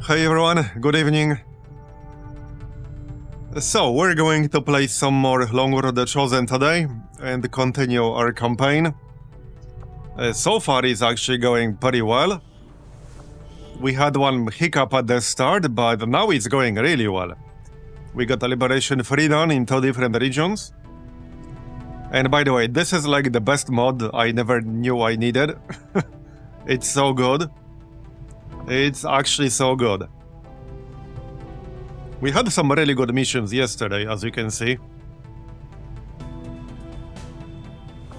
Hey everyone, good evening. So, we're going to play some more Long War of the Chosen today and continue our campaign. So far it's actually going pretty well. We had one hiccup at the start, but now it's going really well. We got a Liberation free done in 2 different regions. And by the way, this is like the best mod I never knew I needed. It's so good. It's actually so good. We had some really good missions yesterday, as you can see.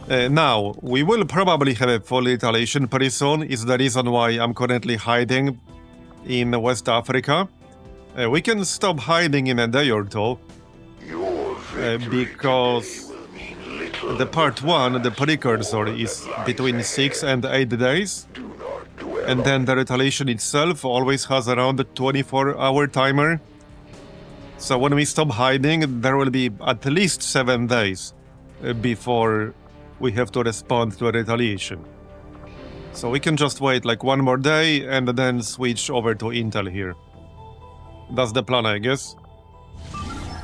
Now, we will probably have a full Retaliation pretty soon, is the reason why I'm currently hiding in West Africa. We can stop hiding in a day or two, because the part 1, the precursor, is between 6 and 8 days. And then the Retaliation itself always has around a 24-hour timer. So when we stop hiding, there will be at least 7 days before we have to respond to a Retaliation. So we can just wait like 1 more day and then switch over to Intel here. That's the plan, I guess.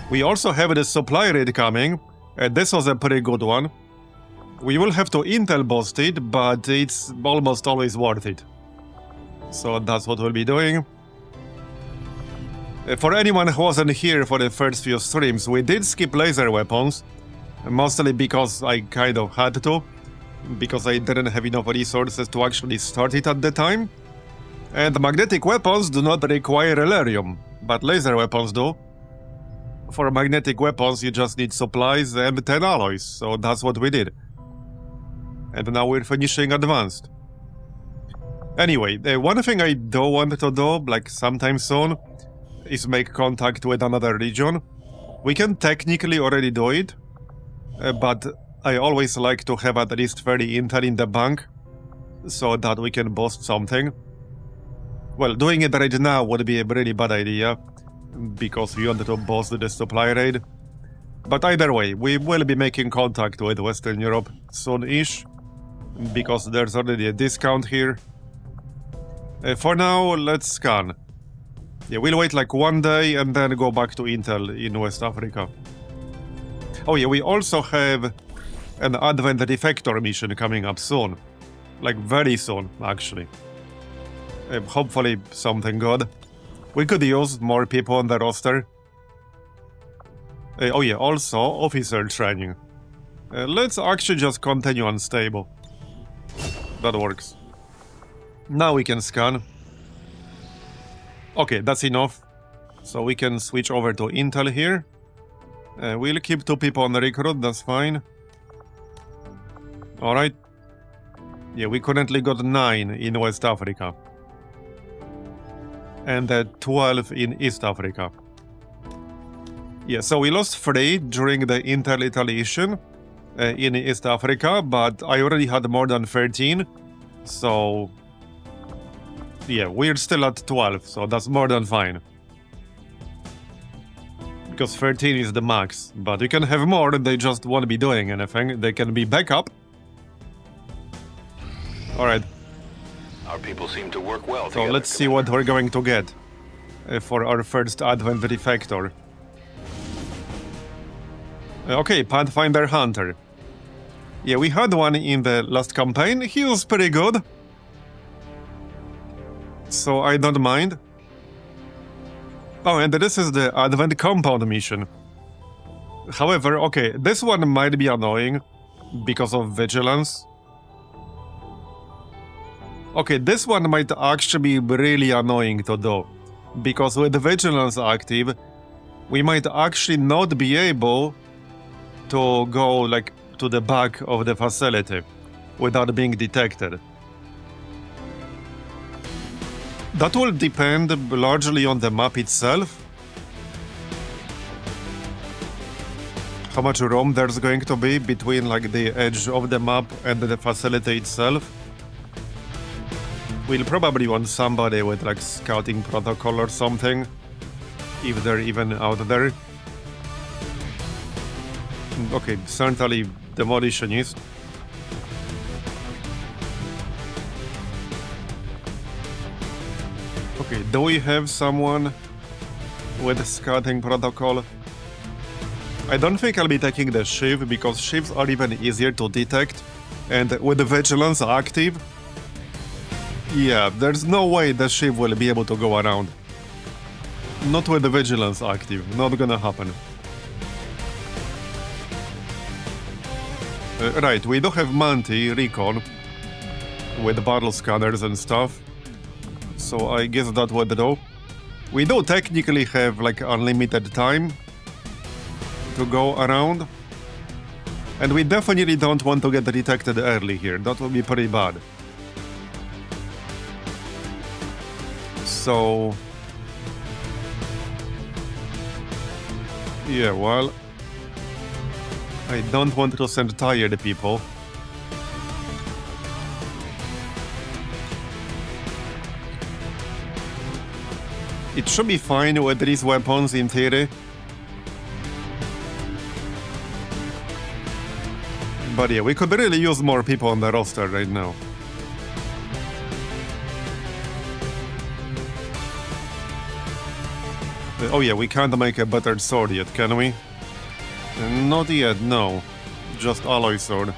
We also have the supply raid coming. This was a pretty good one. We will have to Intel boost it, but it's almost always worth it. So that's what we'll be doing. For anyone who wasn't here for the first few streams, we did skip laser weapons. Mostly because I kind of had to. Because I didn't have enough resources to actually start it at the time. And magnetic weapons do not require Elerium, but laser weapons do. For magnetic weapons, you just need supplies and 10 alloys, so that's what we did. And now we're finishing advanced. Anyway, one thing I do want to do, like sometime soon, is make contact with another region. We can technically already do it, but I always like to have at least 30 intel in the bank, so that we can boost something. Well, doing it right now would be a really bad idea, because we wanted to boost the supply raid. But either way, we will be making contact with Western Europe soon-ish, because there's already a discount here. For now, let's scan. Yeah, we'll wait like 1 day and then go back to Intel in West Africa. Oh yeah, we also have an Advent Defector mission coming up soon. Like very soon, actually. Hopefully something good. We could use more people on the roster. Oh yeah, also officer training. Let's actually just continue unstable. That works. Now we can scan. Okay, that's enough. So we can switch over to Intel here. We'll keep 2 people on the recruit, that's fine. Alright. Yeah, we currently got 9 in West Africa. And 12 in East Africa. Yeah, so we lost 3 during the Intel Retaliation in East Africa, but I already had more than 13. So yeah, we're still at 12, so that's more than fine. Because 13 is the max, but you can have more, they just won't be doing anything. They can be backup. Alright. Our people seem to work well So together, let's see what we're going to get for our first Advent Defector. Okay, Pathfinder Hunter. Yeah, we had one in the last campaign, he was pretty good. So I don't mind. Oh, and this is the Advent Compound mission. However, okay, this one might be annoying because of vigilance. Okay, this one might actually be really annoying to do, because with vigilance active, we might actually not be able to go like to the back of the facility without being detected. That will depend largely on the map itself. How much room there's going to be between like the edge of the map and the facility itself. We'll probably want somebody with like scouting protocol or something, if they're even out there. Okay, certainly demolitionist. Okay, do we have someone with scouting protocol? I don't think I'll be taking the shiv because shivs are even easier to detect, and with the vigilance active, yeah, there's no way the shiv will be able to go around. Not with the vigilance active, not gonna happen. Right, we do have Manti recon with battle scanners and stuff, so I guess that would do. We do technically have like unlimited time to go around, and we definitely don't want to get detected early here. That would be pretty bad. So yeah, well, I don't want to send tired people. It should be fine with these weapons in theory. But yeah, we could really use more people on the roster right now. Oh yeah, we can't make a better sword yet, can we? Not yet, no. Just alloy sword.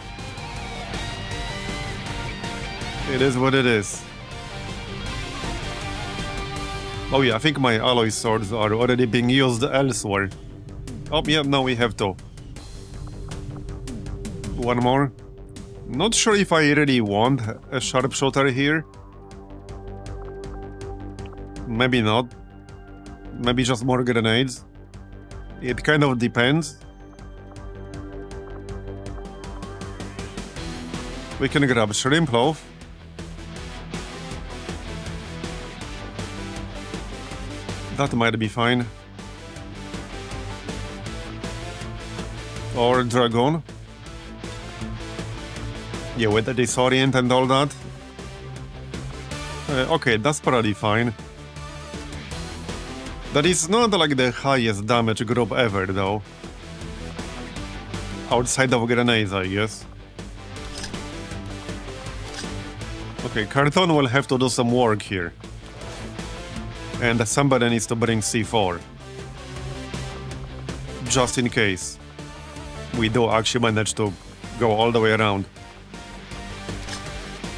It is what it is. Oh yeah, I think my alloy swords are already being used elsewhere. Oh yeah, now we have to. One more. Not sure if I really want a sharpshooter here. Maybe not. Maybe just more grenades. It kind of depends. We can grab shrimp loaf. That might be fine. Or dragon. Yeah, with the disorient and all that. Okay, that's probably fine. That is not like the highest damage group ever, though. Outside of grenades, I guess. Okay, Carton will have to do some work here. And somebody needs to bring C4. Just in case we do actually manage to go all the way around.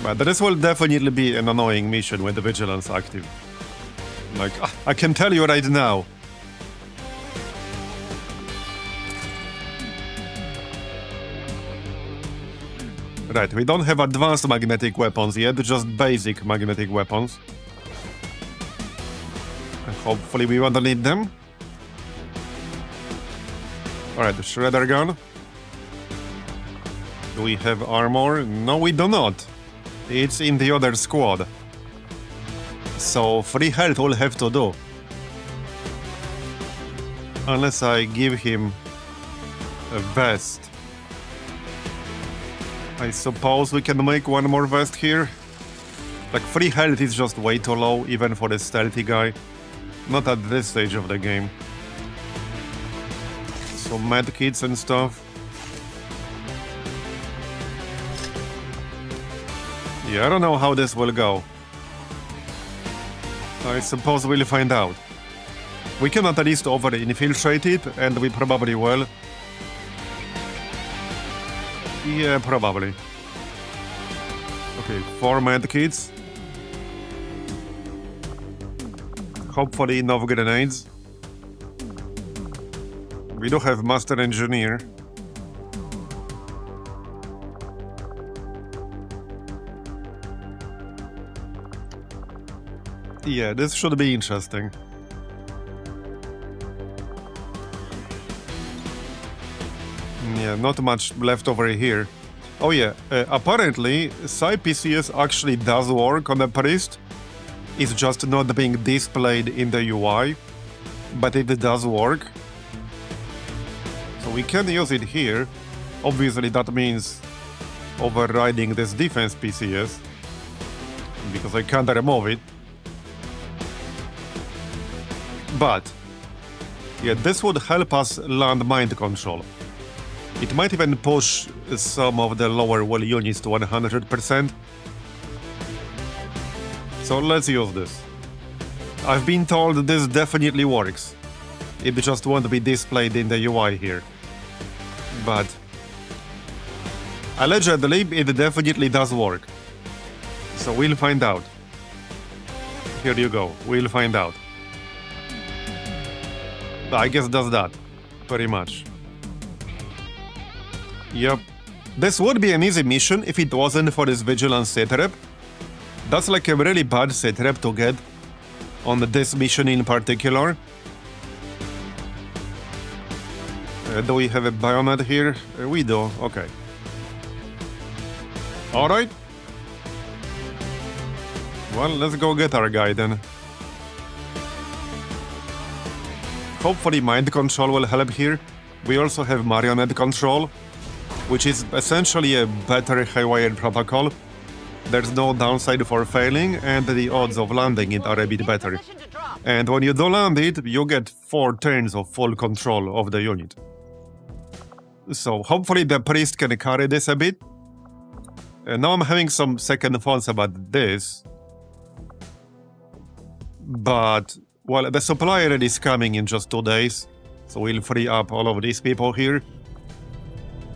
But this will definitely be an annoying mission with the vigilance active. Like, I can tell you right now. Right, we don't have advanced magnetic weapons yet, just basic magnetic weapons. And hopefully we won't need them. Alright, the shredder gun. Do we have armor? No, we do not. It's in the other squad. So free health will have to do. Unless I give him a vest. I suppose we can make one more vest here. Like, free health is just way too low, even for a stealthy guy. Not at this stage of the game. So medkits and stuff. Yeah, I don't know how this will go. I suppose we'll find out. We can at least over-infiltrate it, and we probably will. Yeah, probably. Okay, 4 medkits. Hopefully enough grenades. We do have Master Engineer. Yeah, this should be interesting. Yeah, not much left over here. Oh yeah, apparently PCS actually does work on a priest. It's just not being displayed in the UI, but it does work. So we can use it here. Obviously that means overriding this defense PCS, because I can't remove it. But yeah, this would help us land mind control. It might even push some of the lower wall units to 100%. So let's use this. I've been told this definitely works. It just won't be displayed in the UI here. But allegedly, it definitely does work. So we'll find out. Here you go, we'll find out. I guess that's that, pretty much. Yep. This would be an easy mission if it wasn't for this vigilance setup. That's like a really bad setup to get on this mission in particular. Do we have a bayonet here? We do, okay. Alright. Well, let's go get our guy then. Hopefully mind control will help here. We also have marionette control, which is essentially a better high-wired protocol. There's no downside for failing, and the odds of landing it are a bit better. And when you do land it, you get 4 turns of full control of the unit. So hopefully the priest can carry this a bit. Now I'm having some second thoughts about this. But, well, the supply raid is coming in just 2 days, so we'll free up all of these people here.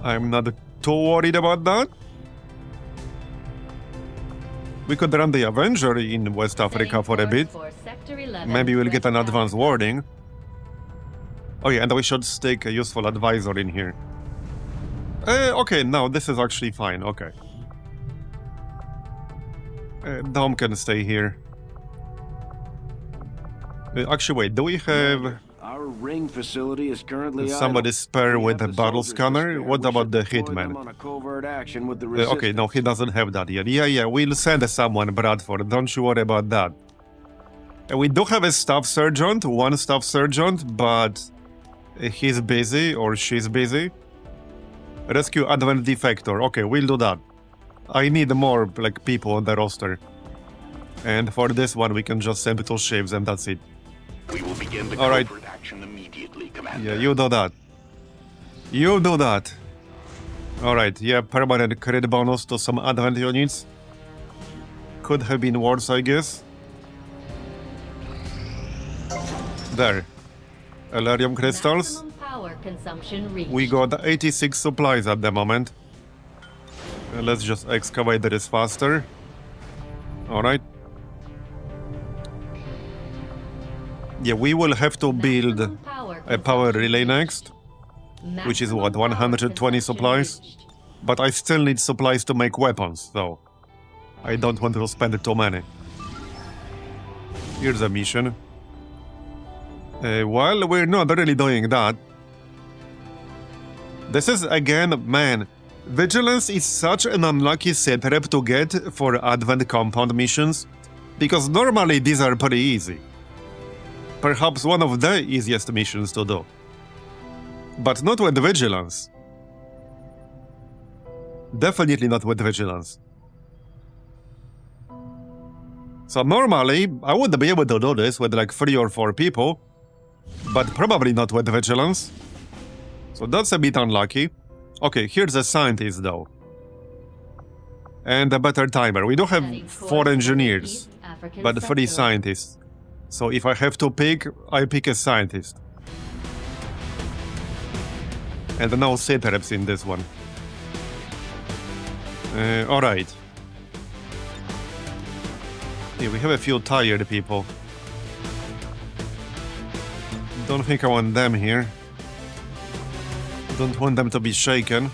I'm not too worried about that. We could run the Avenger in West Africa for a bit. Maybe we'll get an advance warning. Oh yeah, and we should stick a useful advisor in here. Okay, now this is actually fine, okay. Dom can stay here. Actually, wait, do we have... Our ring facility is currently somebody spare with a battle scanner? What about the hitman? Okay, no, he doesn't have that yet. Yeah, we'll send someone, Bradford. Don't you worry about that. We do have a staff sergeant, one staff sergeant, but he's busy or she's busy. Rescue advent defector. Okay, we'll do that. I need more like people on the roster. And for this one, we can just send 2 ships and that's it. We will begin the covert action immediately, Commander. Yeah, you do that. You do that. Alright, yeah, permanent crit bonus to some advent units. Could have been worse, I guess. There. Elerium crystals. We got 86 supplies at the moment. Let's just excavate this faster. Alright. Yeah, we will have to build a power relay next, which is what, 120 supplies? But I still need supplies to make weapons, so I don't want to spend too many. Here's a mission. Well, we're not really doing that. This is, again, man, Vigilance is such an unlucky setup to get for Advent compound missions, because normally these are pretty easy. Perhaps one of the easiest missions to do. But not with Vigilance. Definitely not with Vigilance. So normally, I would be able to do this with like 3 or 4 people, but probably not with Vigilance. So that's a bit unlucky. Okay, here's a scientist though. And a better timer. We do have 4 engineers, but 3 scientists. So if I have to pick, I pick a scientist. And no setups in this one. Alright. Yeah, we have a few tired people. Don't think I want them here. Don't want them to be shaken.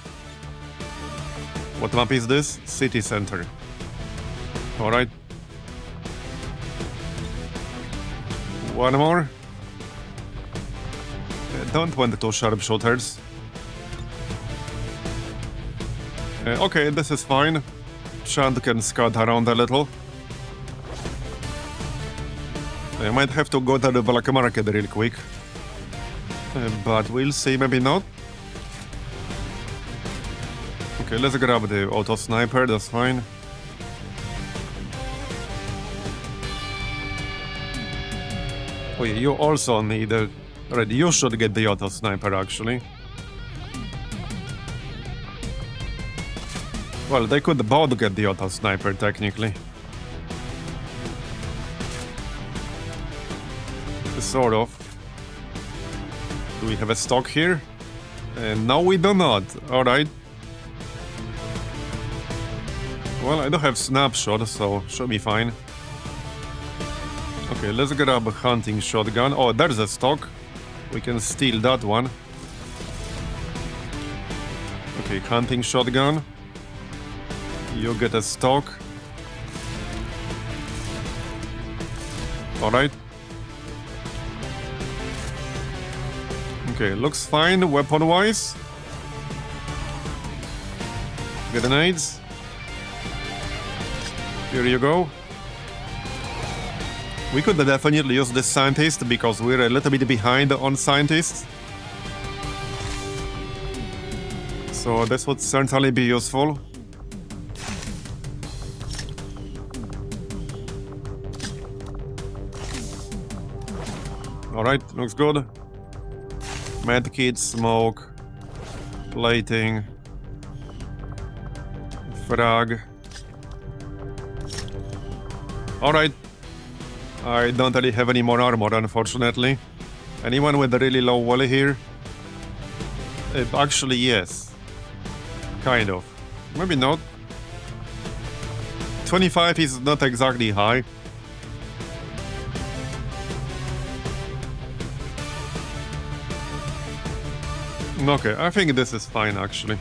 What map is this? City center. Alright. One more. Don't want 2 sharpshooters. Okay, this is fine. Chant can scout around a little. I might have to go to the black market real quick. But we'll see, maybe not. Okay, let's grab the auto sniper, that's fine. Oh yeah, you also need a... Right, you should get the auto sniper actually. Well, they could both get the auto sniper technically. Sort of. Do we have a stock here? No, we do not. Alright. Well, I don't have snapshot, so should be fine. Okay, let's grab a hunting shotgun. Oh, there's a stock. We can steal that one. Okay, hunting shotgun. You get a stock. Alright. Okay, looks fine weapon-wise. Grenades. Here you go. We could definitely use the scientist because we're a little bit behind on scientists. So this would certainly be useful. Alright, looks good. Medkit, smoke, plating, frag. Alright. I don't really have any more armor, unfortunately. Anyone with a really low wall here? Actually, yes. Kind of. Maybe not. 25 is not exactly high. Okay, I think this is fine, actually.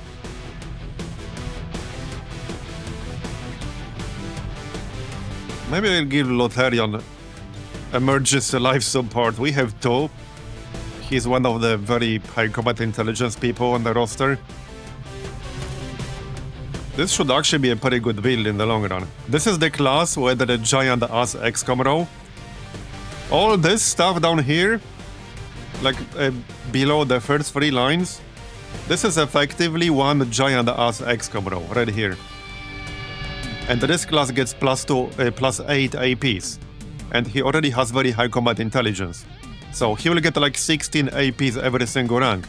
Maybe I'll give Lotharion emergency life support. We have 2. He's one of the very high combat intelligence people on the roster. This should actually be a pretty good build in the long run. This is the class with the giant ass XCOM row. All this stuff down here, like below the first 3 lines, this is effectively one giant ass XCOM row right here. And this class gets plus 8 APs. And he already has very high combat intelligence. So he will get like 16 APs every single rank.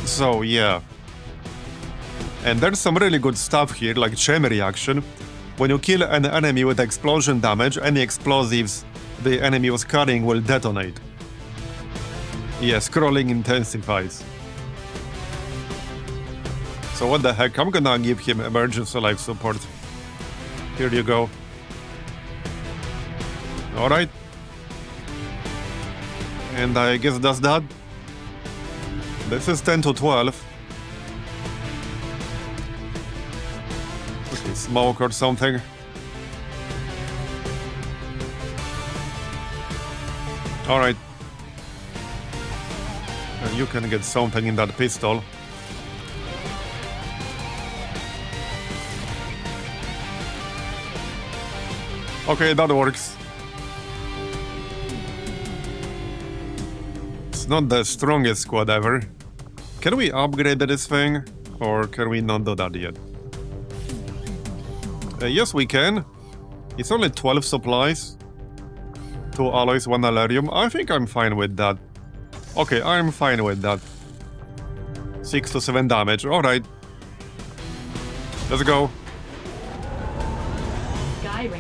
So yeah. And there's some really good stuff here, like chain reaction. When you kill an enemy with explosion damage, any explosives the enemy was carrying will detonate. Yeah, scrolling intensifies. So what the heck, I'm gonna give him emergency life support. Here you go. Alright. And I guess that's that. This is 10 to 12. Okay, smoke or something. Alright. And you can get something in that pistol. Okay, that works. It's not the strongest squad ever. Can we upgrade this thing? Or can we not do that yet? Yes, we can. It's only 12 supplies. 2 alloys, 1 alarium. I think I'm fine with that. Okay, I'm fine with that. 6 to 7 damage. Alright. Let's go.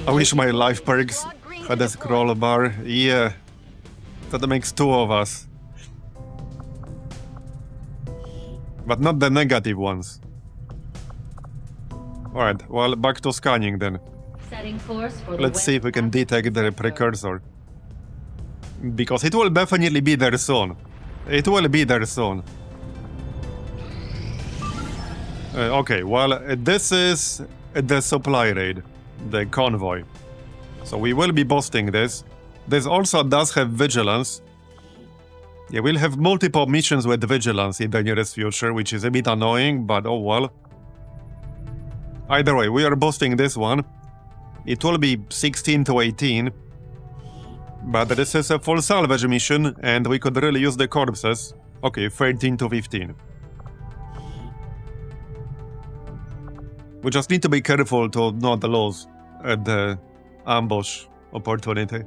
I wish my life perks had a scroll bar. Yeah. That makes 2 of us. But not the negative ones. Alright, well, back to scanning then. Let's see if we can detect the precursor. Because it will definitely be there soon. It will be there soon. Okay, well, this is the supply raid. The Convoy. So we will be boosting this. This also does have vigilance. Yeah, we'll have multiple missions with vigilance in the nearest future, which is a bit annoying, but oh well. Either way, we are boosting this one. It will be 16 to 18. But this is a full salvage mission, and we could really use the corpses. Okay, 13 to 15. We just need to be careful to not lose the ambush opportunity.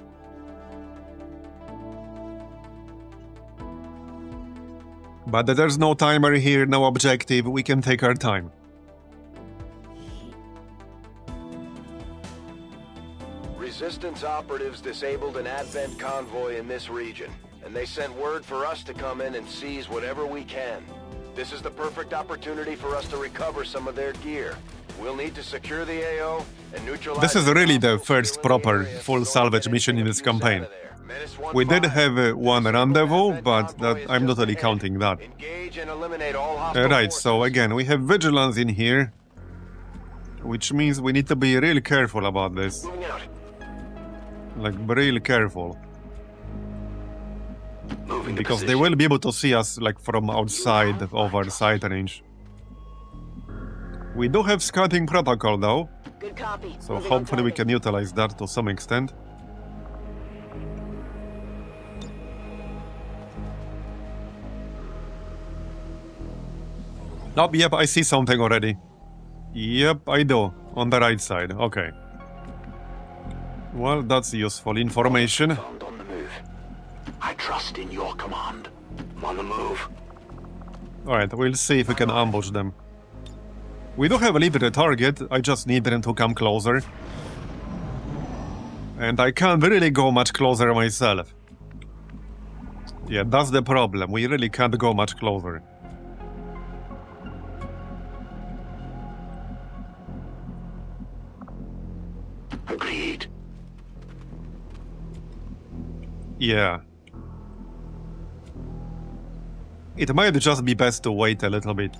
But there's no timer here, no objective, we can take our time. Resistance operatives disabled an Advent convoy in this region, and they sent word for us to come in and seize whatever we can. This is the perfect opportunity for us to recover some of their gear. We'll need to secure the AO and neutralize... This is really the first proper full salvage mission in this campaign. We did have one rendezvous, but I'm not really counting that. Right, so again, we have vigilance in here, which means we need to be really careful about this. Like, really careful. Because they will be able to see us, like, from outside of our sight range. We do have scouting protocol, though. Good copy. So hopefully we can utilize that to some extent. Oh, yep, I see something already. Yep, I do. On the right side. Okay. Well, that's useful information. On the move. I trust in your command. I'm on the move. Alright, we'll see if we can ambush them. We do have a limited target, I just need them to come closer. And I can't really go much closer myself. Yeah, that's the problem, we really can't go much closer. Agreed. Yeah. It might just be best to wait a little bit.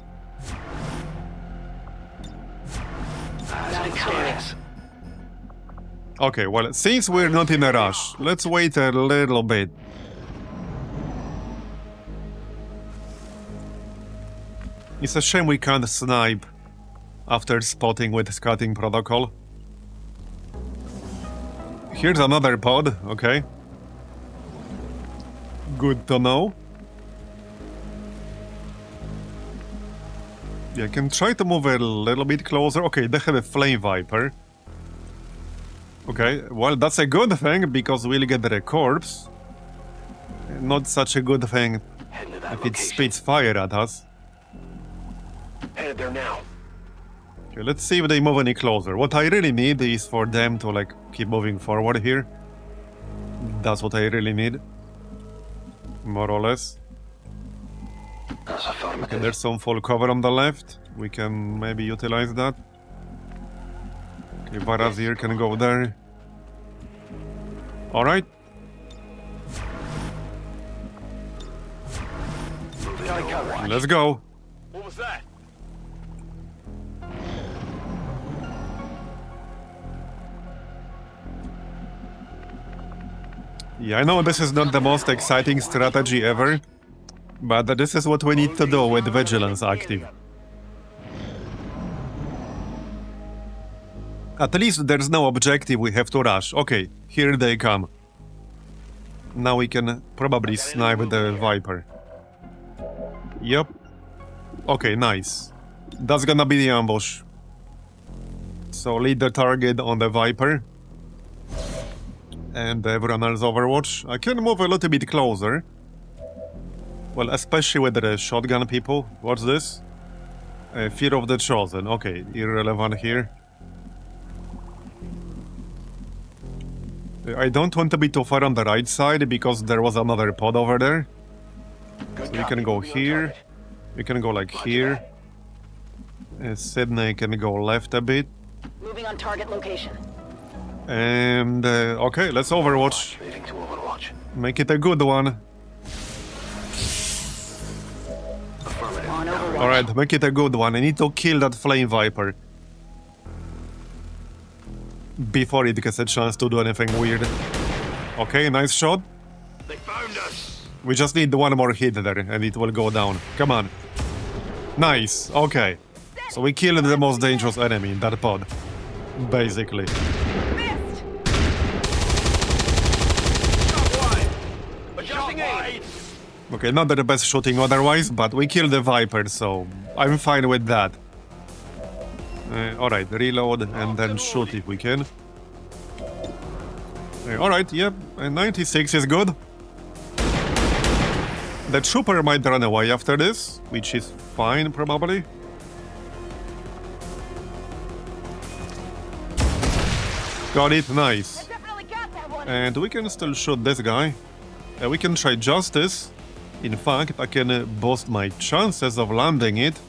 Okay, well, since we're not in a rush, let's wait a little bit. It's a shame we can't snipe after spotting with scouting protocol. Here's another pod, okay. Good to know. Yeah, I can try to move a little bit closer. Okay, they have a flame viper. Okay, well, that's a good thing because we'll get their corpse. Not such a good thing if it spits fire at us. Headed there now. Okay, let's see if they move any closer. What I really need is for them to, like, keep moving forward here. That's what I really need. More or less. Okay, there's some full cover on the left. We can maybe utilize that. Okay, Marbozir can go there. Alright. Let's go. What was that? Yeah, I know this is not the most exciting strategy ever, but this is what we need to do with vigilance active. At least there's no objective we have to rush. Okay, here they come. Now we can probably snipe the Viper. Yep. Okay, nice. That's gonna be the ambush. So lead the target on the Viper. And everyone else overwatch. I can move a little bit closer. Well, especially with the shotgun people. What's this? Fear of the Chosen. Okay, irrelevant here. I don't want to be too far on the right side because there was another pod over there. So we can go here. We can go like here. Sydney can go left a bit. Moving on target location. And okay, let's overwatch. Moving to Overwatch. Make it a good one. On Overwatch. Alright, make it a good one. I need to kill that Flame Viper before it gets a chance to do anything weird. Okay, nice shot. They found us. We just need one more hit there and it will go down. Come on. Nice, okay. So we killed the most dangerous enemy in that pod. Basically. Okay, not the best shooting otherwise, but we killed the Viper, so I'm fine with that. Alright, reload and then shoot if we can. Alright, yep, 96 is good. The trooper might run away after this, which is fine, probably. Got it, nice. Definitely got And we can still shoot this guy. We can try justice. In fact, I can boost my chances of landing it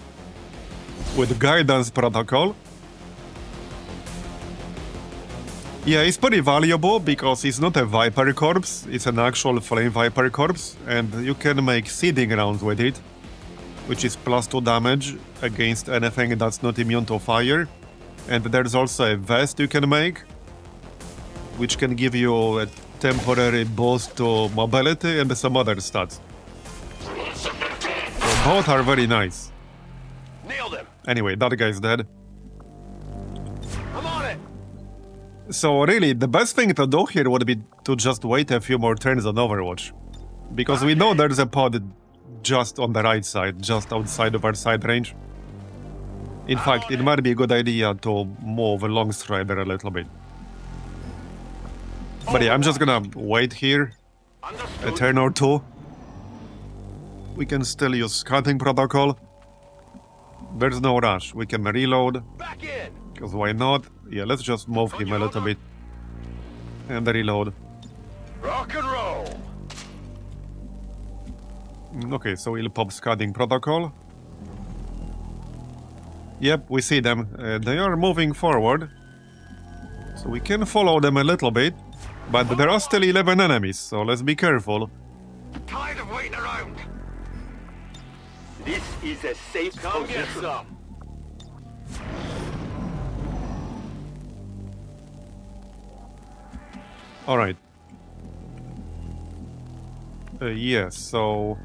with guidance protocol. Yeah, it's pretty valuable because it's not a Viper corpse, it's an actual Flame Viper corpse, and you can make seeding rounds with it, which is +2 damage against anything that's not immune to fire. And there's also a vest you can make, which can give you a temporary boost to mobility and some other stats. So both are very nice. Nailed him. Anyway, that guy's dead. I'm on it. So really, the best thing to do here would be to just wait a few more turns on Overwatch. Because we know there's a pod just on the right side, just outside of our side range. In fact, it might be a good idea to move along Strider a little bit. But yeah, I'm just gonna wait here a turn or two. We can still use scouting protocol. There's no rush. We can reload. Back in. Because why not? Yeah, let's just move him a little bit. And reload. Rock and roll. Okay, so we'll pop scouting protocol. Yep, we see them. They are moving forward. So we can follow them a little bit. But there are still 11 enemies, so let's be careful. Tired of waiting around. This is a safe Come get position. some. Alright. Yes, so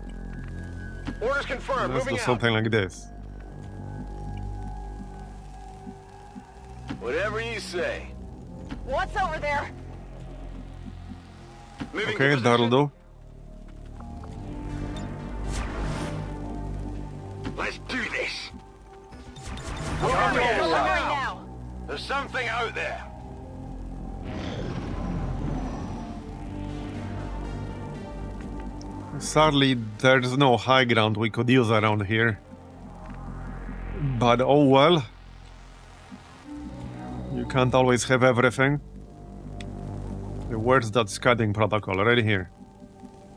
Orders confirmed. let's do Moving out. something like this. Whatever you say. What's over there? Moving Okay, to that'll position. do. Let's do this. Delivery now. There's something out there. Sadly, there's no high ground we could use around here. But oh well. You can't always have everything. Where's that scouting protocol? Right here.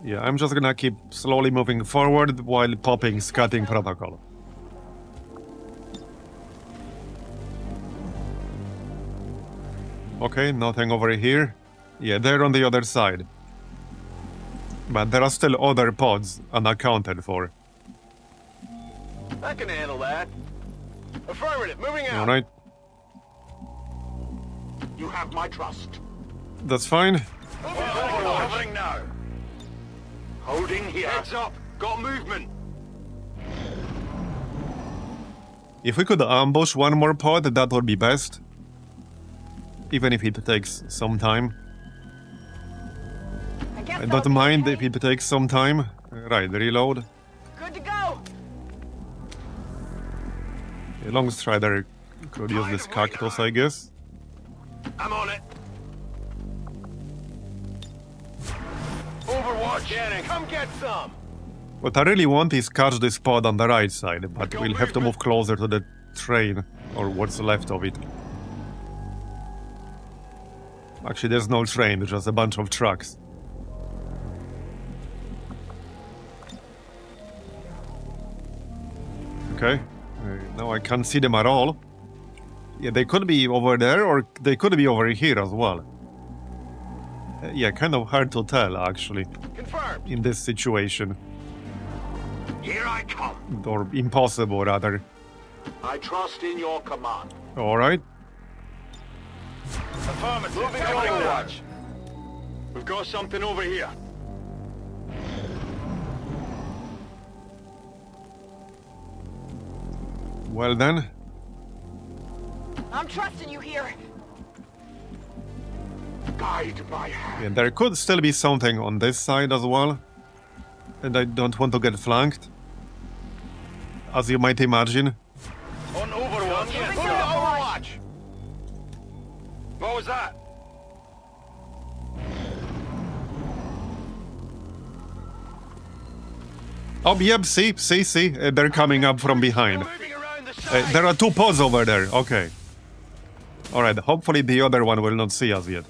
Yeah, I'm just gonna keep slowly moving forward while popping scouting protocol. Okay, nothing over here. Yeah, they're on the other side. But there are still other pods unaccounted for. I can handle that. Affirmative. Moving out. Alright, You have my trust. that's fine. Covering now. Holding here. Heads up. Got movement. If we could ambush one more pod, that would be best. Even if it takes some time. I don't mind if it takes some time. Right, reload. Good to go. A long strider could use this cactus, I guess. I'm on it. Overwatch. Cannon. Come get some. What I really want is catch this pod on the right side, but we'll have to move closer to the train, or what's left of it. Actually, there's no train, just a bunch of trucks. Okay, now I can't see them at all. Yeah, they could be over there, or they could be over here as well. Yeah, kind of hard to tell, actually, Confirmed. in this situation. Here I come. Or impossible, rather. I trust in your command. Alright. Affirmative. Moving to Overwatch. We've got something over here. Well then. I'm trusting you here. Guide my hand. Yeah, there could still be something on this side as well. And I don't want to get flanked. As you might imagine. On Overwatch. Yes, Moving to Overwatch. What was that? Oh, yep, see, they're coming up from behind. Moving around the side. There are two pods over there, okay. Alright, hopefully the other one will not see us yet.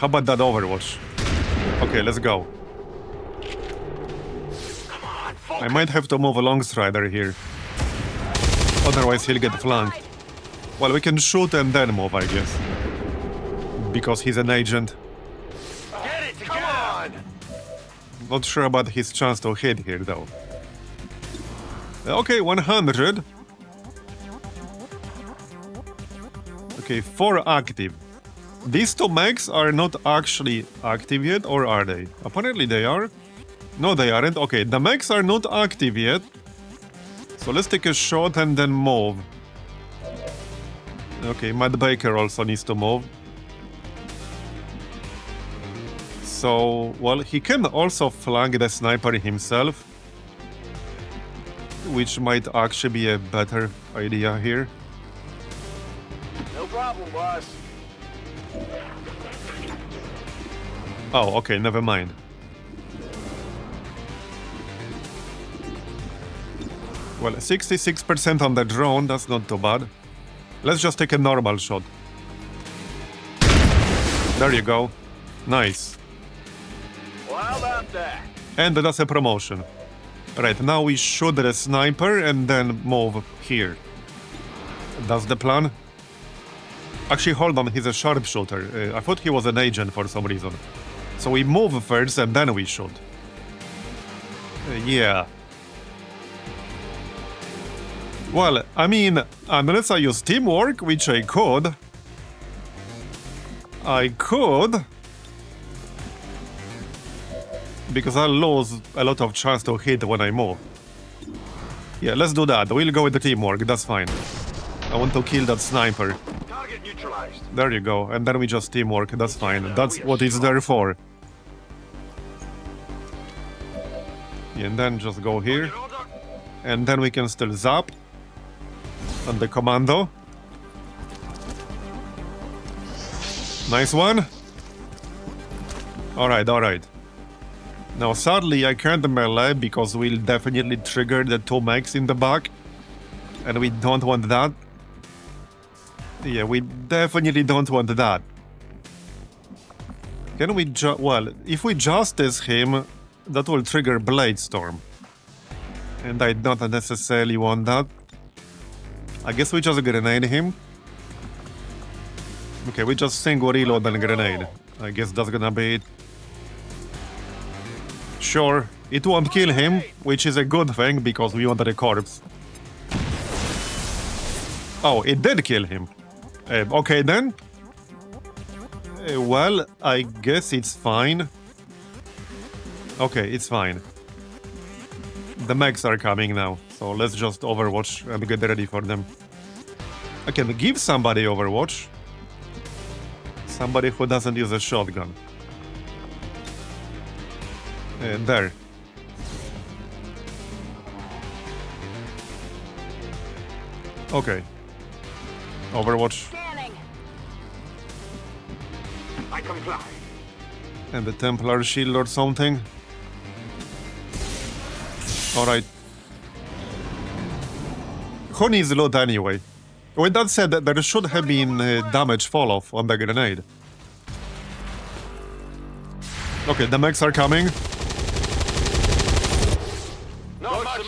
How about that Overwatch? Okay, let's go. Come on, I might have to move along Strider here. Otherwise he'll get flanked. Well, we can shoot and then move, I guess. Because he's an agent. Get it together! Come on! Not sure about his chance to hit here, though. Okay, 100. Okay, 4 active. These 2 mechs are not actually active yet, or are they? Apparently they are. No, they aren't. Okay, the mechs are not active yet. So let's take a shot and then move. Okay, Matt Baker also needs to move. So, well, he can also flank the sniper himself, which might actually be a better idea here. No problem, boss. Oh, okay, never mind. Well, 66% on the drone, that's not too bad. Let's just take a normal shot. There you go. Nice. Well, how about that? And that's a promotion. Right, now we shoot the sniper and then move here. That's the plan? Actually, hold on, he's a sharpshooter. I thought he was an agent for some reason. So we move first and then we shoot. Yeah. Well, I mean, unless I use teamwork, which I could. Because I'll lose a lot of chance to hit when I move. Yeah, let's do that. We'll go with the teamwork, that's fine. I want to kill that sniper. Target neutralized. There you go, and then we just teamwork, that's fine. That's what it's there for. Yeah, and then just go here. And then we can still zap. On the commando. Nice one. Alright, alright. Now sadly I can't melee because we'll definitely trigger the 2 mechs in the back. And we don't want that. Yeah, we definitely don't want that. Can we well, if we justice him, that will trigger Blade Storm. And I don't necessarily want that. I guess we just grenade him. Okay, we just single reload and grenade. I guess that's gonna be it. Sure, it won't kill him, which is a good thing because we wanted a corpse. Oh, it did kill him. Okay then. Well, I guess it's fine. Okay, it's fine. The mechs are coming now, so let's just Overwatch and get ready for them. I can give somebody Overwatch. Somebody who doesn't use a shotgun. And there. Okay. Overwatch. Scanning. I comply. And the Templar shield or something. Alright. Who needs loot anyway? With that said, there should have been damage fall-off on the grenade. Okay, the mechs are coming.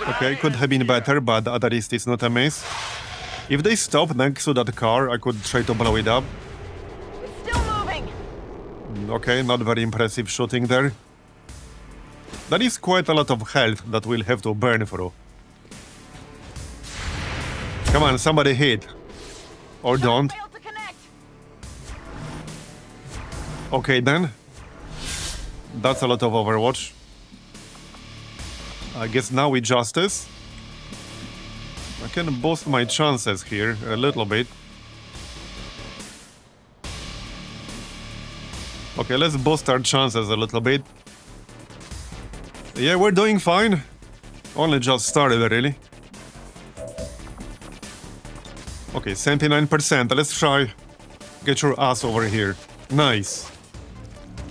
Okay, could have been better, but at least it's not a miss. If they stop next to that car, I could try to blow it up. It's still moving. Okay, not very impressive shooting there. That is quite a lot of health that we'll have to burn through. Come on, somebody hit. Or don't. Failed to connect. Okay then. That's a lot of Overwatch. I guess now we justice. I can boost my chances here a little bit. Okay, let's boost our chances a little bit. Yeah, we're doing fine. Only just started, really. Okay, 79%. Let's try. Get your ass over here. Nice.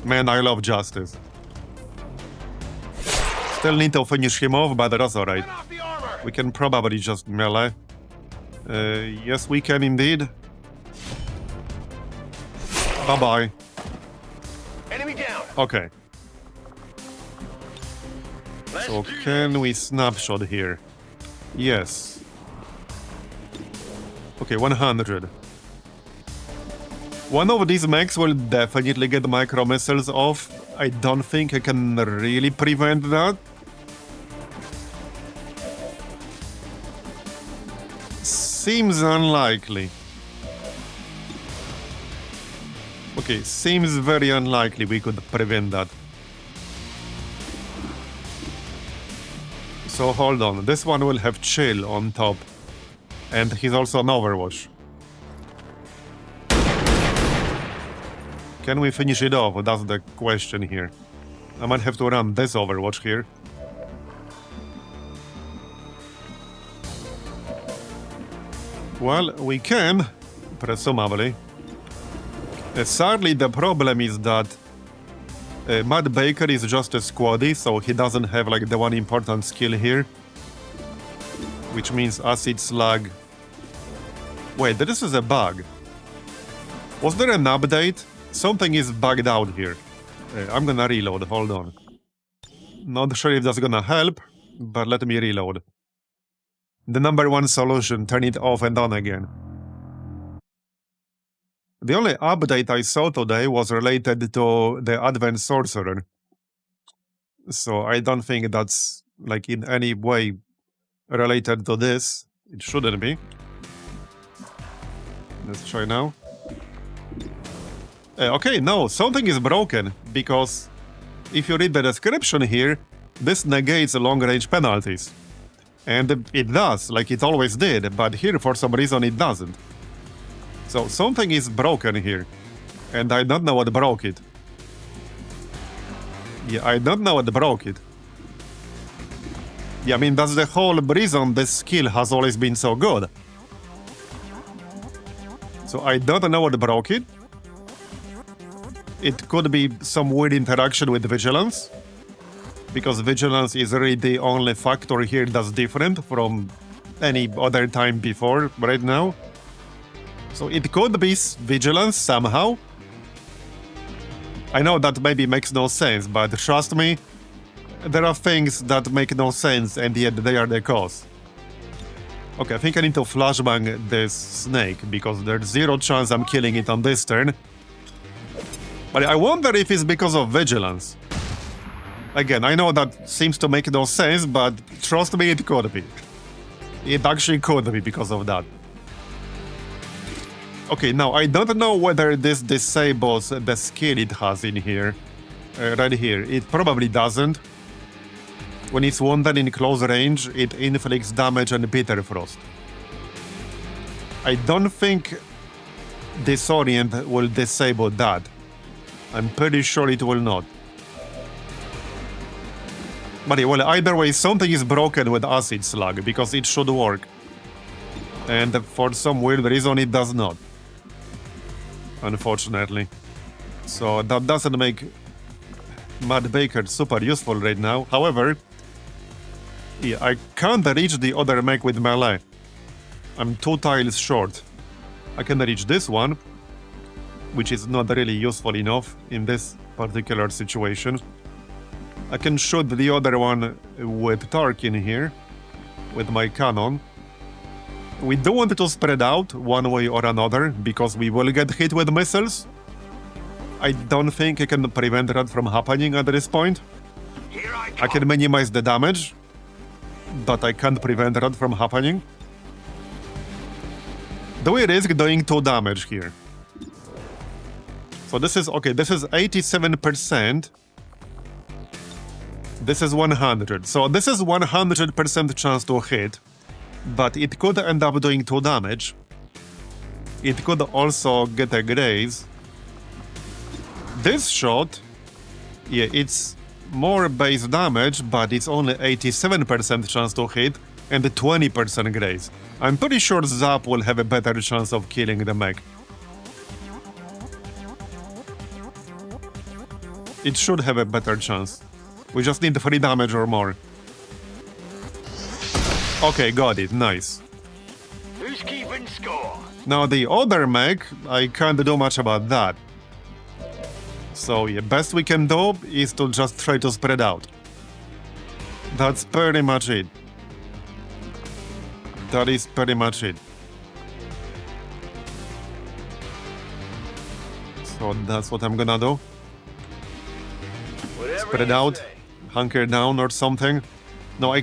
Man, I love justice. Still need to finish him off, but that's alright. We can probably just melee. Yes, we can indeed. Bye-bye. Okay. So can we snapshot here? Yes. Okay, 100. One of these mechs will definitely get micro missiles off. I don't think I can really prevent that. Seems unlikely. Okay, seems very unlikely we could prevent that. So hold on, this one will have chill on top. And he's also an Overwatch. Can we finish it off? That's the question here. I might have to run this Overwatch here. Well, we can, presumably. Sadly, the problem is that Matt Baker is just a squaddy, so he doesn't have like the one important skill here. Which means acid slug. Wait, this is a bug. Was there an update? Something is bugged out here. I'm gonna reload, hold on. Not sure if that's gonna help, but let me reload. The number one solution, turn it off and on again. The only update I saw today was related to the Advanced Sorcerer. So I don't think that's like in any way related to this. It shouldn't be. Let's try now. Okay, no, something is broken, because if you read the description here, this negates long-range penalties. And it does, like it always did, but here for some reason it doesn't. So something is broken here, and I don't know what broke it. Yeah, I don't know what broke it. Yeah, I mean, that's the whole reason this skill has always been so good. So I don't know what broke it. It could be some weird interaction with Vigilance, because Vigilance is really the only factor here that's different from any other time before right now. So it could be Vigilance somehow. I know that maybe makes no sense, but trust me, there are things that make no sense and yet they are the cause. Okay, I think I need to flashbang this snake, because there's zero chance I'm killing it on this turn. But I wonder if it's because of Vigilance. Again, I know that seems to make no sense, but trust me, it could be. It actually could be because of that. Okay, now I don't know whether this disables the skill it has in here. Right here. It probably doesn't. When it's wounded in close range, it inflicts damage and bitter frost. I don't think Disorient will disable that. I'm pretty sure it will not. But yeah, well, either way, something is broken with Acid Slug, because it should work. And for some weird reason, it does not. Unfortunately. So that doesn't make Matt Baker super useful right now. However, yeah, I can't reach the other mech with melee. I'm 2 tiles short. I can reach this one, which is not really useful enough in this particular situation. I can shoot the other one with Tarkin here, with my cannon. We do want to spread out one way or another, because we will get hit with missiles. I don't think I can prevent that from happening at this point. I can minimize the damage, but I can't prevent that from happening. Do we risk doing 2 damage here? So this is, okay, this is 87%. This is 100. So this is 100% chance to hit, but it could end up doing 2 damage. It could also get a graze. This shot, yeah, it's more base damage, but it's only 87% chance to hit and 20% graze. I'm pretty sure Zap will have a better chance of killing the mech. It should have a better chance. We just need 3 damage or more. Okay, got it, nice. Who's keeping score? Now the other mech, I can't do much about that. So yeah, best we can do is to just try to spread out. That's pretty much it. That is pretty much it. So that's what I'm gonna do. Whatever Spread you out, say. hunker down or something. No,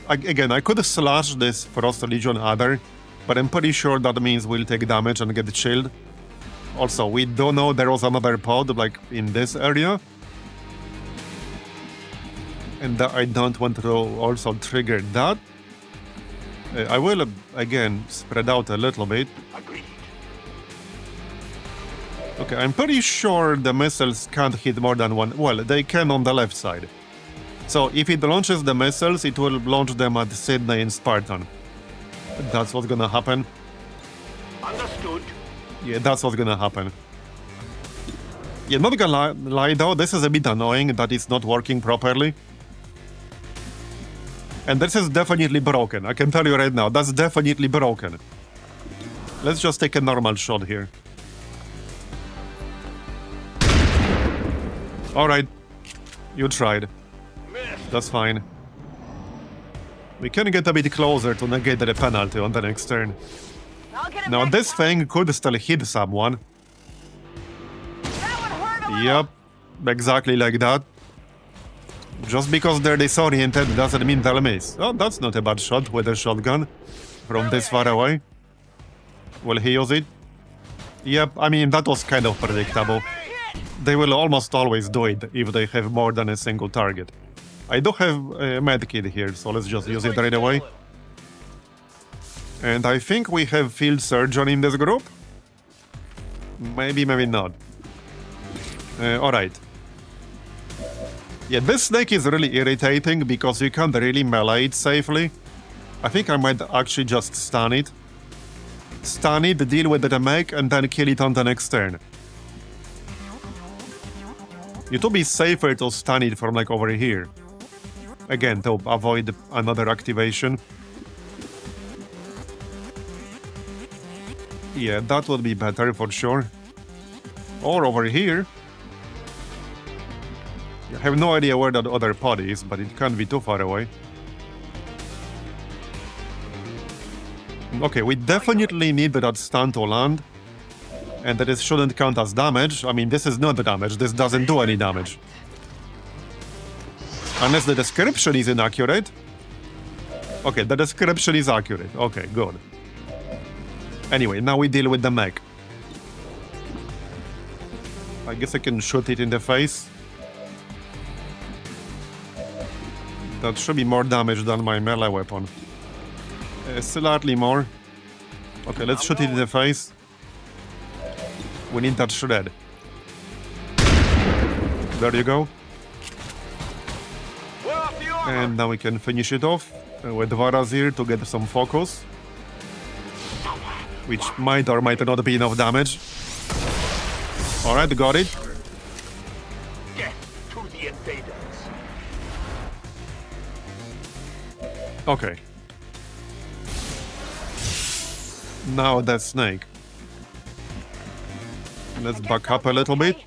again, I could slash this Frost Legion other, but I'm pretty sure that means we'll take damage and get chilled. Also, we don't know there was another pod, like, in this area. And I don't want to also trigger that. I will, again, spread out a little bit. Agreed. Okay, I'm pretty sure the missiles can't hit more than one. Well, they can on the left side. So if it launches the missiles, it will launch them at Sydney and Spartan. That's what's gonna happen. Understood. Yeah, that's what's gonna happen. Yeah, not gonna lie though, this is a bit annoying that it's not working properly. And this is definitely broken, I can tell you right now, that's definitely broken. Let's just take a normal shot here. Alright, you tried. That's fine. We can get a bit closer to negate the penalty on the next turn. I'll get him Now next this time. thing could still hit someone. That would hurt a little. Yep, exactly like that. Just because they're disoriented doesn't mean they'll miss. Oh, that's not a bad shot with a shotgun from this far away. Will he use it? Yep, I mean, that was kind of predictable. They will almost always do it if they have more than a single target. I do have a medkit here, so let's just use it right away. And I think we have field surgeon in this group. Maybe, maybe not. Alright. Yeah, this snake is really irritating because you can't really melee it safely. I think I might actually just stun it. Stun it, deal with the mech, and then kill it on the next turn. It would be safer to stun it from like over here. Again, to avoid another activation. Yeah, that would be better for sure. Or over here. I have no idea where that other pod is, but it can't be too far away. Okay, we definitely need that stun to land. And that it shouldn't count as damage. I mean, this is not the damage. This doesn't do any damage. Unless the description is inaccurate. Okay, the description is accurate. Okay, good. Anyway, now we deal with the mech. I guess I can shoot it in the face. That should be more damage than my melee weapon. Slightly more. Okay, let's shoot it in the face. We need that shred. There you go. And now we can finish it off with Marbozir to get some focus. Which might or might not be enough damage. Alright, got it. Death to the invaders. Okay. Now that snake. Let's back up a little bit.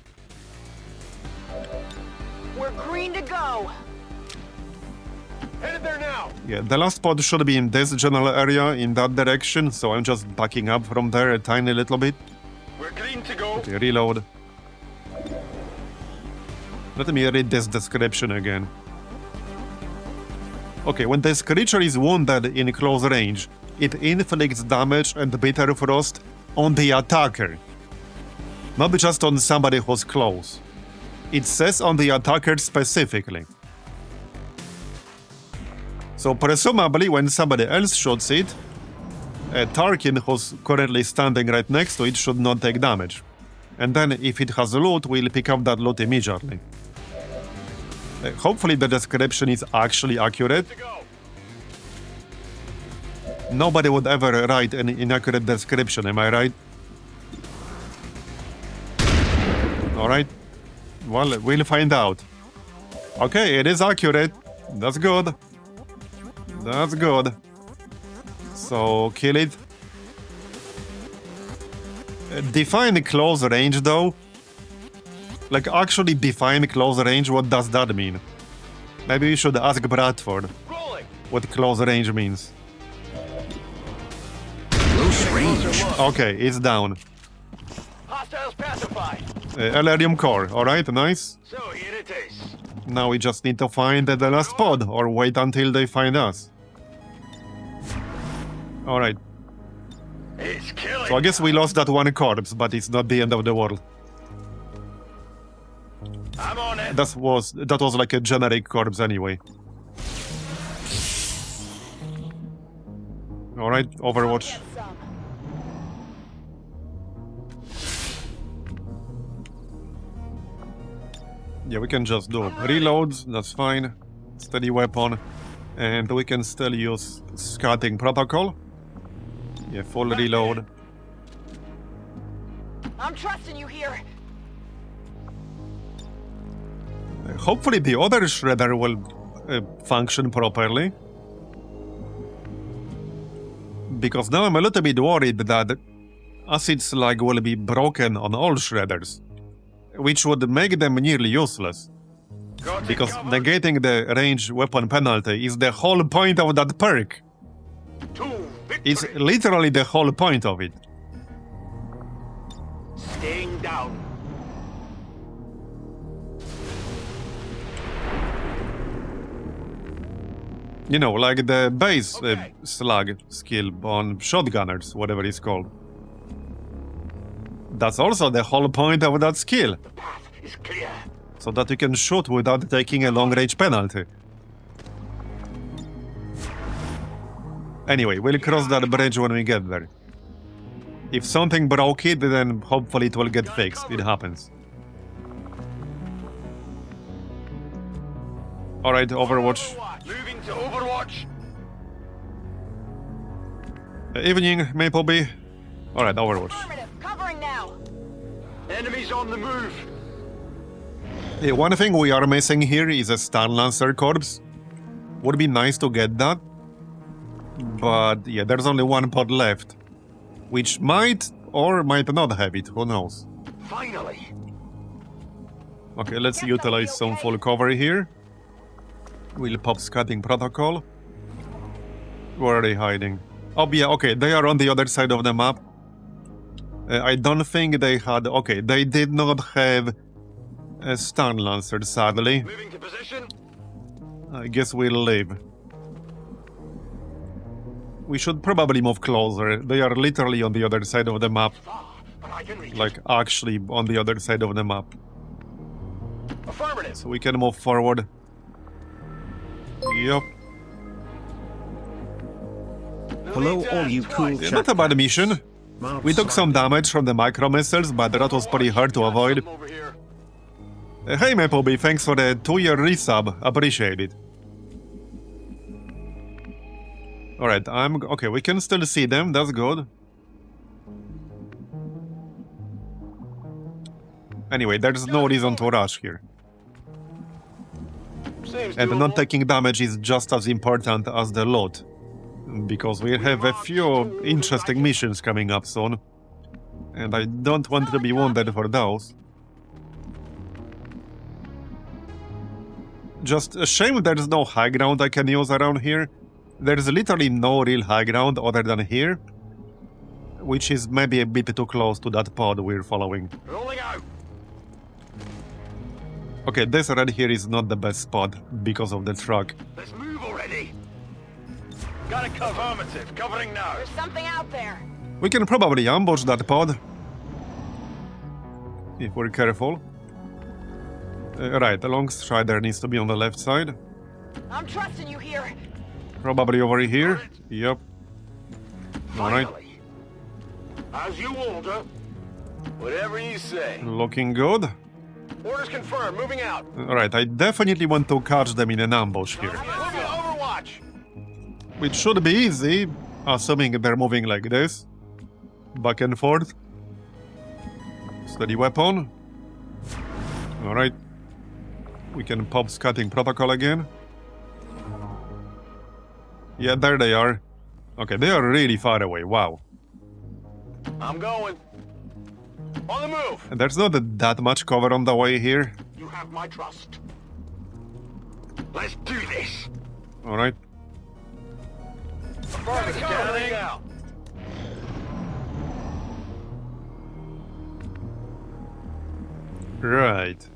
We're green to go. Headed there now. Yeah, the last pod should be in this general area, in that direction, so I'm just backing up from there a tiny little bit. We're green to go. Okay, reload. Let me read this description again. Okay, when this creature is wounded in close range, it inflicts damage and bitter frost on the attacker. Not just on somebody who's close. It says on the attacker specifically. So presumably when somebody else shoots it, Tarkin, who's currently standing right next to it, should not take damage. And then if it has loot, we'll pick up that loot immediately. Hopefully the description is actually accurate. Nobody would ever write an inaccurate description, am I right? Alright. Well, we'll find out. Okay, it is accurate. That's good. That's good. So, kill it. Define close range, though. Like, actually define close range, what does that mean? Maybe we should ask Bradford Rolling. what close range means. Close range. Okay, it's down. Hostiles pacified. Elerium core, alright, nice. So here it is. Now we just need to find the last pod, or wait until they find us. Alright, It's killing. so I guess we lost that one corpse, but it's not the end of the world. I'm on it. That was like a generic corpse anyway. Alright, Overwatch. Get some. Yeah, we can just do reloads, that's fine. Steady weapon. And we can still use scouting protocol. Yeah, full reload. I'm trusting you here. Hopefully the other shredder will function properly. Because now I'm a little bit worried that acid slag will be broken on all shredders, which would make them nearly useless. Got it Because covered. negating the range weapon penalty is the whole point of that perk. To It's victory. literally the whole point of it. Staying down. You know, like the base Okay. slag skill on shotgunners, whatever it's called. That's also the whole point of that skill, Path is clear. so that you can shoot without taking a long-range penalty. Anyway, we'll cross that bridge when we get there. If something broke it, then hopefully it will get fixed. It happens. Alright, Overwatch. Moving to Overwatch. Evening, Mapleby. Alright, Overwatch. Affirmative. Covering now. Enemies on the move. One thing we are missing here is a Star Lancer corpse. Would be nice to get that. But yeah, there's only one pod left. Which might or might not have it, who knows. Finally. Okay, let's utilize some full cover here. We'll pop scouting protocol. Where are they hiding? Oh yeah, okay, they are on the other side of the map. I don't think they had... Okay, they did not have a Star Lancer, sadly. Moving to position. I guess we'll leave. We should probably move closer. They are literally on the other side of the map. But I can reach Like, actually on the other side of the map. Affirmative. So we can move forward. Yup. Hello, all you cool Yeah, chat. not a bad mission. We took some damage from the micro missiles, but that was pretty hard to avoid. Over here. Hey Mapleby, thanks for the 2-year resub. Appreciate it. Alright, okay, we can still see them, that's good. Anyway, there's no reason to rush here. Seems And doable. not taking damage is just as important as the loot. Because we have a few interesting missions coming up soon. And I don't want to be wounded for those. Just a shame there's no high ground I can use around here. There's literally no real high ground other than here. Which is maybe a bit too close to that pod we're following. Rolling out. Okay, this right here is not the best spot because of the truck. Let's move already. Got a cover. Affirmative. Covering now. There's something out there. We can probably ambush that pod. If we're careful. Right, the long strider needs to be on the left side. I'm trusting you here. Probably over here. Yep. Alright, finally. As you order. Whatever you say. looking good. Orders confirmed. Moving out. Alright, I definitely want to catch them in an ambush here. Moving to Overwatch. Which should be easy, assuming they're moving like this. Back and forth. Steady weapon. Alright. We can pop scouting protocol again. Yeah, there they are. Okay, they are really far away, wow. I'm going. On the move! There's not that much cover on the way here. You have my trust. Let's do this! Alright. Scanning out. Right.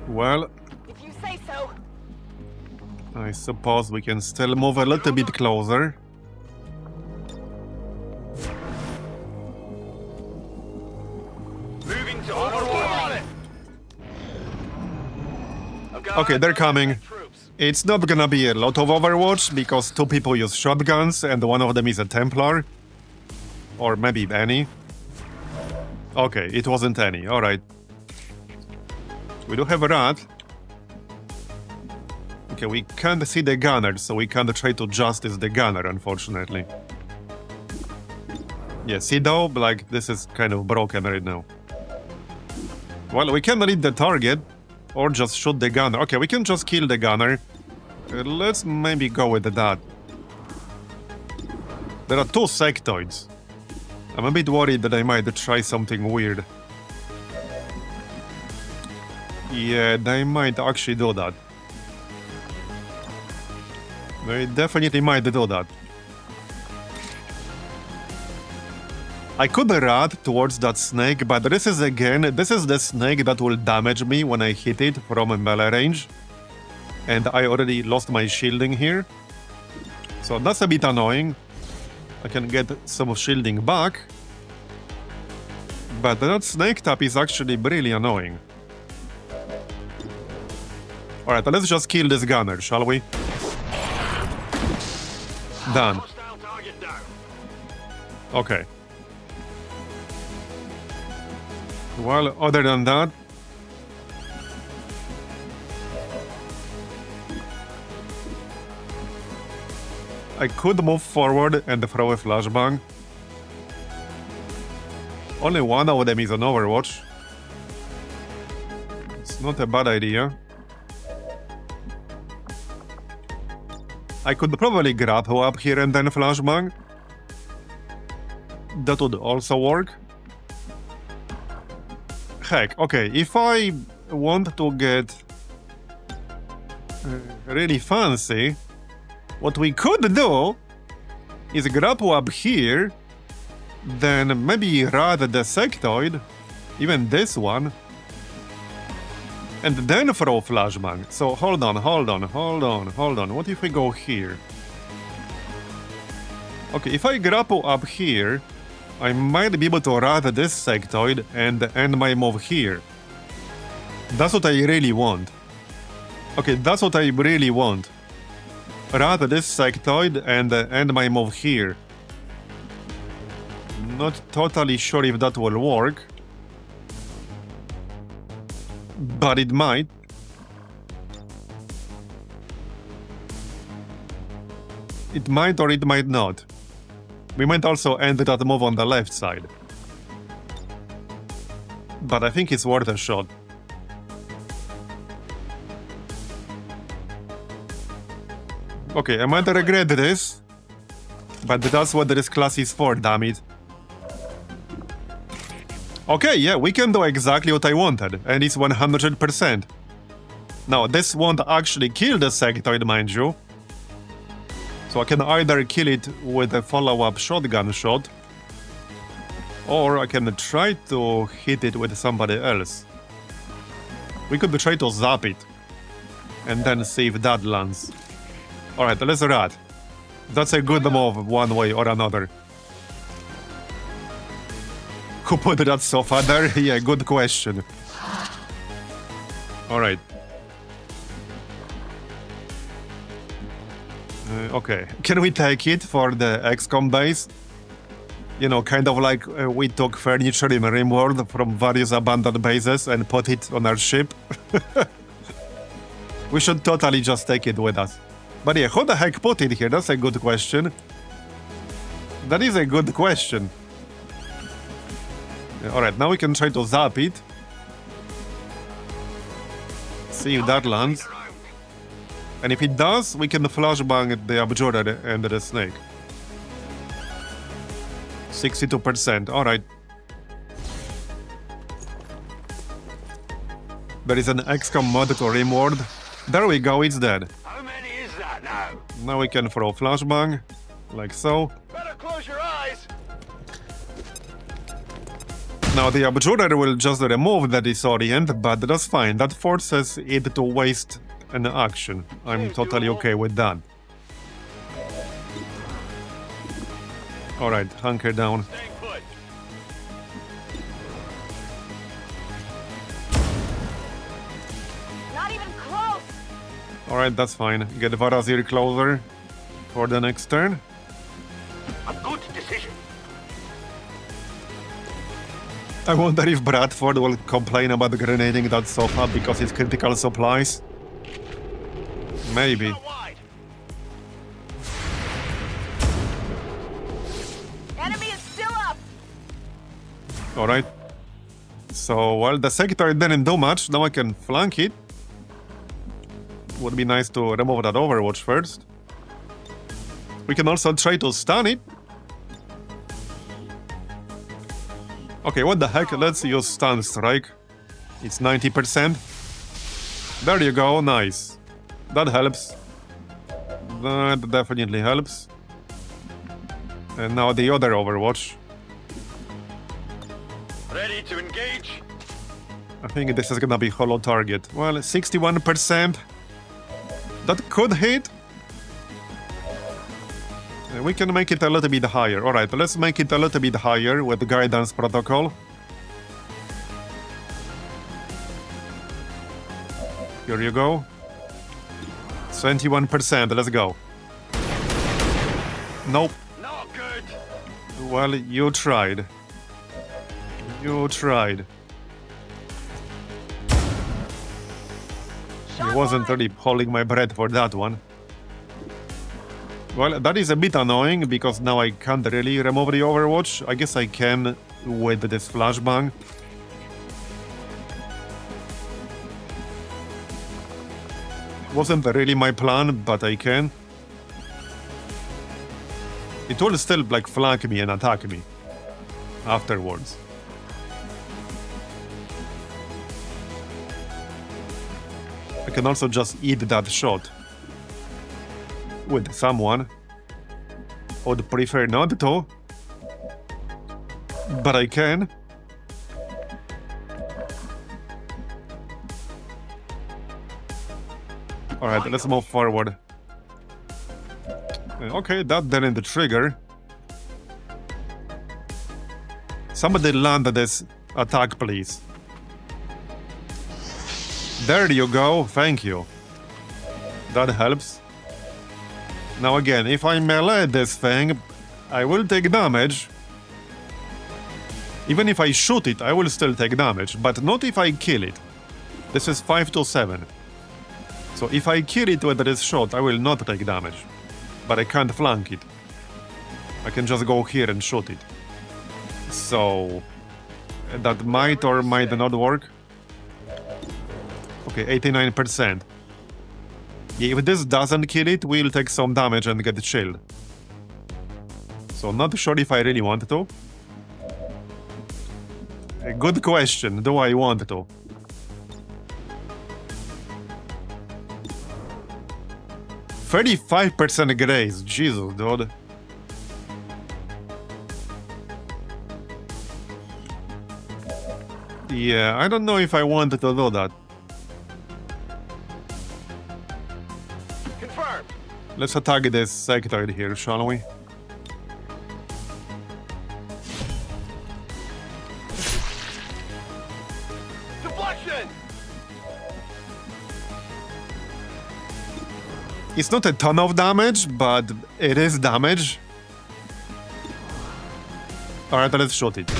Well, If you say so. I suppose we can still move a little bit closer. Moving to Overwatch. Okay, they're coming. It's not gonna be a lot of Overwatch, because 2 people use shotguns and one of them is a Templar. Or maybe any. Okay, it wasn't any, alright. We do have a rat. Okay, we can't see the gunner, so we can't try to justice the gunner, unfortunately. Yeah, see though? Like, this is kind of broken right now. Well, we can read the target, or just shoot the gunner. Okay, we can just kill the gunner. Let's maybe go with that. There are 2 sectoids. I'm a bit worried that I might try something weird. Yeah, they might actually do that. They definitely might do that. I could rat towards that snake, but this is the snake that will damage me when I hit it from melee range. And I already lost my shielding here. So that's a bit annoying. I can get some shielding back. But that snake tap is actually really annoying. Alright, let's just kill this gunner, shall we? Done. Hostile target down. Okay. Well, other than that... I could move forward and throw a flashbang. Only one of them is on Overwatch. It's not a bad idea. I could probably grapple up here and then flashbang. That would also work. Heck, okay, if I want to get really fancy, what we could do is grapple up here, then maybe rat the sectoid, even this one, and then throw flashbang. So hold on. What if we go here? Okay, if I grapple up here, I might be able to rat this sectoid and end my move here. That's what I really want. Okay, that's what I really want. Rat this sectoid and end my move here. Not totally sure if that will work. But it might. It might or it might not. We might also end that move on the left side. But I think it's worth a shot. Okay, I might regret this, but that's what this class is for, damn it. Okay, yeah, we can do exactly what I wanted, and it's 100%. Now, this won't actually kill the sectoid, mind you. So I can either kill it with a follow-up shotgun shot, or I can try to hit it with somebody else. We could try to zap it, and then see if that lands. Alright, let's rat. That's a good move one way or another. Who put that sofa there? Yeah, good question. Alright. Okay, can we take it for the XCOM base? You know, kind of like we took furniture in RimWorld from various abandoned bases and put it on our ship. We should totally just take it with us. But yeah, who the heck put it here? That's a good question. That is a good question. Yeah, alright, now we can try to zap it. See if that lands. And if it does, we can flashbang the Abjurer and the snake. 62%, alright. There is an XCOM mod to reward. There we go, it's dead. How many is that now? Now we can throw flashbang, like so. Better close your eyes. Now the Abjurer will just remove the disorient, but that's fine. That forces it to waste an action. I'm Seems totally doable. okay with that. Alright, hunker down. Staying put. Not even close! Alright, that's fine. Get Marbozir closer for the next turn. A good decision. I wonder if Bradford will complain about grenading that sofa because it's critical supplies. Maybe. Out wide. Enemy is still up! Alright. So, well, the sector didn't do much. Now I can flank it. Would be nice to remove that Overwatch first. We can also try to stun it. Okay, what the heck? Let's use stun strike. It's 90%. There you go, nice. That helps. That definitely helps. And now the other Overwatch. Ready to engage? I think this is gonna be hollow target. Well, 61%. That could hit. We can make it a little bit higher. Alright, let's make it a little bit higher with the guidance protocol. Here you go. 21%, let's go. Nope. Not good. Well, you tried. You tried. I wasn't really holding my breath for that one. Well, that is a bit annoying because now I can't really remove the Overwatch. I guess I can with this flashbang. Wasn't really my plan, but I can. It will still like flank me and attack me afterwards. I can also just eat that shot with someone. Would prefer not to, but I can. Alright, let's move forward. Okay, that didn't trigger. Somebody land this attack, please. There you go, thank you. That helps. Now again, if I melee this thing, I will take damage. Even if I shoot it, I will still take damage, but not if I kill it. This is 5 to 7. So if I kill it with this shot, I will not take damage. But I can't flank it. I can just go here and shoot it. So that might or might not work. Okay, 89%. Yeah, if this doesn't kill it, we'll take some damage and get chilled. So not sure if I really want to. A good question, do I want to? %35% grace, Jesus, dude. Yeah, I don't know if I wanted to do that. Confirmed. Let's attack this sector here, shall we? Deflection. It's not a ton of damage, but it is damage. Alright, let's shoot it.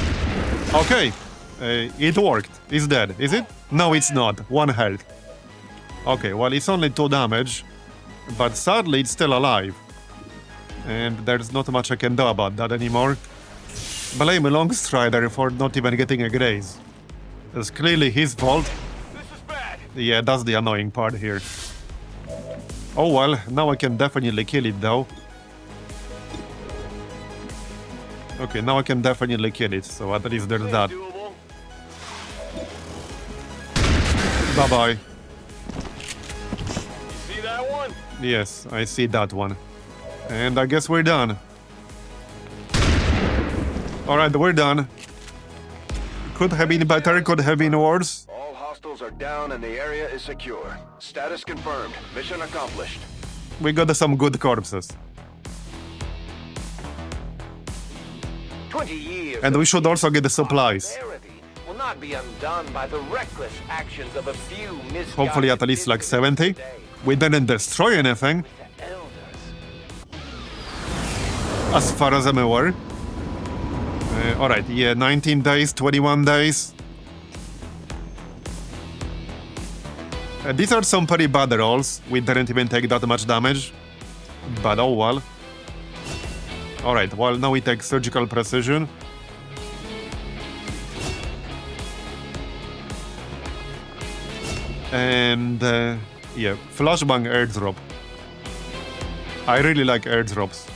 Okay, it worked. It's dead, is it? No, it's not. 1 health. Okay, well, it's only 2 damage, but sadly it's still alive. And there's not much I can do about that anymore. Blame Longstrider for not even getting a graze. It's clearly his fault. This is bad. Yeah, that's the annoying part here. Oh well, now I can definitely kill it though. Okay, now I can definitely kill it, so at least there's that. Doable. Bye-bye. See that one? Yes, I see that one. And I guess we're done. Alright, we're done. Could have been better, could have been worse. All hostiles are down and the area is secure. Status confirmed. Mission accomplished. We got some good corpses. 20 years And of we should also get the supplies. prosperity will not be undone by the reckless actions of a few misguided Hopefully at least like 70. today. We didn't destroy anything, The elders. as far as I'm aware. Alright, yeah, 19 days, 21 days. These are some pretty bad rolls. We didn't even take that much damage. But oh well. Alright, well, now we take surgical precision. And yeah, flashbang airdrop. I really like airdrops.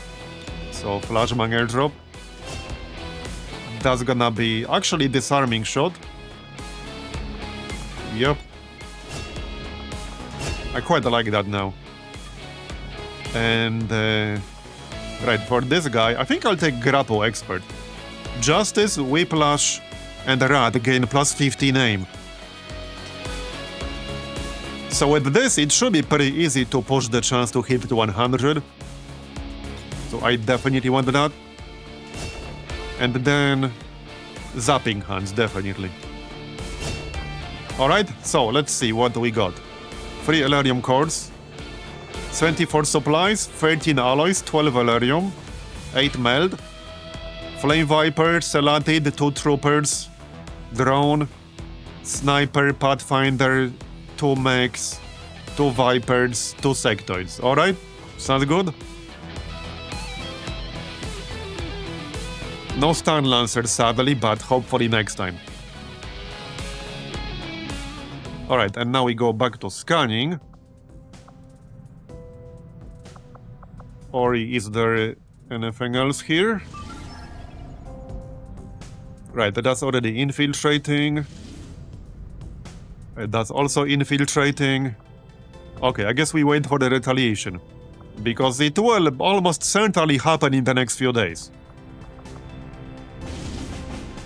So flashbang airdrop. That's gonna be actually disarming shot. Yep. I quite like that now. And right, for this guy, I think I'll take Grapple Expert. Justice, Whiplash, and Rad gain plus 15 aim. So with this, it should be pretty easy to push the chance to hit to 100. So I definitely want that. And then zapping hands, definitely. Alright, so let's see what we got. 3 Elerium cores, 24 supplies, 13 alloys, 12 Elerium, 8 meld, Flame Viper, Celatid, 2 troopers, drone, sniper, pathfinder, 2 mechs, 2 vipers, 2 sectoids. Alright, sounds good. No Stun Lancer, sadly, but hopefully next time. Alright, and now we go back to scanning. Or is there anything else here? Right, that's already infiltrating. That's also infiltrating. Okay, I guess we wait for the retaliation. Because it will almost certainly happen in the next few days.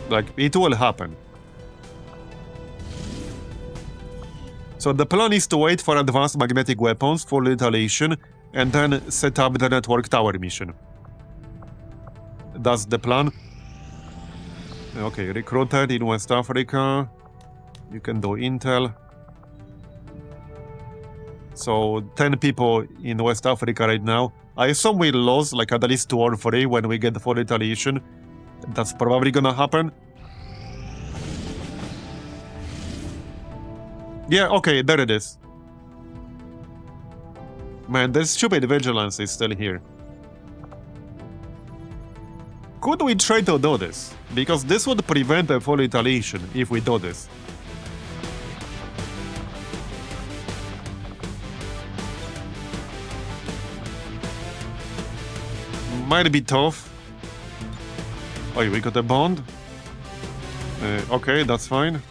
Like, it will happen. So the plan is to wait for advanced magnetic weapons for retaliation and then set up the network tower mission. That's the plan. Okay, recruited in West Africa. You can do intel. So 10 people in West Africa right now. I assume we lose like at least 2 or 3 when we get the full retaliation. That's probably gonna happen. Yeah, okay, there it is. Man, the stupid vigilance is still here. Could we try to do this? Because this would prevent a full retaliation if we do this. Might be tough. Oh, we got a bond. Okay, that's fine.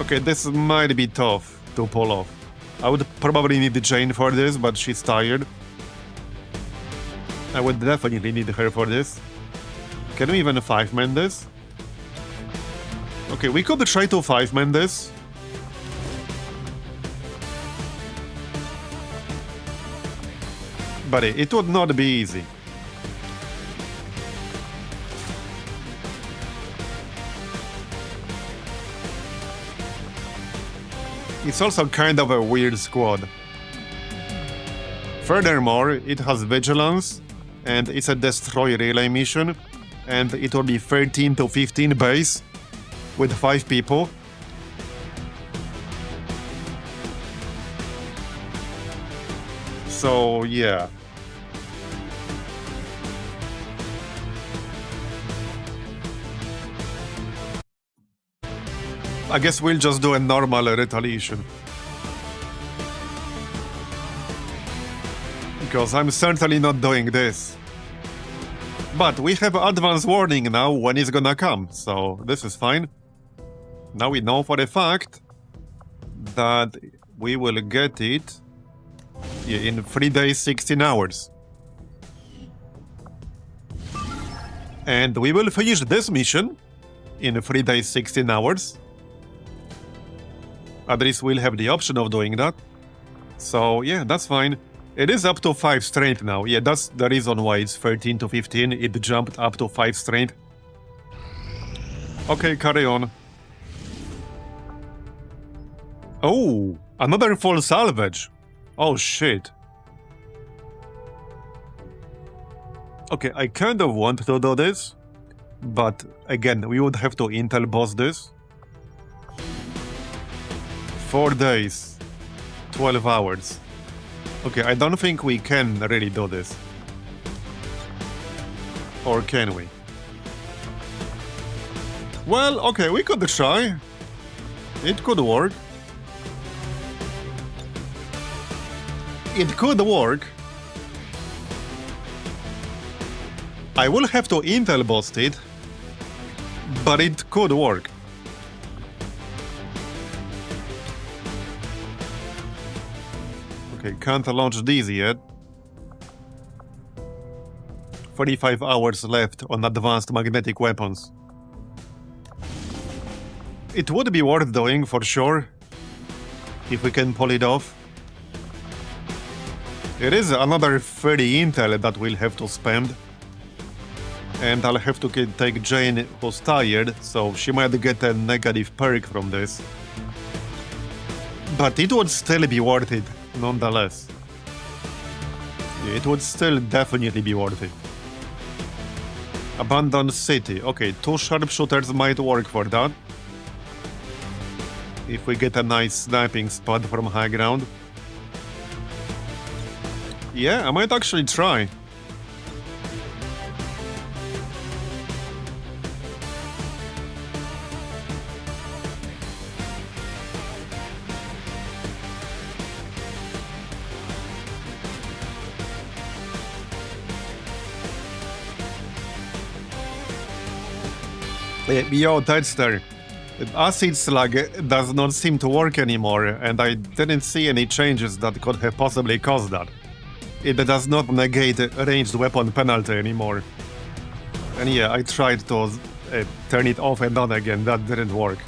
Okay, this might be tough to pull off. I would probably need Jane for this, but she's tired. I would definitely need her for this. Can we even 5-man this? Okay, we could try to 5-man this. But it would not be easy. It's also kind of a weird squad. Furthermore, it has vigilance, and it's a destroy relay mission, and it will be 13 to 15 base with 5 people. So, yeah. I guess we'll just do a normal retaliation. Because I'm certainly not doing this. But we have advance warning now when it's gonna come, so this is fine. Now we know for a fact that we will get it in 3 days, 16 hours. And we will finish this mission in 3 days, 16 hours. At least we'll have the option of doing that. So yeah, that's fine. It is up to 5 strength now. Yeah, that's the reason why it's 13 to 15. It jumped up to 5 strength. Okay, carry on. Oh, another full salvage. Oh shit. Okay, I kind of want to do this, but again, we would have to intel boss this. 4 days, 12 hours. Okay, I don't think we can really do this. Or can we? Well, okay, we could try. It could work. It could work. I will have to intel boost it, but it could work. Okay, can't launch these yet. 45 hours left on advanced magnetic weapons. It would be worth doing for sure, if we can pull it off. It is another 30 intel that we'll have to spend. And I'll have to take Jane, who's tired, so she might get a negative perk from this. But it would still be worth it, nonetheless. It would still definitely be worth it. Abandoned city. Okay, 2 sharpshooters might work for that. If we get a nice sniping spot from high ground. Yeah, I might actually try. Yo, Tedster, Acid Slug does not seem to work anymore, and I didn't see any changes that could have possibly caused that. It does not negate ranged weapon penalty anymore. And yeah, I tried to turn it off and on again, that didn't work.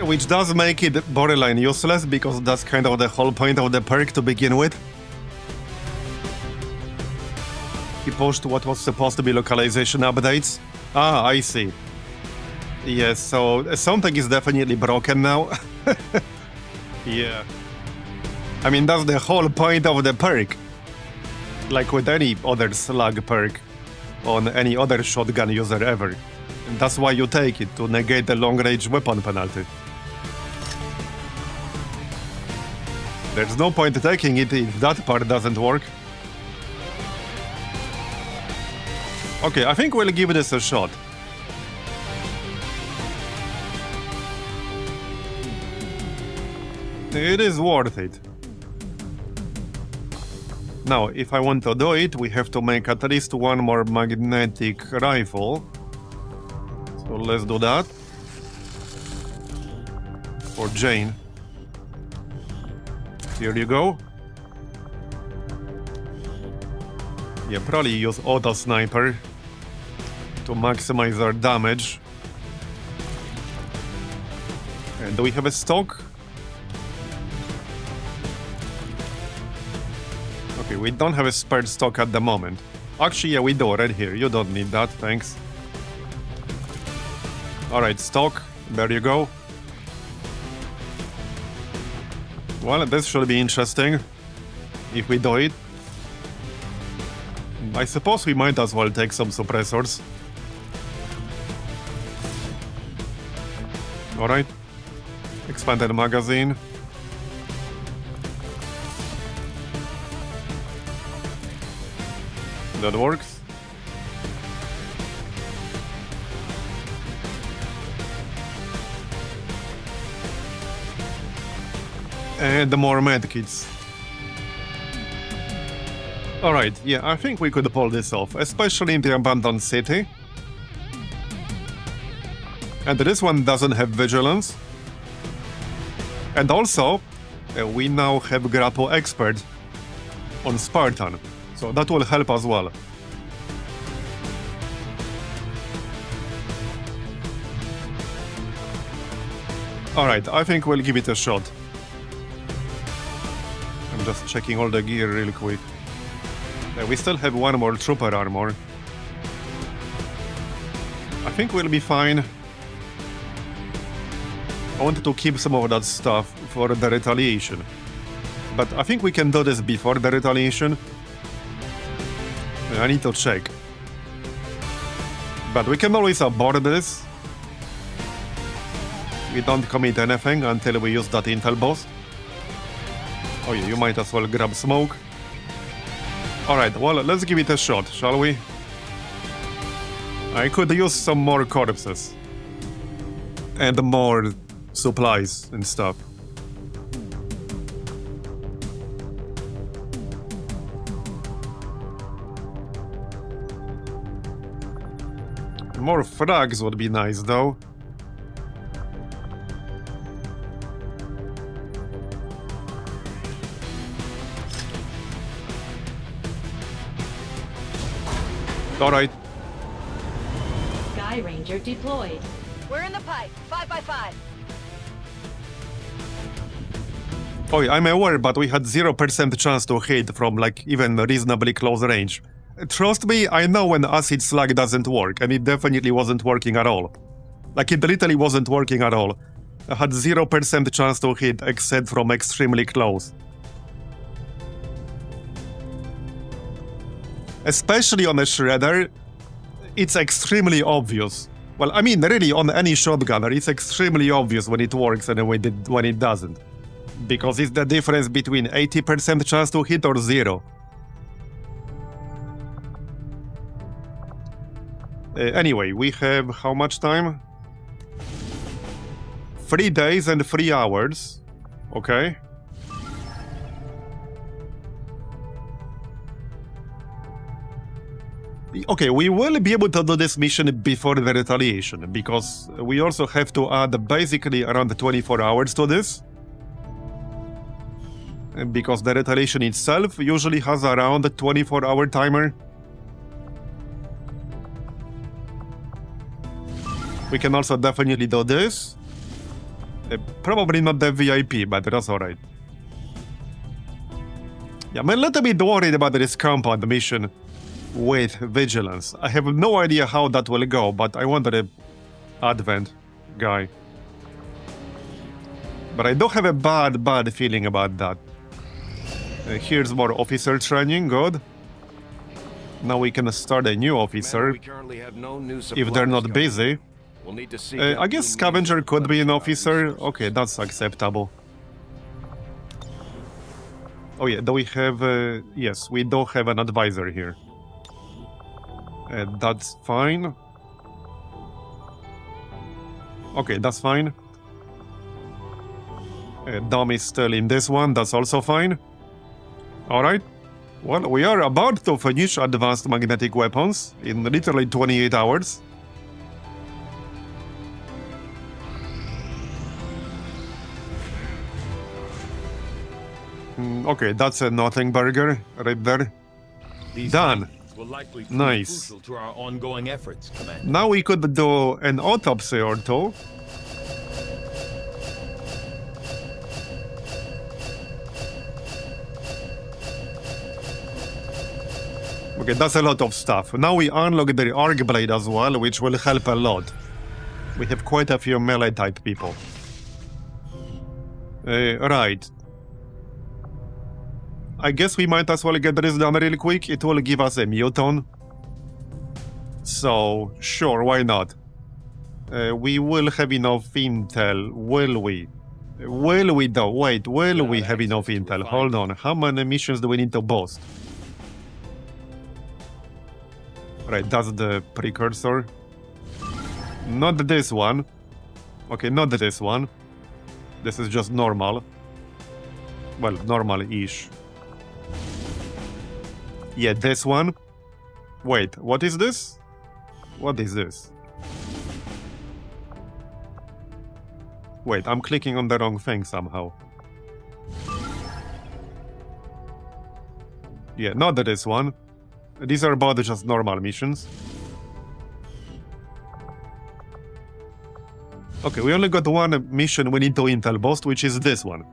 Which does make it borderline useless, because that's kind of the whole point of the perk to begin with. He pushed what was supposed to be localization updates. Ah, I see. Yes, so something is definitely broken now. Yeah. I mean, that's the whole point of the perk. Like with any other slug perk on any other shotgun user ever. And that's why you take it, to negate the long-range weapon penalty. There's no point taking it if that part doesn't work. Okay, I think we'll give this a shot. It is worth it. Now, if I want to do it, we have to make at least 1 more magnetic rifle. So let's do that. For Jane. Here you go. Yeah, probably use auto sniper to maximize our damage. And do we have a stock? Okay, we don't have a spare stock at the moment. Actually, yeah, we do right here. You don't need that, thanks. Alright, stock. There you go. Well, this should be interesting. If we do it. I suppose we might as well take some suppressors. Alright. Expanded magazine. That works. And more medkits. Alright, yeah, I think we could pull this off, especially in the abandoned city. And this one doesn't have vigilance. And also, we now have grapple expert on Spartan, so that will help as well. Alright, I think we'll give it a shot. I'm just checking all the gear real quick. We still have one more trooper armor. I think we'll be fine. I wanted to keep some of that stuff for the retaliation. But I think we can do this before the retaliation. I need to check. But we can always abort this. We don't commit anything until we use that intel boost. Oh yeah, you might as well grab smoke. Alright, well, let's give it a shot, shall we? I could use some more corpses. And more supplies and stuff. More frags would be nice, though. Alright. Sky Ranger deployed. We're in the pipe. 5x5. Oh, yeah, I'm aware, but we had 0% chance to hit from, like, even reasonably close range. Trust me, I know when acid slag doesn't work, and it definitely wasn't working at all. Like, it literally wasn't working at all. I had 0% chance to hit, except from extremely close. Especially on a shredder, it's extremely obvious. Well, I mean, really, on any shotgunner, it's extremely obvious when it works and when it doesn't. Because it's the difference between 80% chance to hit or 0. Anyway, we have how much time? 3 days and 3 hours. Okay. Okay, we will be able to do this mission before the retaliation, because we also have to add basically around 24 hours to this. Because the retaliation itself usually has around a 24-hour timer. We can also definitely do this. Probably not the VIP, but that's alright. Yeah, I'm a little bit worried about this compound mission with vigilance. I have no idea how that will go, but I want the Advent guy. But I do have a bad feeling about that. Here's more officer training, good. Now we can start a new officer, if they're not busy. I guess Scavenger could be an officer. Okay, that's acceptable. Oh yeah, do we have... yes, we do have an advisor here. That's fine. Okay, that's fine. Dom is still in this one, that's also fine. Alright. Well, we are about to finish advanced magnetic weapons in literally 28 hours. Okay, that's a nothing burger right there. Done. Nice. To our ongoing efforts, Commander. Now we could do an autopsy or two. Okay, that's a lot of stuff. Now we unlock the arc blade as well, which will help a lot. We have quite a few melee type people. Right. I guess we might as well get this done real quick. It will give us a muton. So, sure, why not? We will have enough intel, will we? Will we though? Wait, will we have enough intel? Hold on, how many missions do we need to boost? Right, that's the precursor. Not this one. Okay, not this one. This is just normal. Well, normal-ish. Yeah, this one. Wait, what is this? What is this? Wait, I'm clicking on the wrong thing somehow. Yeah, not this one. These are both just normal missions. Okay, we only got one mission we need to intel boost, which is this one.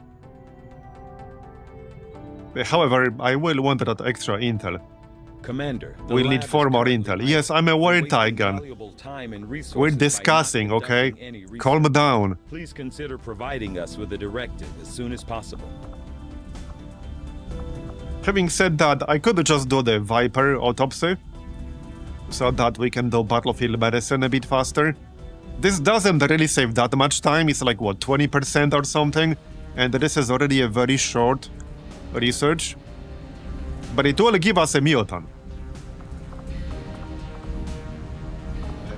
However, I will want that extra intel. Commander, the We'll need lab 4 is more currently intel. Yes, I'm aware, wasting Taigan. valuable time and resources We're by not discussing, okay? conducting any Calm research. down. Please consider providing us with a directive as soon as possible. Having said that, I could just do the Viper autopsy, so that we can do battlefield medicine a bit faster. This doesn't really save that much time, it's like, what, 20% or something? And this is already a very short research. But it will give us a mutant.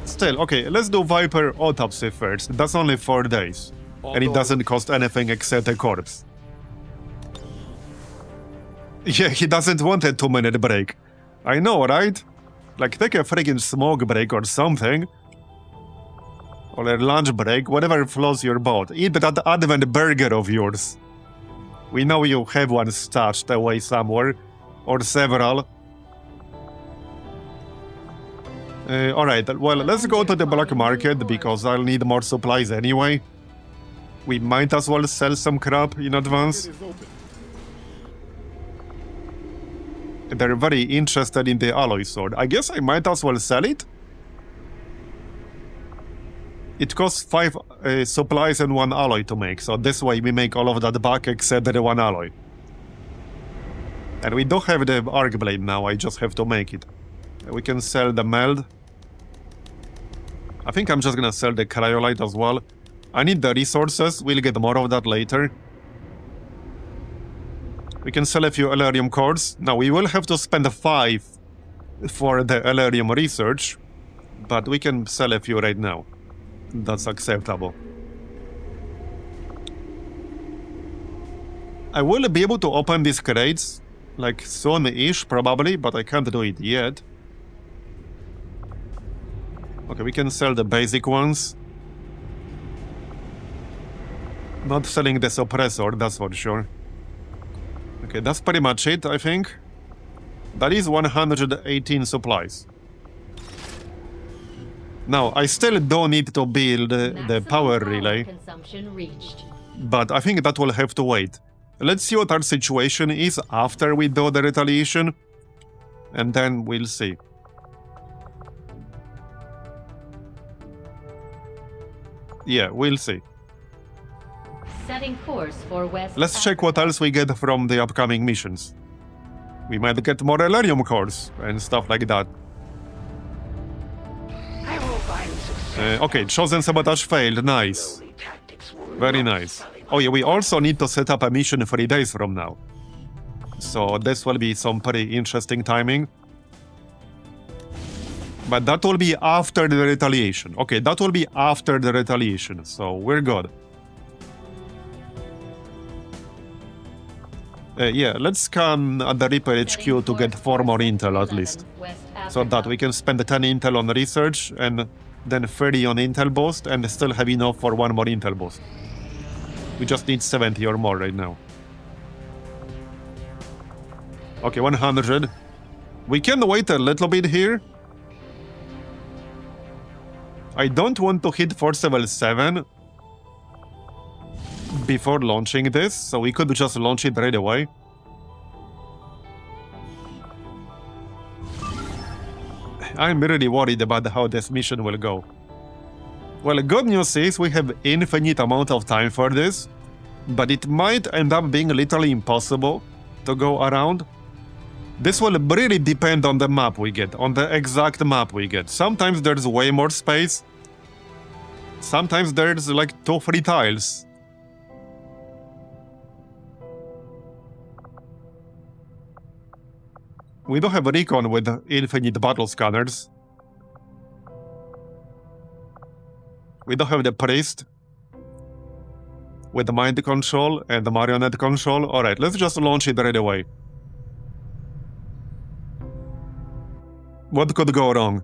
Still, okay, let's do Viper autopsy first. That's only 4 days. And it doesn't cost anything except a corpse. Yeah, he doesn't want a 2-minute break. I know, right? Like, take a freaking smoke break or something. Or a lunch break, whatever floats your boat. Eat that advent burger of yours. We know you have one stashed away somewhere. Or several. Alright, well, let's go to the black market, because I'll need more supplies anyway. We might as well sell some crap in advance. They're very interested in the alloy sword. I guess I might as well sell it. It costs 5 supplies and 1 alloy to make, so this way we make all of that back except the 1 alloy. And we don't have the arc blade now, I just have to make it. We can sell the meld. I think I'm just gonna sell the cryolite as well. I need the resources, we'll get more of that later. We can sell a few Elerium cores. Now, we will have to spend 5 for the Elerium research, but we can sell a few right now. That's acceptable. I will be able to open these crates, like soon-ish probably, but I can't do it yet. Okay, we can sell the basic ones. Not selling the suppressor, that's for sure. Okay, that's pretty much it, I think. That is 118 supplies. Now, I still don't need to build the power relay, Consumption reached. but I think that will have to wait. Let's see what our situation is after we do the retaliation, and then we'll see. Yeah, we'll see. Setting course for West Let's check what else we get from the upcoming missions. We might get more Elerium cores and stuff like that. I will find success. Okay, chosen sabotage failed, nice. Lowly tactics will Very not nice. sully Oh yeah, we also need to set up a mission 3 days from now. So this will be some pretty interesting timing. But that will be after the retaliation. Okay, that will be after the retaliation, so we're good. Yeah, let's scan at the Reaper HQ to get 4 more intel at least. So that we can spend 10 intel on research and then 30 on intel boost and still have enough for 1 more intel boost. We just need 70 or more right now. Okay, 100. We can wait a little bit here. I don't want to hit force level 7 before launching this, so we could just launch it right away. I'm really worried about how this mission will go. Well, good news is we have infinite amount of time for this, but it might end up being literally impossible to go around. This will really depend on the map we get, on the exact map we get. Sometimes there's way more space. Sometimes there's like 2-3 tiles. We don't have a recon with infinite battle scanners. We don't have the priest with the mind control and the marionette control. Alright, let's just launch it right away. What could go wrong?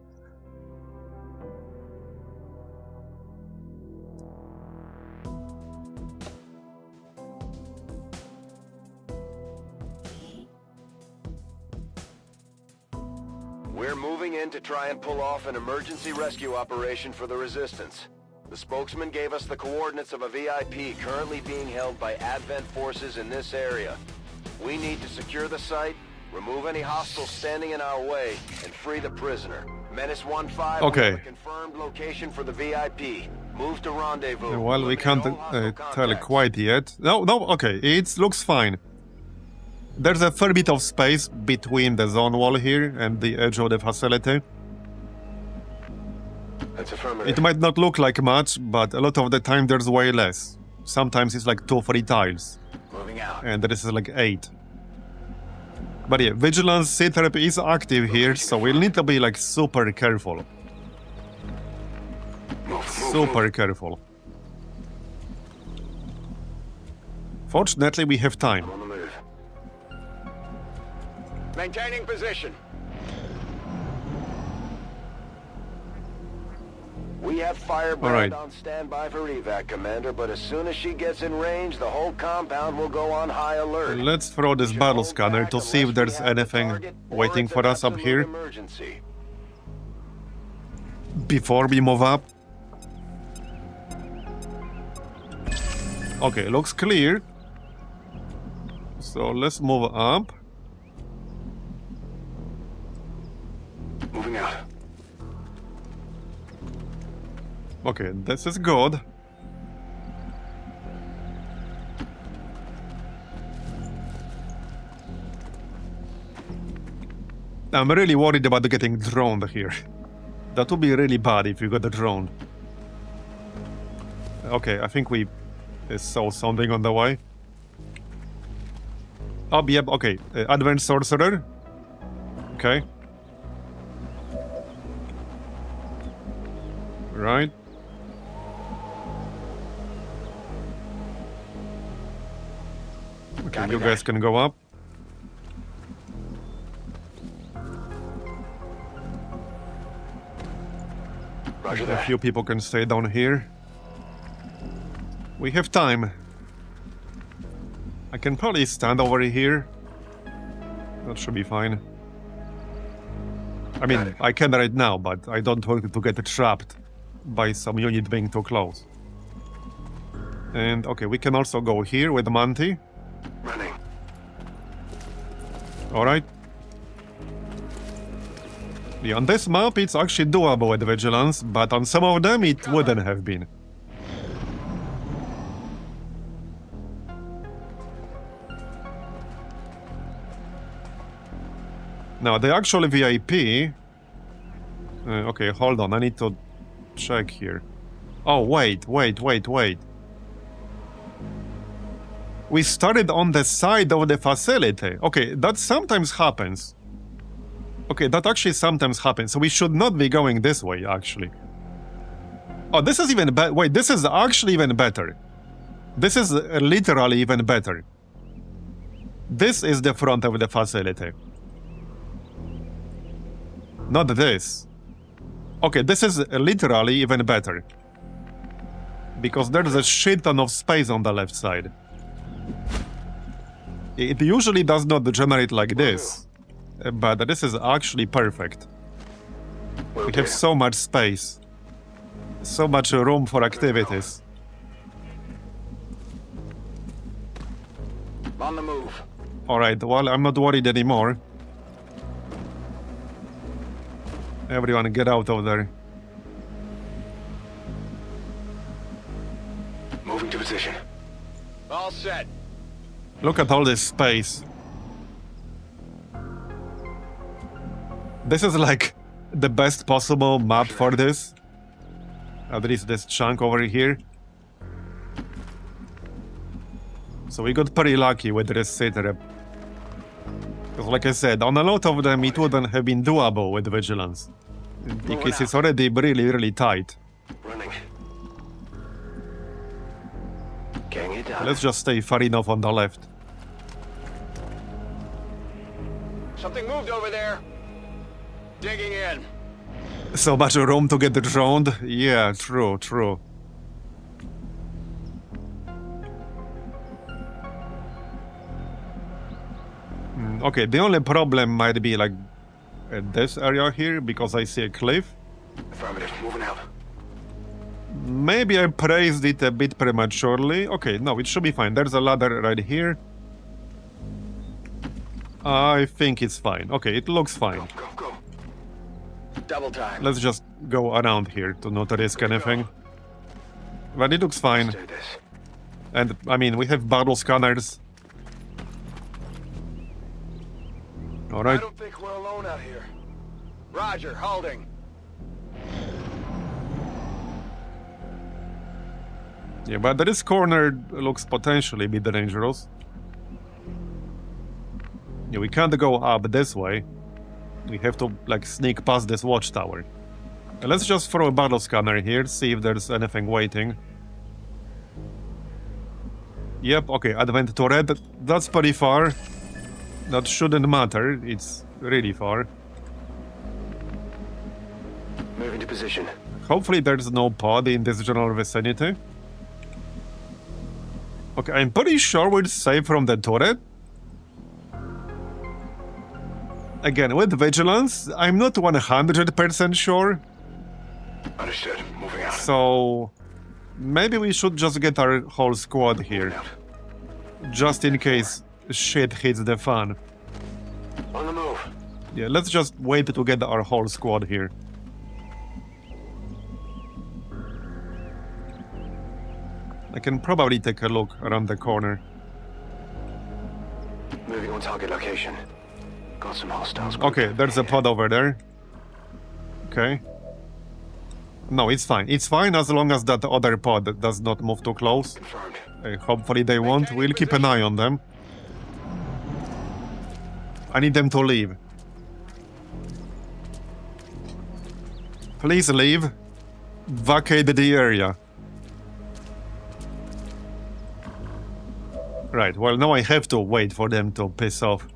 We're moving in to try and pull off an emergency rescue operation for the Resistance. The spokesman gave us the coordinates of a VIP currently being held by Advent forces in this area. We need to secure the site, remove any hostiles standing in our way, and free the prisoner. Menace 1-5 Okay. will have a confirmed location for the VIP. Move to rendezvous. Well, we Eliminate can't all hostile tell contacts. quite yet. No, okay, it looks fine. There's a fair bit of space between the zone wall here and the edge of the facility. That's affirmative. It might not look like much, but a lot of the time there's way less. Sometimes it's like 2-3 tiles, Moving out. and this is like 8. But yeah, Vigilance C-Trap is active here, so we'll need to be like super careful. Super careful. Fortunately, we have time. On the move. Maintaining position. We have Firebrand Alright. on standby for evac, Commander, but as soon as she gets in range, the whole compound will go on high alert. Let's throw this Should battle hold scanner back to see if unless we there's have the anything target or waiting it's for an us up absolute here emergency. before we move up. Okay, looks clear. So let's move up. Moving out. Okay, this is good. I'm really worried about getting droned here. That would be really bad if you got droned. Okay, I think we saw something on the way. Oh, yep, okay. Advanced Sorcerer. Okay. Right. Okay, you guys can go up. Roger A that. few people can stay down here. We have time. I can probably stand over here. That should be fine. I mean, I can right now, but I don't want to get trapped by some unit being too close. And okay, we can also go here with Monty. Running. Alright. Yeah, on this map it's actually doable with Vigilance, but on some of them it wouldn't have been. Now, the actual VIP... okay, hold on, I need to check here. Oh, wait. We started on the side of the facility. Okay, that sometimes happens. Okay, that actually sometimes happens. So we should not be going this way, actually. Oh, this is even better. Wait, this is actually even better. This is literally even better. This is the front of the facility. Not this. Okay, this is literally even better. Because there's a shit ton of space on the left side. It usually does not generate like this. But this is actually perfect. We have so much space. So much room for activities. On the move. Alright, well, I'm not worried anymore. Everyone get out of there. Moving to position. All set. Look at all this space. This is like the best possible map for this. At least this chunk over here. So we got pretty lucky with this C-Trap. Because like I said, on a lot of them it wouldn't have been doable with Vigilance. Because it's already really tight. Running. Getting it done. Let's just stay far enough on the left. Something moved over there. Digging in. So much room to get droned? Yeah, true. Okay, the only problem might be like at this area here because I see a cliff. Affirmative. Moving out. Maybe I praised it a bit prematurely. Okay, no, it should be fine. There's a ladder right here. I think it's fine. Okay, it looks fine. Go, go. Double time. Let's just go around here to not risk anything. But it looks fine. Do this. And, I mean, we have battle scanners. I Alright. don't think we're alone out here. Roger, holding. Yeah, but this corner looks potentially a bit dangerous. Yeah, we can't go up this way. We have to, like, sneak past this watchtower. Let's just throw a battle scanner here, see if there's anything waiting. Yep, okay, advent turret. That's pretty far. That shouldn't matter, it's really far. Moving to position. Hopefully there's no pod in this general vicinity. Okay, I'm pretty sure we're safe from the turret. Again, with vigilance, I'm not 100% sure. Understood. Moving out. So maybe we should just get our whole squad here. Just in case shit hits the fan. On the move. Yeah, let's just wait to get our whole squad here. I can probably take a look around the corner. Moving on target location. Got some hostiles. Okay, there's a pod over there. Okay. No, it's fine. It's fine as long as that other pod does not move too close. Confirmed. Hopefully they won't. We'll keep an eye on them. I need them to leave. Please leave. Vacate the area. Right, well now I have to wait for them to piss off.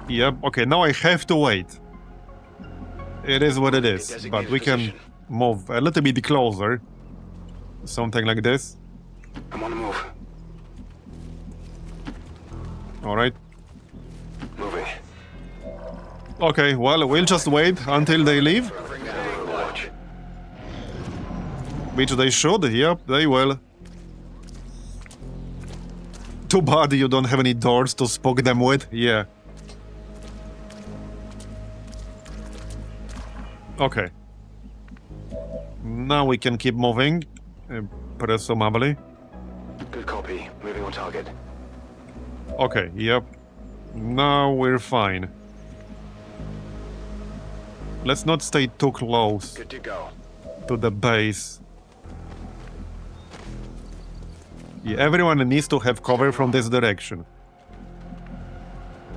Yep, okay, now I have to wait. It is what it is, but we can move a little bit closer. Something like this. I'm on the move. Alright. Moving. Okay, well, we'll just wait until they leave. Watch. Which they should, yep, they will. Too bad you don't have any doors to spook them with, yeah. Okay. Now we can keep moving, presumably. Good copy. Moving on target. Okay, yep. Now we're fine. Let's not stay too close Good to go. to the base. Yeah, everyone needs to have cover from this direction.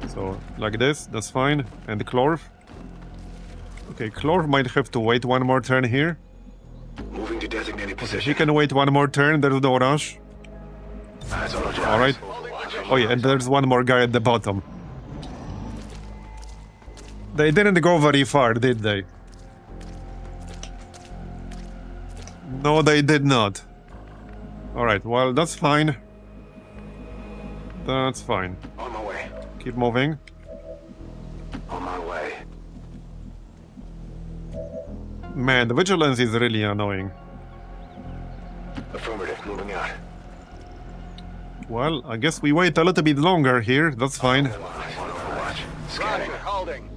So, like this, that's fine. And Clorf. Okay, Clorf might have to wait one more turn here. Moving to designated He position. can wait one more turn, there's no rush. Alright. Oh yeah, and there's one more guy at the bottom. They didn't go very far, did they? No, they did not. Alright, well, that's fine. That's fine. On my way. Keep moving. On my way. Man, the vigilance is really annoying. Affirmative. Moving out. Well, I guess we wait a little bit longer here, that's fine. On overwatch. Scanning. Roger, holding.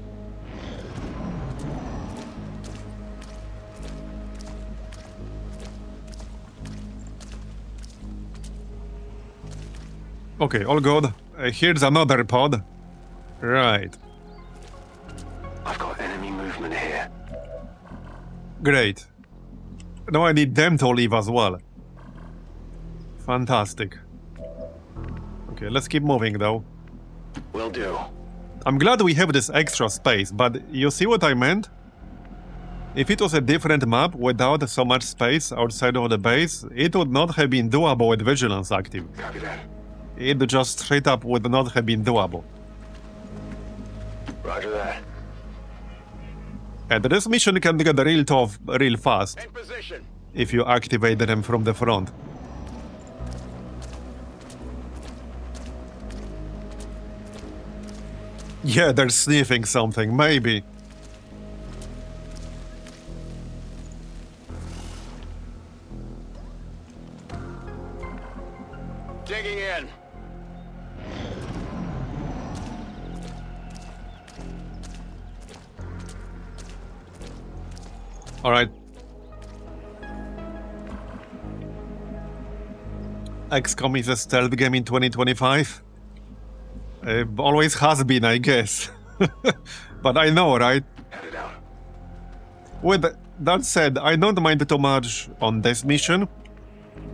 Okay, all good. Here's another pod. Right. I've got enemy movement here. Great. Now I need them to leave as well. Fantastic. Okay, let's keep moving though. Will do. I'm glad we have this extra space, but you see what I meant? If it was a different map without so much space outside of the base, it would not have been doable with vigilance active. Copy that. It just straight up would not have been doable. Roger that. And this mission can get real tough real fast In position. if you activate them from the front. Yeah, they're sniffing something, maybe. Digging in. Alright. XCOM is a stealth game in 2025. Always has been, I guess. But I know, right? Headed out. With that said, I don't mind too much on this mission,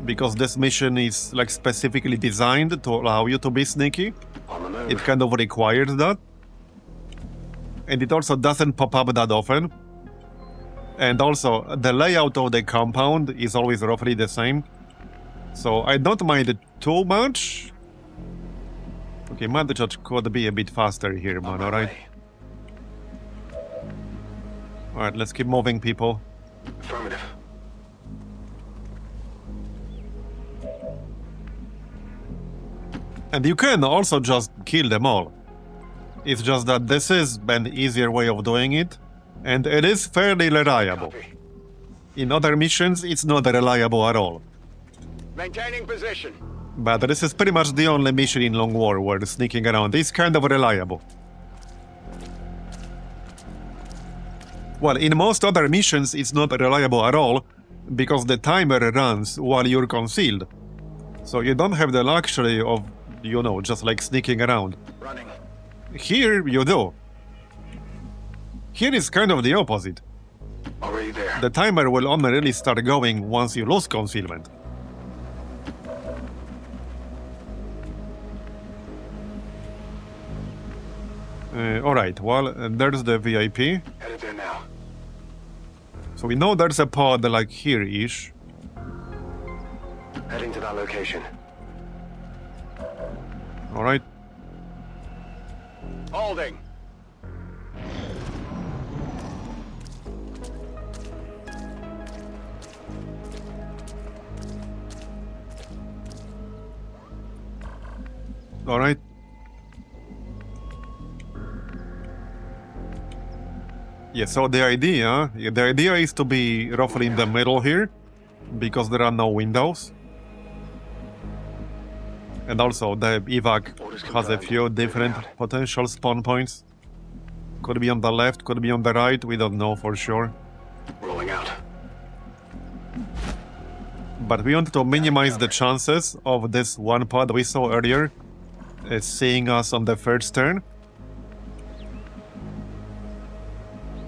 because this mission is like specifically designed to allow you to be sneaky. On the move. It kind of requires that. And it also doesn't pop up that often. And also, the layout of the compound is always roughly the same. So I don't mind it too much. Okay, Marbozir could be a bit faster here, man, alright? Alright, let's keep moving, people. Affirmative. And you can also just kill them all. It's just that this is an easier way of doing it, and it is fairly reliable. Copy. In other missions, it's not reliable at all. Maintaining position. But this is pretty much the only mission in Long War where sneaking around is kind of reliable. Well, in most other missions, it's not reliable at all, because the timer runs while you're concealed. So you don't have the luxury of, you know, just like sneaking around. Running. Here, you do. Here is kind of the opposite. Already there. The timer will only really start going once you lose concealment. Alright, well, there's the VIP. Headed there now. So we know there's a pod like here-ish. Heading to that location. Alright. Holding. Alright. Yeah, so the idea is to be roughly in the middle here, because there are no windows. And also the evac has a few different potential spawn points. Could be on the left, could be on the right, we don't know for sure. Rolling out. But we want to minimize the chances of this one pod we saw earlier seeing us on the first turn.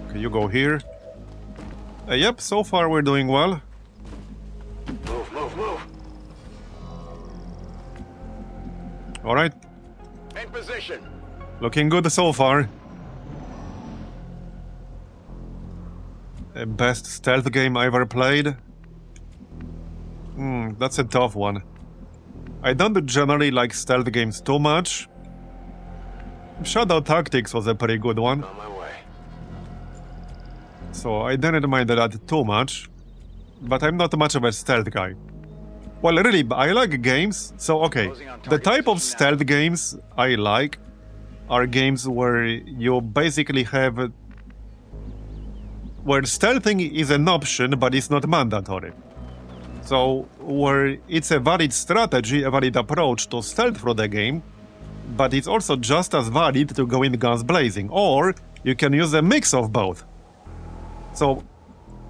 Okay, you go here. Yep, so far we're doing well. Move, move, move. Alright, In position. looking good so far. Best stealth game I ever played? That's a tough one. I don't generally like stealth games too much. Shadow Tactics was a pretty good one, On my way. so I didn't mind that too much. But I'm not much of a stealth guy. Well, really, I like games, so okay. The type of stealth games I like are games where you basically have... where stealthing is an option, but it's not mandatory. So, where it's a valid strategy, a valid approach to stealth through the game, but it's also just as valid to go in guns blazing, or you can use a mix of both. So,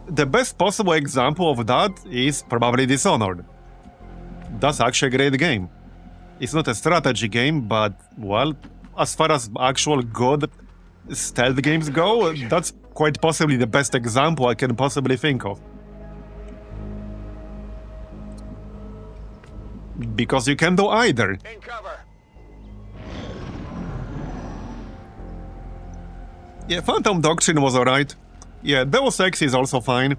the best possible example of that is probably Dishonored. That's actually a great game. It's not a strategy game, but, well, as far as actual good stealth games go, that's quite possibly the best example I can possibly think of. Because you can do either. In cover. Yeah, Phantom Doctrine was alright. Yeah, Deus Ex is also fine.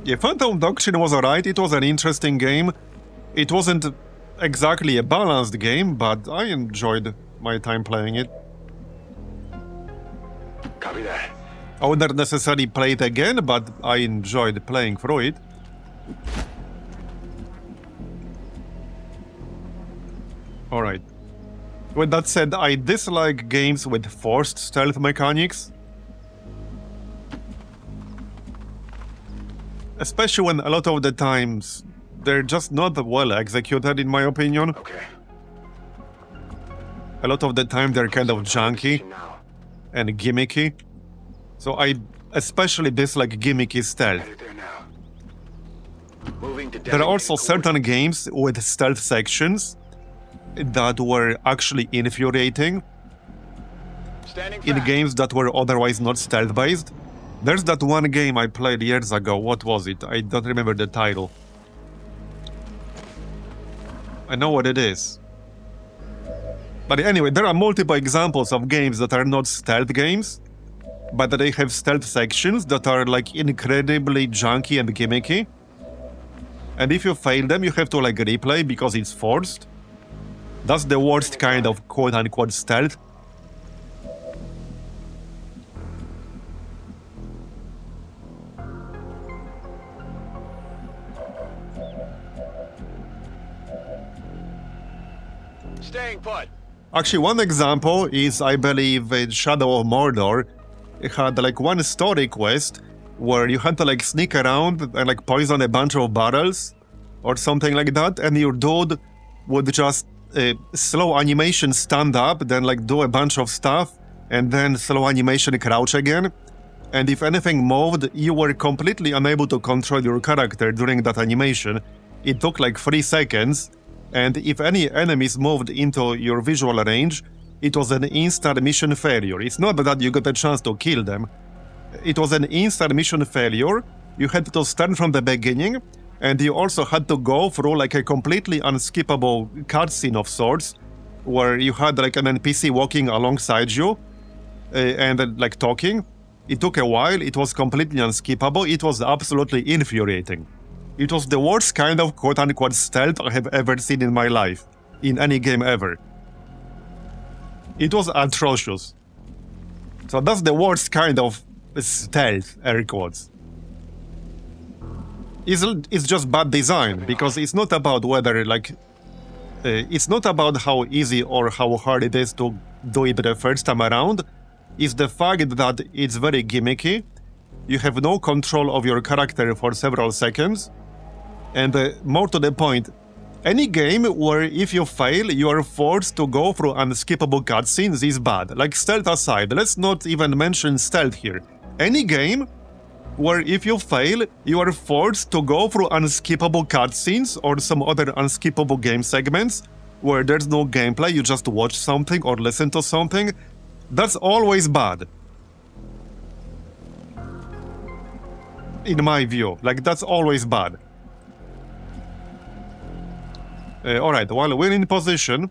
Yeah, Phantom Doctrine was alright, it was an interesting game. It wasn't exactly a balanced game, but I enjoyed my time playing it. Copy that. I wouldn't necessarily play it again, but I enjoyed playing through it. Alright. With that said, I dislike games with forced stealth mechanics. Especially when a lot of the times they're just not well executed, in my opinion. Okay. A lot of the time they're kind of junky Now. and gimmicky. So I especially dislike gimmicky stealth. Headed there now. Moving to There are also designated certain games with stealth sections that were actually infuriating coordinates. Standing in back. games that were otherwise not stealth-based. There's that one game I played years ago. What was it? I don't remember the title. I know what it is. But anyway, there are multiple examples of games that are not stealth games, but they have stealth sections that are like incredibly junky and gimmicky. And if you fail them, you have to like replay because it's forced. That's the worst kind of quote-unquote stealth. Staying put. Actually, one example is, I believe, in Shadow of Mordor. It had like one story quest where you had to like sneak around and like poison a bunch of barrels or something like that, and your dude would just slow animation stand up, then like do a bunch of stuff, and then slow animation crouch again. And if anything moved, you were completely unable to control your character during that animation. It took like 3 seconds, and if any enemies moved into your visual range, it was an instant mission failure. It's not that you got a chance to kill them. It was an instant mission failure. You had to start from the beginning, and you also had to go through like a completely unskippable cutscene of sorts, where you had like an NPC walking alongside you and like talking. It took a while, it was completely unskippable, it was absolutely infuriating. It was the worst kind of quote-unquote stealth I have ever seen in my life, in any game ever. It was atrocious. So that's the worst kind of stealth, air quotes. It's just bad design, because it's not about whether, like... it's not about how easy or how hard it is to do it the first time around. It's the fact that it's very gimmicky, you have no control of your character for several seconds, and more to the point, any game where if you fail, you are forced to go through unskippable cutscenes is bad. Like, stealth aside, let's not even mention stealth here. Any game where if you fail, you are forced to go through unskippable cutscenes or some other unskippable game segments where there's no gameplay, you just watch something or listen to something, that's always bad. In my view, like, that's always bad. Alright, while we're in position,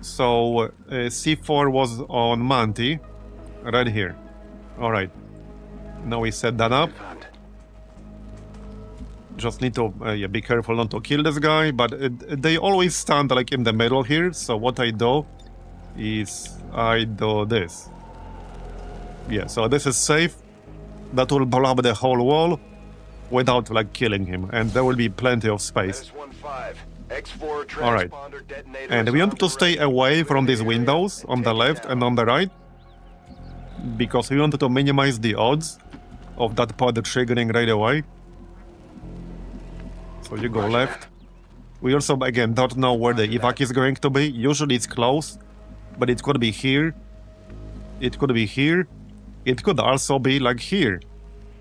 so C4 was on Manti, right here. Alright, now we set that up. Just need to be careful not to kill this guy, but they always stand like in the middle here, so what I do is I do this. Yeah, so this is safe. That will blow up the whole wall without like killing him, and there will be plenty of space. Alright, and we want to stay away from these windows on the left and on the right, because we want to minimize the odds of that pod triggering right away. So you go left. We also, again, don't know where the evac is going to be. Usually it's close, but it could be here. It could be here. It could also be like here.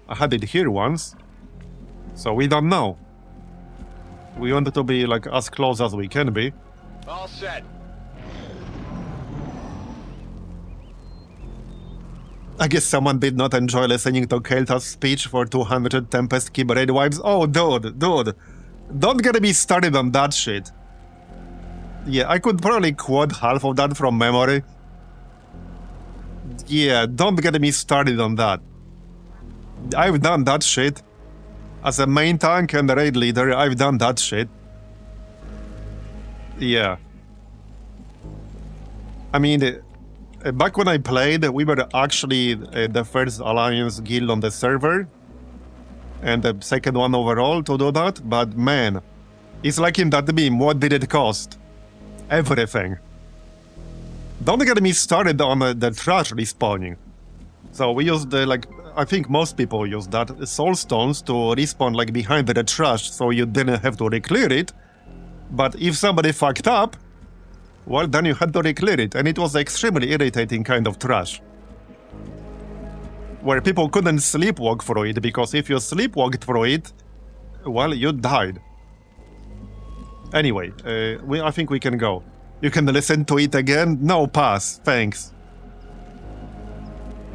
I had it here once, so we don't know. We want it to be like as close as we can be. All set. I guess someone did not enjoy listening to Kelta's speech for 200 Tempest Key raid wipes. Oh, dude, don't get me started on that shit. Yeah, I could probably quote half of that from memory. Yeah, don't get me started on that. I've done that shit. As a main tank and a raid leader, I've done that shit. Yeah. I mean, back when I played, we were actually the first Alliance guild on the server. And the second one overall to do that, but man, it's like in that meme, what did it cost? Everything. Don't get me started on the trash respawning. So we used I think most people use that soul stones to respawn like behind the trash, so you didn't have to re-clear it. But if somebody fucked up, well, then you had to re-clear it, and it was extremely irritating kind of trash. Where people couldn't sleepwalk through it, because if you sleepwalked through it, well, you died. Anyway, I think we can go. You can listen to it again? No, pass, thanks.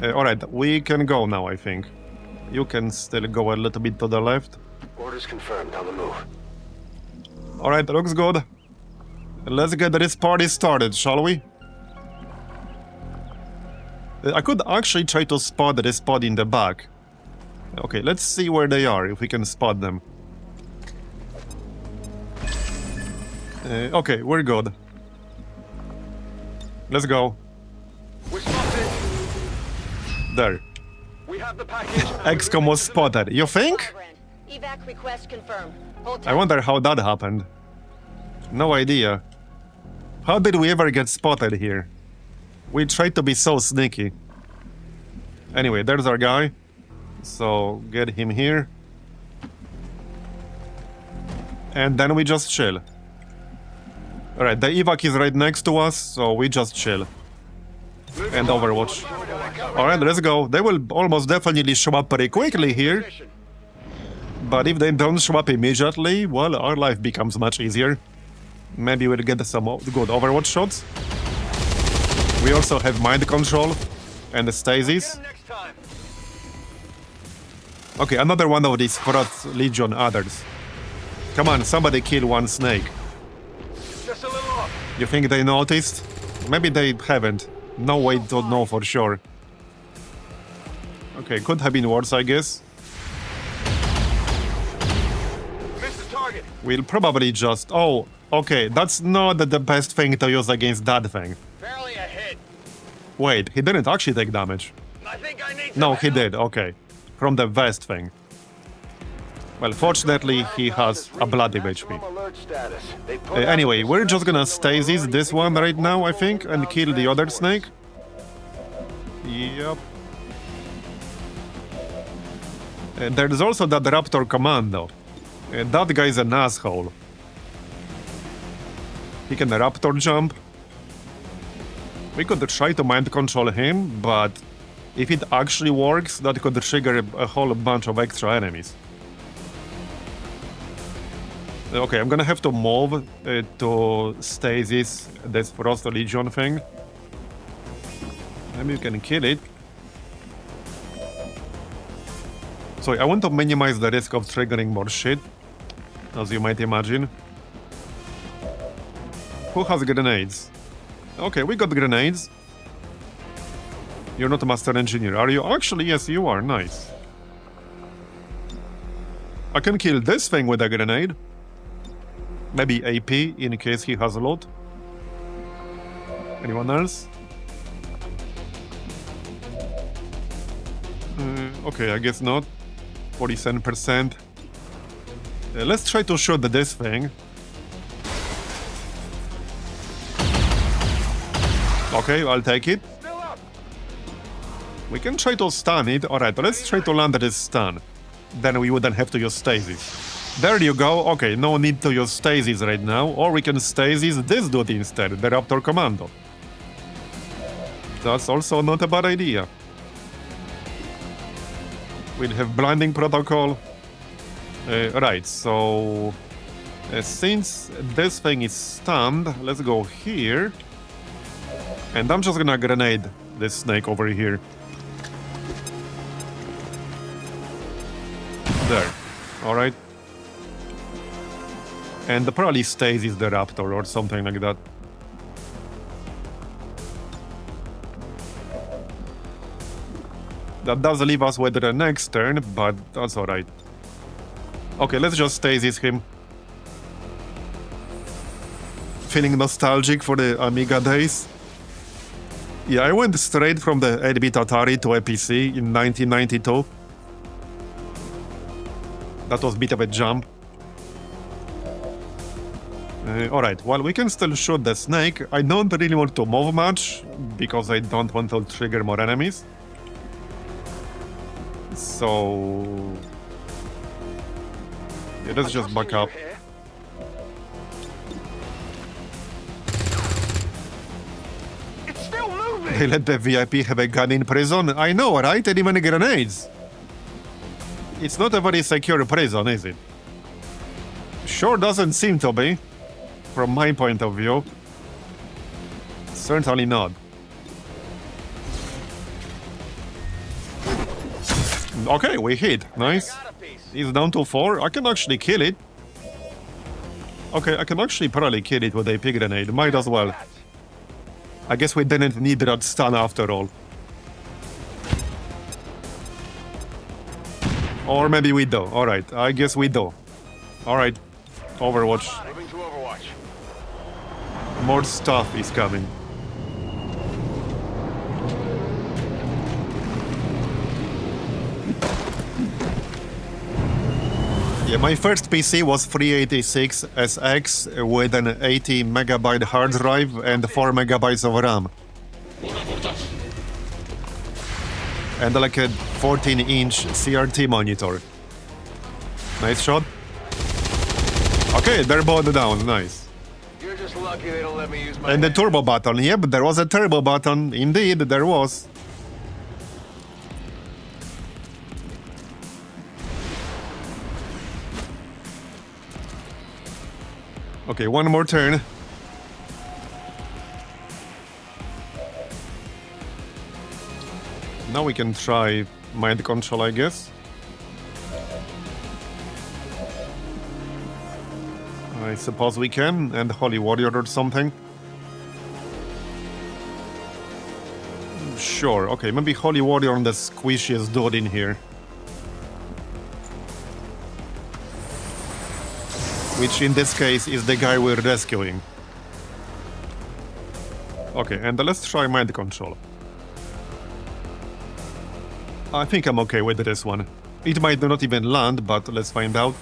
Alright, we can go now, I think. You can still go a little bit to the left. Orders confirmed, on the move. Alright, looks good. Let's get this party started, shall we? I could actually try to spot this spot in the back. Okay, let's see where they are, if we can spot them. Okay, we're good. Let's go. We're spotted. There. We have the package. XCOM was spotted. You think? Evac request confirmed. Hold I tight. wonder how that happened. No idea. How did we ever get spotted here? We tried to be so sneaky. Anyway, there's our guy. So, get him here. And then we just chill. Alright, the evac is right next to us, so we just chill. And Overwatch. Alright, let's go. They will almost definitely show up pretty quickly here. But if they don't show up immediately, well, our life becomes much easier. Maybe we'll get some good Overwatch shots. We also have mind control and the stasis. Okay, another one of these Frost Legion others. Come on, somebody kill one snake. Just a little off. You think they noticed? Maybe they haven't. No way to know for sure. Okay, could have been worse, I guess. Missed the target. We'll probably just... Oh, okay, that's not the best thing to use against that thing. Barely a hit. Wait, he didn't actually take damage. I think I need No, he did, okay. From the vest thing. Well, fortunately, he has a bloody HP. Alert status. They put out Anyway, the we're just gonna distress stasis signal this one right now, I think, and kill the other snake. Yep. There's also that Raptor Commando. That guy's an asshole. He can Raptor jump. We could try to mind control him, but if it actually works, that could trigger a whole bunch of extra enemies. Okay, I'm gonna have to move to stasis this Frost Legion thing. Maybe you can kill it. So I want to minimize the risk of triggering more shit, as you might imagine. Who has grenades? Okay, we got grenades. You're not a master engineer, are you? Actually, yes, you are. Nice. I can kill this thing with a grenade. Maybe AP, in case he has a lot. Anyone else? Okay, I guess not. 47%. Let's try to shoot this thing. Okay, I'll take it. We can try to stun it. Alright, let's try to land this stun. Then we wouldn't have to use stasis. There you go. Okay, no need to use stasis right now. Or we can stasis this dude instead, the Raptor Commando. That's also not a bad idea. We'll have blinding protocol. Right, so... since this thing is stunned, let's go here. And I'm just gonna grenade this snake over here. There. Alright. And probably stasis the Raptor or something like that. That does leave us with the next turn, but that's alright. Okay, let's just stasis him. Feeling nostalgic for the Amiga days? Yeah, I went straight from the 8-bit Atari to a PC in 1992. That was a bit of a jump. Alright, well, we can still shoot the snake. I don't really want to move much, because I don't want to trigger more enemies. So... yeah, let's just back up. It's still moving! They let the VIP have a gun in prison? I know, right? And even grenades. It's not a very secure prison, is it? Sure doesn't seem to be, from my point of view. Certainly not. Okay, we hit. Nice. He's down to 4. I can actually kill it. Okay, I can actually probably kill it with a pig grenade. Might as well. I guess we didn't need that stun after all. Or maybe we do. Alright, I guess we do. Alright. Overwatch. Moving to Overwatch. More stuff is coming. Yeah, my first PC was 386SX with an 80 megabyte hard drive and 4 megabytes of RAM. And like a 14-inch CRT monitor. Nice shot. Okay, they're both down, nice. You're just lucky they don't let me use my And the hand. turbo button, yep, there was a turbo button. Indeed, there was. Okay, one more turn. Now we can try mind control, I guess. I suppose we can, and Holy Warrior or something. Sure, okay, maybe Holy Warrior on the squishiest dude in here. Which in this case is the guy we're rescuing. Okay, and let's try mind control. I think I'm okay with this one. It might not even land, but let's find out.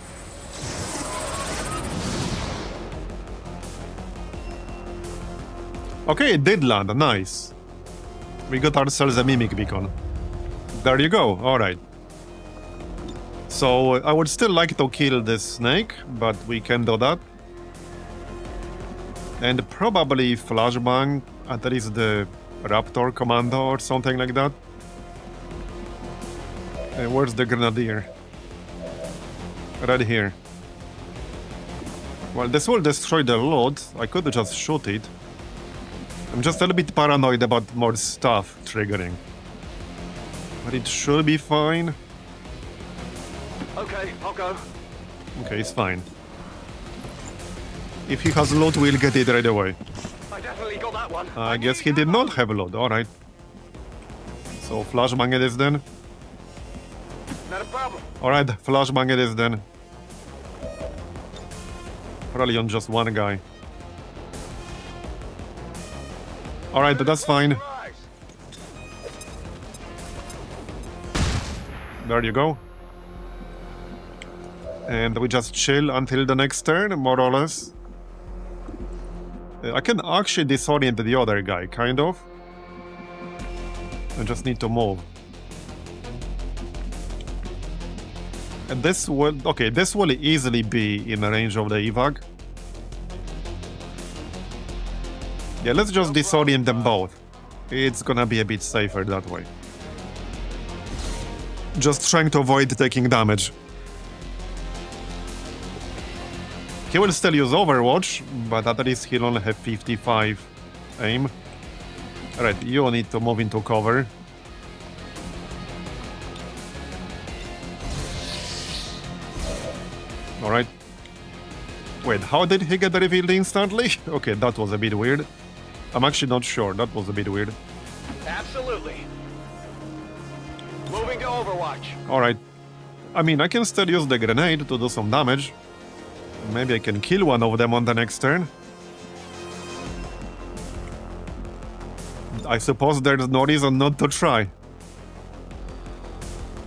Okay, it did land, nice. We got ourselves a mimic beacon. There you go, alright. So, I would still like to kill this snake, but we can do that. And probably flashbang, at least the Raptor Commando or something like that. Where's the Grenadier? Right here. Well, this will destroy the load. I could just shoot it. I'm just a little bit paranoid about more stuff triggering. But it should be fine. Okay, I'll go. Okay, it's fine. If he has load, we'll get it right away. I definitely got that one. I guess he did not have load, alright. So flashbang it is then. Not a problem. Alright, flashbang it is then. Probably on just one guy. Alright, that's fine. Nice. There you go. And we just chill until the next turn, more or less. I can actually disorient the other guy, kind of. I just need to move. And this will... okay, this will easily be in the range of the evac. Yeah, let's just disorient them both. It's gonna be a bit safer that way. Just trying to avoid taking damage. He will still use Overwatch, but at least he'll only have 55 aim. Alright, you need to move into cover. Alright. Wait, how did he get revealed instantly? Okay, that was a bit weird. I'm actually not sure, that was a bit weird. Absolutely. Moving to Overwatch. Alright. I mean, I can still use the grenade to do some damage. Maybe I can kill one of them on the next turn. I suppose there's no reason not to try.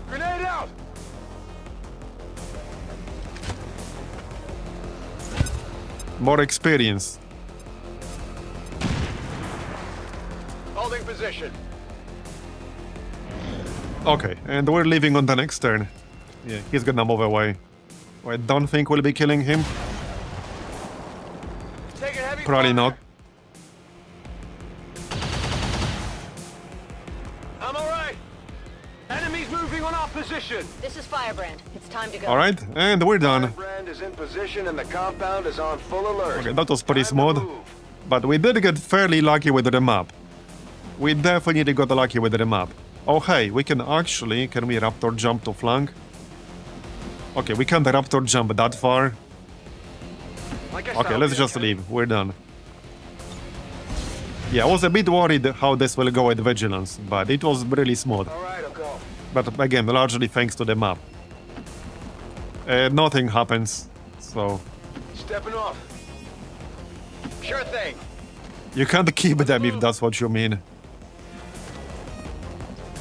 Grenade out. More experience. Holding position. Okay, and we're leaving on the next turn. Yeah, he's gonna move away. I don't think we'll be killing him. Taking heavy Probably fire. not. I'm alright. Enemies moving on our position. This is Firebrand. It's time to go. Alright, and we're done. Firebrand is in position and the compound is on full alert. Okay, that was pretty Time to smooth. move. But we did get fairly lucky with the map. We definitely got lucky with the map. Oh hey, we can actually... Can we raptor jump to flank? Okay, we can't raptor jump that far. I guess Okay, I'll let's be just okay. leave. We're done. Yeah, I was a bit worried how this will go with Vigilance, but it was really smooth. Alright, I'll go. But again, largely thanks to the map. Nothing happens, so... Stepping off. Sure thing. You can't keep them if that's what you mean.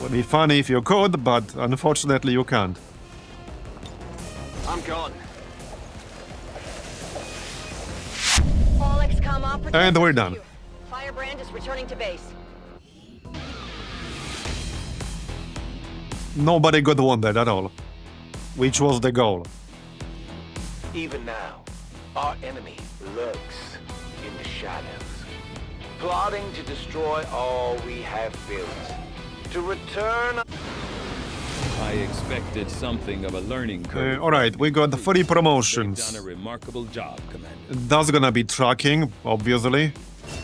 Would be funny if you could, but unfortunately you can't. I'm gone. All XCOM operatives. And we're are done. secure. Firebrand is returning to base. Nobody got wounded at all. Which was the goal. Even now, our enemy lurks in the shadows, plotting to destroy all we have built. To return... I expected something of a learning curve. Alright, we got 3 You've promotions. done a remarkable job, Commander. That's gonna be tracking, obviously.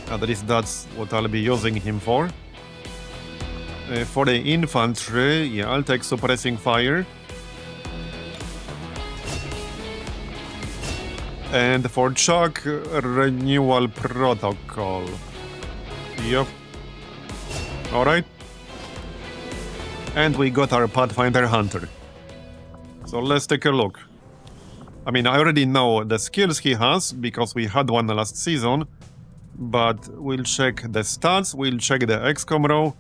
At least that's what I'll be using him for. For the infantry, yeah, I'll take suppressing fire. And for Chuck, renewal protocol. Yep. Alright. And we got our Pathfinder Hunter. So let's take a look. I mean, I already know the skills he has, because we had one last season. But we'll check the stats, we'll check the XCOM row.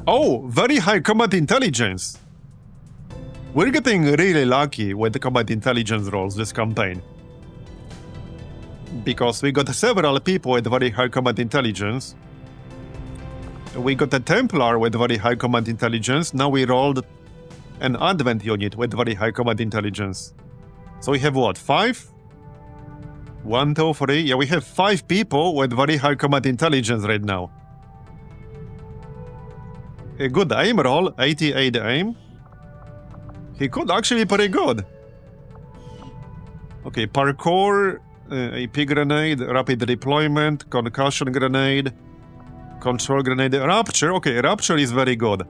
Oh, very high combat intelligence! We're getting really lucky with the combat intelligence rolls this campaign. Because we got several people with very high combat intelligence. We got a Templar with very high combat intelligence. Now we rolled an Advent unit with very high combat intelligence. So we have what, 5? 1, 2, 3. Yeah, we have 5 people with very high combat intelligence right now. A good aim roll, 88 aim. He could actually be pretty good. Okay, parkour, AP grenade, rapid deployment, concussion grenade, control grenade, rapture. Okay, rapture is very good.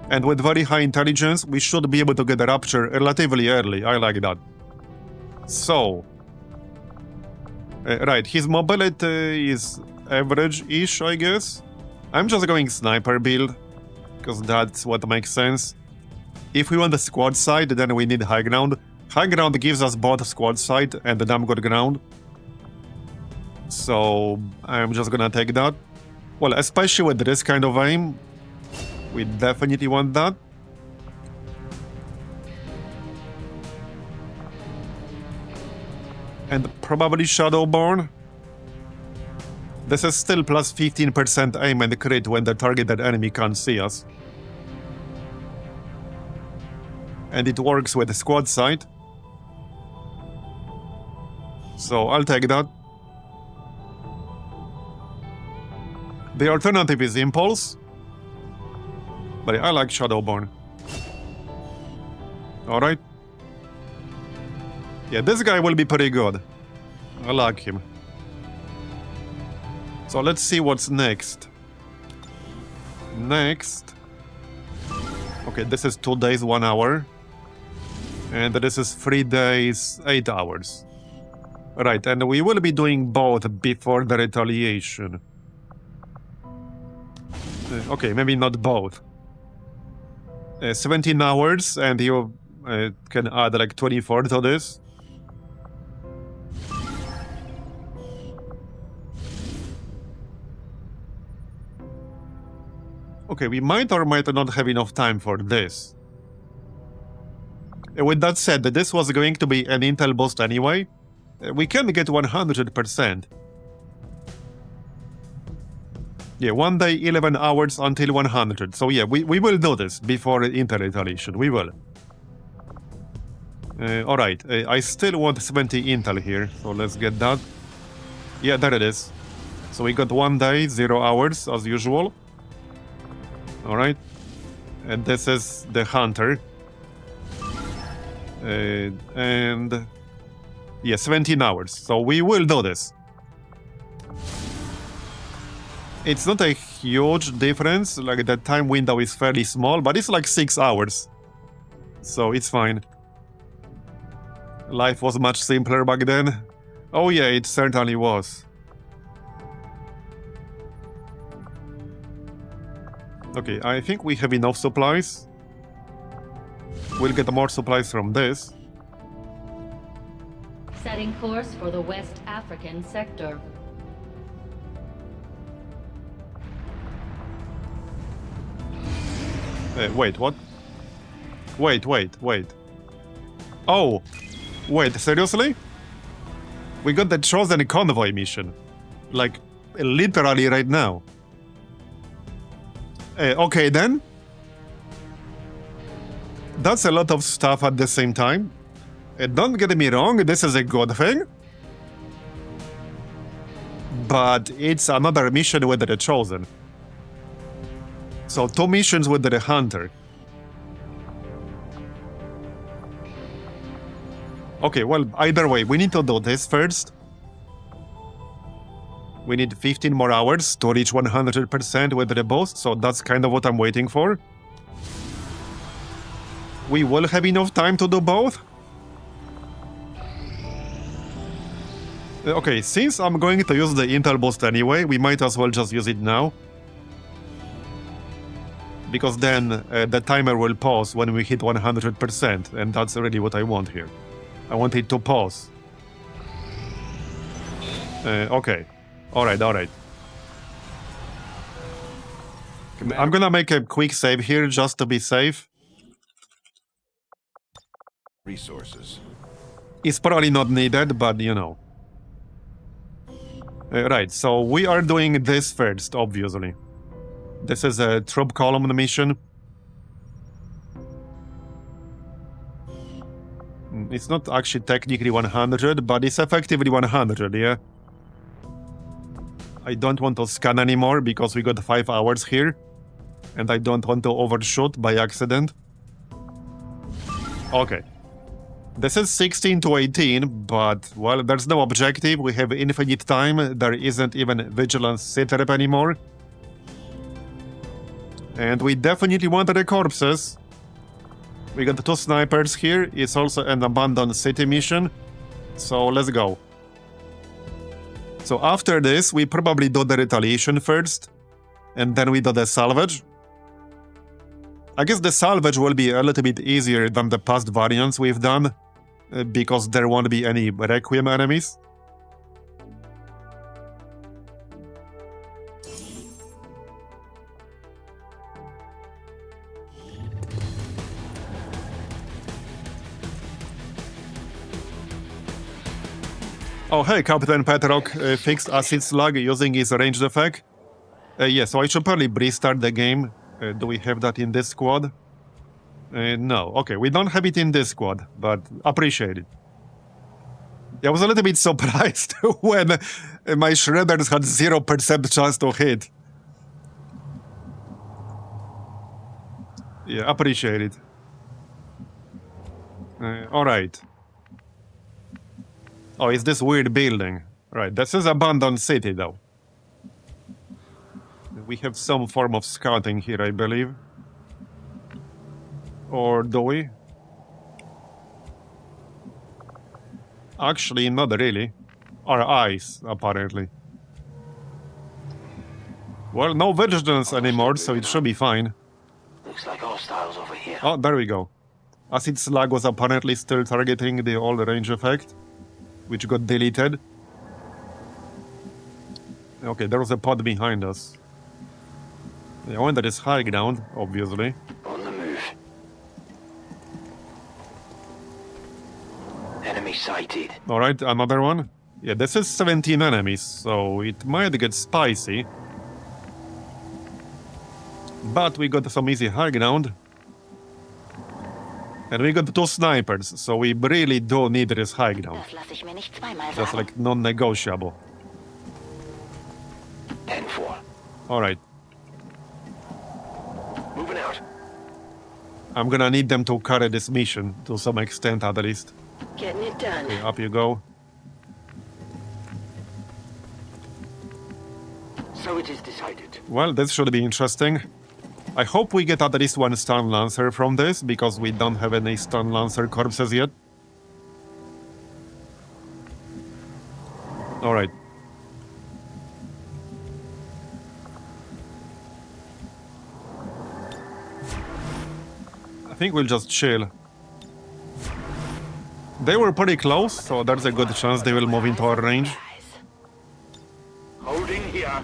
And with very high intelligence, we should be able to get a rapture relatively early. I like that. So, right, his mobility is average-ish, I guess. I'm just going sniper build, because that's what makes sense. If we want the squad side, then we need high ground. High ground gives us both squad side and the damn good ground. So, I'm just gonna take that. Well, especially with this kind of aim, we definitely want that. And probably Shadowborn. This is still plus 15% aim and crit when the targeted enemy can't see us. And it works with the squad side. So I'll take that. The alternative is Impulse. But I like Shadowborn. Alright. Yeah, this guy will be pretty good. I like him. So let's see what's next. Next. Okay, this is 2 days, 1 hour. And this is 3 days, 8 hours. Right, and we will be doing both before the retaliation. Okay, maybe not both. 17 hours, and you can add like 24 to this. Okay, we might or might not have enough time for this. With that said, this was going to be an intel boost anyway. We can get 100%. Yeah, 1 day, 11 hours until 100. So yeah, we will do this before intel retaliation. We will. Alright, I still want 70 intel here, so let's get that. Yeah, there it is. So we got 1 day, 0 hours, as usual. Alright. And this is the hunter. And... yeah, 17 hours. So we will do this. It's not a huge difference, like the time window is fairly small, but it's like 6 hours. So it's fine. Life was much simpler back then. Oh yeah, it certainly was. Okay, I think we have enough supplies. We'll get more supplies from this. Setting course for the West African sector. Wait, what? Wait. Oh! Wait, seriously? We got the chosen convoy mission. Like, literally right now. Okay then. That's a lot of stuff at the same time. Don't get me wrong, this is a good thing. But it's another mission with the chosen. So 2 missions with the hunter. Okay, well, either way, we need to do this first. We need 15 more hours to reach 100% with the boost, so that's kind of what I'm waiting for. We will have enough time to do both. Okay, since I'm going to use the intel boost anyway, we might as well just use it now. Because then the timer will pause when we hit 100%, and that's really what I want here. I want it to pause. Okay. Alright. I'm gonna make a quick save here just to be safe. Resources. It's probably not needed, but you know. Right, so we are doing this first, obviously. This is a troop column mission. It's not actually technically 100, but it's effectively 100, yeah? I don't want to scan anymore because we got 5 hours here. And I don't want to overshoot by accident. Okay. This is 16 to 18, but, well, there's no objective. We have infinite time. There isn't even vigilance sit rep anymore. And we definitely want the corpses. We got 2 snipers here. It's also an abandoned city mission. So let's go. So after this, we probably do the retaliation first. And then we do the salvage. I guess the salvage will be a little bit easier than the past variants we've done. Because there won't be any Requiem enemies. Oh hey, Captain Petrock fixed acid slug using his ranged effect. Yeah, so I should probably restart the game. Do we have that in this squad? No. Okay, we don't have it in this squad, but appreciate it. Yeah, I was a little bit surprised when my shredders had 0% chance to hit. Yeah, appreciate it. Alright. Oh, it's this weird building. Right, this is abandoned city, though. We have some form of scouting here, I believe. Or do we? Actually, not really. Our eyes, apparently. Well, no vigilance anymore, so it should be fine. Looks like hostiles over here. Oh, there we go. Acid Slug was apparently still targeting the old range effect, which got deleted. Okay, there was a pod behind us. I went that is high ground, obviously. On the move. Enemy sighted. Alright, another one. Yeah, this is 17 enemies, so it might get spicy. But we got some easy high ground. And we got 2 snipers, so we really do need this high ground. Das lasse ich mir nicht zweimal That's sagen. like non-negotiable. 10-4. Alright, Moving out. I'm gonna need them to carry this mission to some extent at least. Getting it done. Okay, up you go. So it is decided. Well, this should be interesting. I hope we get at least 1 Stun Lancer from this, because we don't have any Stun Lancer corpses yet. Alright. I think we'll just chill. They were pretty close, so there's a good chance they will move into our range. Holding here.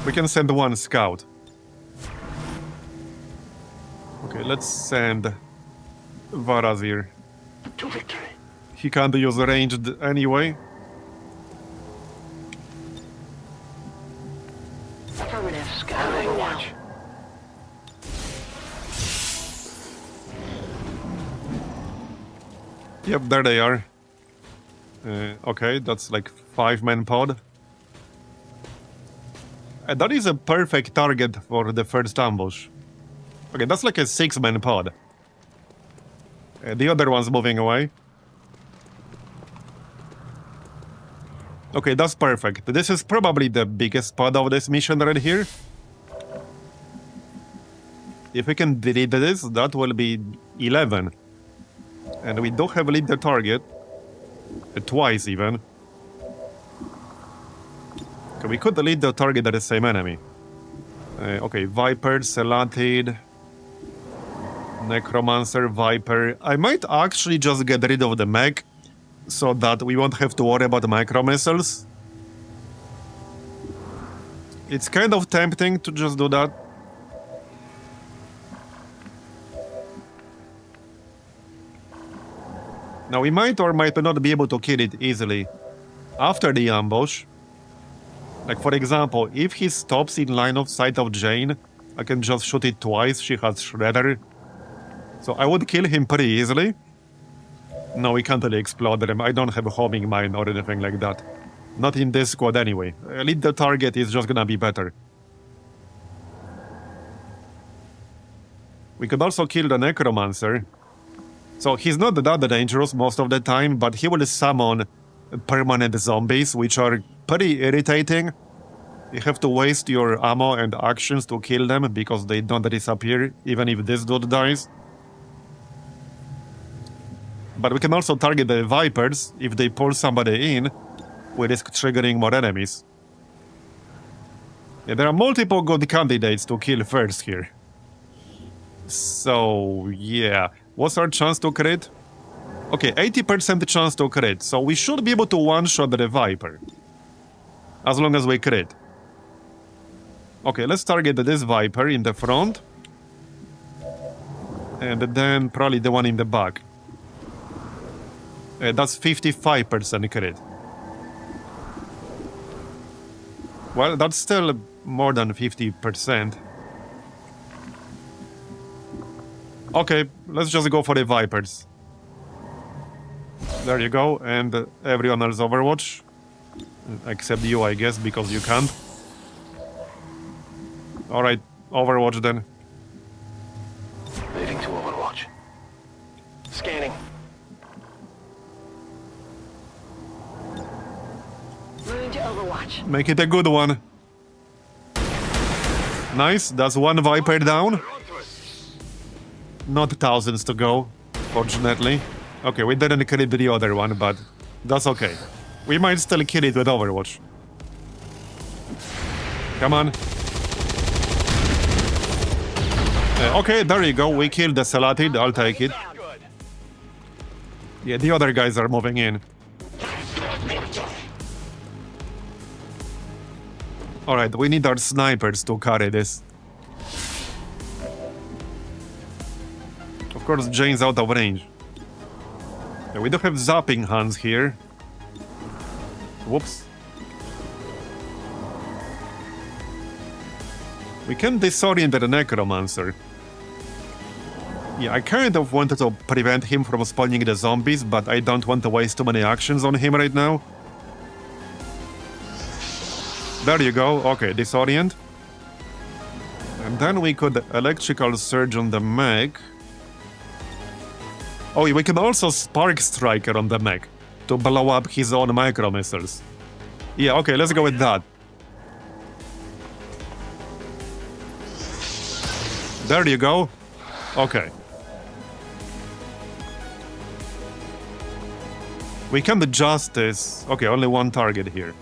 We can send 1 scout. Okay, let's send Marbozir. To victory. He can't use ranged anyway. Affirmative. Scanning. Overwatch. Yep, there they are. Okay, that's like 5-man pod. And that is a perfect target for the first ambush. Okay, that's like a 6-man pod. The other one's moving away. Okay, that's perfect. This is probably the biggest pod of this mission right here. If we can delete this, that will be 11. And we do have lead the target. Twice even. Okay, we could delete the target at the same enemy. Okay, Viper, Celatid, Necromancer, Viper. I might actually just get rid of the mech, so that we won't have to worry about micro missiles. It's kind of tempting to just do that. Now we might or might not be able to kill it easily after the ambush. Like for example, if he stops in line of sight of Jane, I can just shoot it twice, she has Shredder. So I would kill him pretty easily. No, we can't really explode him, I don't have a homing mine or anything like that. Not in this squad anyway. Lead the target is just gonna be better. We could also kill the Necromancer. So he's not that dangerous most of the time, but he will summon permanent zombies, which are pretty irritating. You have to waste your ammo and actions to kill them because they don't disappear, even if this dude dies. But we can also target the Vipers. If they pull somebody in, we risk triggering more enemies. Yeah, there are multiple good candidates to kill first here. So, yeah. What's our chance to crit? Okay, 80% chance to crit, so we should be able to one-shot the Viper. As long as we crit. Okay, let's target this Viper in the front. And then probably the one in the back. That's 55% crit. Well, that's still more than 50%. Okay, let's just go for the Vipers. There you go, and everyone else Overwatch. Except you, I guess, because you can't. Alright, Overwatch then. Moving to Overwatch. Scanning. Moving to Overwatch. Make it a good one. Nice, that's 1 Viper down. Not thousands to go, fortunately. Okay, we didn't kill it the other one, but that's okay. We might still kill it with Overwatch. Come on. Okay, there you go. We killed the Celatid. I'll take it. Yeah, the other guys are moving in. Alright, we need our snipers to carry this. Of course, Jane's out of range. Yeah, we do have zapping hands here. Whoops. We can disorient the necromancer. Yeah, I kind of wanted to prevent him from spawning the zombies, but I don't want to waste too many actions on him right now. There you go. Okay, disorient. And then we could electrical surge on the mech. Oh, we can also spark striker on the mech to blow up his own micro missiles. Yeah, okay, let's go with that. There you go. Okay. We can do justice. Okay, only one target here.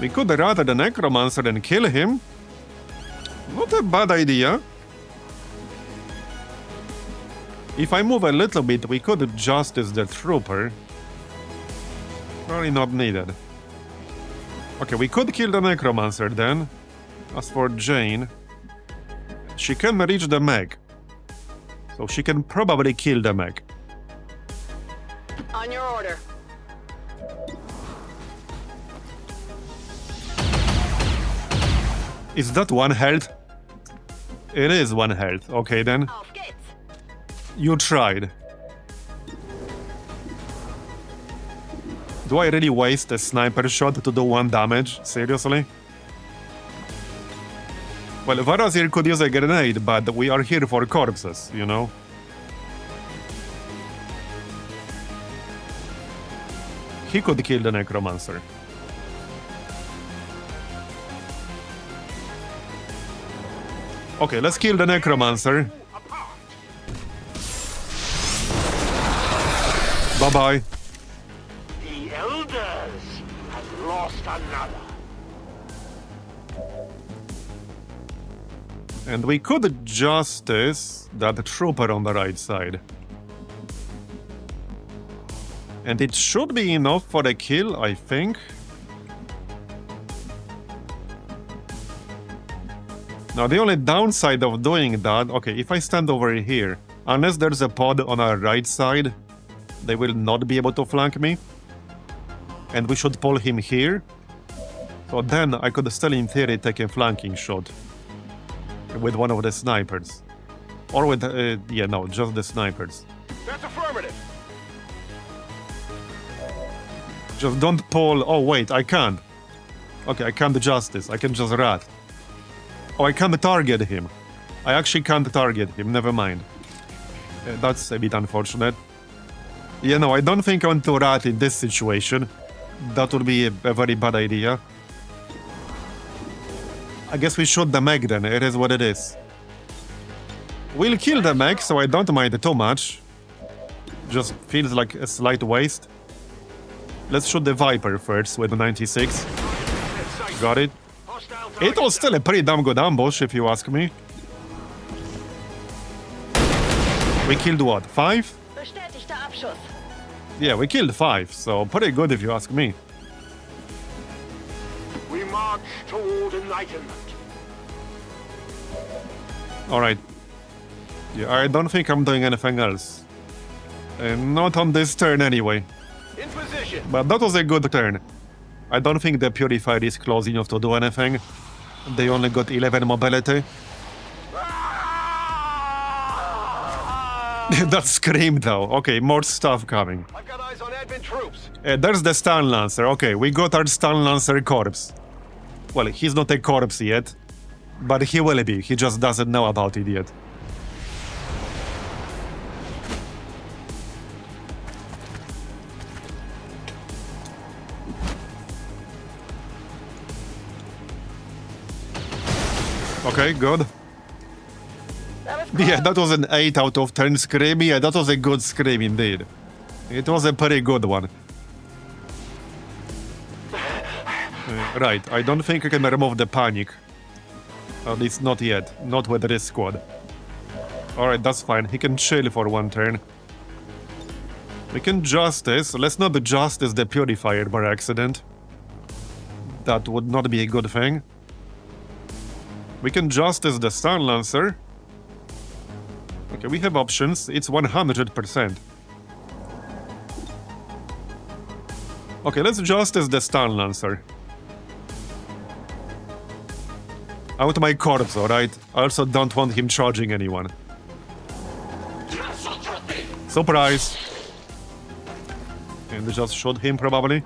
We could rather the necromancer and kill him. Not a bad idea. If I move a little bit, we could justice the trooper. Probably not needed. Okay, we could kill the necromancer then. As for Jane, she can reach the mech. So she can probably kill the mech. On your order. Is that one health? It is one health. Okay then. Auf geht's. You tried. Do I really waste a sniper shot to do 1 damage? Seriously? Well, Marbozir could use a grenade, but we are here for corpses, you know? He could kill the necromancer. Okay, let's kill the necromancer. Bye-bye. The Elders have lost another. And we could justice that trooper on the right side. And it should be enough for a kill, I think. Now, the only downside of doing that... Okay, if I stand over here, unless there's a pod on our right side, they will not be able to flank me. And we should pull him here. So then I could still, in theory, take a flanking shot. With one of the snipers. Or with... yeah, no, just the snipers. That's affirmative. Just don't pull... Oh, wait, I can't. Okay, I can't justice. I can just rat. Oh, I can't target him. I actually can't target him. Never mind. That's a bit unfortunate. Yeah, no, I don't think I want to rat in this situation. That would be a very bad idea. I guess we shoot the mech then. It is what it is. We'll kill the mech, so I don't mind it too much. Just feels like a slight waste. Let's shoot the Viper first with the 96. Got it. It was still a pretty damn good ambush, if you ask me. We killed what, 5? Bestätigter Abschuss. Yeah, we killed 5, so pretty good if you ask me. We march toward enlightenment. Alright. Yeah, I don't think I'm doing anything else. Not on this turn anyway. In position. But that was a good turn. I don't think the Purifier is close enough to do anything. They only got 11 mobility. That screamed though. Okay, more stuff coming. I've got eyes on advent troops. There's the Stun Lancer. Okay, we got our Stun Lancer corpse. Well, he's not a corpse yet. But he will be. He just doesn't know about it yet. Okay, good. Yeah, that was an 8 out of 10 scream. Yeah, that was a good scream indeed. It was a pretty good one. Right, I don't think I can remove the panic. At least not yet. Not with this squad. Alright, that's fine. He can chill for 1 turn. We can justice. Let's not justice the Purifier by accident. That would not be a good thing. We can justice the Stun Lancer. Okay, we have options. It's 100%. Okay, let's just test the stun lancer. Out my corpse, alright? I also don't want him charging anyone. Surprise! And just shoot him, probably.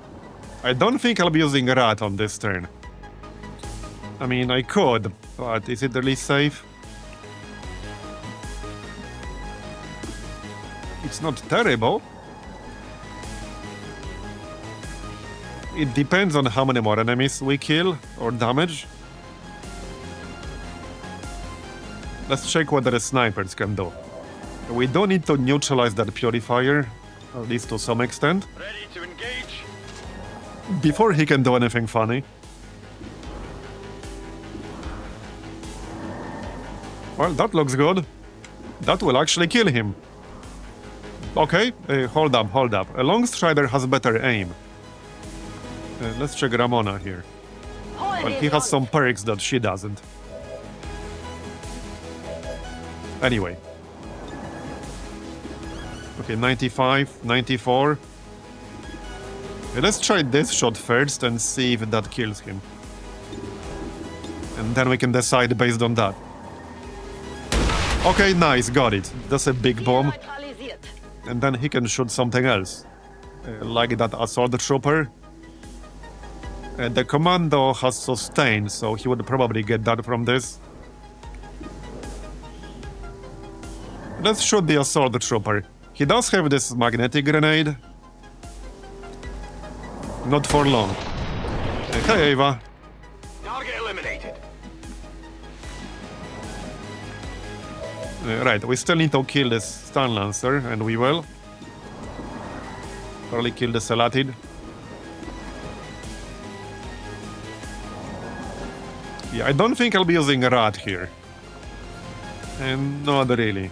I don't think I'll be using Rat on this turn. I mean, I could, but is it really safe? It's not terrible. It depends on how many more enemies we kill or damage. Let's check what the snipers can do. We don't need to neutralize that purifier, at least to some extent. Ready to engage? Before he can do anything funny. Well, that looks good. That will actually kill him. Okay, hold up. A long strider has better aim. Let's check Ramona here. Well, he has some perks that she doesn't. Anyway. Okay, 95, 94. Let's try this shot first and see if that kills him. And then we can decide based on that. Okay, nice, got it. That's a big bomb. And then he can shoot something else. Like that assault trooper. The commando has sustain, so he would probably get that from this. Let's shoot the assault trooper. He does have this magnetic grenade. Not for long. Hey, Ava. Target eliminated. Right, we still need to kill this stun lancer, and we will. Probably kill the Selatid. Yeah, I don't think I'll be using Rat here. And not really.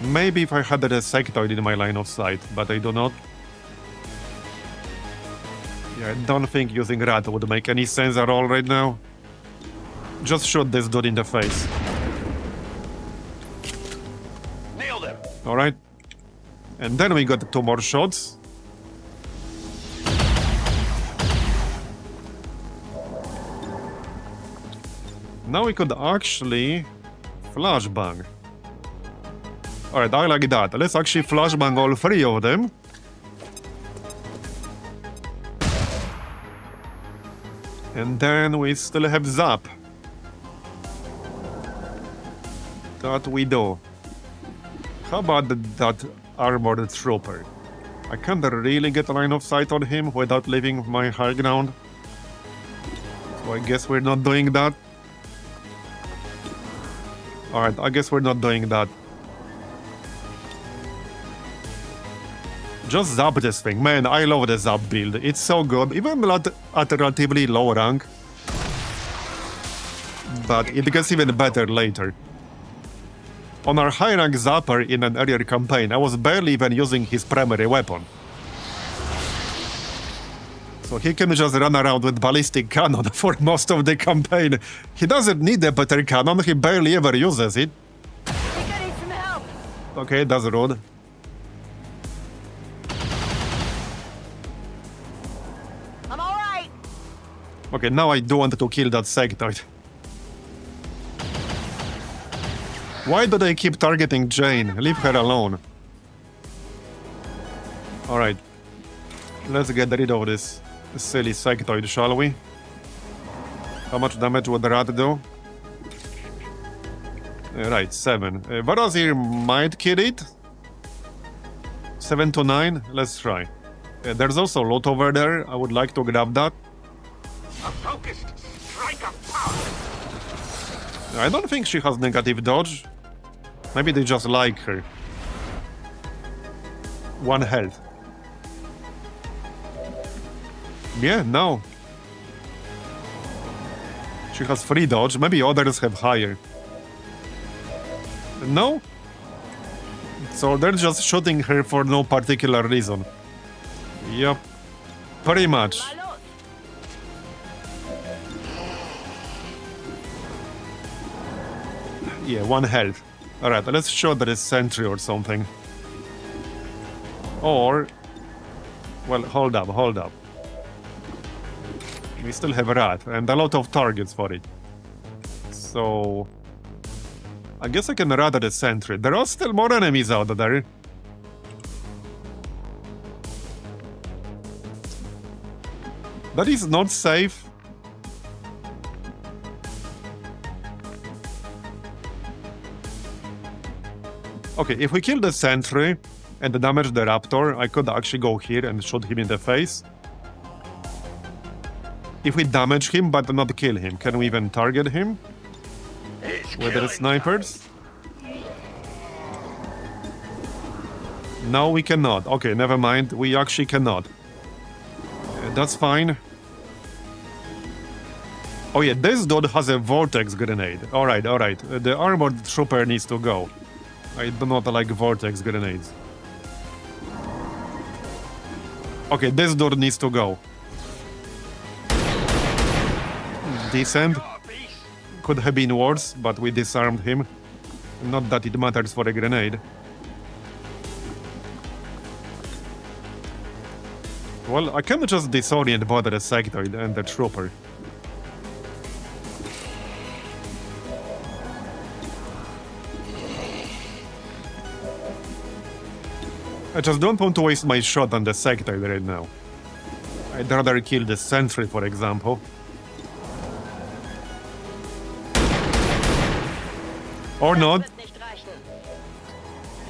Maybe if I had a sectoid in my line of sight, but I do not. Yeah, I don't think using Rat would make any sense at all right now. Just shoot this dude in the face. Nailed him. Alright. And then we got 2 more shots. Now we could actually flashbang. Alright, I like that. Let's actually flashbang all 3 of them. And then we still have Zap. That we do. How about that armored trooper? I can't really get a line of sight on him without leaving my high ground. So I guess we're not doing that. Alright, I guess we're not doing that. Just zap this thing. Man, I love the zap build. It's so good, even at a relatively low rank. But it gets even better later. On our high rank zapper in an earlier campaign, I was barely even using his primary weapon. So he can just run around with ballistic cannon for most of the campaign. He doesn't need a better cannon, he barely ever uses it. I think I need some help. Okay, that's rude. I'm all right. Okay, now I do want to kill that sectoid. Why do they keep targeting Jane? Leave her alone. Alright. Let's get rid of this silly sectoid, shall we? How much damage would the rat do? Right, 7. Marbozir might kill it. 7 to 9. Let's try. There's also loot over there. I would like to grab that. A focused strike of power. I don't think she has negative dodge. Maybe they just like her. 1 health. Yeah, no. She has 3 dodge. Maybe others have higher. No? So they're just shooting her for no particular reason. Yup. Pretty much. Yeah, 1 health. Alright, let's shoot the sentry or something. Or... Well, hold up. We still have a rat, and a lot of targets for it. So... I guess I can rat the sentry. There are still more enemies out there. That is not safe. Okay, if we kill the sentry and damage the raptor, I could actually go here and shoot him in the face. If we damage him but not kill him, can we even target him with the snipers? No, we cannot. Okay, never mind. We actually cannot. That's fine. Oh yeah, this dude has a vortex grenade. Alright. The armored trooper needs to go. I do not like vortex grenades. Okay, this dude needs to go. Decent. Could have been worse, but we disarmed him. Not that it matters for a grenade. Well, I can just disorient both the sectoid and the trooper. I just don't want to waste my shot on the sectoid right now. I'd rather kill the sentry, for example. Or not.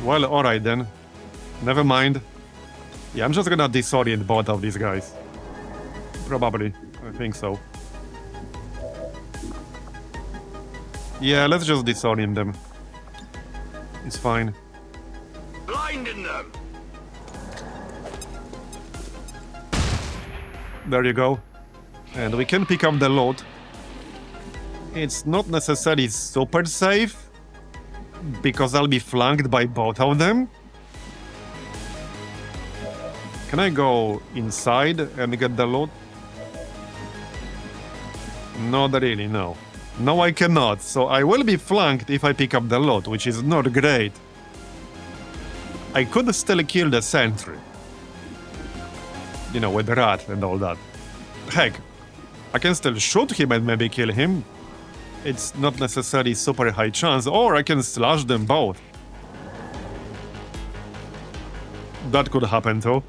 Well, alright then. Never mind. Yeah, I'm just gonna disorient both of these guys. Probably. I think so. Yeah, let's just disorient them. It's fine. Blinding them! There you go. And we can pick up the loot. It's not necessarily super safe, because I'll be flanked by both of them. Can I go inside and get the loot? Not really, no. No, I cannot, so I will be flanked if I pick up the loot, which is not great. I could still kill the sentry. You know, with the rat and all that. Heck, I can still shoot him and maybe kill him. It's not necessarily super high chance, or I can slash them both. That could happen too.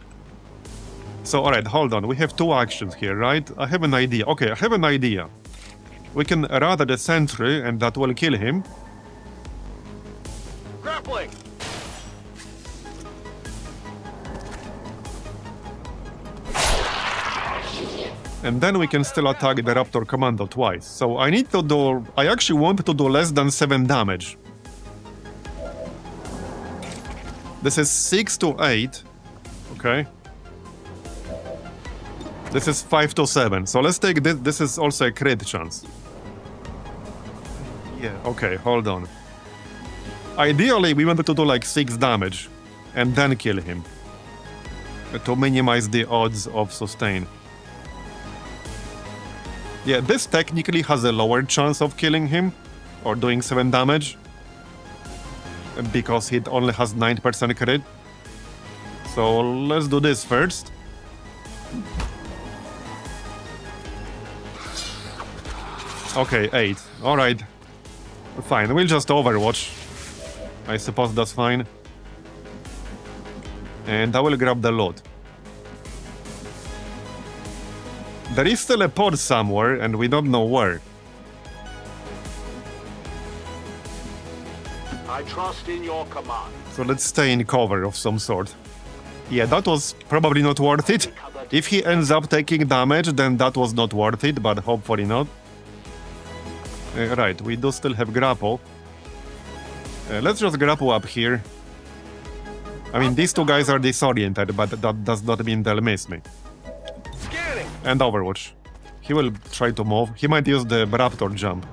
So, alright, hold on. We have two actions here, right? I have an idea. Okay, I have an idea. We can rather the sentry, and that will kill him. Grappling! And then we can still attack the Raptor Commando twice. So I need to do... I actually want to do less than 7 damage. This is 6 to 8. Okay. This is 5 to 7. So let's take this. This is also a crit chance. Yeah, okay, hold on. Ideally, we wanted to do like 6 damage. And then kill him. To minimize the odds of sustain. Yeah, this technically has a lower chance of killing him, or doing 7 damage, because it only has 9% crit. So let's do this first. Okay, 8. Alright. Fine, we'll just overwatch. I suppose that's fine. And I will grab the loot. There is still a pod somewhere, and we don't know where. I trust in your command. So let's stay in cover of some sort. Yeah, that was probably not worth it. If he ends up taking damage, then that was not worth it, but hopefully not. Right, we do still have grapple. Let's just grapple up here. I mean, these two guys are disoriented, but that does not mean they'll miss me. And Overwatch. He will try to move. He might use the Raptor jump.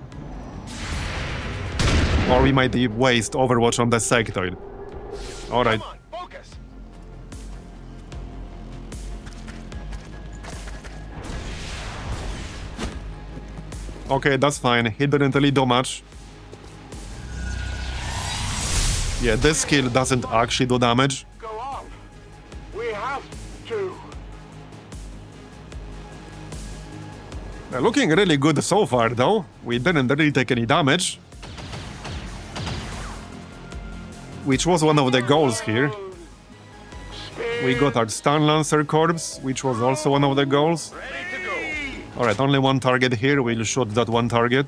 Or we might waste Overwatch on the sectoid. Alright. Okay, that's fine. He didn't really do much. Yeah, this skill doesn't actually do damage. Go on. We have to. Looking really good so far, though. We didn't really take any damage. Which was one of the goals here. We got our Stun Lancer Corpse, which was also one of the goals. Ready to go. Alright, only one target here. We'll shoot that one target.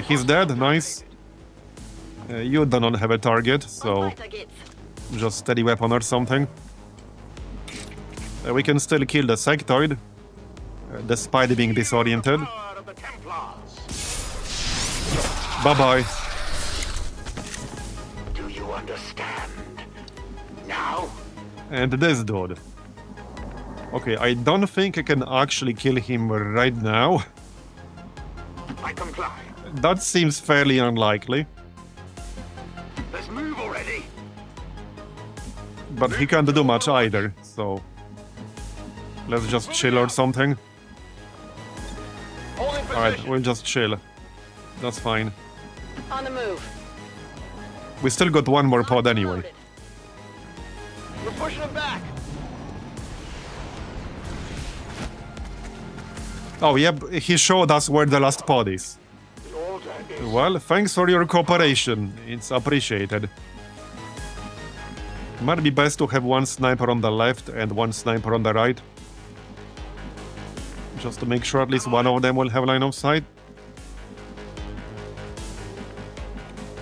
He's dead, nice. You do not have a target, so just steady weapon or something. We can still kill the sectoid, despite being disoriented. Power of the Templars. Bye-bye. Do you understand? Now? And this dude. Okay, I don't think I can actually kill him right now. I comply. That seems fairly unlikely. Let's move already. But he can't do much either, so... Let's just chill or something. Hold in Alright, position. we'll just chill. That's fine. On the move. We still got one more pod anyway. We're pushing them back. Oh, yep, he showed us where the last pod is. The order is Well, thanks for your cooperation. It's appreciated. Might be best to have one sniper on the left and one sniper on the right. Just to make sure at least one of them will have line of sight.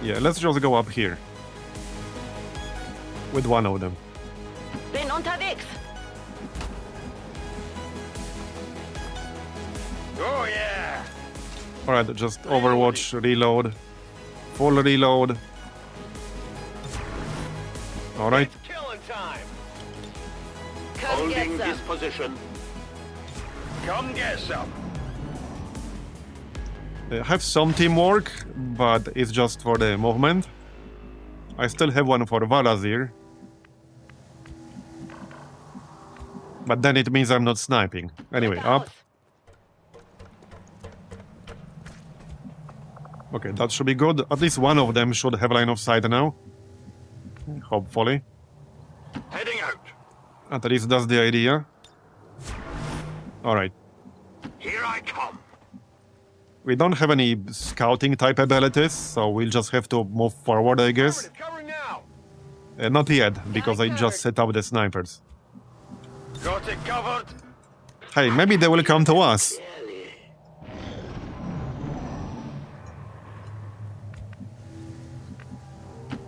Yeah, let's just go up here. With one of them. Bin unterwegs. Oh yeah. Alright, just Overwatch, reload. Full reload. Alright. Killing time. Come get Holding some. this position. Come get some. Have some teamwork, but it's just for the movement. I still have one for Marbozir. But then it means I'm not sniping. Anyway, up. Okay, that should be good. At least one of them should have line of sight now. Hopefully. Heading out. At least that's the idea. Alright. Here I come. We don't have any scouting type abilities, so we'll just have to move forward, I guess. Covering now. Not yet, because I just set up the snipers. Got it covered. Hey, maybe they will come to us.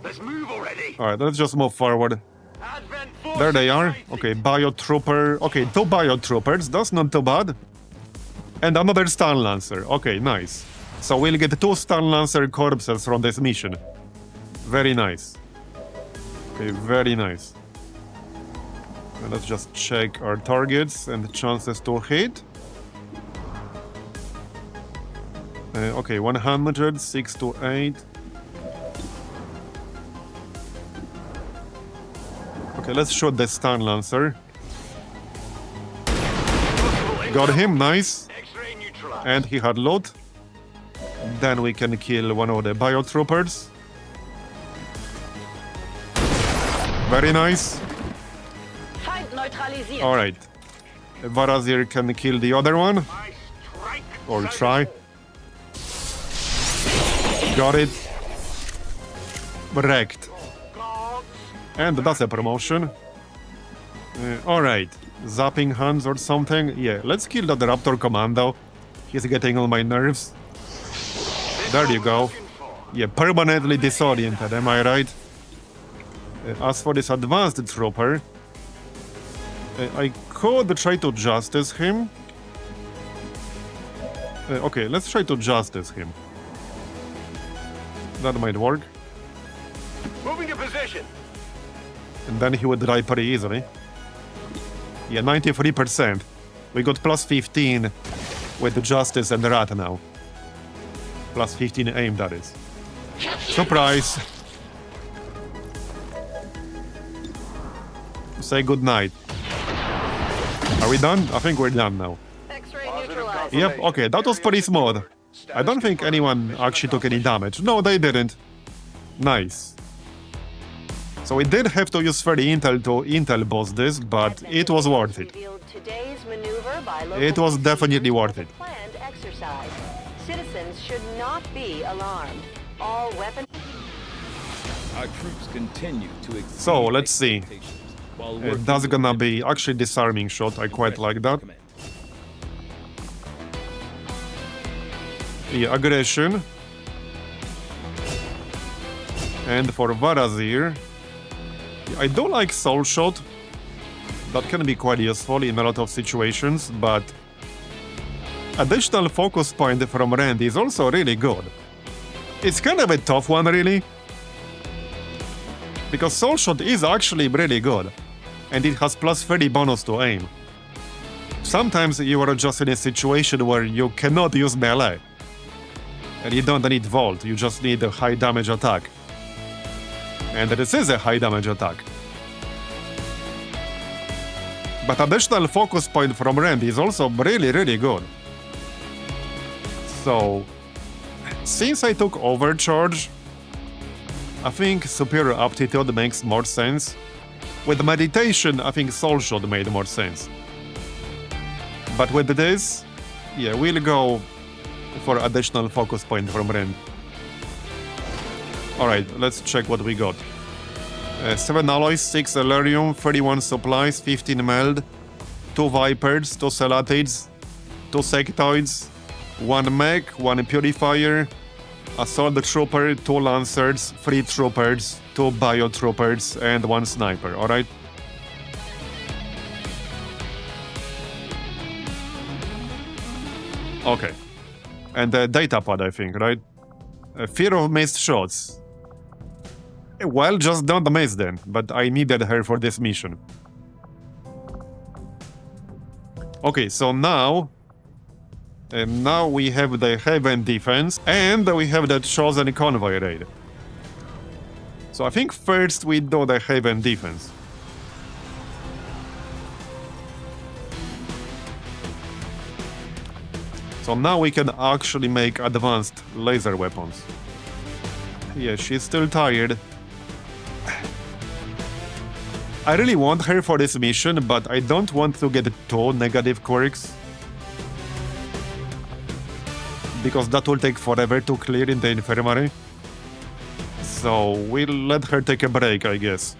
Let's move already. Alright, let's just move forward. Advent force There they are. sighted. Okay, biotrooper. Okay, 2 biotroopers. That's not too bad. And another Stun Lancer. Okay, nice. So we'll get 2 Stun Lancer corpses from this mission. Very nice. Okay, very nice. And let's just check our targets and chances to hit. Okay, 100, 6 to 8. Okay, let's shoot the Stun Lancer. Got him, nice. X-ray neutralized. And he had loot. Then we can kill one of the biotroopers. Very nice. Feind neutralisiert. Alright. Marbozir can kill the other one. I strike. Or try. Got it. Wrecked. Gods. And that's a promotion. Alright. Zapping hands or something. Yeah, let's kill that Raptor Commando. He's getting on my nerves. There you go. Yeah, permanently disoriented, am I right? As for this advanced trooper, I could try to justice him. Okay, let's try to justice him. That might work. Moving to position. And then he would die pretty easily. Yeah, 93%. We got plus 15 with Justice and Rat now. Plus 15 aim, that is. Surprise! Say goodnight. Are we done? I think we're done now. X-ray Positive neutralized. Yep, okay, that was pretty smooth. I don't think anyone actually took any damage. No, they didn't. Nice. So we did have to use 30 intel to intel boss this, but it was worth it. Revealed today's maneuver by local It was definitely procedures worth as a it. planned exercise. Citizens should not be alarmed. All weapons. Our troops continue to exceed So, let's see. expectations while working That's with gonna the be actually disarming shot. I quite like that. command. Yeah, aggression. And for Marbozir, I do like soul shot. That can be quite useful in a lot of situations, but additional focus point from Rand is also really good. It's kind of a tough one, really, because soul shot is actually really good, and it has plus 30 bonus to aim. Sometimes you are just in a situation where you cannot use melee, and you don't need vault, you just need a high damage attack. And this is a high damage attack. But additional focus point from Rand is also really, really good. So, since I took overcharge, I think superior aptitude makes more sense. With meditation, I think soul shot made more sense. But with this, yeah, we'll go for additional focus point from Rand. Alright, let's check what we got. 7 alloys, 6 Elerium, 31 supplies, 15 meld, 2 Vipers, 2 Celatids, 2 Sectoids, 1 mech, 1 Purifier, Assault Trooper, 2 Lancers, 3 Troopers, 2 Biotroopers, and 1 Sniper, alright? Okay. And the data pad, I think, right? Fear of missed shots. Well, just don't miss then, but I needed her for this mission. Okay, so now we have the Haven defense, and we have the chosen Convoy raid. So I think first we do the Haven defense. So now we can actually make advanced laser weapons. Yeah, she's still tired. I really want her for this mission, but I don't want to get 2 negative quirks. Because that will take forever to clear in the infirmary. So we'll let her take a break, I guess.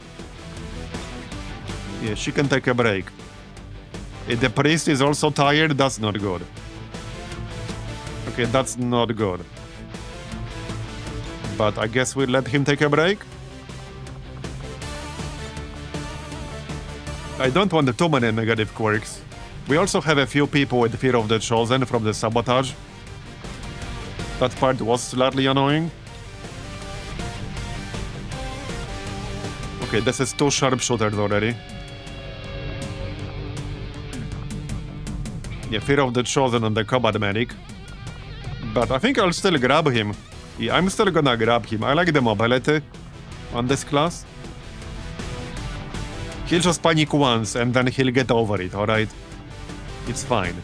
Yeah, she can take a break. If the priest is also tired, that's not good. Okay, that's not good. But I guess we'll let him take a break. I don't want too many negative quirks. We also have a few people with Fear of the Chosen from the sabotage. That part was slightly annoying. Okay, this is 2 sharpshooters already. Yeah, Fear of the Chosen and the combat medic. But I think I'll still grab him. Yeah, I'm still gonna grab him. I like the mobility on this class. He'll just panic once and then he'll get over it, alright? It's fine.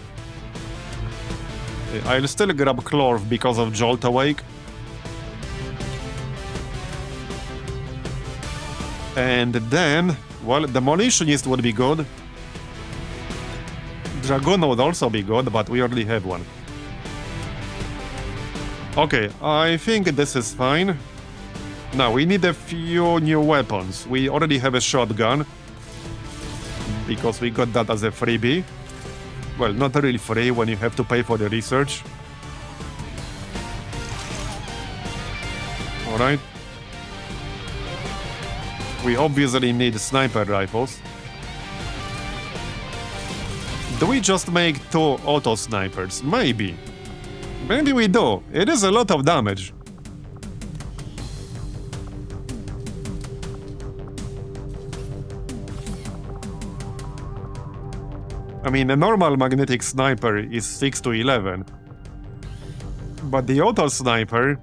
I'll still grab Clorv because of Jolt Awake. And then, well, Demolitionist would be good. Dragoon would also be good, but we already have one. Okay, I think this is fine. Now, we need a few new weapons. We already have a shotgun, because we got that as a freebie. Well, not really free when you have to pay for the research. Alright. We obviously need sniper rifles. Do we just make 2 auto snipers? Maybe. Maybe we do. It is a lot of damage. I mean, a normal magnetic sniper is 6 to 11. But the auto sniper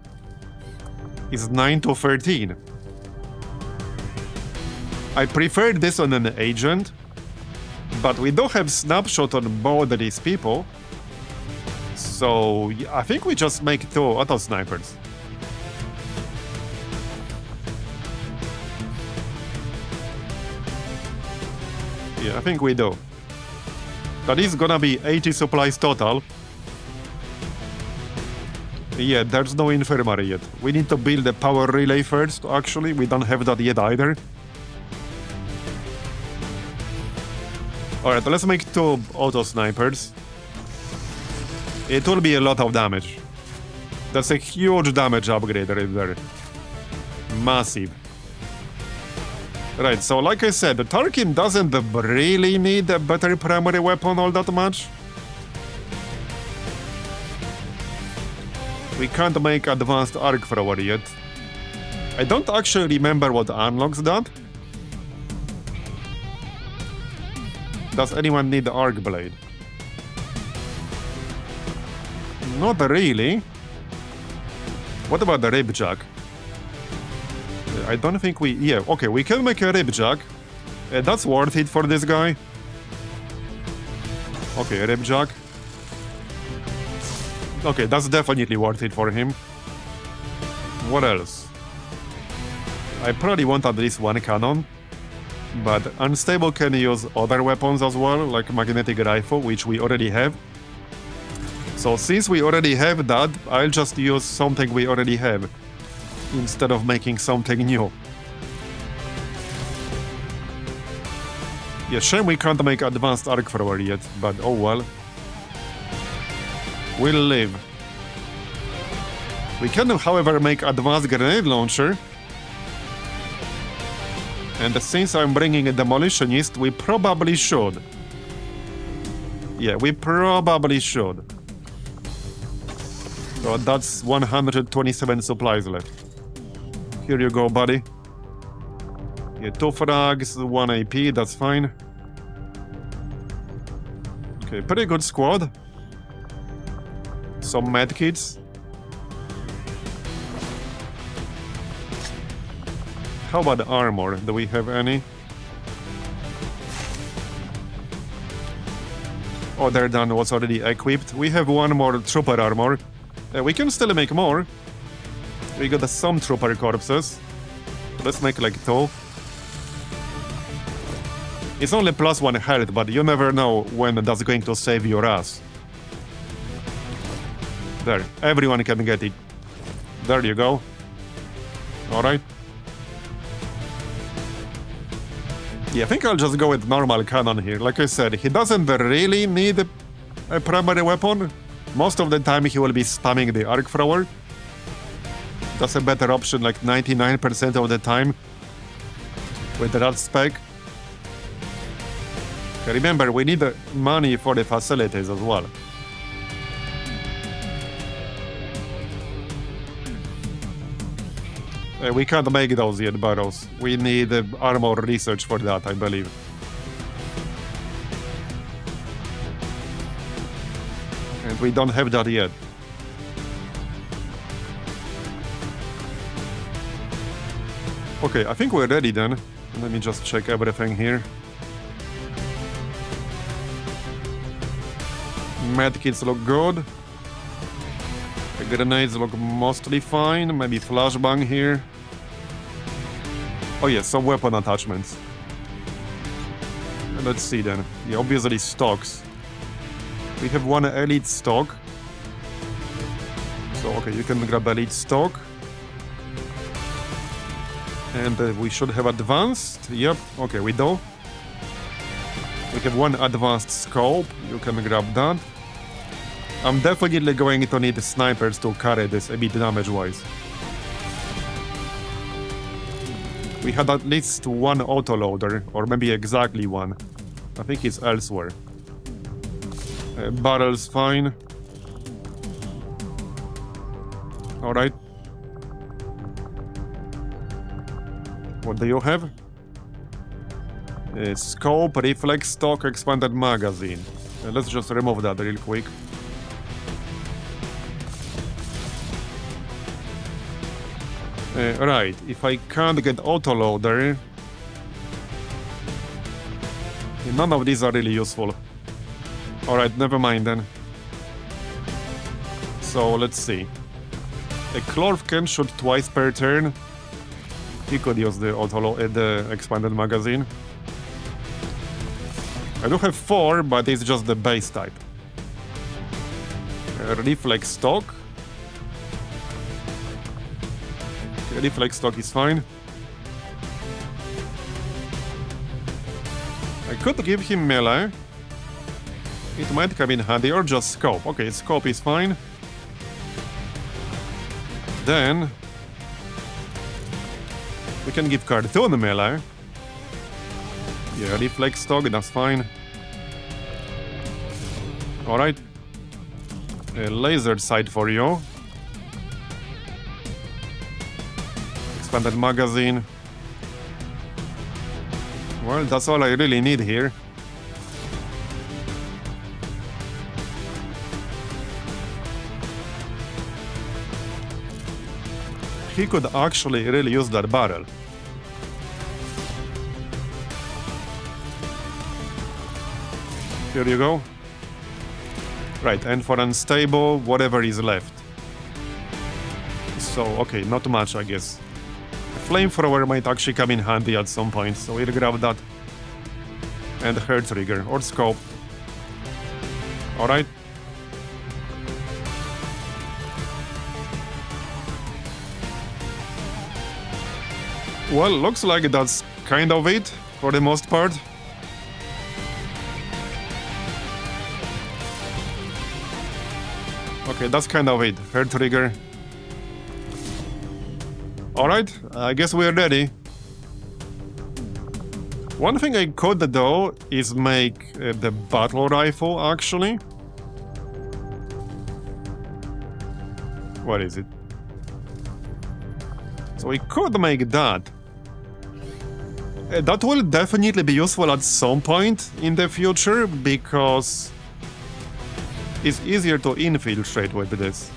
is 9 to 13. I prefer this on an agent, but we do have snapshot on both of these people. So I think we just make 2 auto snipers. Yeah, I think we do. That is gonna be 80 supplies total. Yeah, there's no infirmary yet. We need to build a power relay first, actually. We don't have that yet either. Alright, let's make 2 auto snipers. It will be a lot of damage. That's a huge damage upgrade right there. Massive. Right, so like I said, the Tarkin doesn't really need a better primary weapon all that much. We can't make advanced arc thrower yet. I don't actually remember what unlocks that. Does anyone need the arc blade? Not really. What about the rib jack? I don't think we... Yeah, okay, we can make a rib jack. That's worth it for this guy. Okay, rib jack. Okay, that's definitely worth it for him. What else? I probably want at least 1 cannon. But Unstable can use other weapons as well, like magnetic rifle, which we already have. So since we already have that, I'll just use something we already have, instead of making something new. Yeah, shame we can't make advanced arc thrower yet, but oh well. We'll live. We can, however, make advanced grenade launcher. And since I'm bringing a demolitionist, we probably should. Yeah, we probably should. So that's 127 supplies left. Here you go, buddy. Yeah, 2 frags, 1 AP, that's fine. Okay, pretty good squad. Some medkits. How about armor? Do we have any? Other than what's already equipped. We have 1 more trooper armor. We can still make more. We got some trooper corpses. Let's make like 2. It's only +1 health, but you never know when that's going to save your ass. There, everyone can get it. There you go. Alright. Yeah, I think I'll just go with normal cannon here. Like I said, he doesn't really need a primary weapon. Most of the time he will be spamming the arc thrower. That's a better option like 99% of the time with that spec. Okay, remember, we need money for the facilities as well. We can't make those yet, barrels. We need armor research for that, I believe. And we don't have that yet. Okay, I think we're ready then. Let me just check everything here. Medkits look good. The grenades look mostly fine. Maybe flashbang here. Oh yeah, some weapon attachments. Let's see then. Yeah, obviously stocks. We have 1 elite stock. So okay, you can grab elite stock. And we should have advanced. Yep, okay, we do. We have 1 advanced scope. You can grab that. I'm definitely going to need snipers to carry this a bit damage-wise. We had at least 1 autoloader, or maybe exactly 1. I think it's elsewhere. Barrels fine. Alright. What do you have? Scope, reflex stock, expanded magazine. Let's just remove that real quick. Right, if I can't get autoloader... None of these are really useful. Alright, never mind then. So, let's see. A Clorf can shoot twice per turn. He could use the the expanded magazine. I do have 4, but it's just the base type. Reflex stock. Okay, reflex stock is fine. I could give him melee. It might come in handy, or just scope. Okay, scope is fine. Then we can give cartoon melee. Yeah, reflex stock, that's fine. Alright. A laser sight for you. Expanded magazine. Well, that's all I really need here. He could actually really use that barrel. Here you go. Right, and for unstable, whatever is left. So, okay, not much, I guess. Flamethrower might actually come in handy at some point, so we'll grab that. And hair trigger, or scope. Alright. Well, looks like that's kind of it, for the most part. Okay, that's kind of it. Hair trigger. Alright, I guess we're ready. One thing I could do is make the battle rifle, actually. What is it? So we could make that. That will definitely be useful at some point in the future, because it's easier to infiltrate with this.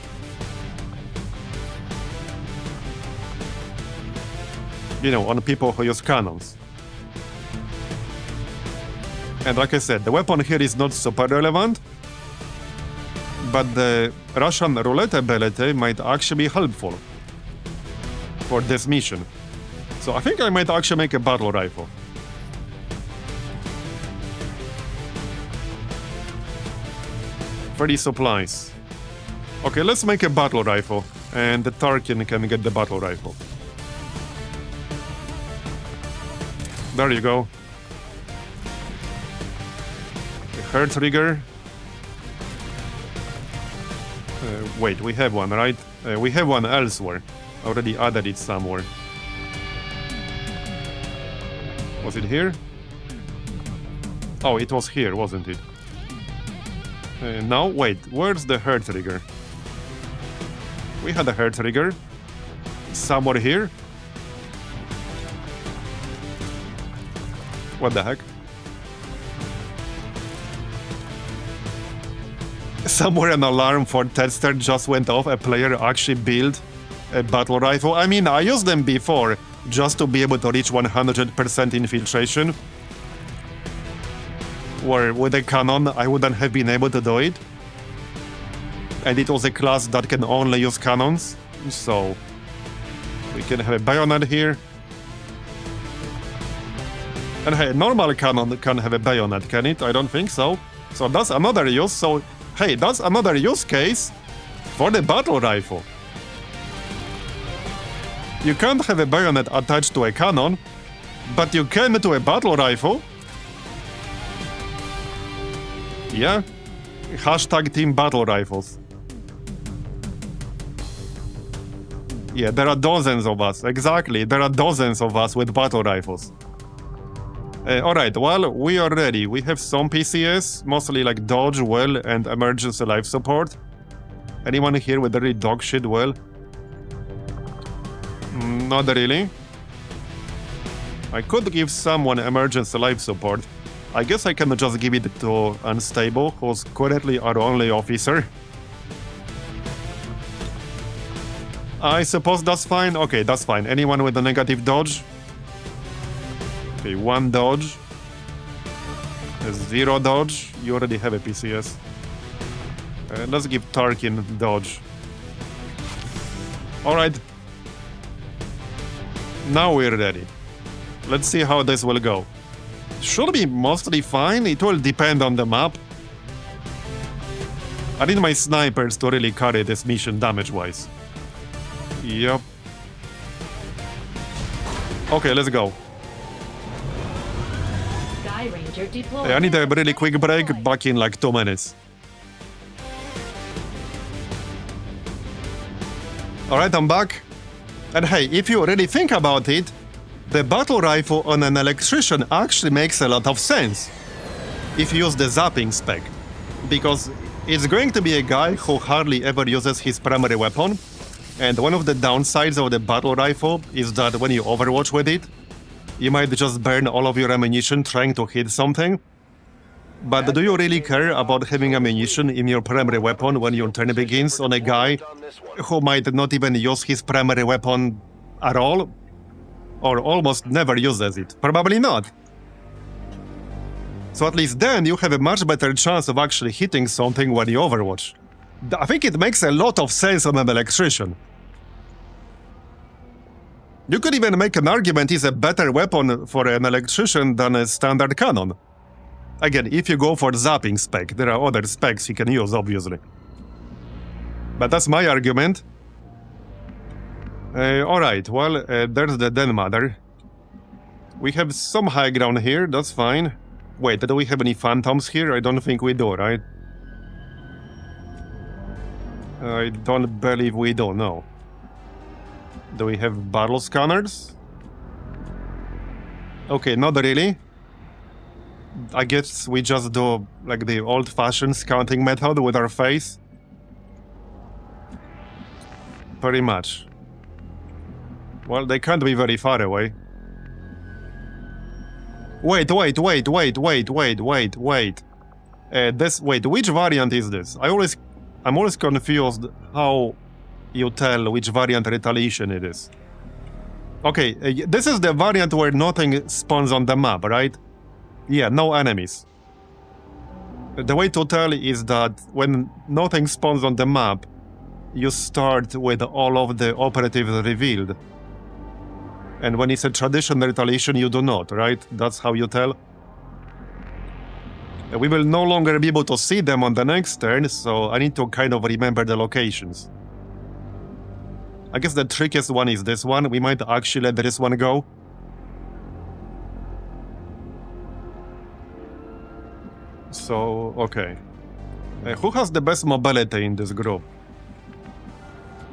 You know, on people who use cannons. And like I said, the weapon here is not super relevant, but the Russian roulette ability might actually be helpful for this mission. So I think I might actually make a battle rifle. 30 supplies. Okay, let's make a battle rifle, and the Tarkin can get the battle rifle. There you go. The hair trigger. Wait, we have one, right? We have one elsewhere. Already added it somewhere. Was it here? Oh, it was here, wasn't it? Now, wait, where's the hair trigger? We had a hair trigger. Somewhere here. What the heck? Somewhere an alarm for tester just went off. A player actually built a battle rifle. I mean, I used them before just to be able to reach 100% infiltration. Where with a cannon, I wouldn't have been able to do it. And it was a class that can only use cannons. So we can have a bayonet here. And hey, normal cannon can have a bayonet, can it? I don't think so. So that's another use. So hey, that's another use case for the battle rifle. You can't have a bayonet attached to a cannon, but you can to a battle rifle. Yeah. Hashtag team battle rifles. Yeah, there are dozens of us. Exactly, there are dozens of us with battle rifles. Alright, well, we are ready. We have some PCS, mostly like dodge, well, and emergency life support. Anyone here with really dog shit well? Not really. I could give someone emergency life support. I guess I can just give it to Unstable, who's currently our only officer. I suppose that's fine. Okay, that's fine. Anyone with a negative dodge? Okay, 1 dodge. A 0 dodge. You already have a PCS. Let's give Tarkin dodge. Alright. Now we're ready. Let's see how this will go. Should be mostly fine. It will depend on the map. I need my snipers to really carry this mission damage-wise. Yep. Okay, let's go. Sky Ranger deployed. I need a really quick break, back in like 2 minutes. Alright, I'm back. And hey, if you really think about it, the battle rifle on an electrician actually makes a lot of sense if you use the zapping spec. Because it's going to be a guy who hardly ever uses his primary weapon. And one of the downsides of the battle rifle is that when you overwatch with it, you might just burn all of your ammunition trying to hit something. But do you really care about having ammunition in your primary weapon when your turn begins on a guy who might not even use his primary weapon at all? Or almost never uses it? Probably not. So at least then you have a much better chance of actually hitting something when you overwatch. I think it makes a lot of sense on an electrician. You could even make an argument it's a better weapon for an electrician than a standard cannon. Again, if you go for zapping spec, there are other specs you can use, obviously. But that's my argument. Alright, well, there's the Den Mother. We have some high ground here, that's fine. Wait, do we have any phantoms here? I don't think we do, right? I don't believe we do, no. Do we have battle scanners? Okay, not really. I guess we just do like the old-fashioned scouting method with our face. Pretty much. Well, they can't be very far away. Wait. Wait, which variant is this? I'm always confused how you tell which variant Retaliation it is. Okay, this is the variant where nothing spawns on the map, right? Yeah, no enemies. The way to tell is that when nothing spawns on the map, you start with all of the operatives revealed. And when it's a traditional Retaliation, you do not, right? That's how you tell. We will no longer be able to see them on the next turn, so I need to kind of remember the locations. I guess the trickiest one is this one. We might actually let this one go. So, okay. Who has the best mobility in this group?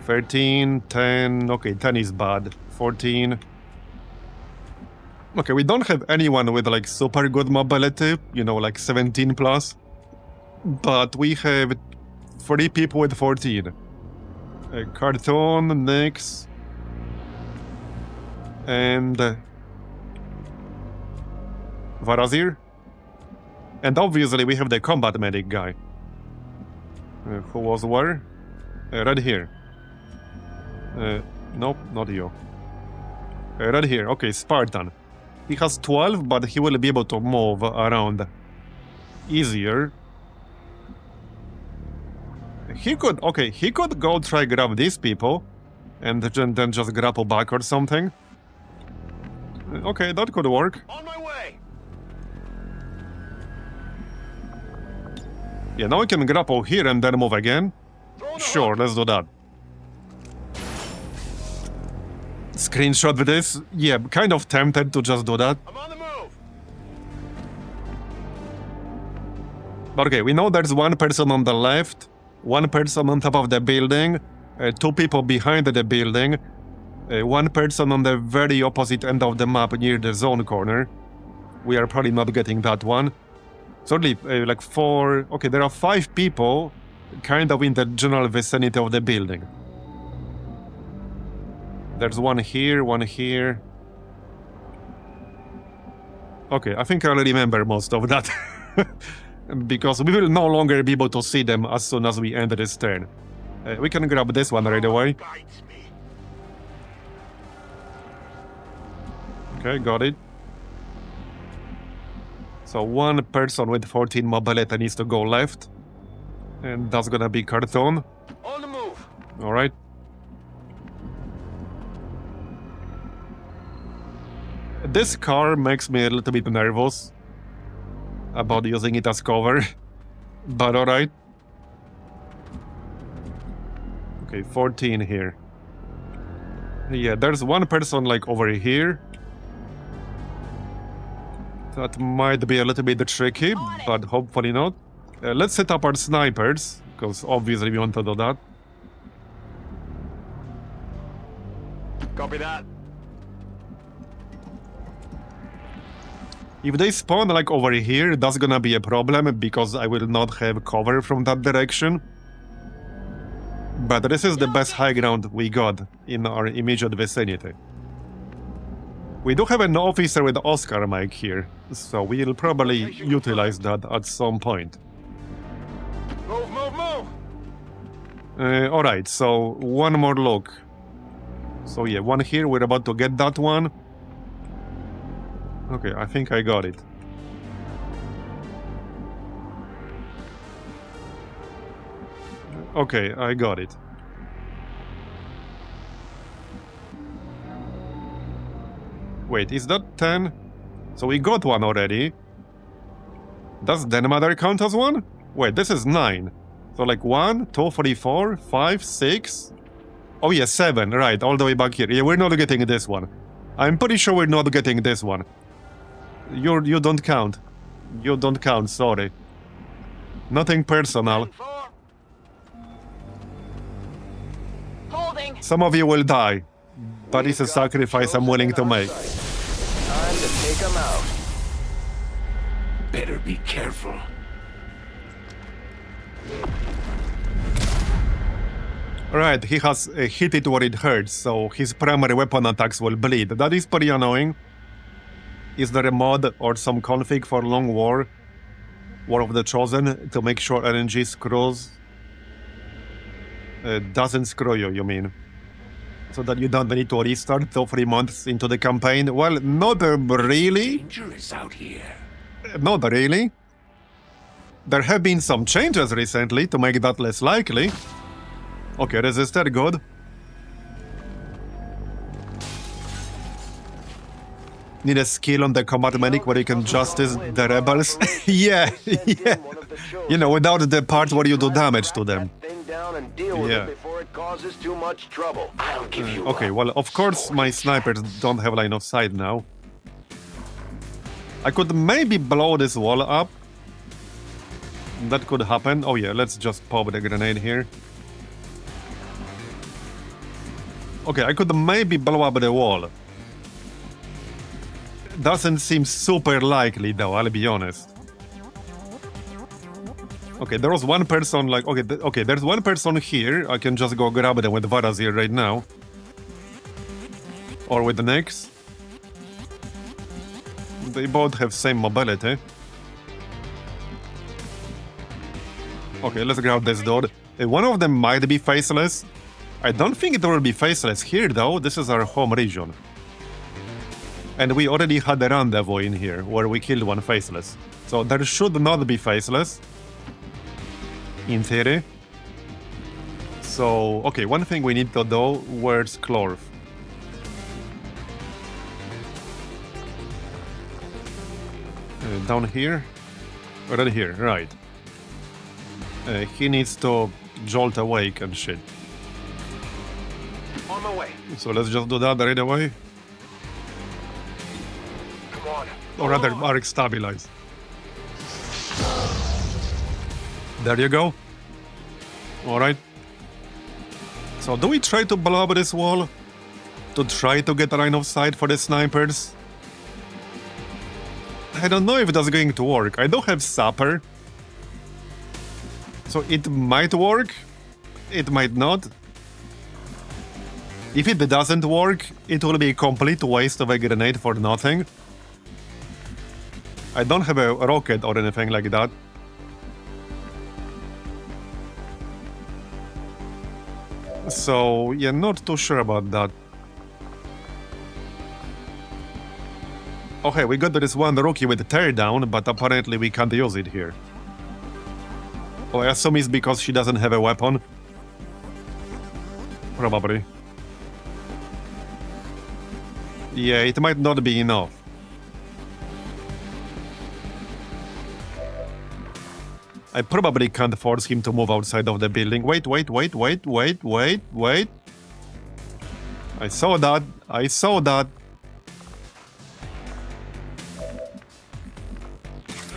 13, 10... Okay, 10 is bad. 14... Okay, we don't have anyone with like super good mobility, you know, like 17 plus. But we have 3 people with 14. Cartoon, Nyx... and... Marbozir? And obviously we have the combat medic guy. Who was where? Right here. Nope, not you. Right here, okay, Spartan. He has 12, but he will be able to move around easier. He could go try grab these people and then just grapple back or something. Okay, that could work. On my way. Yeah, now we can grapple here and then move again. Sure, let's do that. Screenshot this. Yeah, kind of tempted to just do that. I'm on the move. But okay, we know there's one person on the left, one person on top of the building, 2 people behind the building, one person on the very opposite end of the map near the zone corner. We are probably not getting that one. Certainly, like 4... Okay, there are 5 people kind of in the general vicinity of the building. There's one here, one here. Okay, I think I remember most of that. Because we will no longer be able to see them as soon as we end this turn. We can grab this one right away. Okay, got it. So one person with 14 mobility needs to go left. And that's gonna be Cartoon. On the move. Alright. This car makes me a little bit nervous about using it as cover, but alright. Okay, 14 here. Yeah, there's one person like over here. That might be a little bit tricky, but hopefully not. Let's set up our snipers, because obviously we want to do that. Copy that. If they spawn like over here, that's gonna be a problem, because I will not have cover from that direction. But this is the best high ground we got in our immediate vicinity. We do have an officer with Oscar mic here, so we'll probably utilize that at some point. Move, move, move! Alright, so one more look. So yeah, one here, we're about to get that one. Okay, I think I got it. Okay, I got it. Wait, is that 10? So we got one already. Does then mother count as one? Wait, this is 9. So like 1, 2, 3, 4, 5, 6. Oh yeah, 7, right, all the way back here. Yeah, we're not getting this one. I'm pretty sure we're not getting this one. You don't count. You don't count, sorry. Nothing personal. Holding. Some of you will die, but it's a sacrifice I'm willing to make. Time to take them out. Better be careful. Right, he has hit it where it hurts, so his primary weapon attacks will bleed. That is pretty annoying. Is there a mod or some config for Long War? War of the Chosen, to make sure RNG screws... doesn't screw you, you mean? So that you don't need to restart 2-3 months into the campaign? Well, not really. Danger is out here. Not really. There have been some changes recently to make that less likely. Okay, resistor, good. Need a skill on the combat medic where you can justice the rebels? Yeah, yeah. You know, without the part where you do damage to them. Yeah. Okay, well, of course my snipers don't have line of sight now. I could maybe blow this wall up. That could happen. Oh yeah, let's just pop the grenade here. Okay, I could maybe blow up the wall. Doesn't seem super likely though, I'll be honest. Okay, there was one person like... Okay, there's one person here. I can just go grab them with Marbozir right now. Or with the next. They both have same mobility. Okay, let's grab this dude. One of them might be faceless. I don't think it will be faceless here though. This is our home region. And we already had a rendezvous in here, where we killed one faceless. So there should not be faceless. In theory. So, okay, one thing we need to do, where's Clorf? Down here? Right here, right. He needs to jolt awake and shit. On my way. So let's just do that right away. Come on. Or rather, Arc stabilize. There you go. Alright. So do we try to blow up this wall? To try to get a line of sight for the snipers? I don't know if that's going to work. I do have Sapper. So it might work. It might not. If it doesn't work, it will be a complete waste of a grenade for nothing. I don't have a rocket or anything like that. So, yeah, not too sure about that. Okay, we got this one rookie with the teardown, but apparently we can't use it here. Oh, I assume it's because she doesn't have a weapon. Probably. Yeah, it might not be enough. I probably can't force him to move outside of the building. Wait. I saw that.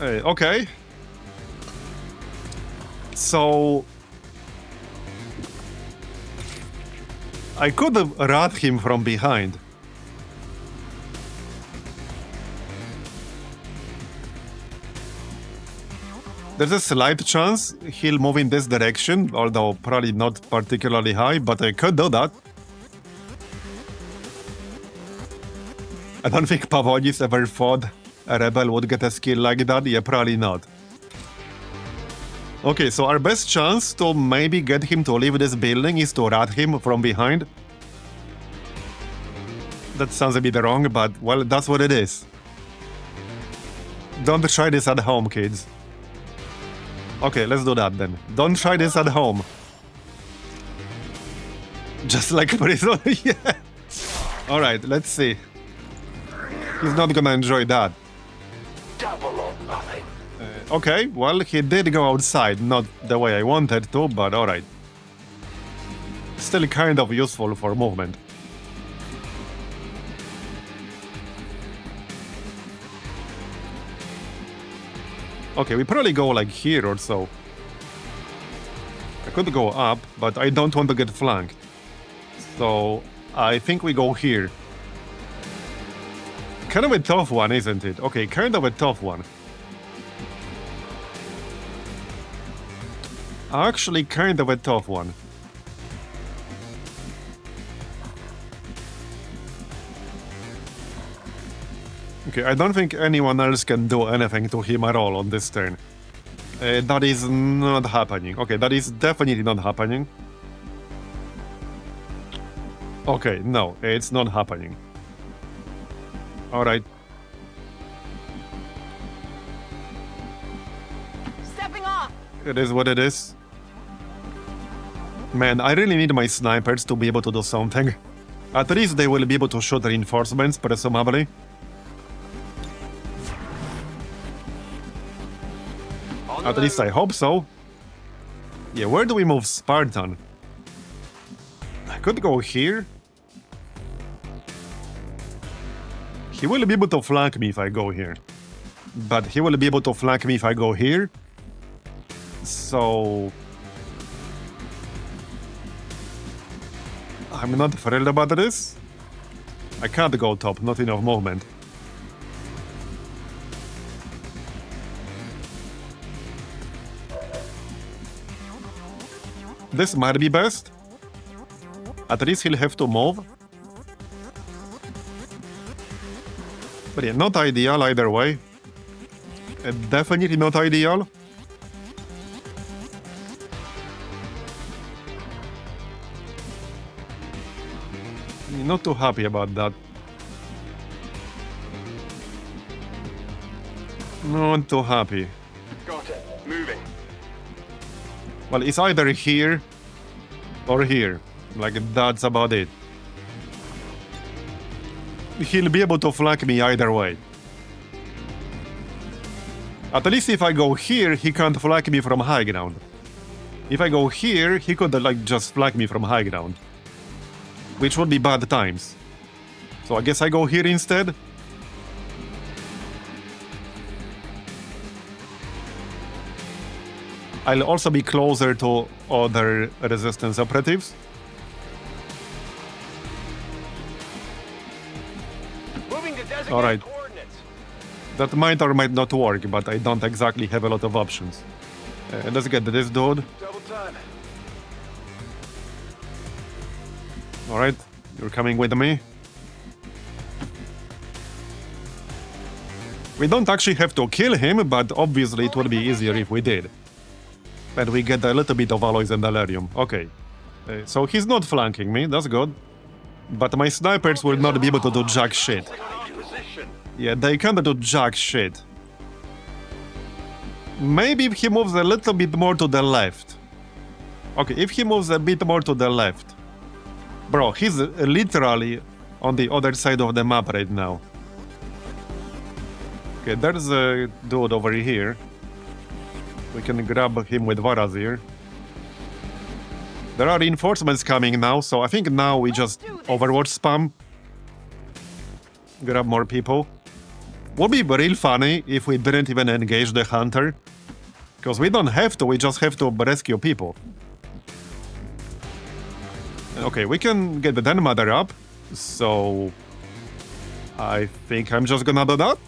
Okay. So... I could have rat him from behind. There's a slight chance he'll move in this direction, although probably not particularly high, but I could do that. I don't think Pavonis ever thought a rebel would get a skill like that. Yeah, probably not. Okay, so our best chance to maybe get him to leave this building is to rat him from behind. That sounds a bit wrong, but, well, that's what it is. Don't try this at home, kids. Okay, let's do that then. Don't try this at home. Just like prison, yeah. Alright, let's see. He's not gonna enjoy that. Double or nothing. Okay, well, he did go outside. Not the way I wanted to, but alright. Still kind of useful for movement. Okay, we probably go like here or so. I could go up, but I don't want to get flanked. So, I think we go here. Kind of a tough one, isn't it? Okay, kind of a tough one. Actually, kind of a tough one. Okay, I don't think anyone else can do anything to him at all on this turn. That is not happening. Okay, that is definitely not happening. Okay, no, it's not happening. Alright. Stepping off. It is what it is. Man, I really need my snipers to be able to do something. At least they will be able to shoot reinforcements, presumably. At least I hope so. Yeah, where do we move Spartan? I could go here. He will be able to flank me if I go here. But he will be able to flank me if I go here. So... I'm not thrilled about this. I can't go top, not enough movement. This might be best. At least he'll have to move. But yeah, not ideal either way. Definitely not ideal. Not too happy about that. Not too happy. Got it. Moving. Well, it's either here or here. Like, that's about it. He'll be able to flank me either way. At least if I go here, he can't flank me from high ground. If I go here, he could, like, just flank me from high ground. Which would be bad times. So I guess I go here instead. I'll also be closer to other resistance operatives. Moving to designated All right. coordinates. That might or might not work, but I don't exactly have a lot of options. Let's get this dude. Double time. Alright, you're coming with me. We don't actually have to kill him, but obviously it would be easier if we did. And we get a little bit of alloys and delirium. Okay. So he's not flanking me, that's good. But my snipers will not be able to do jack shit. Yeah, they can't do jack shit. Maybe if he moves a little bit more to the left. Okay, if he moves a bit more to the left. Bro, he's literally on the other side of the map right now. Okay, there's a dude over here. We can grab him with Marbozir. There are reinforcements coming now, so I think now we just Overwatch spam. Grab more people. Would be real funny if we didn't even engage the hunter. Because we don't have to, we just have to rescue people. Okay, we can get the Den Mother up, so I think I'm just gonna do that.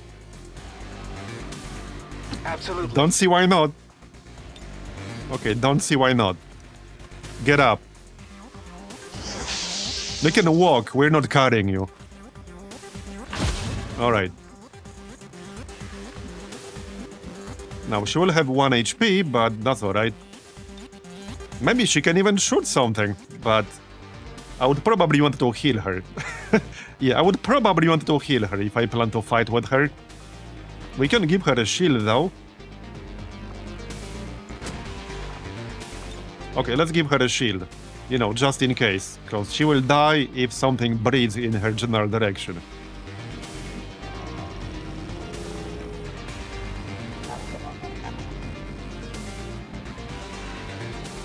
Absolutely. Don't see why not. Okay, don't see why not. Get up. They can walk, we're not carrying you. Alright. Now, she will have 1 HP, but that's alright. Maybe she can even shoot something, but I would probably want to heal her. Yeah, I would probably want to heal her if I plan to fight with her. We can give her a shield, though. Okay, let's give her a shield. You know, just in case, because she will die if something breathes in her general direction.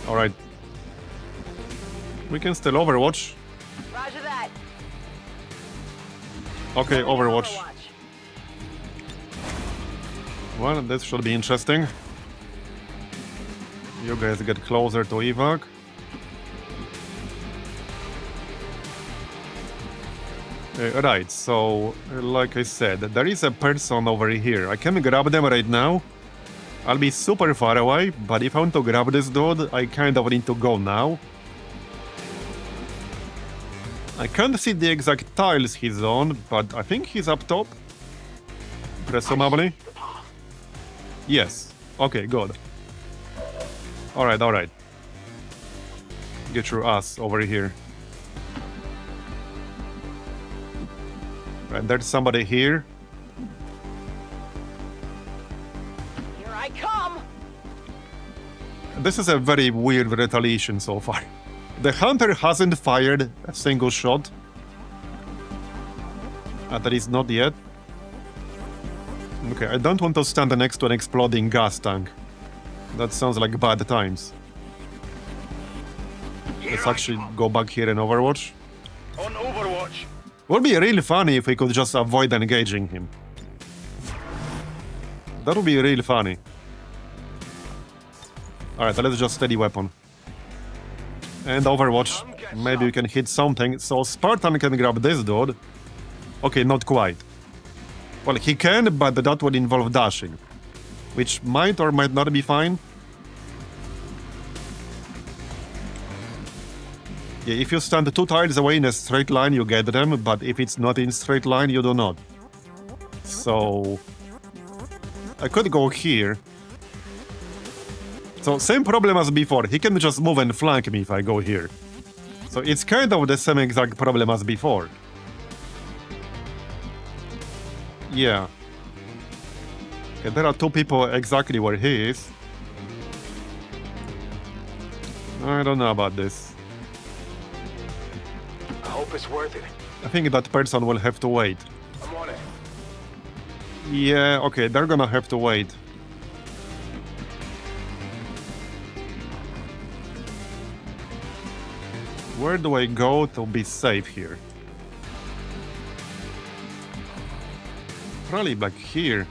Alright. We can still Overwatch. Roger that. Okay, Overwatch. Well, this should be interesting. You guys get closer to evac. Right, so, like I said, there is a person over here. I can grab them right now. I'll be super far away, but if I want to grab this dude, I kind of need to go now. I can't see the exact tiles he's on, but I think he's up top. Presumably. Yes. Okay, good. Alright, alright. Get your ass over here. Right, there's somebody here. Here I come. This is a very weird retaliation so far. The hunter hasn't fired a single shot. At least not yet. Okay, I don't want to stand next to an exploding gas tank. That sounds like bad times. Let's actually go back here and Overwatch. On Overwatch. Would be really funny if we could just avoid engaging him. That would be really funny. Alright, let's just steady weapon. And Overwatch. Maybe we can hit something. So Spartan can grab this dude. Okay, not quite. Well, he can, but that would involve dashing. Which might or might not be fine. Yeah, if you stand 2 tiles away in a straight line, you get them, but if it's not in straight line, you do not. So I could go here. So same problem as before, he can just move and flank me if I go here. So it's kind of the same exact problem as before. Yeah. Okay, there are 2 people exactly where he is. I don't know about this. I hope it's worth it. I think that person will have to wait. I'm on it. Yeah, okay, they're gonna have to wait. Where do I go to be safe here? Probably like here.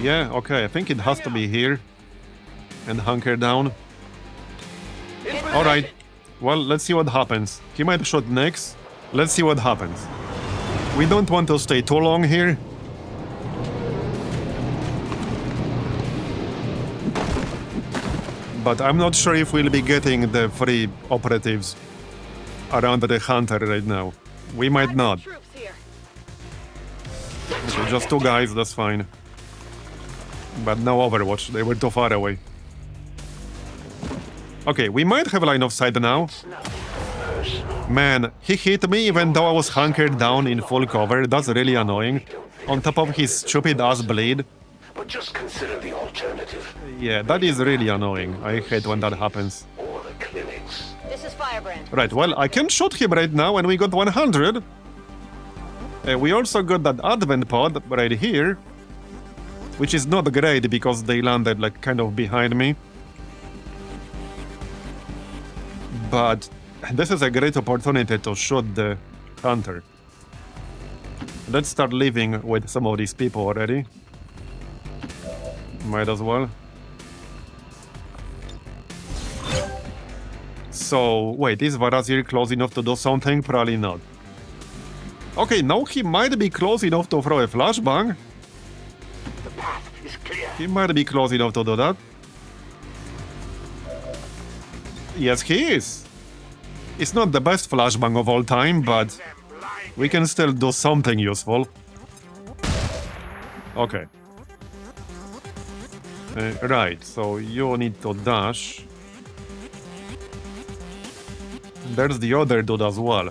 Yeah, okay, I think it has to be here. And hunker down. Alright. Well, let's see what happens. He might shoot next. Let's see what happens. We don't want to stay too long here. But I'm not sure if we'll be getting the 3 operatives around the hunter right now. We might not. Troops here. Okay, just 2 guys, that's fine. But no Overwatch, they were too far away. Okay, we might have line of sight now. Man, he hit me even though I was hunkered down in full cover. That's really annoying. On top of his stupid ass blade. But just consider the alternative. Yeah, that is really annoying. I hate when that happens. Or the clinics. This is Firebrand. Right, well, I can shoot him right now and we got 100. We also got that advent pod right here. Which is not great because they landed like kind of behind me. But this is a great opportunity to shoot the hunter. Let's start living with some of these people already. Might as well. So, wait, is Marbozir close enough to do something? Probably not. Okay, now he might be close enough to throw a flashbang. The path is clear. He might be close enough to do that. Yes, he is. It's not the best flashbang of all time, but we can still do something useful. Okay. Right, so you need to dash. There's the other dude as well.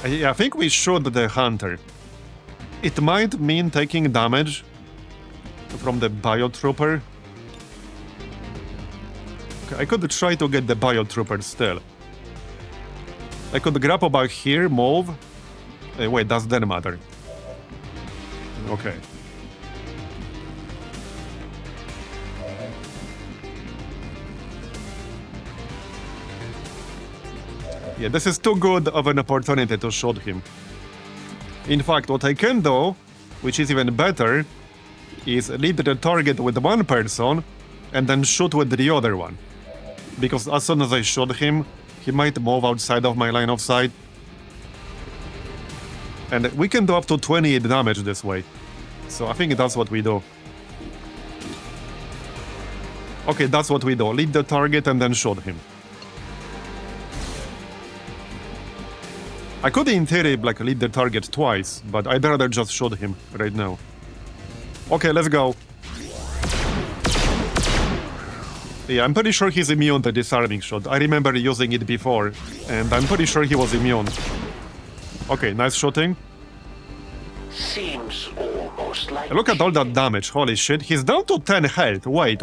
I think we shoot the hunter. It might mean taking damage from the biotrooper. Okay, I could try to get the biotrooper still. I could grab back here, move. Wait, does that matter? Okay. Yeah, this is too good of an opportunity to shoot him. In fact, what I can do, which is even better, is lead the target with one person and then shoot with the other one. Because as soon as I shoot him, he might move outside of my line of sight. And we can do up to 28 damage this way. So I think that's what we do. Okay, that's what we do. Lead the target and then shoot him. I could in theory like lead the target twice, but I'd rather just shoot him right now. Okay, let's go. Yeah, I'm pretty sure he's immune to disarming shot. I remember using it before, and I'm pretty sure he was immune. Okay, nice shooting. Seems almost like. Look at all that damage, holy shit. He's down to 10 health. Wait.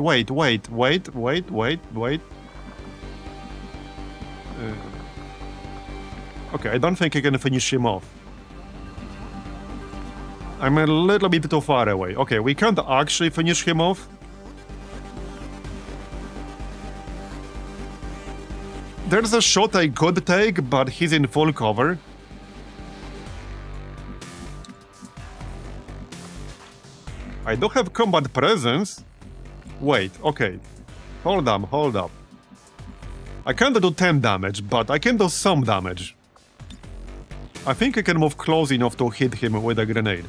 Okay, I don't think I can finish him off. I'm a little bit too far away. Okay, we can't actually finish him off. There's a shot I could take, but he's in full cover. I do have combat presence. Wait, okay. Hold up. I can't do 10 damage, but I can do some damage. I think I can move close enough to hit him with a grenade.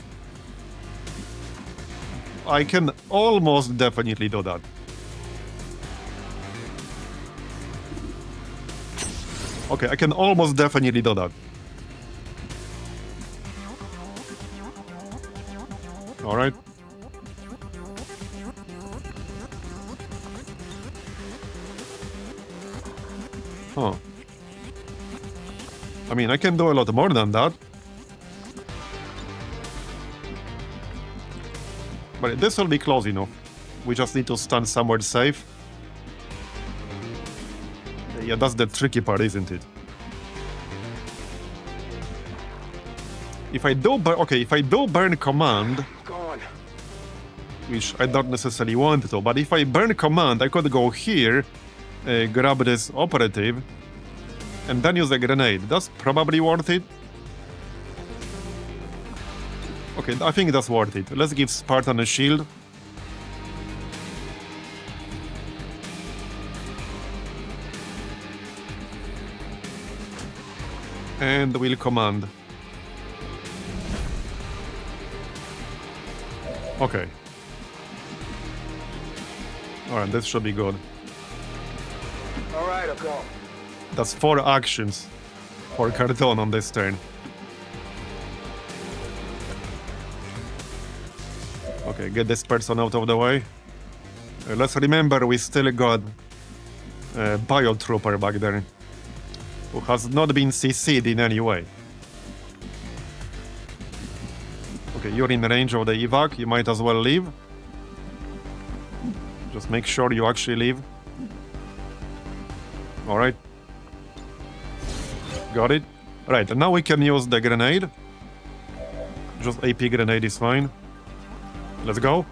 I can almost definitely do that. Okay, I can almost definitely do that. Alright. Huh. I mean, I can do a lot more than that. But this will be close enough. We just need to stand somewhere safe. Yeah, that's the tricky part, isn't it? If I do burn command, which I don't necessarily want to, but if I burn command, I could go here, grab this operative, and then use a grenade. That's probably worth it. Okay, I think that's worth it. Let's give Spartan a shield. And we'll command. Okay. Alright, this should be good. Alright, I'll go. That's 4 actions for Carton on this turn. Okay, get this person out of the way. Let's remember we still got a biotrooper back there, who has not been CC'd in any way. Okay, you're in range of the evac, you might as well leave. Just make sure you actually leave. Alright. Got it. Right, now we can use the grenade. Just AP grenade is fine. Let's go.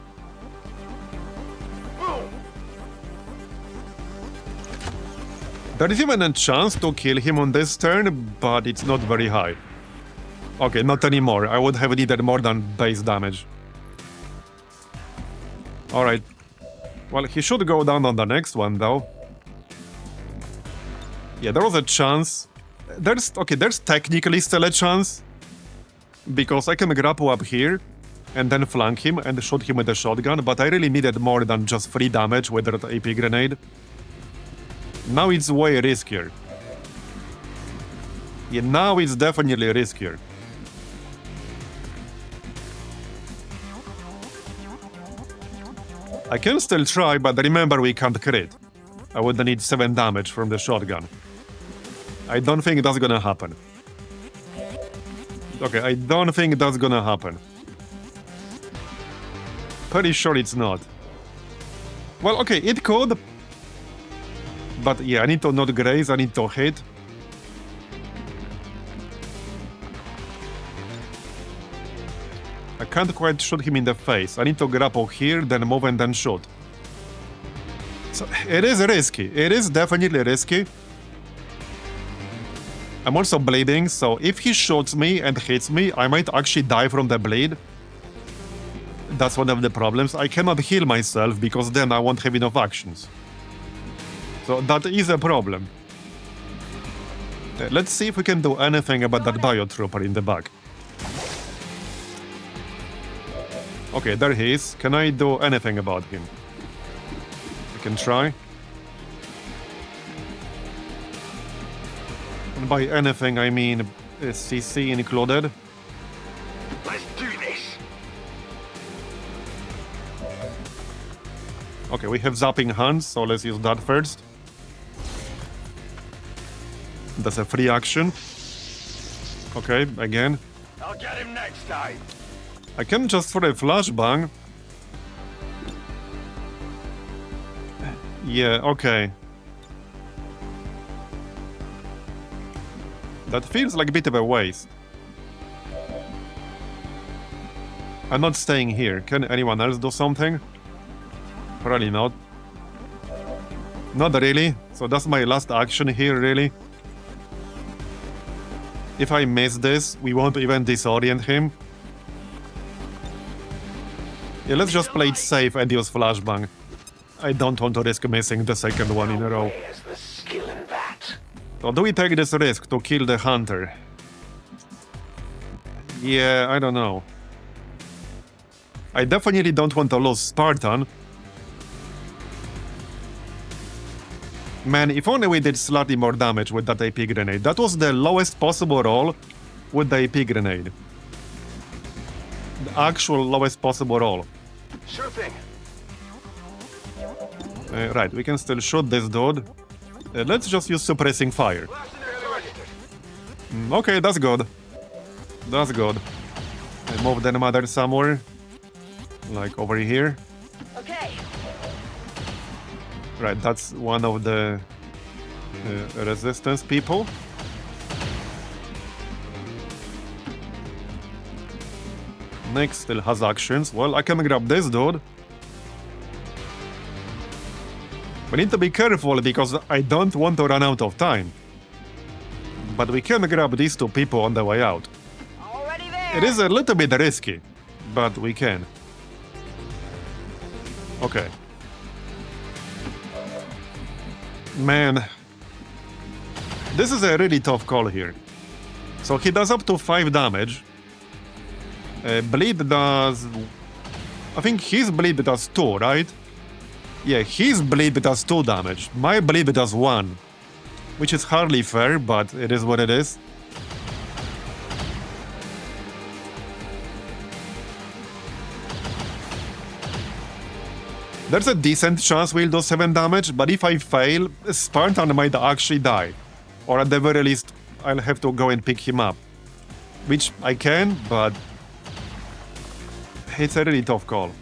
There is even a chance to kill him on this turn, but it's not very high. Okay, not anymore. I would have needed more than base damage. Alright. Well, he should go down on the next one, though. Yeah, there was a chance. There's technically still a chance. Because I can grapple up here, and then flank him and shoot him with a shotgun, but I really needed more than just 3 damage with that AP grenade. Now it's way riskier. Yeah, now it's definitely riskier. I can still try, but remember we can't crit. I would need 7 damage from the shotgun. I don't think that's gonna happen. Okay, I don't think that's gonna happen. Pretty sure it's not. Well, okay, it could. But yeah, I need to not graze, I need to hit. I can't quite shoot him in the face. I need to grapple here, then move and then shoot. So it is risky. It is definitely risky. I'm also bleeding, so if he shoots me and hits me, I might actually die from the bleed. That's one of the problems. I cannot heal myself because then I won't have enough actions. So that is a problem. Let's see if we can do anything about that biotrooper in the back. Okay, there he is. Can I do anything about him? I can try. And by anything, I mean CC included. Let's do this. Okay, we have zapping hands, so let's use that first. That's a free action. Okay, again. I'll get him next time. I can just for a flashbang. Yeah, okay. That feels like a bit of a waste. I'm not staying here. Can anyone else do something? Probably not. Not really. So that's my last action here, really. If I miss this, we won't even disorient him. Yeah, let's just play it safe and use flashbang. I don't want to risk missing the second one in a row. There's the skill in that. So do we take this risk to kill the hunter? Yeah, I don't know. I definitely don't want to lose Spartan. Man, if only we did slightly more damage with that AP grenade. That was the lowest possible roll with the AP grenade. The actual lowest possible roll. Sure thing. Right, we can still shoot this dude. Let's just use suppressing fire. Okay, that's good. That's good. I move the mother somewhere. Like over here. Okay. Right, that's one of the resistance people. Next still has actions. Well, I can grab this dude. We need to be careful because I don't want to run out of time. But we can grab these 2 people on the way out. Already there. It is a little bit risky, but we can. Okay. Man. This is a really tough call here. So he does up to 5 damage. Bleed does... I think his bleed does 2, right? Yeah, his bleed does 2 damage. My bleed does 1. Which is hardly fair, but it is what it is. There's a decent chance we'll do 7 damage, but if I fail, Spartan might actually die. Or at the very least, I'll have to go and pick him up. Which I can, but... it's a really tough call.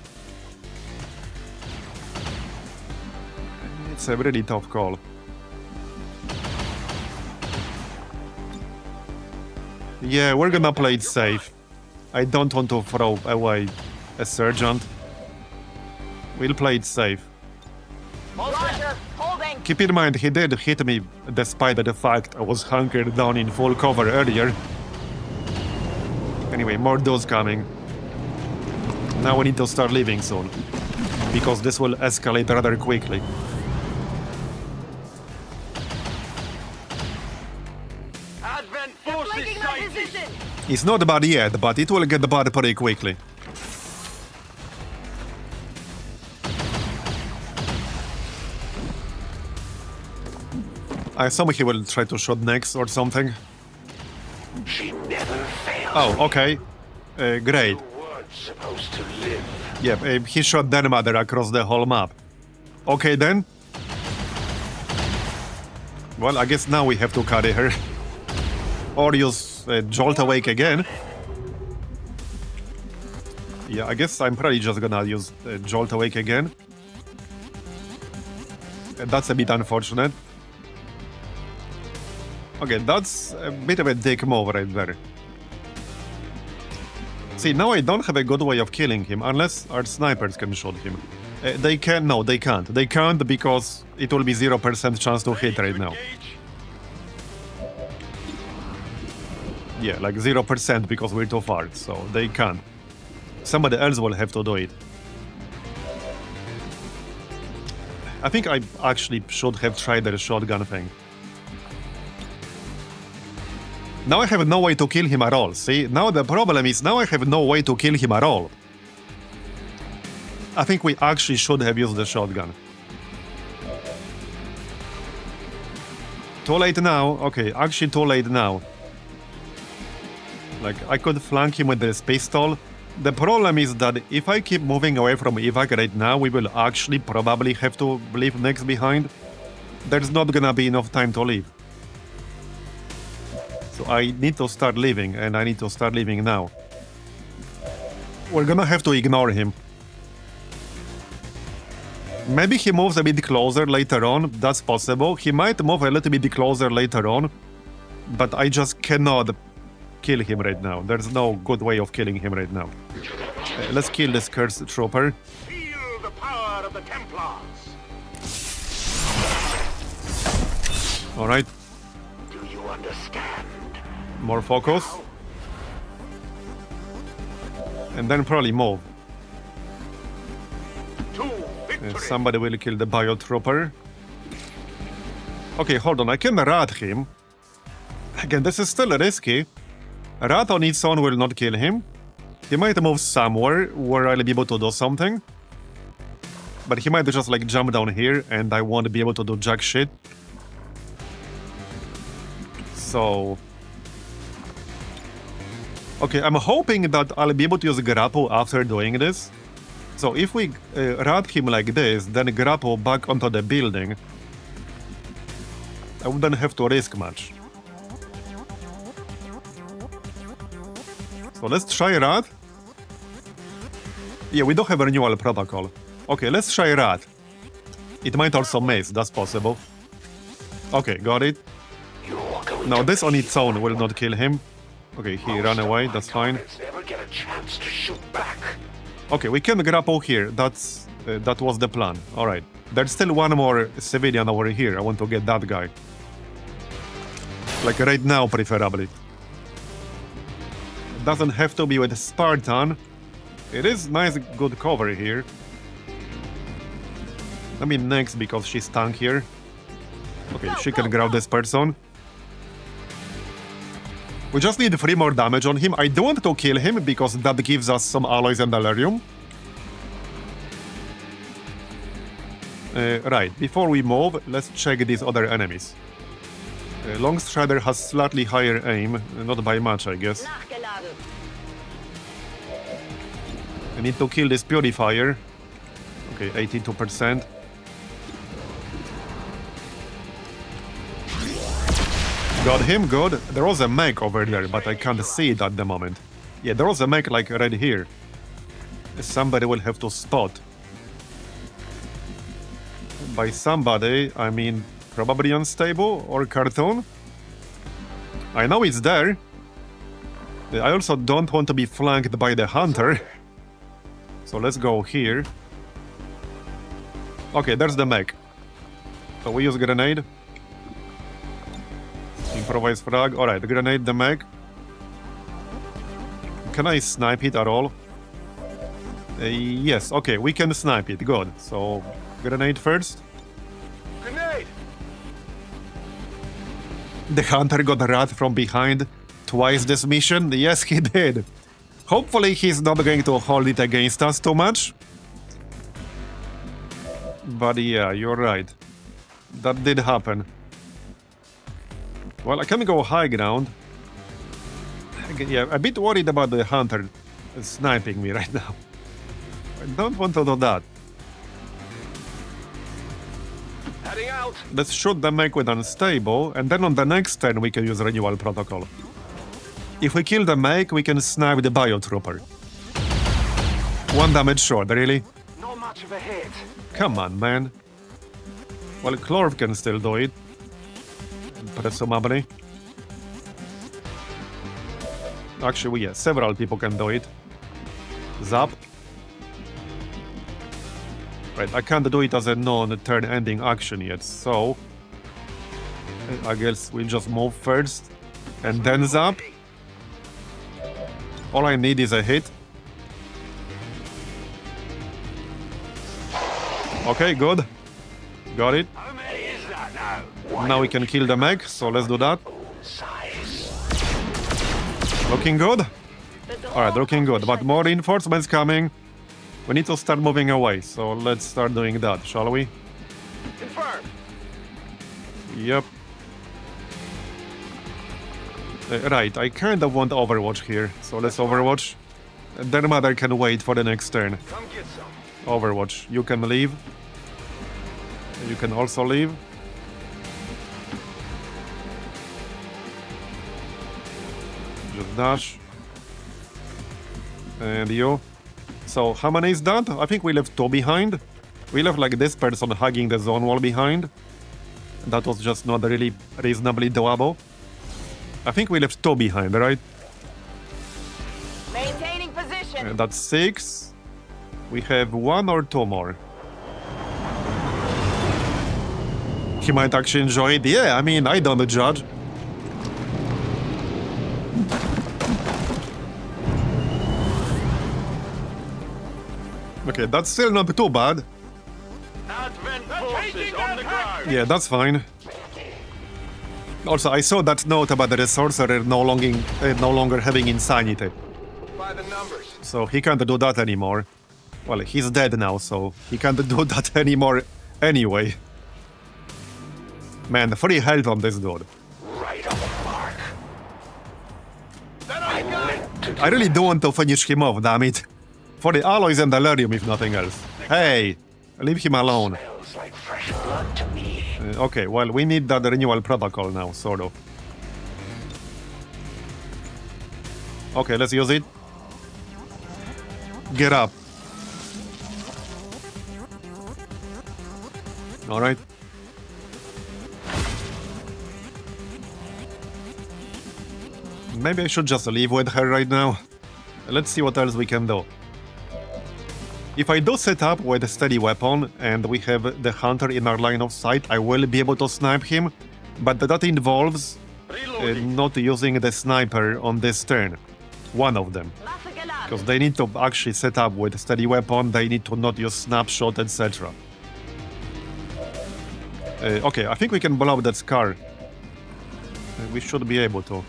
It's a really tough call. Yeah, we're gonna play it safe. I don't want to throw away a sergeant. We'll play it safe. Roger, holding. Keep in mind, he did hit me despite the fact I was hunkered down in full cover earlier. Anyway, more dudes coming. Now we need to start leaving soon, because this will escalate rather quickly. Advent forces Flanking my position. It's not bad yet, but it will get bad pretty quickly. I assume he will try to shoot next or something. She never fails. Oh, okay. Great. The word's supposed to live. Yeah, he shot their mother across the whole map. Okay then. Well, I guess now we have to carry her. Or use Jolt Awake again. Yeah, I guess I'm probably just gonna use Jolt Awake again. That's a bit unfortunate. Okay, that's a bit of a dick move right there. See, now I don't have a good way of killing him, unless our snipers can shoot him. They can... No, they can't. They can't because it will be 0% chance to hit right now. Yeah, like 0% because we're too far, so they can't. Somebody else will have to do it. I think I actually should have tried the shotgun thing. Now I have no way to kill him at all, see? Now the problem is, now I have no way to kill him at all. I think we actually should have used the shotgun. Too late now? Okay, actually too late now. Like, I could flank him with this pistol. The problem is that if I keep moving away from evac right now, we will actually probably have to leave next behind. There's not gonna be enough time to leave. So I need to start leaving, and I need to start leaving now. We're gonna have to ignore him. Maybe he moves a bit closer later on, that's possible. He might move a little bit closer later on, but I just cannot kill him right now. There's no good way of killing him right now. Let's kill this cursed trooper. Feel the power of the Templars. Alright, Do you understand? more focus. And then probably move. To victory. Somebody will kill the biotrooper. Okay, hold on, I can rat him. Again, this is still risky. Rat on its own will not kill him. He might move somewhere where I'll be able to do something. But he might just like jump down here and I won't be able to do jack shit. So... Okay, I'm hoping that I'll be able to use grapple after doing this. So if we rat him like this, then grapple back onto the building, I wouldn't have to risk much. So let's try rat. Yeah, we don't have a renewal protocol. Okay, let's try rat. It might also miss, that's possible. Okay, got it. Now this on its own will not kill him. Okay, he ran away, that's fine. Never get a chance to shoot back. Okay, we can grapple here, that was the plan. Alright, there's still one more civilian over here, I want to get that guy. Like right now, preferably. It doesn't have to be with Spartan. It is nice, good cover here. I mean next because she's tankier. Okay, she can grab this person. We just need 3 more damage on him. I don't want to kill him because that gives us some alloys and delirium. Right, before we move, let's check these other enemies. Longstrider has slightly higher aim, not by much, I guess. Nachgeladen. I need to kill this Purifier. Okay, 82%. Got him, good. There was a mech over there, but I can't see it at the moment. Yeah, there was a mech like right here. Somebody will have to spot. By somebody, I mean probably unstable or cartoon. I know it's there. I also don't want to be flanked by the hunter. So let's go here. Okay, there's the mech. So we use grenade. Improvise frag. Alright, grenade the mech. Can I snipe it at all? Yes, okay, we can snipe it. Good. So, grenade first. Grenade! The hunter got rat from behind twice this mission. Yes, he did. Hopefully he's not going to hold it against us too much. But yeah, you're right. That did happen. Well, I can go high ground. Yeah, a bit worried about the hunter sniping me right now. I don't want to do that. Heading out! Let's shoot the mech with unstable, and then on the next turn we can use renewal protocol. If we kill the mech, we can snipe the biotrooper. 1 damage short, really? Not much of a hit. Come on, man. Well, Clorv can still do it. Presumably. Actually, yeah, several people can do it. Zap. Right, I can't do it as a non-turn ending action yet, so... I guess we'll just move first, and then zap. All I need is a hit. Okay, good. Got it. How many is that now? Now we can kill the mech, so let's do that. Size. Looking good? Alright, looking good, but more reinforcements coming. We need to start moving away, so let's start doing that, shall we? Confirmed. Yep. Right, I kind of want Overwatch here, so let's Overwatch. Their mother can wait for the next turn. Come get some. Overwatch, you can leave. You can also leave. Just dash. And you. So, how many is that? I think we left 2 behind. We left like this person hugging the zone wall behind. That was just not really reasonably doable. I think we left 2 behind, right? Maintaining position. And that's 6. We have 1 or 2 more. He might actually enjoy it. Yeah, I mean, I don't judge. Okay, that's still not too bad. Advent forces on the ground. Yeah, that's fine. Also, I saw that note about the sorcerer no longer having insanity. By the numbers. So he can't do that anymore. Well, he's dead now, so he can't do that anymore anyway. Man, 3 health on this dude. Right on the mark. Then I got it. I really do want to finish him off, damn it. For the alloys and delirium, if nothing else. Hey, leave him alone. Smells like fresh blood to me. Okay, well, we need that renewal protocol now, sort of. Okay, let's use it. Get up. Alright. Maybe I should just leave with her right now. Let's see what else we can do. If I do set up with a steady weapon and we have the hunter in our line of sight, I will be able to snipe him, but that involves not using the sniper on this turn. One of them. Because they need to actually set up with a steady weapon, they need to not use snapshot, etc. Okay, I think we can blow up that scar. We should be able to.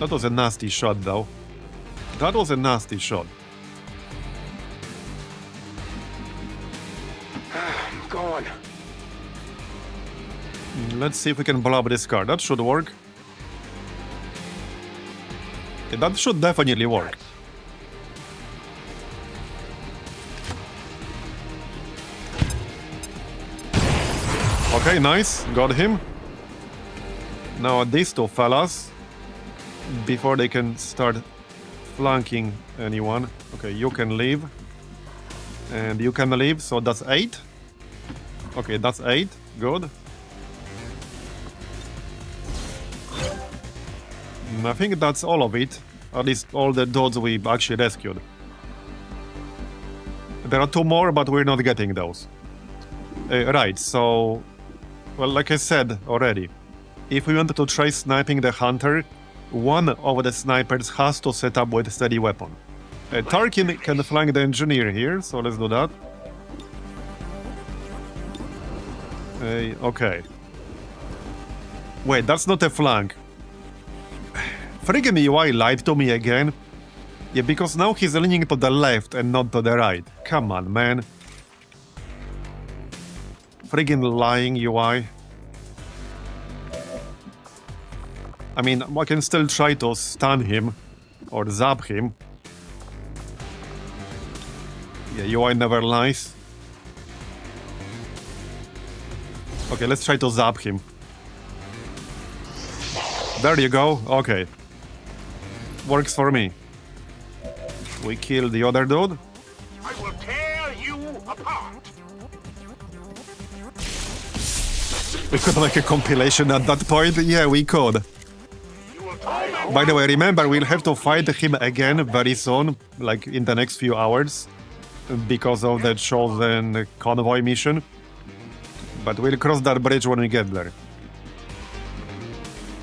That was a nasty shot, though. That was a nasty shot. I'm going. Let's see if we can blow up this car. That should work. Okay, that should definitely work. Okay, nice. Got him. Now these 2 fellas, before they can start flanking anyone. Okay, you can leave. And you can leave, so that's 8. Okay, that's 8. Good. I think that's all of it. At least all the dudes we actually rescued. There are 2 more, but we're not getting those. Right, so... Well, like I said already, if we wanted to try sniping the hunter, one of the snipers has to set up with steady weapon. Tarkin can flank the engineer here, so let's do that. Okay. Wait, that's not a flank. Friggin' UI lied to me again. Yeah, because now he's leaning to the left and not to the right. Come on, man. Friggin' lying UI. I mean, I can still try to stun him or zap him. Yeah, UI never lies. Okay, let's try to zap him. There you go. Okay. Works for me. We kill the other dude. I will tear you apart. We could make a compilation at that point. Yeah, we could. By the way, remember, we'll have to fight him again very soon, like in the next few hours, because of the chosen convoy mission. But we'll cross that bridge when we get there.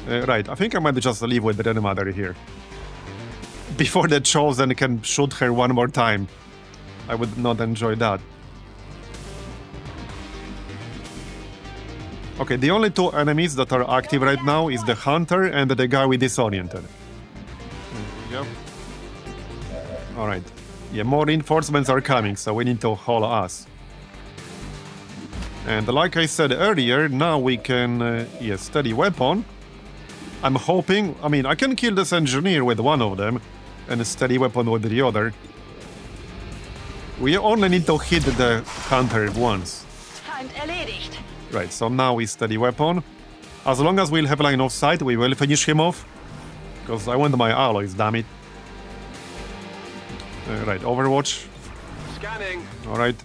Right, I think I might just leave with the grandmother here. Before the chosen can shoot her one more time. I would not enjoy that. Okay, the only two enemies that are active right now is the hunter and the guy we disoriented. Yep. Alright. Yeah, more reinforcements are coming, so we need to haul ass. And like I said earlier, now we can... yeah, steady weapon. I'm hoping... I mean, I can kill this engineer with one of them, and a steady weapon with the other. We only need to hit the hunter once. Erledigt. Right, so now we steady weapon. As long as we'll have line of sight, we will finish him off. Because I want my alloys, damn it. Right, Overwatch. Scanning. Alright.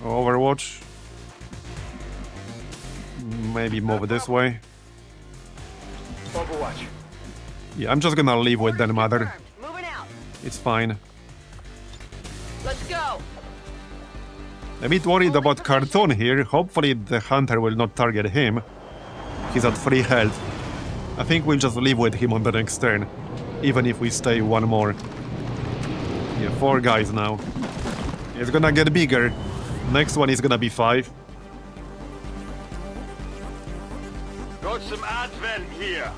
Overwatch. Maybe move this way. Overwatch. Yeah, I'm just gonna leave with them, mother. Moving out. It's fine. Let's go. A bit worried about Cartoon here. Hopefully the hunter will not target him. He's at 3 health. I think we'll just leave with him on the next turn. Even if we stay one more. Yeah, 4 guys now. It's gonna get bigger. Next one is gonna be 5. Got some advent here.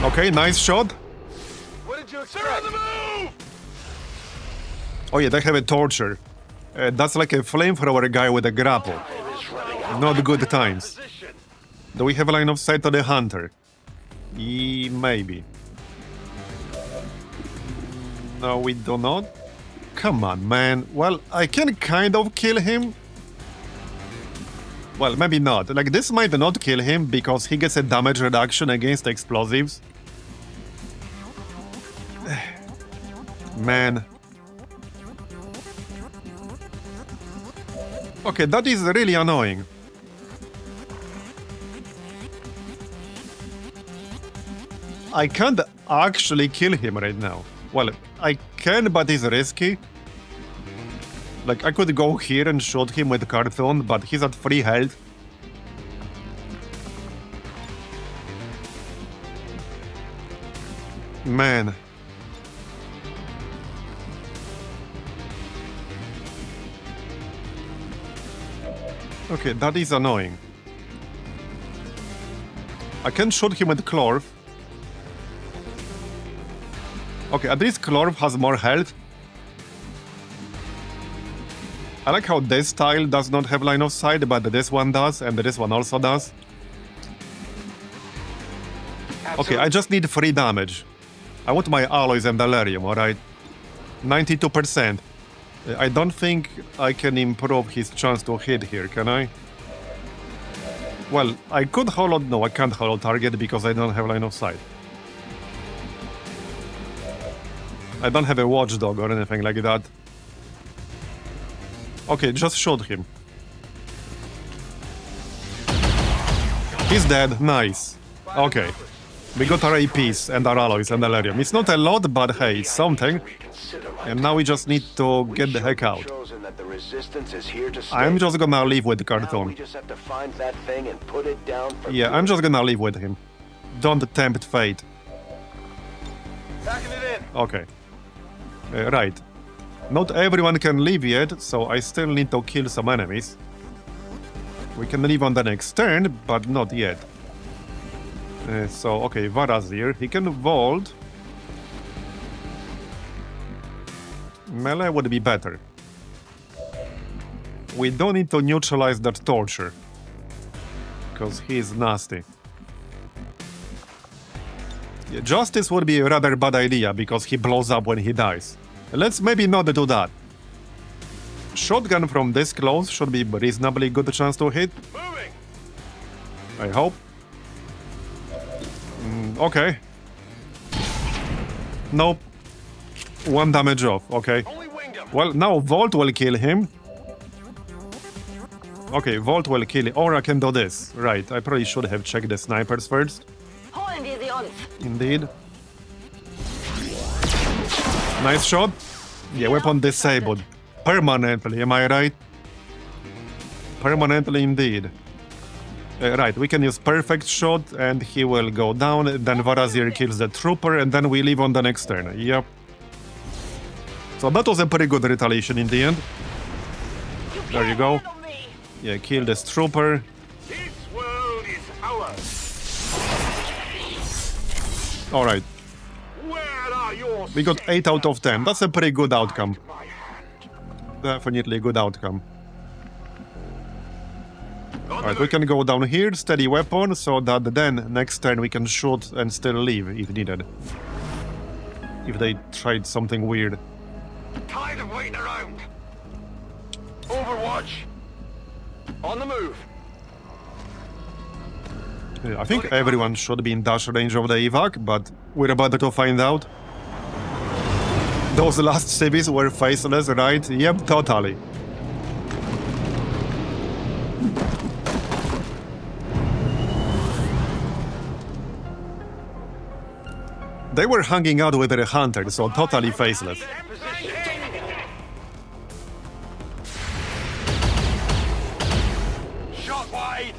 Okay, nice shot. What did you They're expect? on the move! Oh yeah, they have a torture. That's like a flamethrower guy with a grapple. Not good times. Position. Do we have a line of sight to the hunter? Maybe. No, we do not. Come on, man. Well, I can kind of kill him. Well, maybe not. Like, this might not kill him because he gets a damage reduction against explosives. Man. Okay, that is really annoying. I can't actually kill him right now. Well, I can, but it's risky. Like, I could go here and shoot him with Cartoon, but he's at 3 health. Man. Okay, that is annoying. I can shoot him with Clorf. Okay, at least Clorf has more health. I like how this tile does not have line of sight, but this one does, and this one also does. Okay, I just need 3 damage. I want my alloys and delirium, alright? 92%. I don't think I can improve his chance to hit here, can I? Well, I could hollow... No, I can't hollow target because I don't have line of sight. I don't have a watchdog or anything like that. Okay, just shoot him. He's dead, nice. Okay. We got our APs and our alloys and Alerium. It's not a lot, but hey, it's something. And now we just need to get the heck out. I'm just gonna leave with the cartoon. Yeah, I'm just gonna leave with him. Don't tempt fate. Okay. Right. Not everyone can leave yet, so I still need to kill some enemies. We can leave on the next turn, but not yet. So, okay, Marbozir, he can vault. Melee would be better. We don't need to neutralize that torture, because he's nasty. Yeah, Justice would be a rather bad idea, because he blows up when he dies. Let's maybe not do that. Shotgun from this close should be reasonably good chance to hit. I hope. Okay. Nope. 1 damage off, okay. Well, now Volt will kill him. Okay, Volt will kill him. Or I can do this. Right, I probably should have checked the snipers first. Indeed. Nice shot. Yeah, weapon disabled. Permanently, am I right? Permanently indeed. Right, we can use perfect shot and he will go down, then Marbozir kills the trooper and then we leave on the next turn. Yep. So that was a pretty good retaliation in the end. There you go. Yeah, kill this trooper. This world is ours. Alright, Where are your we got 8 out of 10. That's a pretty good outcome. my hand? Definitely a good outcome. Alright, we can go down here, steady weapon, so that then next turn we can shoot and still leave if needed. If they tried something weird. Tired of waiting around. Overwatch. On the move. Yeah, I think everyone should be in dash range of the evac, but we're about to find out. Those last civvies were faceless, right? Yep, totally. They were hanging out with their hunter, so totally faceless. Shot wide.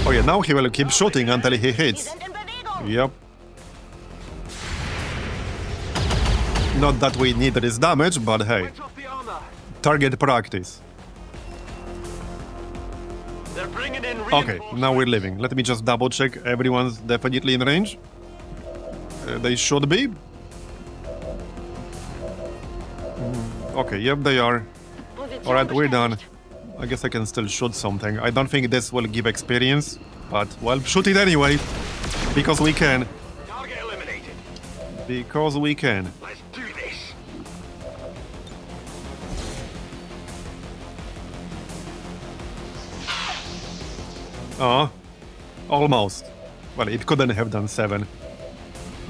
Oh yeah, now he will keep shooting until he hits. Yep. Not that we need this damage, but hey. Target practice. They're bringing in Okay, now we're leaving. Let me just double check everyone's definitely in range. They should be. Okay, yep, they are. Alright, we're done. I guess I can still shoot something. I don't think this will give experience, but, well, shoot it anyway. Because we can. Target eliminated. Because we can. Let's do this. Oh, almost. Well, it couldn't have done 7.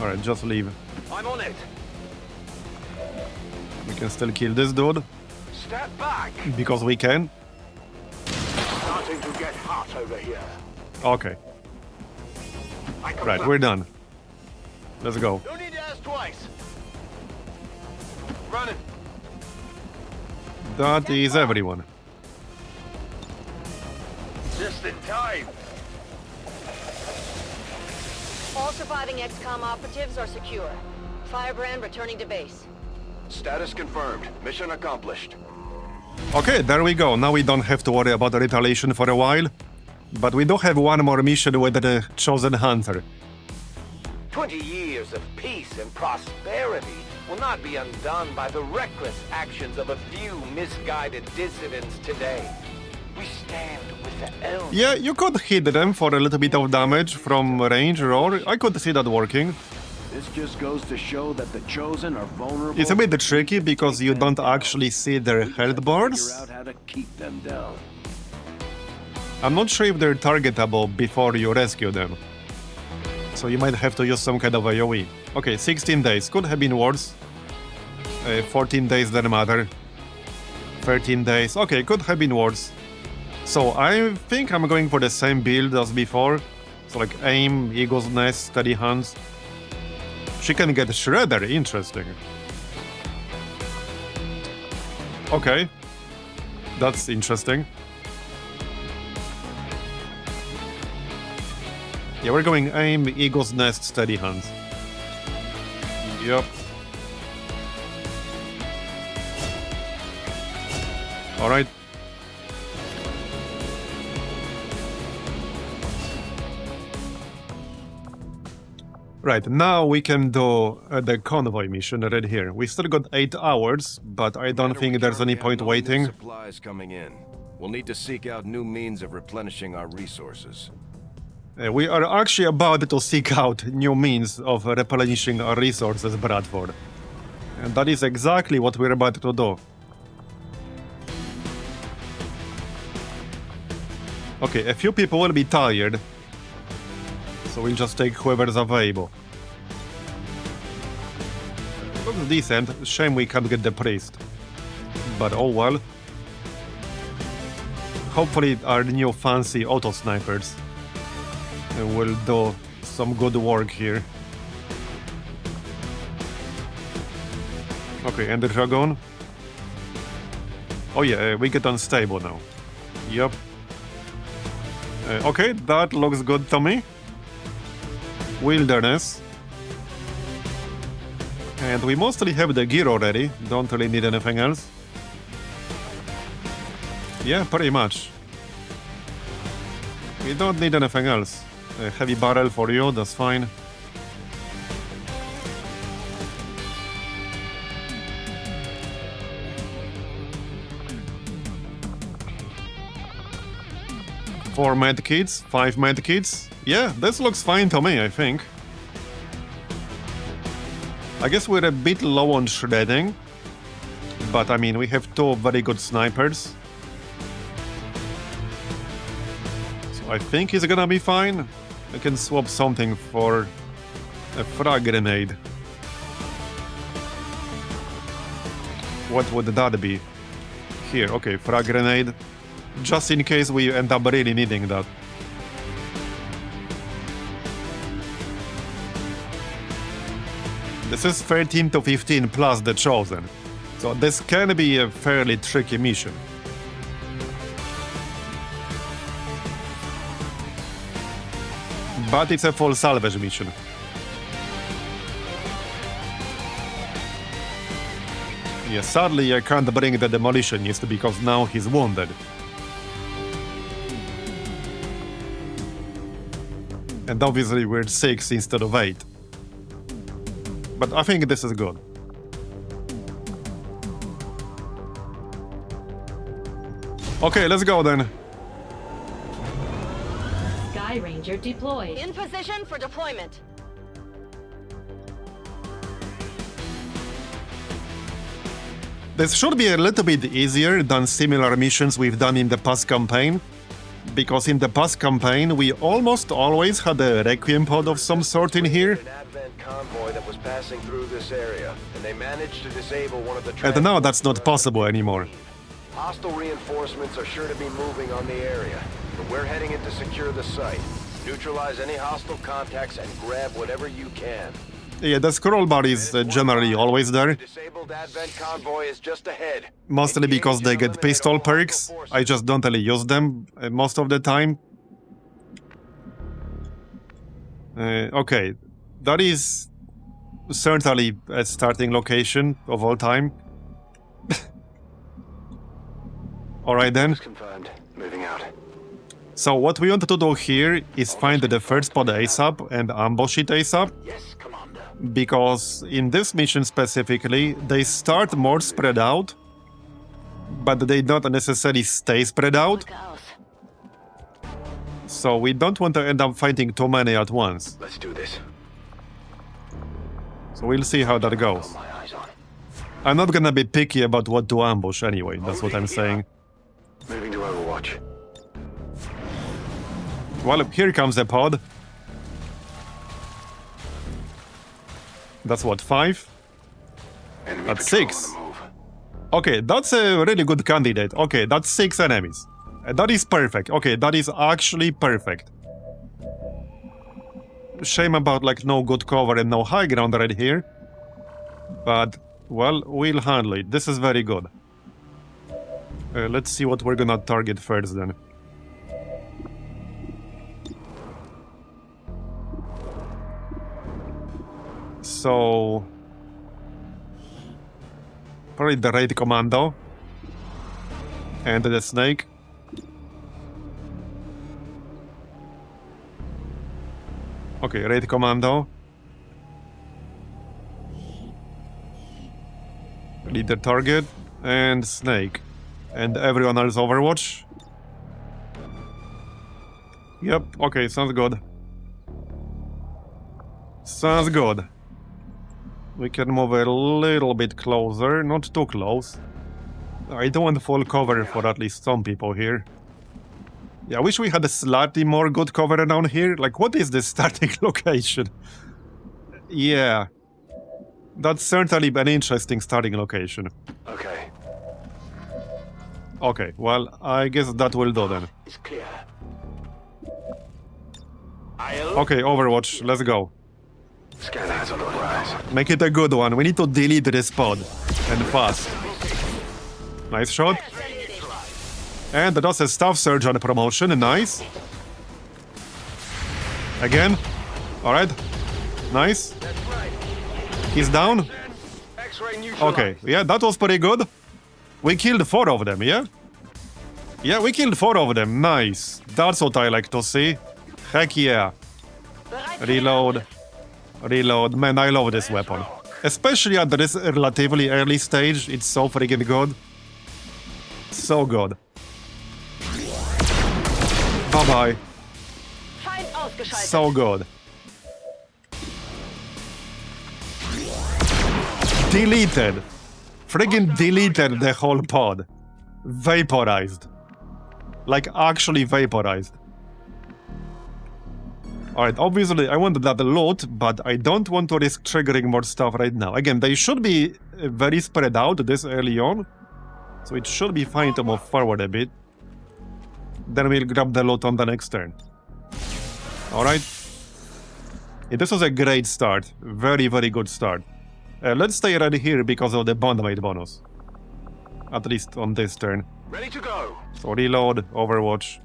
Alright, just leave. I'm on it. We can still kill this dude. Step back. Because we can. Starting to get hot over here. Okay. I can Right, we're done. Let's go. No need to ask twice. Running. That is everyone. Just in time. All surviving XCOM operatives are secure. Firebrand returning to base. Status confirmed. Mission accomplished. Okay, there we go. Now we don't have to worry about the retaliation for a while. But we do have one more mission with the Chosen Hunter. 20 years of peace and prosperity will not be undone by the reckless actions of a few misguided dissidents today. We stand with the elves. Yeah, you could hit them for a little bit of damage from range, or I could see that working. This just goes to show that the Chosen are vulnerable. It's a bit tricky because you don't actually see their health bars. Figure out how to keep them down. I'm not sure if they're targetable before you rescue them. So you might have to use some kind of AoE. Okay, 16 days. Could have been worse. 14 days doesn't matter. 13 days. Okay, could have been worse. So I think I'm going for the same build as before. So like aim, eagle's nest, steady hands. She can get shredder, interesting. Okay. That's interesting. Yeah, we're going aim, eagle's nest, steady hands. Yep. Alright. Right, now we can do the convoy mission right here. We still got 8 hours, but I don't think there's any point waiting. Supplies coming in. We'll need to seek out new means of replenishing our resources. We are actually about to seek out new means of replenishing our resources, Bradford. And that is exactly what we're about to do. Okay, a few people will be tired, so we'll just take whoever's available. Looks decent. Shame we can't get the priest. But oh well. Hopefully our new fancy auto snipers will do some good work here. Okay, and the dragon. Oh yeah, we get unstable now. Yup. Okay, that looks good to me. Wilderness. And we mostly have the gear already, don't really need anything else. Yeah, pretty much. We don't need anything else. A heavy barrel for you, that's fine. Four medkits, 5 medkits. Yeah, this looks fine to me, I think. I guess we're a bit low on shredding, but I mean, we have 2 very good snipers. So I think he's gonna be fine. I can swap something for a frag grenade. What would that be? Here, okay, frag grenade. Just in case we end up really needing that. This is 13 to 15 plus the Chosen, so this can be a fairly tricky mission. But it's a full salvage mission. Yeah, sadly I can't bring the demolitionist because now he's wounded. And obviously we're 6 instead of 8. But I think this is good. Okay, let's go then. Sky Ranger deployed. In position for deployment. This should be a little bit easier than similar missions we've done in the past campaign. Because in the past campaign, we almost always had a Requiem pod of some sort in here. An advent convoy that was passing through this area, and they managed to disable one of the And now that's not possible anymore. Hostile reinforcements are sure to be moving on the area, but we're heading in to secure the site. Neutralize any hostile contacts and grab whatever you can. Yeah, the scroll bar is generally always there. Disabled advent convoy is just ahead. Mostly because they get pistol perks. I just don't really use them most of the time. Okay, that is certainly a starting location of all time. Alright then. Confirmed. Moving out. So what we want to do here is find the first pod ASAP and ambush it ASAP. Yes, Commander. Because in this mission specifically, they start more spread out, but they don't necessarily stay spread out. So we don't want to end up fighting too many at once. Let's do this. So we'll see how that goes. Got my eyes on. I'm not gonna be picky about what to ambush anyway, that's what I'm saying. Moving to Overwatch. Well, here comes a pod. That's what, 5? Enemy That's patrol 6. on the move. Okay, that's a really good candidate. Okay, that's 6 enemies. That is perfect. Okay, that is actually perfect. Shame about like no good cover and no high ground right here. But, well, we'll handle it. This is very good. Let's see what we're gonna target first then. So... probably the raid commando. And the snake. Okay, raid commando. Leader target. And snake. And everyone else Overwatch. Yep, okay, sounds good. Sounds good. We can move a little bit closer, not too close. I don't want full cover for at least some people here. Yeah, I wish we had a slightly more good cover around here. Like, what is the starting location? Yeah. That's certainly an interesting starting location. Okay. Okay, well, I guess that will do then. It's clear. Okay, Overwatch, let's go. Scan that on the rise. Make it a good one. We need to delete this pod. And fast. Nice shot. And that's a staff surgeon promotion. Nice. Again. Alright. Nice. He's down. Okay, yeah, that was pretty good. We killed 4 of them, yeah? Yeah, we killed 4 of them. Nice. That's what I like to see. Heck yeah. Reload. Reload. Man, I love this weapon. Especially at this relatively early stage. It's so freaking good. So good. Bye-bye. So good. Deleted. Friggin' deleted the whole pod. Vaporized. Like, actually vaporized. Alright, obviously I want that loot, but I don't want to risk triggering more stuff right now. Again, they should be very spread out this early on. So it should be fine to move forward a bit. Then we'll grab the loot on the next turn. Alright. Yeah, this was a great start. Very, very good start. Let's stay right here because of the bondmate bonus. At least on this turn. Ready to go. So reload, Overwatch.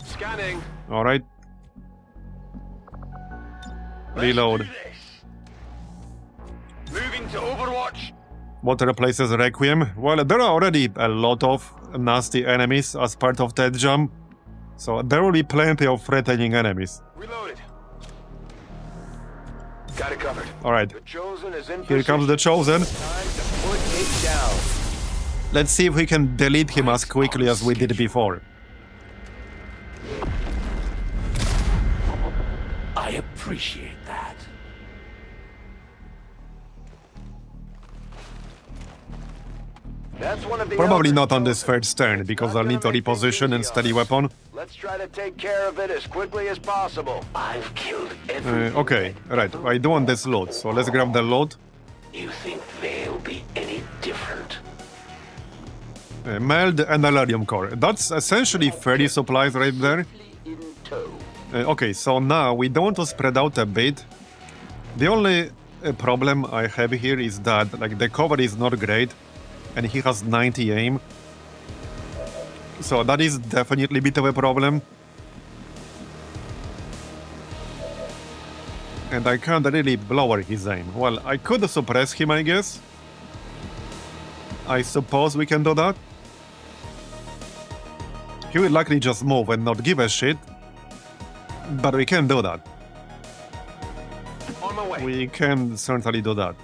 Scanning. Alright. Reload. Moving to Overwatch. What replaces Requiem? Well, there are already a lot of nasty enemies as part of TedJam. So there will be plenty of threatening enemies. Reloaded. Got it covered. Alright. The Chosen is in Here comes the Chosen. Time to put it down. Let's see if we can delete him as quickly as we did before. I appreciate that. That's one of the Probably elders, not on this Chosen. first turn, because I'll need to Not gonna make reposition things and easy steady on weapon. us. Let's try to take care of it as quickly as possible. I've killed everything. Okay, right, I do want this loot, so let's grab the loot. You think they'll be any different? Meld and Alarium core. That's essentially 30 supplies right there. In tow. Okay, so now we don't want to spread out a bit. The only problem I have here is that like the cover is not great, and he has 90 aim. So that is definitely a bit of a problem. And I can't really lower his aim. Well, I could suppress him, I guess. I suppose we can do that. He will likely just move and not give a shit. But we can do that. On my way. We can certainly do that.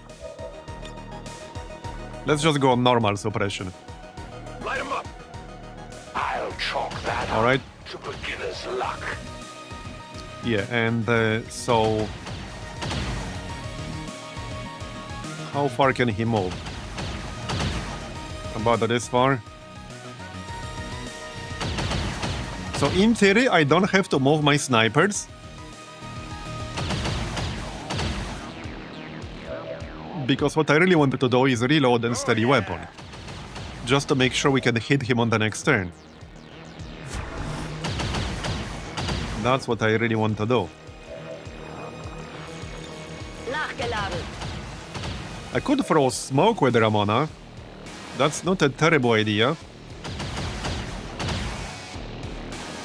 Let's just go normal suppression. Light him up. I'll chalk that up Alright. to beginner's luck. Yeah, and so... how far can he move? About this far? So in theory, I don't have to move my snipers. Because what I really wanted to do is reload and steady weapon. Just to make sure we can hit him on the next turn. That's what I really want to do. I could throw smoke with Ramona. That's not a terrible idea.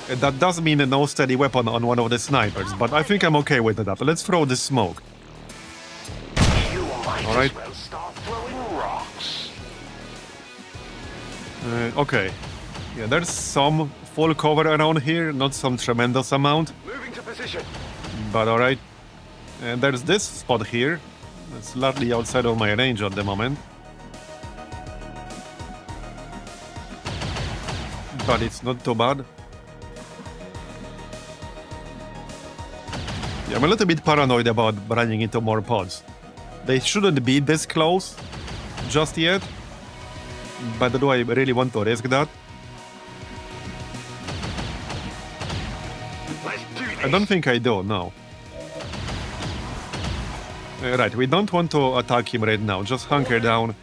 That does mean no steady weapon on one of the snipers, but I think I'm okay with that. Let's throw the smoke. You might All right. as well start throwing rocks. Okay. Yeah, there's some full cover around here, not some tremendous amount, Moving to position. but alright. And there's this spot here. It's slightly outside of my range at the moment. But it's not too bad. Yeah, I'm a little bit paranoid about running into more pods. They shouldn't be this close just yet. But do I really want to risk that? Let's do this. I don't think I do, no. Right, we don't want to attack him right now. Just hunker down.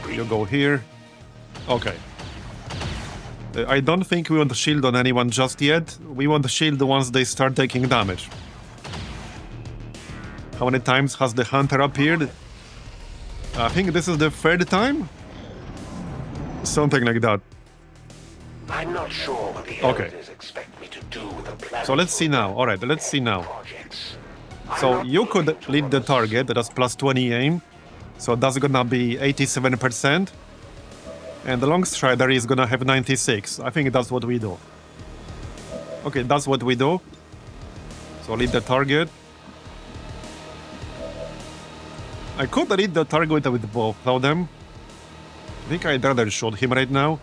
You go here. Okay. I don't think we want to shield on anyone just yet. We want to shield once they start taking damage. How many times has the hunter appeared? I think this is the third time? Something like that. I'm not sure what the Okay. elders expect me to do with a plan. So let's see now. Alright, let's see now. Projects. So you could lead the target, that's plus 20 aim. So that's gonna be 87%. And the long strider is gonna have 96. I think that's what we do. Okay, that's what we do. So lead the target. I could lead the target with both of them. I think I'd rather shoot him right now.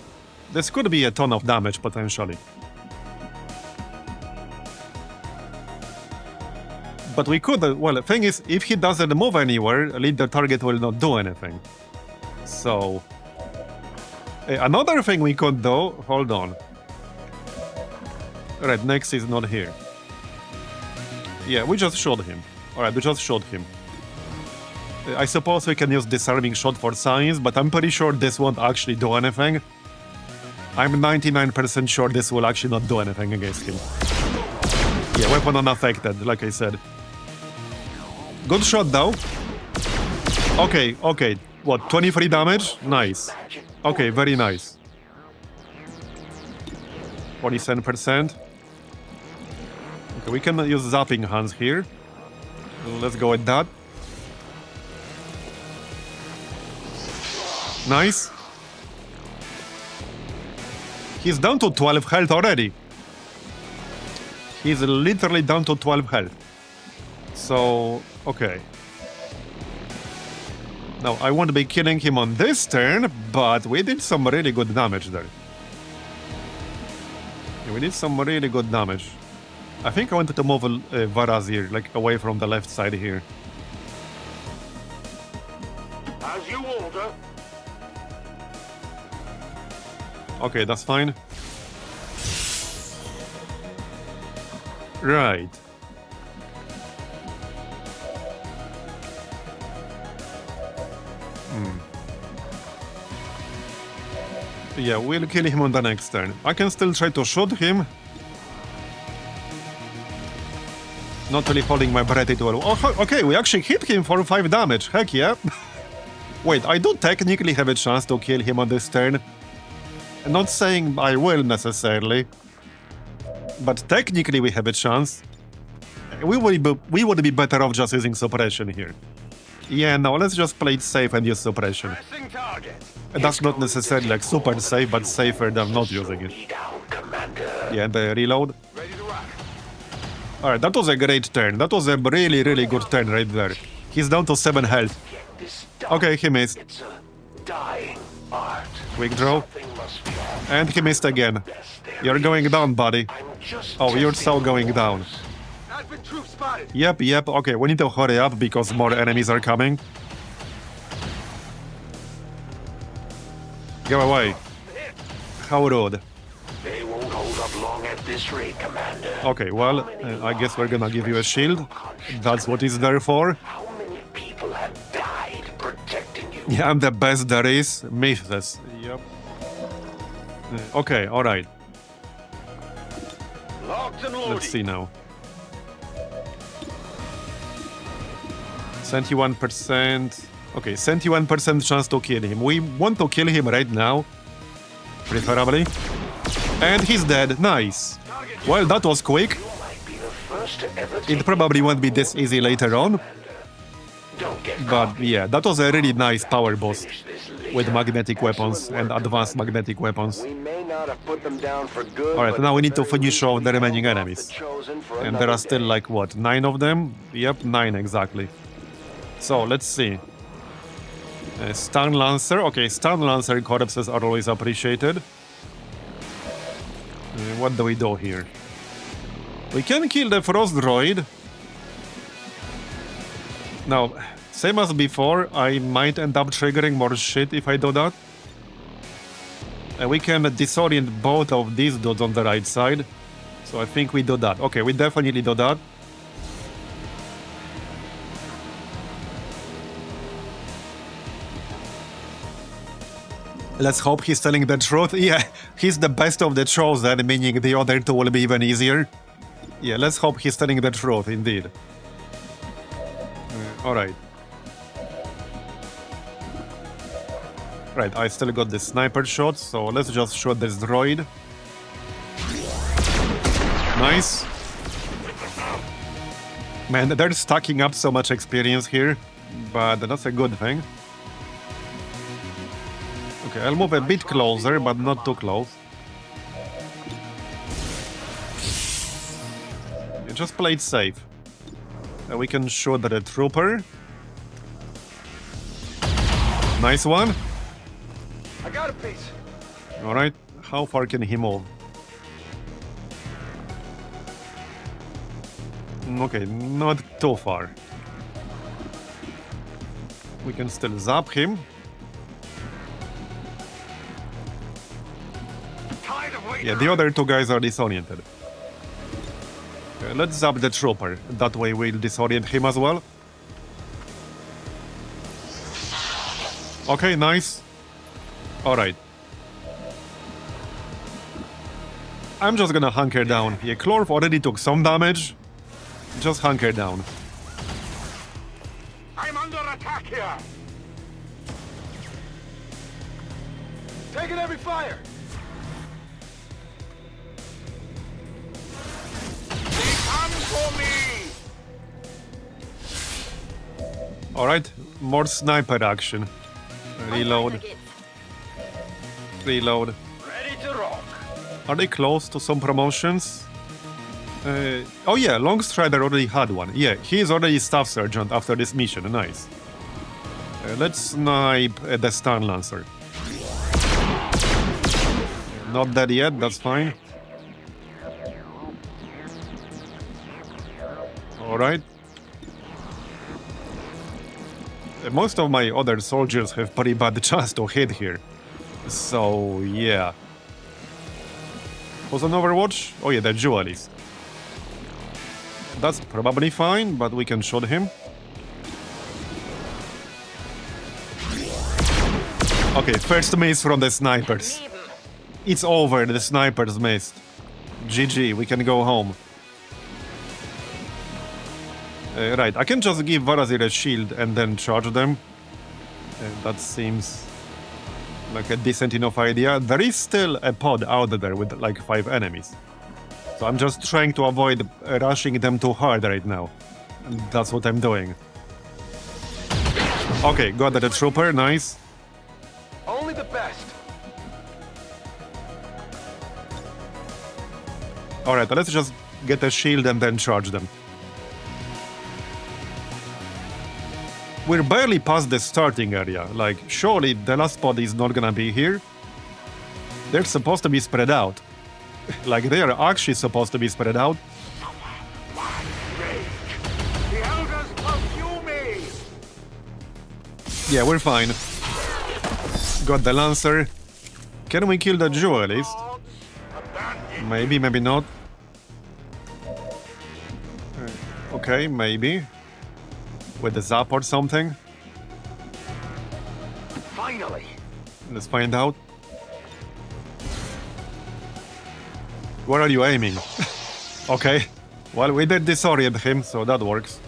This could be a ton of damage potentially. But we could, well, the thing is, if he doesn't move anywhere, lead the target will not do anything. So... another thing we could do, hold on. Right, next is not here. Yeah, we just shot him. Alright, we just shot him. I suppose we can use disarming shot for science, but I'm pretty sure this won't actually do anything. I'm 99% sure this will actually not do anything against him. Yeah, weapon unaffected, like I said. Good shot though. Okay, okay. What, 23 damage? Nice. Okay, very nice. 47%. Okay, we can use zapping hands here. Let's go with that. Nice. He's down to 12 health already. He's literally down to 12 health. So, okay. Now, I won't be killing him on this turn, but we did some really good damage there. Yeah, we did some really good damage. I think I wanted to move Marbozir, like, away from the left side here. As you order. Okay, that's fine. Right. Yeah, we'll kill him on the next turn. I can still try to shoot him. Not really holding my breath at all. Oh, okay, we actually hit him for 5 damage. Heck yeah. Wait, I do technically have a chance to kill him on this turn. I'm not saying I will necessarily. But technically we have a chance. We would be better off just using suppression here. Yeah, no, let's just play it safe and use suppression. Pressing target. That's not necessarily like super safe, but safer than not using it. Be down, Commander. Yeah, and the reload. Ready to rock. Alright, that was a great turn. That was a really, really good turn right there. He's down to 7 health. Get this done. Okay, he missed. It's a dying art. Quick draw. Something must be off. And he missed again. Yes, there You're is. going down, buddy. I'm just Oh, you're testing so the going down. waters. Advent troops spotted. Yep, okay, we need to hurry up because more enemies are coming. Go away. How rude. They won't hold up long at this rate, Commander. Okay, well, I guess we're gonna give you a shield. That's what it's there for. How many people have died protecting you? Yeah, I'm the best there is. Mythless. Yep. Okay, alright. Locked and loaded. Let's see now. 71%. Okay, 71% chance to kill him. We want to kill him right now, preferably. And he's dead. Nice. Well, that was quick. It probably won't be this easy later on. But yeah, that was a really nice power boss with magnetic weapons and advanced magnetic weapons. We may not have put them down for good. Alright, now we need to finish off the remaining enemies. And there are still like what, 9 of them? Yep, 9 exactly. So let's see. Stun Lancer. Okay, Stun Lancer corpses are always appreciated. What do we do here? We can kill the Frost Droid. Now, same as before, I might end up triggering more shit if I do that. And we can disorient both of these dudes on the right side. So I think we do that. Okay, we definitely do that. Let's hope he's telling the truth. Yeah, he's the best of the chosen, meaning the other two will be even easier. Yeah, let's hope he's telling the truth, indeed. Alright. Right, I still got the sniper shot, so let's just shoot this droid. Nice. Man, they're stacking up so much experience here, but that's a good thing. Okay, I'll move a bit closer, but not too close. Just play it safe. We can shoot at a trooper. Nice one. I got a piece. Alright, how far can he move? Okay, not too far. We can still zap him. Yeah, the other two guys are disoriented. Okay, let's zap the trooper. That way we'll disorient him as well. Okay, nice. Alright. I'm just gonna hunker down. Yeah, Clorf already took some damage. Just hunker down. I'm under attack here. Taking every fire. They come for me. Alright, more sniper action. Reload. Reload. Ready to rock. Are they close to some promotions? Oh yeah, Longstrider already had one. Yeah, he is already Staff Sergeant after this mission. Nice. Let's snipe the Stun Lancer. Not dead yet, that's fine. Alright. Most of my other soldiers have pretty bad chance to hit here. So, yeah. Was on Overwatch? Oh yeah, the Duelist. That's probably fine, but we can shoot him. Okay, first miss from the snipers. It's over, the snipers missed. GG, we can go home. Right, I can just give Marbozir a shield and then charge them. That seems like a decent enough idea. There is still a pod out there with like 5 enemies. So I'm just trying to avoid rushing them too hard right now. And that's what I'm doing. Okay, got the trooper, nice. Only the best. Alright, let's just get a shield and then charge them. We're barely past the starting area. Like, surely the last pod is not gonna be here. They're supposed to be spread out. Like, they are actually supposed to be spread out. The elders pursue me. Yeah, we're fine. Got the Lancer. Can we kill the Duelist? Maybe, maybe not. Okay, maybe. With a zap or something. Finally. Let's find out. Where are you aiming? Okay. Well, we did disorient him, so that works.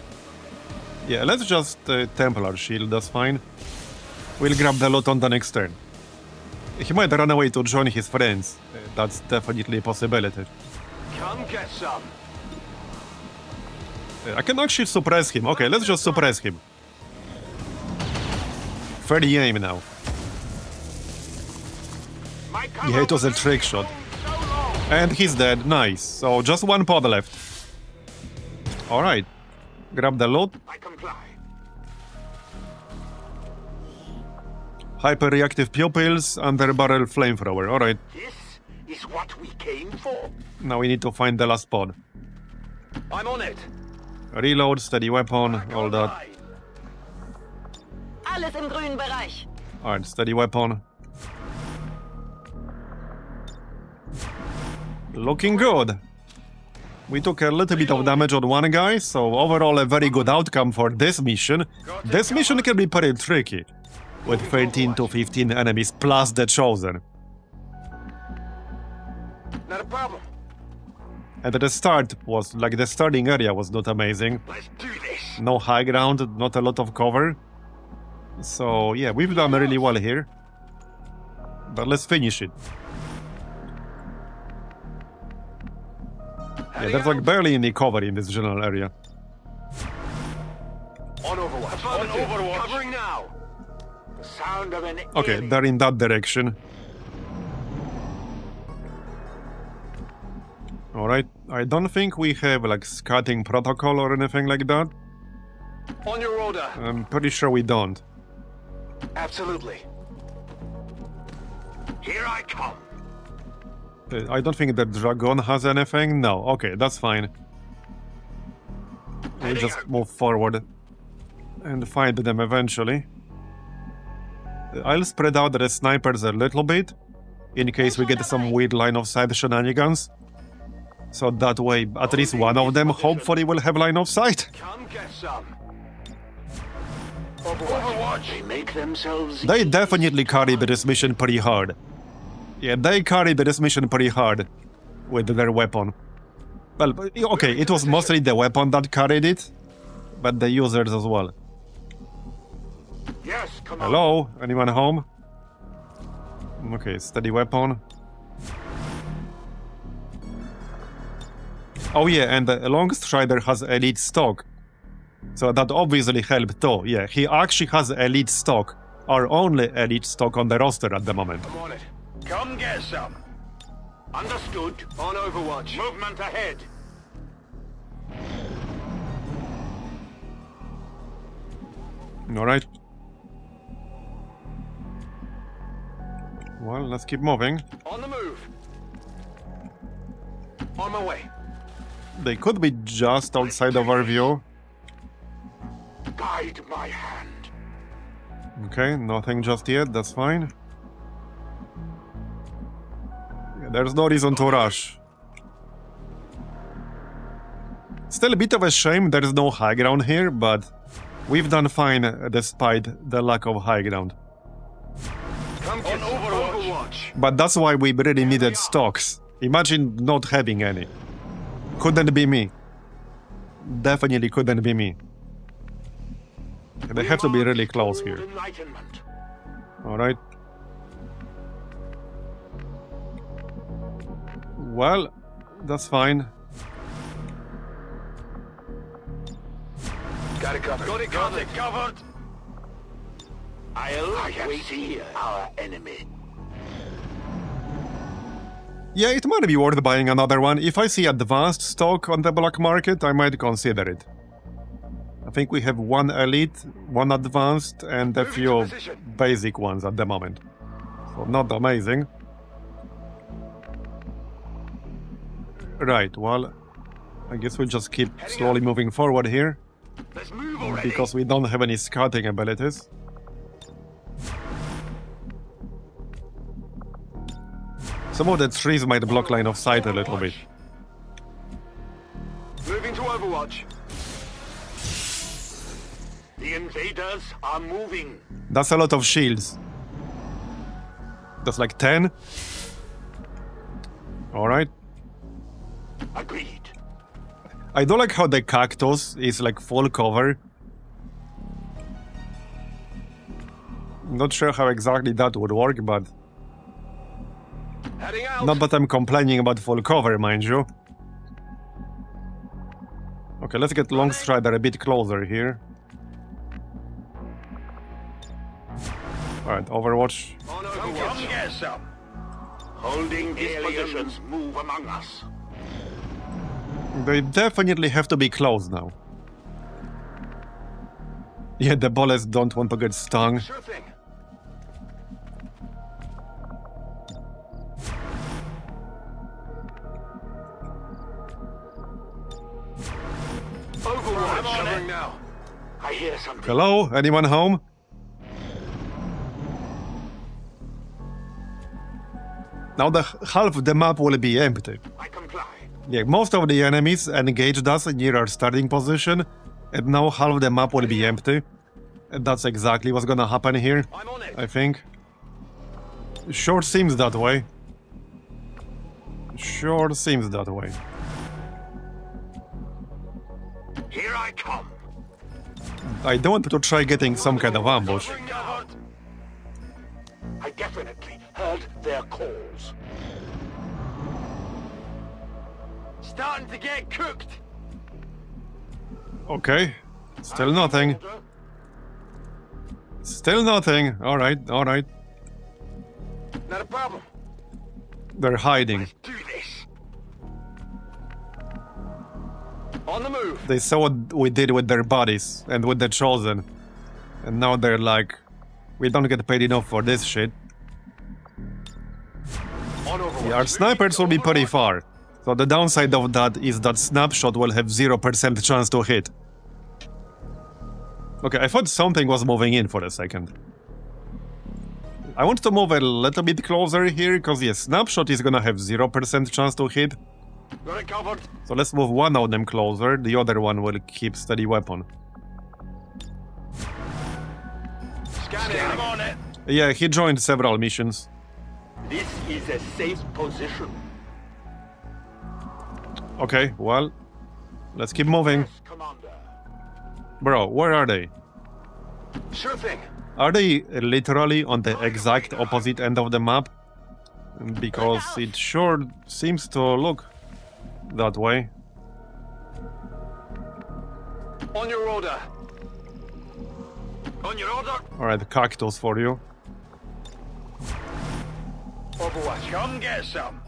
Yeah, let's just Templar shield, that's fine. We'll grab the loot on the next turn. He might run away to join his friends. That's definitely a possibility. Come get some. I can actually suppress him. Okay, let's just suppress him. 30 aim now. Yeah, it was a trick shot. And he's dead. Nice. So just one pod left. Alright. Grab the loot. I comply. Hyper-reactive pupils, under-barrel flamethrower. Alright. This is what we came for. Now we need to find the last pod. I'm on it. Reload, steady weapon, all that. Alles im grünen Bereich. Alright, steady weapon. Looking good. We took a little bit of damage on one guy, so overall a very good outcome for this mission. This mission can be pretty tricky, with 13 to 15 enemies plus the Chosen. Not a problem. And at the start was, like, the starting area was not amazing. Let's do this. No high ground, not a lot of cover. So yeah, we've done really well here. But let's finish it. Yeah, there's like barely any cover in this general area. On Overwatch. On Overwatch. Covering now. The sound of an Okay, enemy. they're in that direction. Alright, I don't think we have like scouting protocol or anything like that. On your order. I'm pretty sure we don't. Absolutely. Here I come. I don't think the Dragon has anything. No, okay, that's fine. We'll just move forward and find them eventually. I'll spread out the snipers a little bit in case we get some weird line of sight shenanigans. So that way, at least one of them hopefully will have line of sight. Come get some. Overwatch. They make themselves. They definitely carried this mission pretty hard. Yeah, they carried this mission pretty hard with their weapon. Well, okay, it was mostly the weapon that carried it, but the users as well. Yes, come on. Hello? Anyone home? Okay, steady weapon. Oh yeah, and the Longstrider has elite stock. So that obviously helped too. Yeah, he actually has elite stock. Our only elite stock on the roster at the moment. I'm on it. Come get some. Understood. On Overwatch. Movement ahead. Alright. Well, let's keep moving. On the move. On my way. They could be just outside of our view. Guide my hand. Okay, nothing just yet, that's fine. Yeah, there's no reason to rush. Still a bit of a shame there's no high ground here, but we've done fine despite the lack of high ground. Come get some. Overwatch. But that's why we really needed stocks. Imagine not having any. Couldn't be me. Definitely couldn't be me. They have to be really close here. Enlightenment. Alright. Well, that's fine. Got it covered. Got it covered. Got it covered. I have seen our enemy. Yeah, it might be worth buying another one. If I see advanced stock on the black market, I might consider it. I think we have one elite, one advanced, and a few basic ones at the moment. So not amazing. Right, well, I guess we'll just keep slowly moving forward here. Let's move already. Because we don't have any scouting abilities. Some of the trees might block line of sight a little bit. Moving to Overwatch. The invaders are moving. That's a lot of shields. That's like 10. Alright. Agreed. I do like how the cactus is like full cover. Not sure how exactly that would work, but... Heading out. Not that I'm complaining about full cover, mind you. Okay, let's get Long Strider a bit closer here. Alright, Overwatch. On Overwatch. Come get some. Holding these positions, move among us. They definitely have to be close now. Yeah, the bullets don't want to get stung. Sure thing. I'm on Covering it. now. I hear something. Hello? Anyone home? Now half of the map will be empty. I comply. Yeah, most of the enemies engaged us near our starting position, and now half of the map will be empty. And that's exactly what's gonna happen here, I'm on it. I think. Sure seems that way. Sure seems that way. Here I come. I don't want to try getting some kind of ambush. Bring cover. I definitely heard their calls. Starting to get cooked. Okay. Still nothing. Still nothing. Alright, alright. Not a problem. They're hiding. Do this. On the move. They saw what we did with their bodies and with the Chosen. And now they're like, we don't get paid enough for this shit. On Overwatch. Yeah, our snipers will be pretty far. So the downside of that is that snapshot will have 0% chance to hit. Okay, I thought something was moving in for a second. I want to move a little bit closer here, because yes, snapshot is gonna have 0% chance to hit. Got it covered. So let's move one of them closer, the other one will keep steady weapon. Scanning. I'm on it. Yeah, he joined several missions. This is a safe position. Okay, well, let's keep moving. Commander. Bro, where are they? Sure thing. Are they literally on the exact opposite end of the map? Because it sure seems to look that way. On your order. On your order. Alright, cactus for you. Overwatch. Come get some.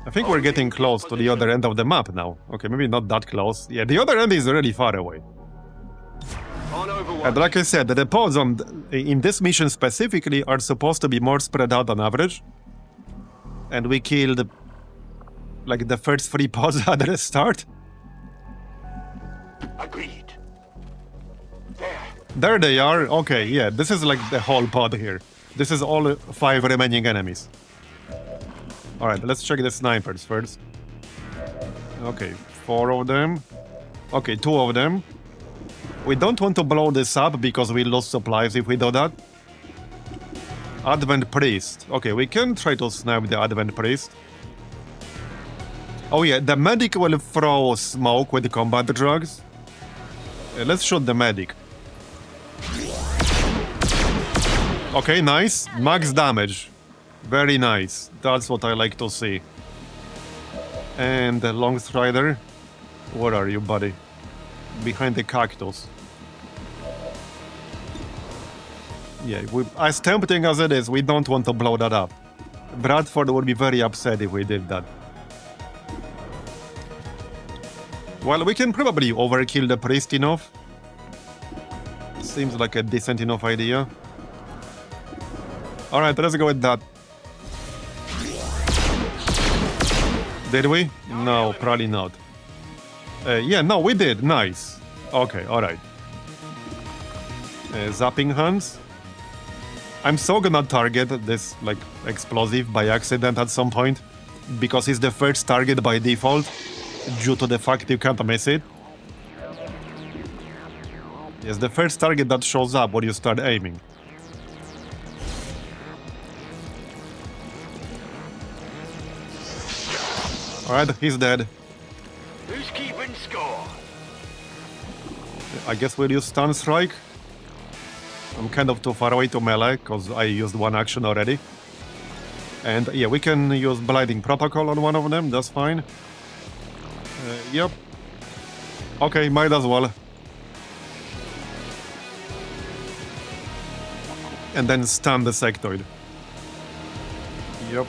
I think we're getting close to the other end of the map now. Okay, maybe not that close. Yeah, the other end is really far away. On Overwatch. And like I said, the pods in this mission specifically are supposed to be more spread out on average. And we killed like the first 3 pods at the start. Agreed. There they are. Okay, yeah, this is like the whole pod here. This is all 5 remaining enemies. Alright, let's check the snipers first. Okay, 4 of them. Okay, 2 of them. We don't want to blow this up because we lose supplies if we do that. Advent Priest. Okay, we can try to snipe the Advent Priest. Oh yeah, the medic will throw smoke with combat drugs. Let's shoot the medic. Okay, nice. Max damage. Very nice. That's what I like to see. And the Long Strider. Where are you, buddy? Behind the cactus. Yeah, as tempting as it is, we don't want to blow that up. Bradford would be very upset if we did that. Well, we can probably overkill the priest enough. Seems like a decent enough idea. Alright, let's go with that. Did we? No, probably not. Yeah, no, we did. Nice. Okay, alright. Zapping hands. I'm so gonna target this, like, explosive by accident at some point. Because it's the first target by default. Due to the fact you can't miss it. It's the first target that shows up when you start aiming. Alright, he's dead. Who's keeping score? I guess we'll use stun strike. I'm kind of too far away to melee, because I used one action already. And yeah, we can use Blinding Protocol on one of them, that's fine. Yep. Okay, might as well. And then stun the sectoid. Yep.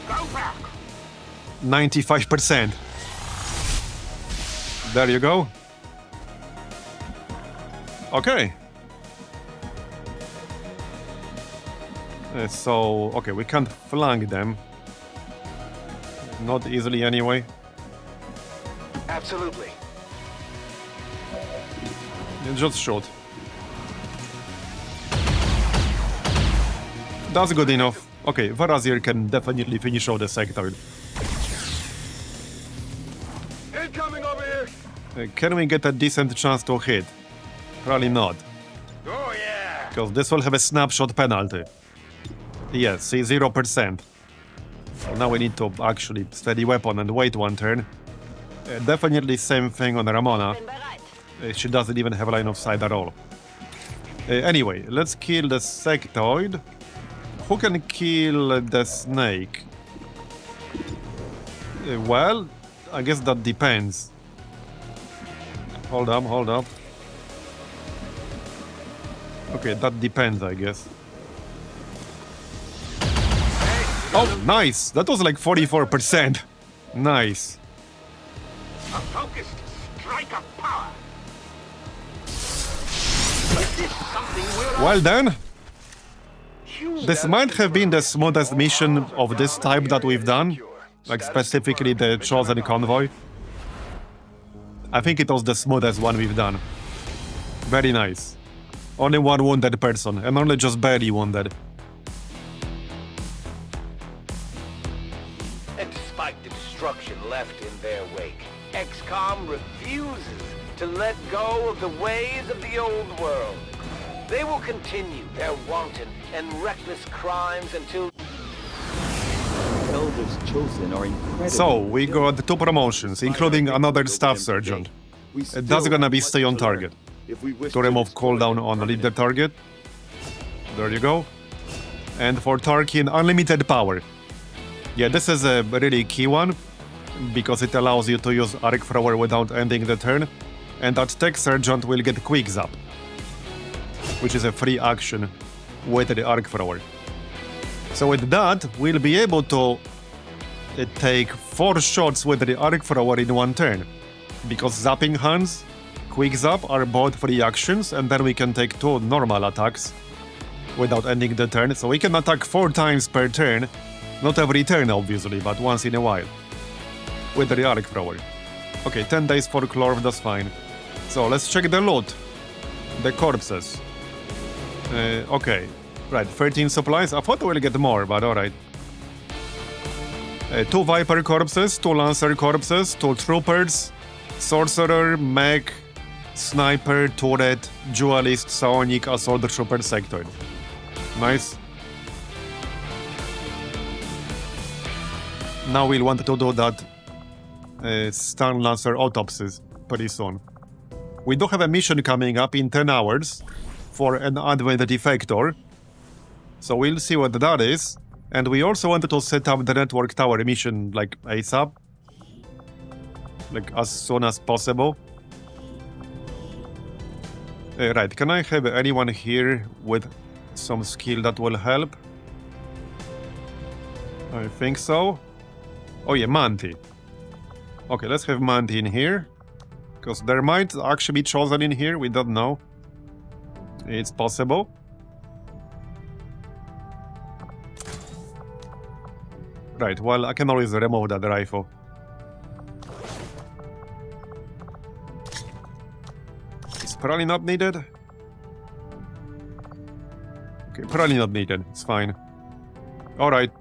Go back! 95%. There you go. Okay. So, okay, we can't flank them. Not easily anyway. Absolutely. Just shoot. That's good enough. Okay, Marbozir can definitely finish out the sector. Incoming over here! Can we get a decent chance to hit? Probably not. Oh yeah! Because this will have a snapshot penalty. Yes, see, 0%. So now we need to actually steady weapon and wait one turn. Definitely same thing on Ramona. She doesn't even have line of sight at all. Anyway, let's kill the sectoid. Who can kill the snake? Well, I guess that depends. Hold up, hold up. Okay, that depends, I guess. Oh, nice! That was like 44%. Nice. A focused strike of power! Is this something we're Well done. Huge This might have been the smoothest mission of this type that we've done. Like specifically the Chosen Convoy. I think it was the smoothest one we've done. Very nice. Only one wounded person, and only just barely wounded. And despite the destruction left in their wake, XCOM refuses to let go of the ways of the old world. They will continue their wanton and reckless crimes until... Elders chosen are incredible. So, we got 2 promotions, including another staff sergeant. That's gonna be stay on target. To remove cooldown on lead the target. There you go. And for Tarkin, unlimited power. Yeah, this is a really key one, because it allows you to use Arc Thrower without ending the turn, and that Tech Sergeant will get Quick Zap, which is a free action with the Arc Thrower. So with that, we'll be able to take 4 shots with the Arc Thrower in one turn, because Zapping Hands, Quick Zap are both free actions, and then we can take 2 normal attacks without ending the turn, so we can attack 4 times per turn. Not every turn, obviously, but once in a while. With the Arc Thrower. Okay, 10 days for Clorv, that's fine. So, let's check the loot. The corpses. Okay. Right, 13 supplies. I thought we'll get more, but alright. 2 Viper corpses, 2 Lancer corpses, 2 Troopers, Sorcerer, Mech, Sniper, Turret, Duelist, Psionic, Assault Trooper, Sectoid. Nice. Now we'll want to do that Stun Lancer autopsies pretty soon. We do have a mission coming up in 10 hours for an Advent Defector. So we'll see what that is. And we also wanted to set up the Network Tower mission like ASAP. Like as soon as possible. Right, can I have anyone here with some skill that will help? I think so. Oh yeah, Manti. Okay, let's have Manti in here. Because there might actually be Chosen in here, we don't know. It's possible. Right, well, I can always remove that rifle. It's probably not needed. Okay, probably not needed, it's fine. Alright.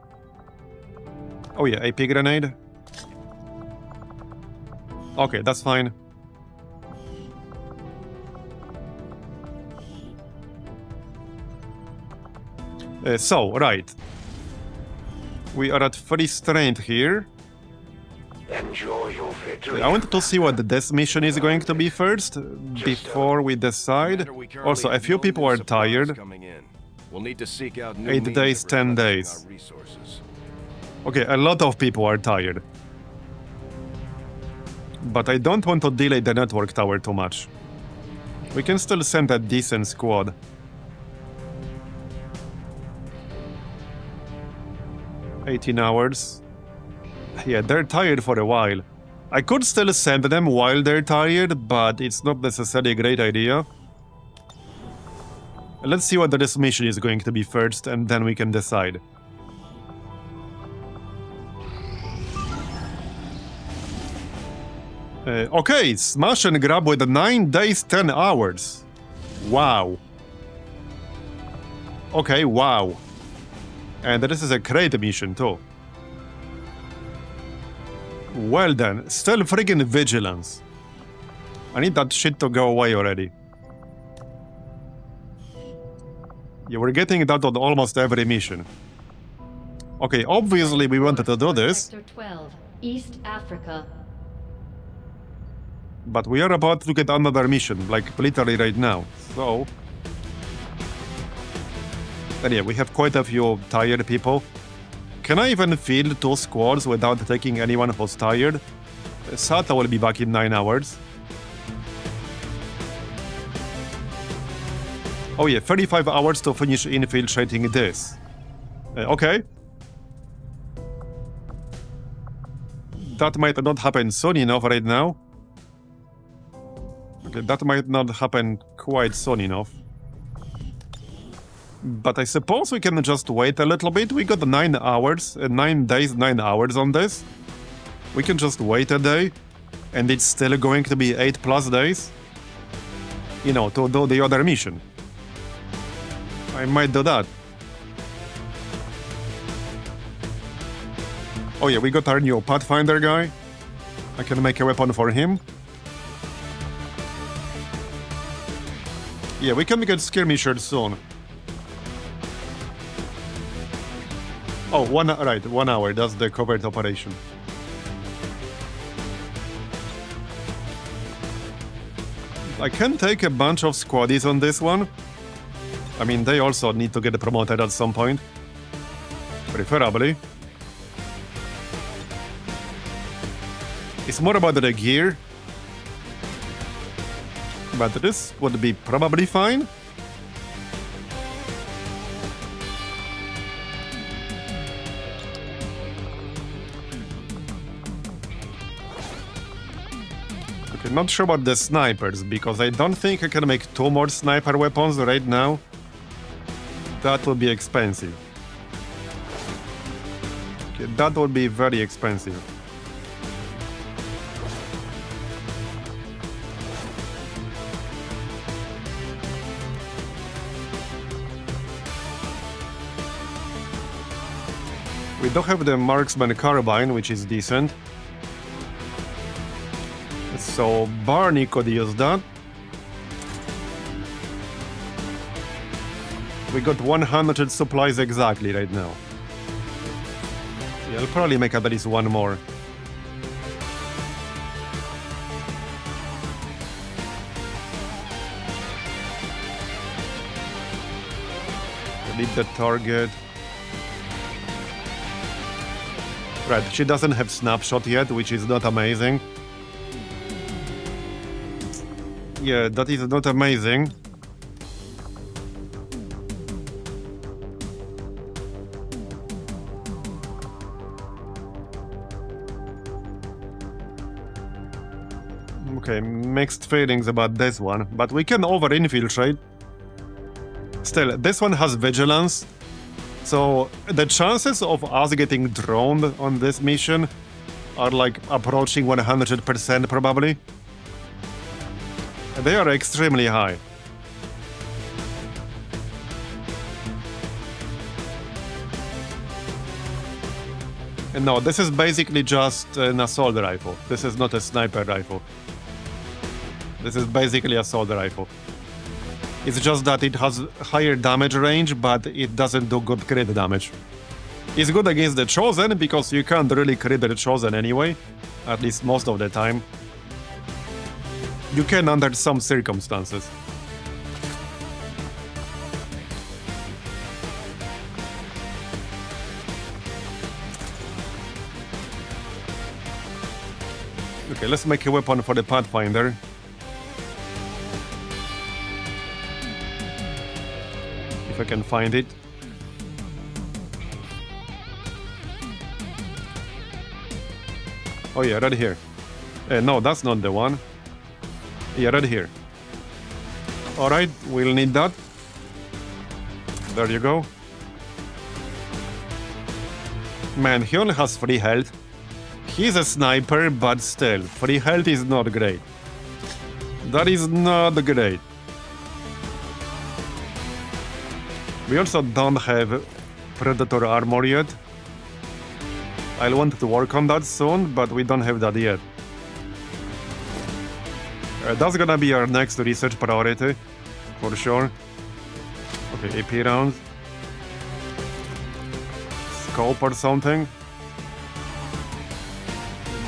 Oh yeah, AP grenade. Okay, that's fine. Right. We are at 3 strength here. enjoy your victory. I wanted to see what this mission is going to be first, before we decide. Also, a few people are tired. We'll need to seek out new 8 means days, of 10 replenishing days. our resources. Okay, a lot of people are tired. But I don't want to delay the network tower too much. We can still send a decent squad. "18 hours. Yeah, they're tired for a while. I could still send them while they're tired, but it's not necessarily a great idea. Let's see what this mission is going to be first, and then we can decide. Okay, smash and grab with 9 days, 10 hours. Wow. Okay, wow. And this is a crate mission too. Well then, still friggin' vigilance. I need that shit to go away already. Yeah, we're getting that on almost every mission. Okay, obviously we wanted to do this, Sector 12, East Africa. but we are about to get another mission, like literally right now. So... And yeah, we have quite a few tired people. Can I even field 2 squads without taking anyone who's tired? Sata will be back in 9 hours. Oh yeah, 35 hours to finish infiltrating this. Okay. That might not happen soon enough right now. Okay, that might not happen quite soon enough. But I suppose we can just wait a little bit. We got 9 hours, 9 days, 9 hours on this. We can just wait a day, and it's still going to be 8+ days. You know, to do the other mission. I might do that. Oh yeah, we got our new Pathfinder guy. I can make a weapon for him. Yeah, we can get skirmishers soon. Oh, right, 1 hour, that's the covert operation. I can take a bunch of squaddies on this one. I mean, they also need to get promoted at some point. Preferably. It's more about the gear. But this would be probably fine. Okay, not sure about the snipers, because I don't think I can make 2 more sniper weapons right now. That would be expensive. Okay, that would be very expensive. We do have the marksman carbine, which is decent. So Barney could use that. We got 100 supplies exactly right now. Yeah, I'll probably make at least 1 more. Delete the target. Right, she doesn't have snapshot yet, which is not amazing. Yeah, that is not amazing. Okay, mixed feelings about this one, but we can over-infiltrate. Still, this one has vigilance, so the chances of us getting droned on this mission are like approaching 100% probably. They are extremely high. And no, this is basically just an assault rifle. This is not a sniper rifle. This is basically assault rifle. It's just that it has higher damage range, but it doesn't do good crit damage. It's good against the Chosen because you can't really crit the Chosen anyway, at least most of the time. You can under some circumstances. Okay, let's make a weapon for the Pathfinder. If I can find it. Oh yeah, right here. No, that's not the one. Yeah, right here. Alright, we'll need that. There you go. Man, he only has 3 health. He's a sniper, but still, 3 health is not great. That is not great. We also don't have Predator armor yet. I'll want to work on that soon, but we don't have that yet. That's gonna be our next research priority, for sure. Okay, AP rounds. Scope or something.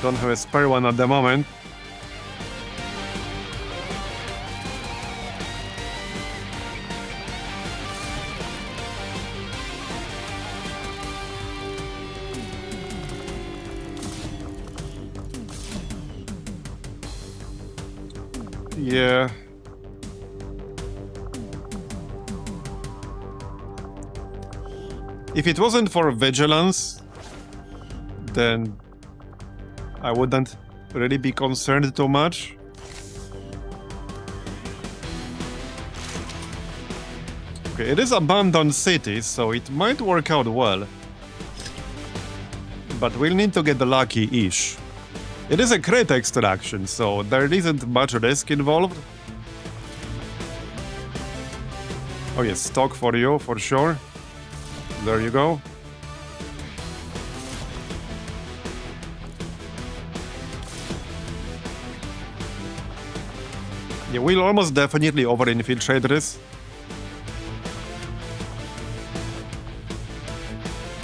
Don't have a spare one at the moment. Yeah. If it wasn't for vigilance, then I wouldn't really be concerned too much. Okay, it is abandoned city, so it might work out well. But we'll need to get lucky-ish. It is a crate extraction, so there isn't much risk involved. Oh yes, stock for you, for sure. There you go. Yeah, we'll almost definitely over-infiltrate this.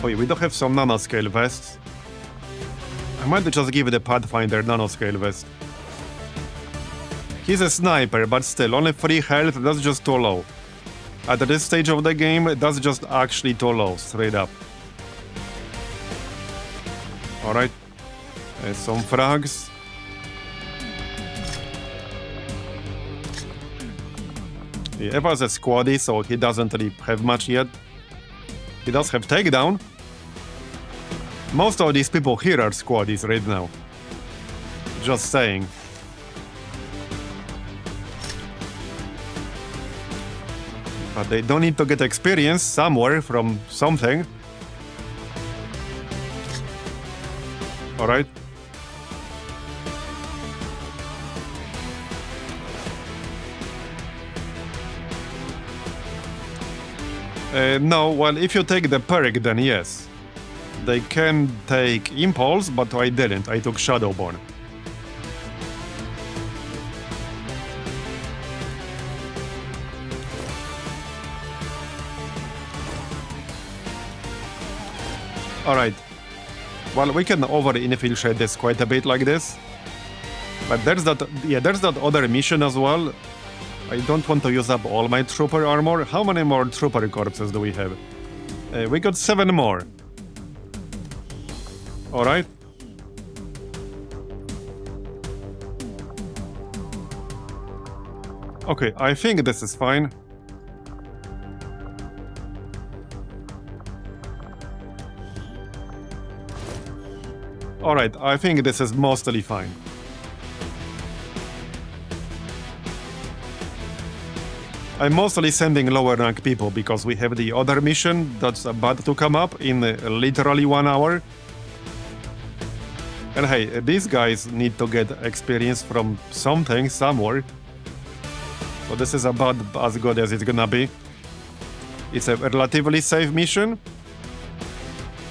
Oh yeah, we do have some nanoscale vests. I might just give the Pathfinder nanoscale vest. He's a sniper, but still, only 3 health, that's just too low. At this stage of the game, that's just actually too low, straight up. Alright. Some frags. Yeah, Eva's a squaddy, so he doesn't really have much yet. He does have takedown. Most of these people here are squaddies right now. Just saying. But they don't need to get experience somewhere from something. Alright. No, well, if you take the perk, then yes. They can take Impulse, but I didn't. I took Shadowborn. Alright. Well, we can over-infiltrate this quite a bit like this. But there's that other mission as well. I don't want to use up all my trooper armor. How many more trooper corpses do we have? We got 7 more. Alright. Okay, I think this is fine. Alright, I think this is mostly fine. I'm mostly sending lower rank people because we have the other mission that's about to come up in literally 1 hour. And hey, these guys need to get experience from something, somewhere. So this is about as good as it's gonna be. It's a relatively safe mission.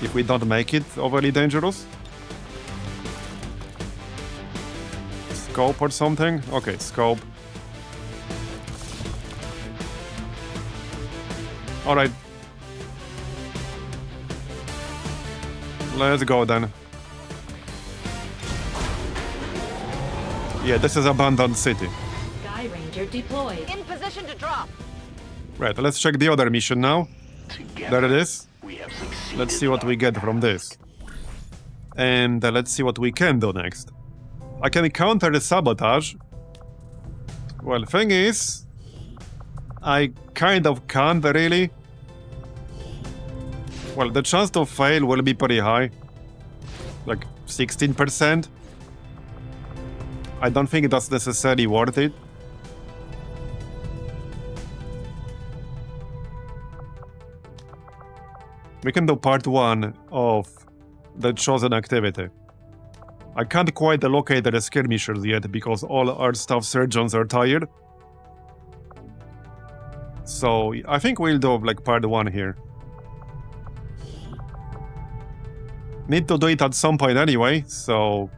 If we don't make it overly dangerous. Scope or something? Okay, scope. Alright. Let's go then. Yeah, this is abandoned city. Sky Ranger deployed. In position to drop. Right, let's check the other mission now. There it is. We have succeeded. Let's see what we get from this. And let's see what we can do next. I can counter the sabotage. Well, thing is, I kind of can't really. Well, the chance to fail will be pretty high. Like 16%. I don't think that's necessarily worth it. We can do part 1 of the chosen activity. I can't quite locate the skirmishers yet because all our staff surgeons are tired. So I think we'll do like part 1 here. Need to do it at some point anyway, so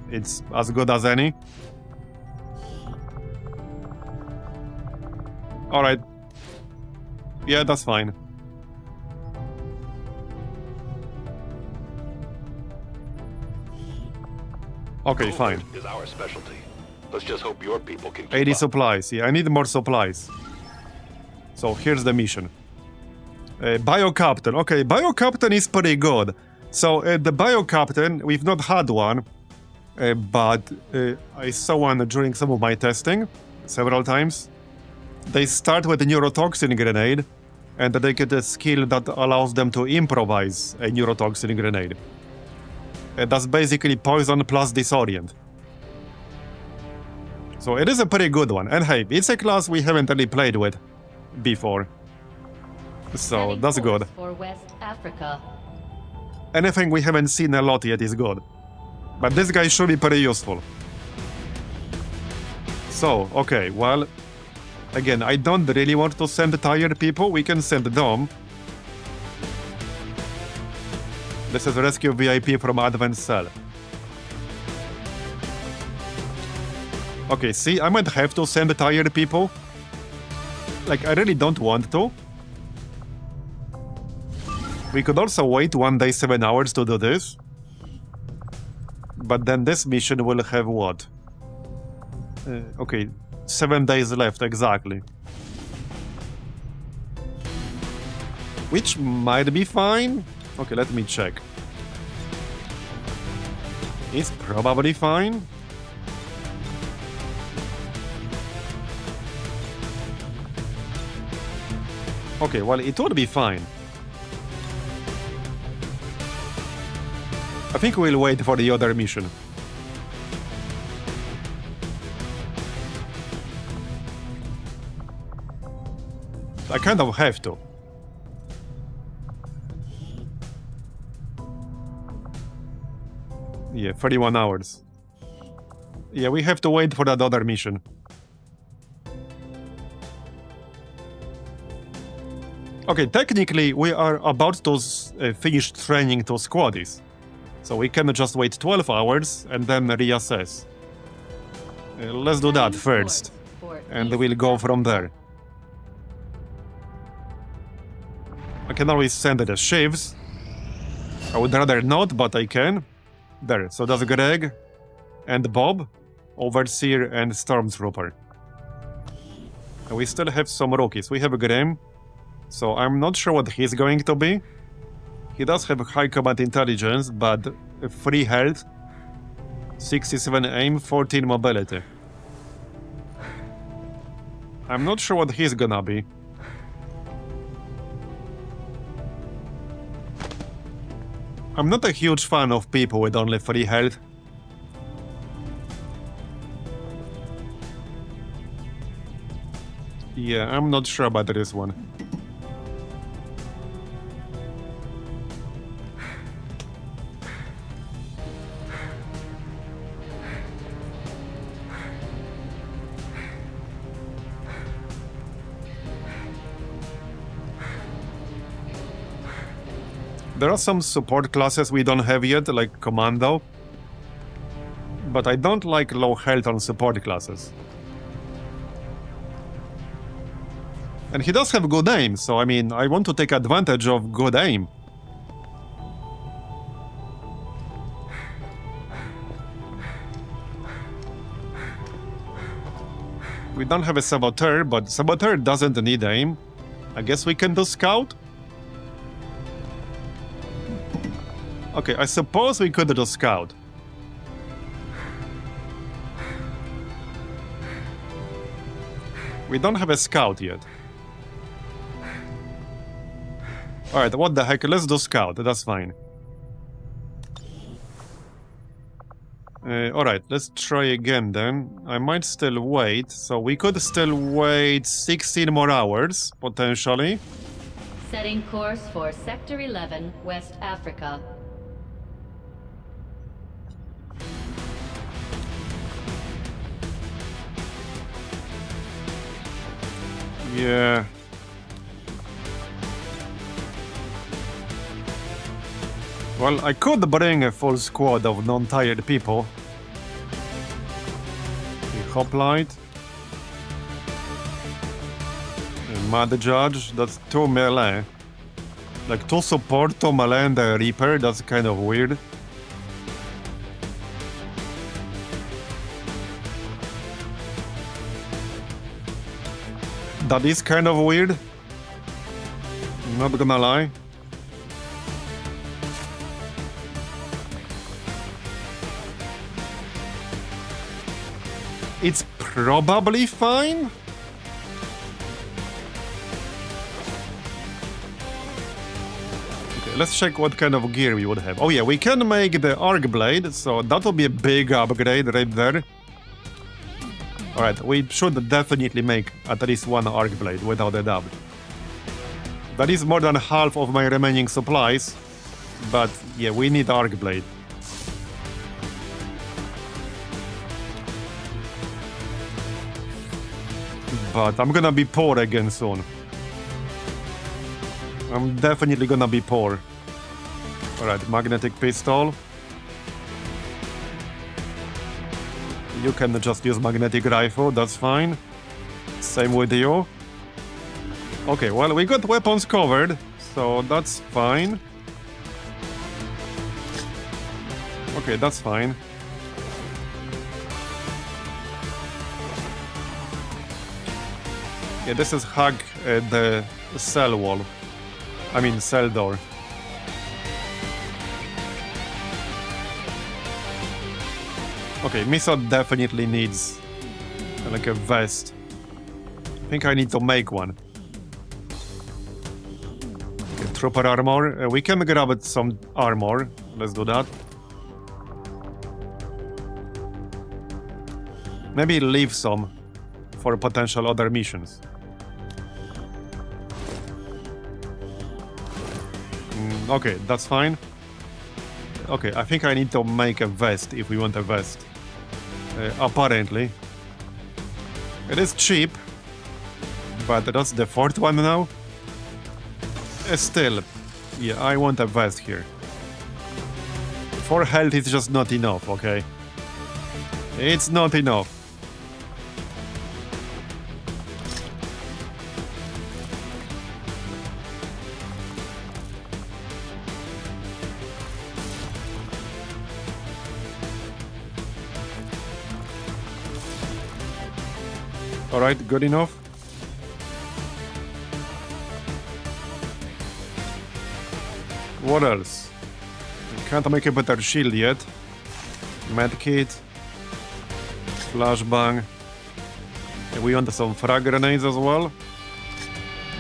it's as good as any. Alright. Yeah, that's fine. Okay, fine. Is our specialty. Let's just hope your people can keep 80 up. supplies. Yeah, I need more supplies. So here's the mission. Bio Captain. Okay, Bio Captain is pretty good. So the Bio Captain, we've not had one, but I saw one during some of my testing several times. They start with a neurotoxin grenade, and they get a skill that allows them to improvise a neurotoxin grenade. That's basically poison plus disorient. So it is a pretty good one. And hey, it's a class we haven't really played with before. So Setting that's good. course for West Africa. Anything we haven't seen a lot yet is good. But this guy should be pretty useful. So, okay, well, again, I don't really want to send tired people. We can send them. This is Rescue VIP from Advanced Cell. Okay, see, I might have to send tired people. Like, I really don't want to. We could also wait 1 day, 7 hours to do this. But then this mission will have what? Okay, 7 days left, exactly. Which might be fine. Okay, let me check. It's probably fine. Okay, well, it would be fine. I think we'll wait for the other mission. I kind of have to. Yeah, 31 hours. Yeah, we have to wait for that other mission. Okay, technically we are about to finish training to squaddies. So we can just wait 12 hours and then reassess. Let's do that first. And we'll go from there. I can always send the shifts. I would rather not, but I can. There, so that's Greg and Bob, Overseer and Stormtrooper. And we still have some rookies. We have Grim, so I'm not sure what he's going to be. He does have high combat intelligence, but 3 health, 67 aim, 14 mobility. I'm not sure what he's gonna be. I'm not a huge fan of people with only 3 health. Yeah, I'm not sure about this one. There are some support classes we don't have yet, like Commando. But I don't like low health on support classes. And he does have good aim, so I mean, I want to take advantage of good aim. don't have a saboteur, but saboteur doesn't need aim. I guess we can do scout? Okay, I suppose we could do scout. We don't have a scout yet. Alright, what the heck, let's do scout, that's fine. Alright, let's try again then. I might still wait, so we could still wait 16 more hours, potentially. Setting course for Sector 11, West Africa. Yeah. Well, I could bring a full squad of non-tired people. The hoplite. Mad Judge, that's 2 melee. Like 2 support, 2 melee and a Reaper, that's kind of weird. That is kind of weird. Not gonna lie. It's probably fine. Okay, let's check what kind of gear we would have. Oh yeah, we can make the arc blade, so that will be a big upgrade right there. Alright, we should definitely make at least 1 arc blade without a doubt. That is more than half of my remaining supplies, but yeah, we need arc blade. But I'm gonna be poor again soon. I'm definitely gonna be poor. Alright, magnetic pistol. You can just use magnetic rifle, that's fine. Same with you. Okay, well, we got weapons covered, so that's fine. Okay, that's fine. Yeah, this is hack the cell wall. I mean, cell door. Okay, Misa definitely needs like a vest. I think I need to make one. Okay, trooper armor. We can grab some armor. Let's do that. Maybe leave some for potential other missions. Okay, that's fine. Okay, I think I need to make a vest if we want a vest. Apparently. It is cheap, but that's the 4th one now. Still, yeah, I want a vest here. 4 health is just not enough, okay? It's not enough. Alright, good enough. What else? Can't make a better shield yet. Medkit. Flashbang. We want some frag grenades as well.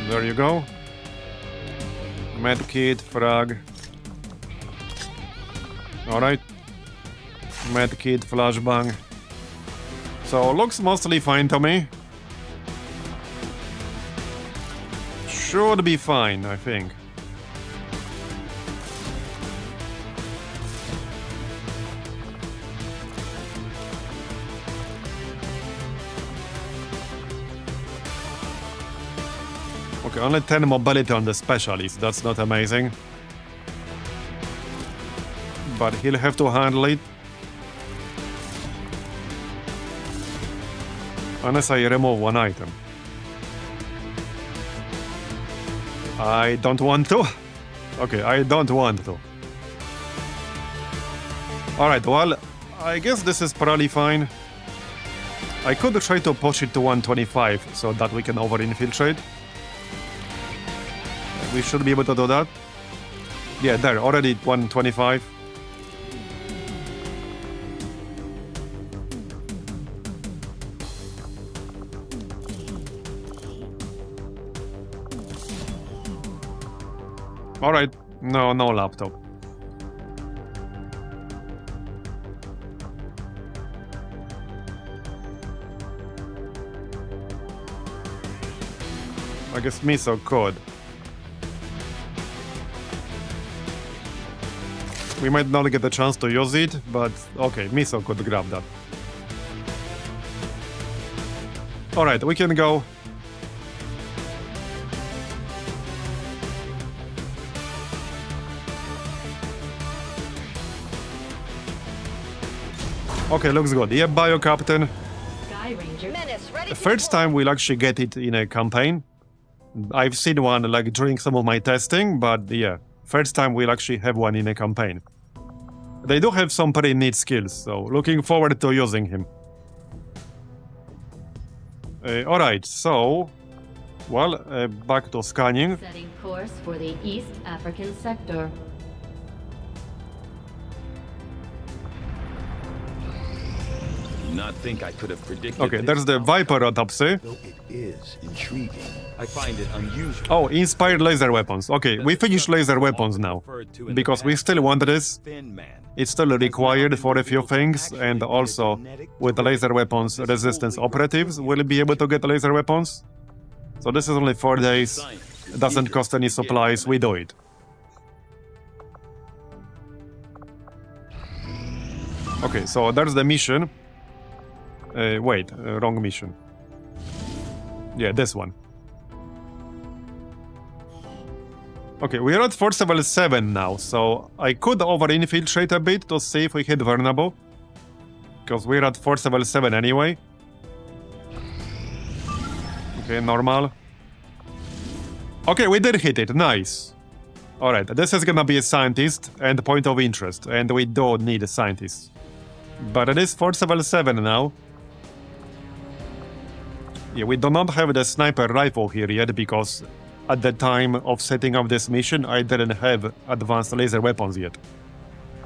There you go. Medkit, frag. Alright. Medkit, flashbang. So, looks mostly fine to me. Should be fine, I think. Okay, only 10 mobility on the specialist, that's not amazing. But he'll have to handle it. Unless I remove 1 item. I don't want to. Okay, I don't want to. Alright, well, I guess this is probably fine. I could try to push it to 125 so that we can over-infiltrate. We should be able to do that. Yeah, there, already 125. Alright, no laptop. I guess Miso could. We might not get the chance to use it, but okay, Miso could grab that. Alright, we can go. Okay, looks good. Yeah, Bio Captain. Sky Ranger. Menace, ready The to first deploy. time we'll actually get it in a campaign. I've seen one like during some of my testing, but yeah, first time we'll actually have one in a campaign. They do have some pretty neat skills, so looking forward to using him. Alright, so, well, back to scanning. Setting course for the East African sector. Do not think I could have predicted. Okay, this there's the outcome, Viper autopsy. Though it is intriguing. I find it unusual. Oh, inspired laser weapons. Okay, we finished laser weapons now. Because we still want this. Thin man. It's still required for a few things, and also with the laser weapons, resistance operatives will be able to get laser weapons. So this is only 4 days. It doesn't cost any supplies, we do it. Okay, so there's the mission. Wait, wrong mission. Yeah, this one. Okay, we are at force level 7 now, so I could over-infiltrate a bit to see if we hit vulnerable. Because we're at force level 7 anyway. Okay, normal. Okay, we did hit it, nice. Alright, this is gonna be a scientist and point of interest, and we don't need a scientist. But it is force level 7 now. Yeah, we do not have the sniper rifle here yet because at the time of setting up this mission, I didn't have advanced laser weapons yet.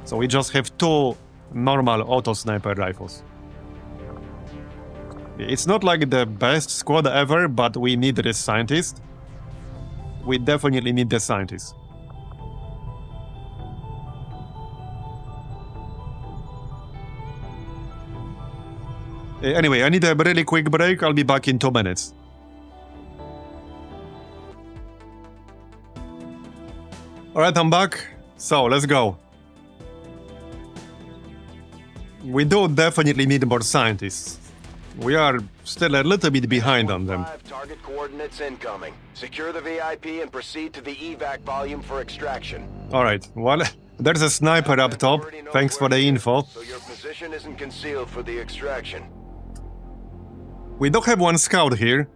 So we just have 2 normal auto sniper rifles. It's not like the best squad ever, but we need this scientist. We definitely need the scientist. Anyway, I need a really quick break. I'll be back in 2 minutes. Alright, I'm back. So, let's go. We do definitely need more scientists. We are still a little bit behind on them. 5 target coordinates incoming. Secure the VIP and proceed to the evac volume for extraction. Alright, well, there's a sniper up top. Thanks for the info. So your position isn't concealed for the extraction. We do have 1 scout here.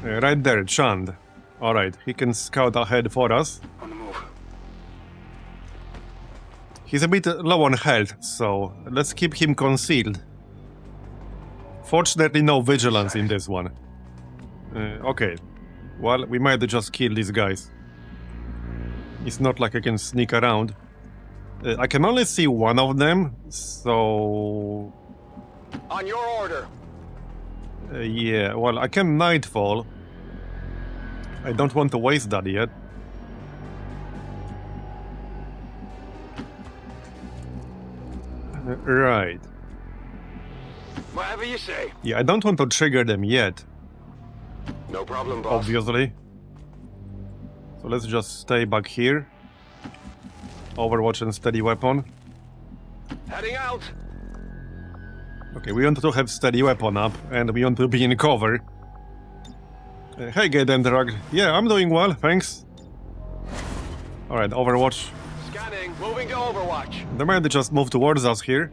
Right there, Chand. Alright, he can scout ahead for us. On the move. He's a bit low on health, so let's keep him concealed. Fortunately, no vigilance in this one. Okay. Well, we might just kill these guys. It's not like I can sneak around. I can only see one of them, so... On your order. Yeah, well, I can Nightfall. I don't want to waste that yet. Right. Whatever you say. Yeah, I don't want to trigger them yet, No problem, boss. obviously. So let's just stay back here. Overwatch and steady weapon. Heading out. Okay, we want to have steady weapon up, and we want to be in cover. Hey, Gaiden Drag. Yeah, I'm doing well, thanks. Alright, Overwatch. Scanning. Moving to Overwatch. They might just move towards us here.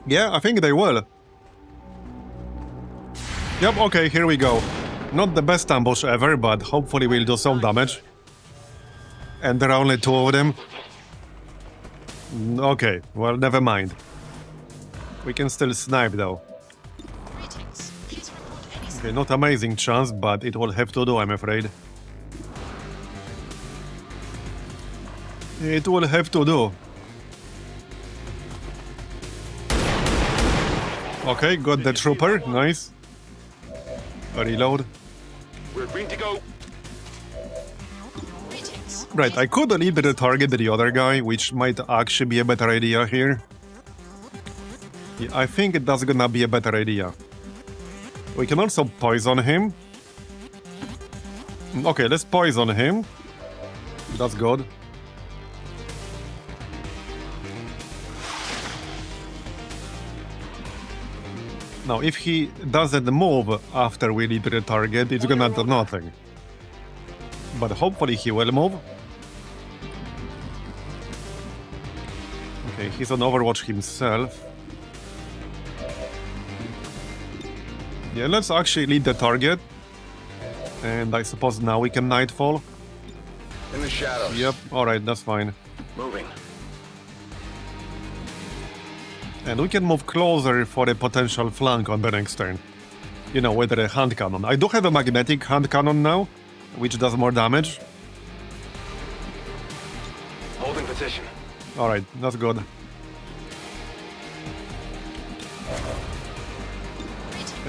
Yeah, I think they will. Yep, okay, here we go. Not the best ambush ever, but hopefully we'll do some damage. And there are only 2 of them? Okay, well, never mind. We can still snipe, though. Okay, not amazing chance, but it will have to do, I'm afraid. It will have to do. Okay, got the trooper, nice. Reload. We're green to go. Right, I could either target the other guy, which might actually be a better idea here. Yeah, I think that's gonna be a better idea. We can also poison him. Okay, let's poison him. That's good. Now, if he doesn't move after we lead the target, it's gonna do nothing. But hopefully he will move. Okay, he's on Overwatch himself. Yeah, let's actually lead the target. And I suppose now we can Nightfall. In the shadows. Yep, alright, that's fine. Moving. And we can move closer for a potential flank on the next turn. You know, with a hand cannon. I do have a magnetic hand cannon now, which does more damage. Holding position. Alright, that's good.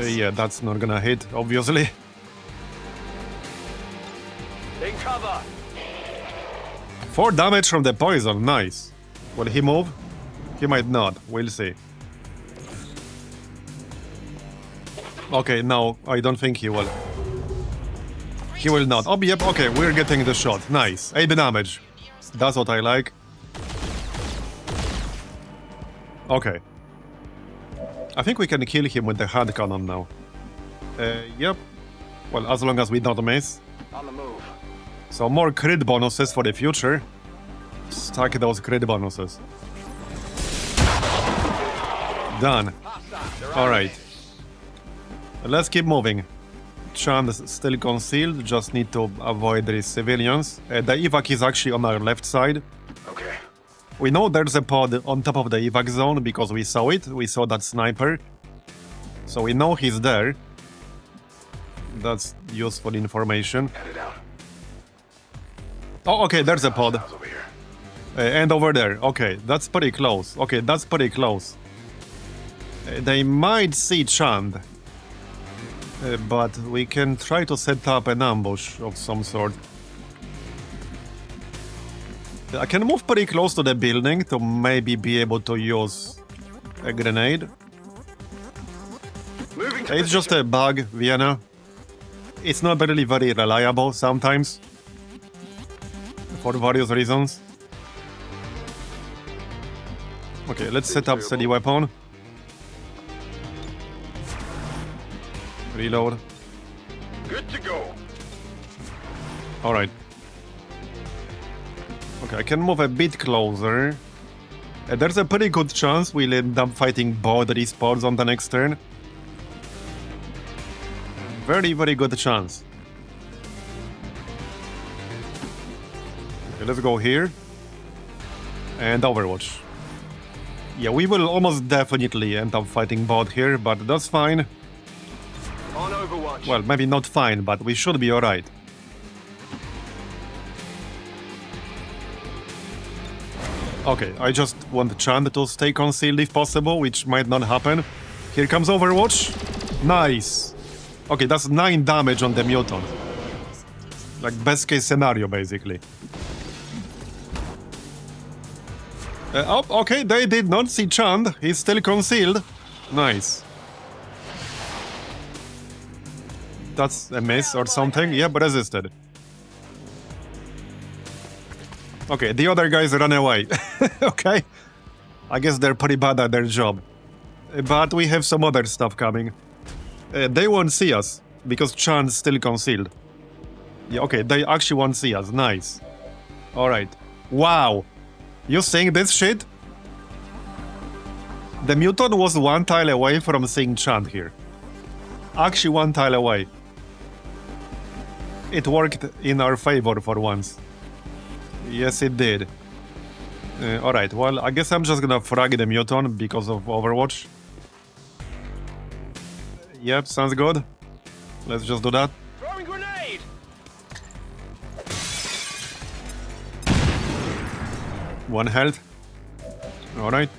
Yeah, that's not gonna hit, obviously. In cover. 4 damage from the poison, nice. Will he move? He might not, we'll see. Okay, no, I don't think he will. He will not. Oh, yep, okay, we're getting the shot. Nice. 8 damage. That's what I like. Okay. I think we can kill him with the hand cannon now. Yep. Well, as long as we don't miss. On the move. So more crit bonuses for the future. Stack those crit bonuses. Done. Alright. Let's keep moving. Chand is still concealed, just need to avoid the civilians. The evac is actually on our left side. Okay. We know there's a pod on top of the evac zone because we saw it. We saw that sniper. So we know he's there. That's useful information. Headed out. Oh, okay, there's a pod. Over here. And over there. Okay, that's pretty close. Okay, that's pretty close. They might see Chand. But we can try to set up an ambush of some sort. I can move pretty close to the building to maybe be able to use a grenade. Moving to It's just a bug, Vienna. It's not really very reliable sometimes. For various reasons. Okay, let's set up steady weapon. Reload. Good to go. Alright. Okay, I can move a bit closer. There's a pretty good chance we'll end up fighting both respawns on the next turn. Very, very good chance. Okay, let's go here. And Overwatch. Yeah, we will almost definitely end up fighting both here, but that's fine. On Overwatch. Well, maybe not fine, but we should be alright. Okay, I just want Chand to stay concealed if possible, which might not happen. Here comes Overwatch. Nice. Okay, that's 9 damage on the mutant. Like, best case scenario, basically. Oh, okay, they did not see Chand. He's still concealed. Nice. That's a miss or something. Yep, resisted. Okay, the other guys run away. Okay. I guess they're pretty bad at their job. But we have some other stuff coming. They won't see us, because Chand's still concealed. Yeah, okay, they actually won't see us. Nice. Alright. Wow. You seeing this shit? The mutant was 1 tile away from seeing Chand here. Actually 1 tile away. It worked in our favor for once. Yes, it did. Alright, well, I guess I'm just gonna frag the muton because of Overwatch. Yep, sounds good. Let's just do that. Throwing grenade! One health. Alright.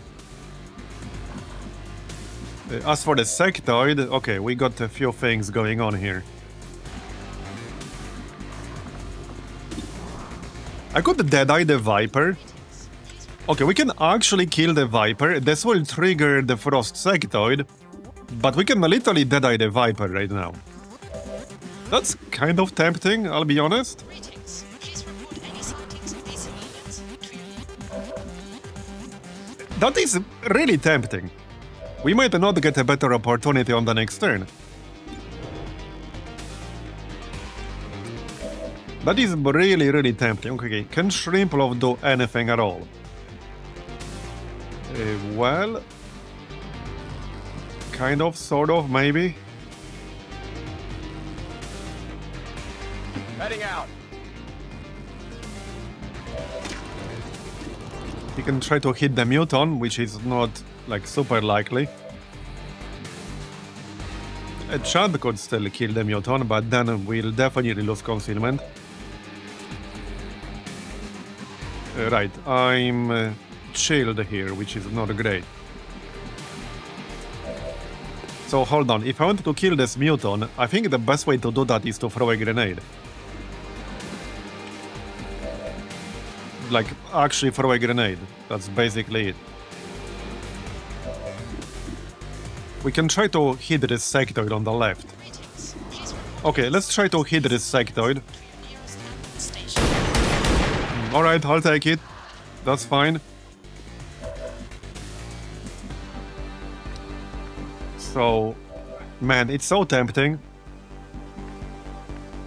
As for the sectoid, okay, we got a few things going on here. I could deadeye the Viper. Okay, we can actually kill the Viper. This will trigger the Frost sectoid. But we can literally deadeye the Viper right now. That's kind of tempting, I'll be honest. Greetings. Please report any sightings of these civilians. That is really tempting. We might not get a better opportunity on the next turn. That is really, really tempting. Okay, can Shrimp Love do anything at all? Well... kind of, sort of, maybe? Heading out. He can try to hit the muton, which is not, like, super likely. A Chad could still kill the muton, but then we'll definitely lose concealment. Right, I'm chilled here, which is not great. So hold on, if I want to kill this muton, I think the best way to do that is to throw a grenade. Like, actually throw a grenade. That's basically it. We can try to hit this sectoid on the left. Okay, let's try to hit this sectoid. Alright, I'll take it. That's fine. So, man, it's so tempting.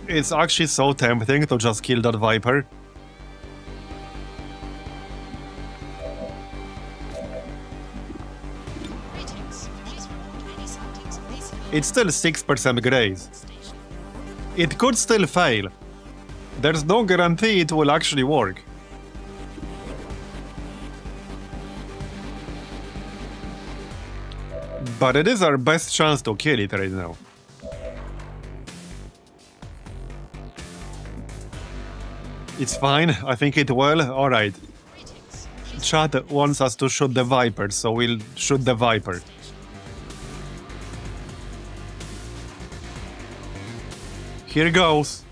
It's actually so tempting to just kill that Viper. It's still 6% graze. It could still fail. There's no guarantee it will actually work. But it is our best chance to kill it right now. It's fine, I think it will. Alright. Chat wants us to shoot the Viper, so we'll shoot the Viper. Here goes.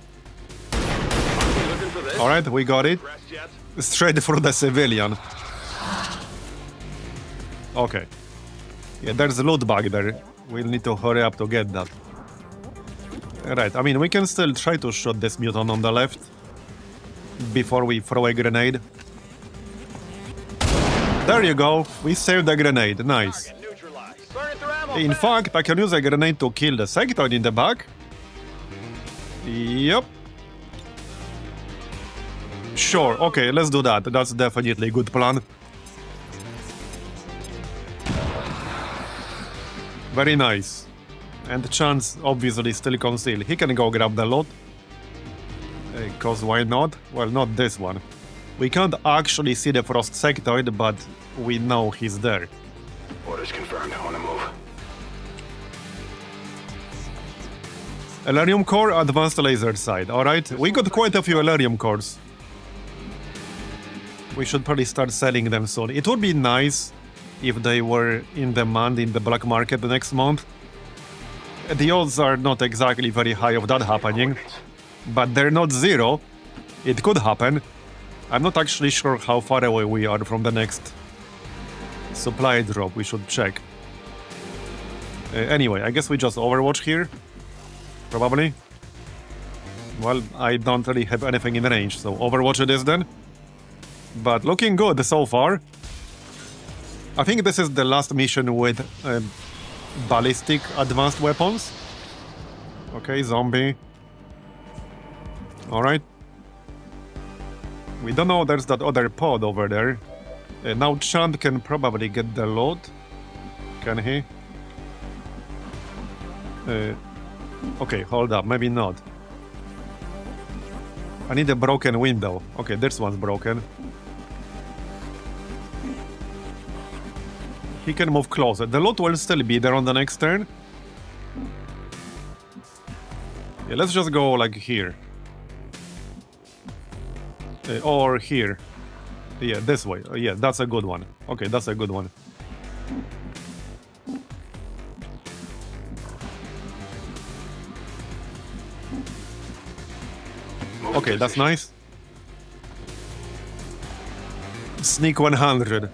Alright, we got it. Straight for the civilian. Okay. Yeah, there's a loot bag there. We'll need to hurry up to get that. Right, I mean, we can still try to shoot this mutant on the left before we throw a grenade. There you go. We saved the grenade. Nice. In fact, I can use a grenade to kill the sectoid in the back. Yep. Sure, okay, let's do that. That's definitely a good plan. Very nice. And Chance obviously still concealed. He can go grab the loot. Cause why not? Well, not this one. We can't actually see the Frost sectoid, but we know he's there. Orders confirmed. On the move. Elerium core, advanced laser sight. Alright, we got quite a few Elerium cores. We should probably start selling them soon. It would be nice if they were in demand in the black market the next month. The odds are not exactly very high of that happening, but they're not zero. It could happen. I'm not actually sure how far away we are from the next supply drop. We should check. Anyway, I guess we just Overwatch here. Probably. Well, I don't really have anything in range, so Overwatch it is then. But looking good so far. I think this is the last mission with ballistic advanced weapons. Okay, zombie. Alright. We don't know there's that other pod over there. Now Chant can probably get the loot. Can he? Okay, hold up, maybe not. I need a broken window. Okay, this one's broken. He can move closer. The loot will still be there on the next turn. Yeah, let's just go like here. Or here. Yeah, this way. Yeah, that's a good one. Okay, that's a good one. Okay, that's nice. Sneak 100.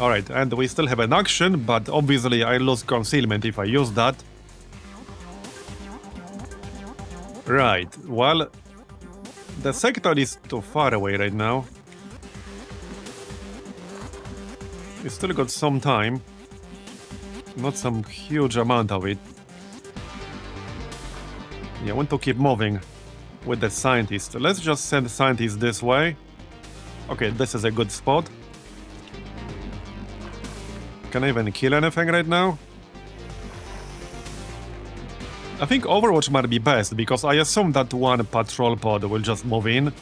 Alright, and we still have an action, but obviously I lose concealment if I use that. Right, well, the sector is too far away right now. We still got some time. Not some huge amount of it. Yeah, I want to keep moving with the scientist. Let's just send scientists this way. Okay, this is a good spot. Can I even kill anything right now? I think Overwatch might be best, because I assume that one patrol pod will just move in.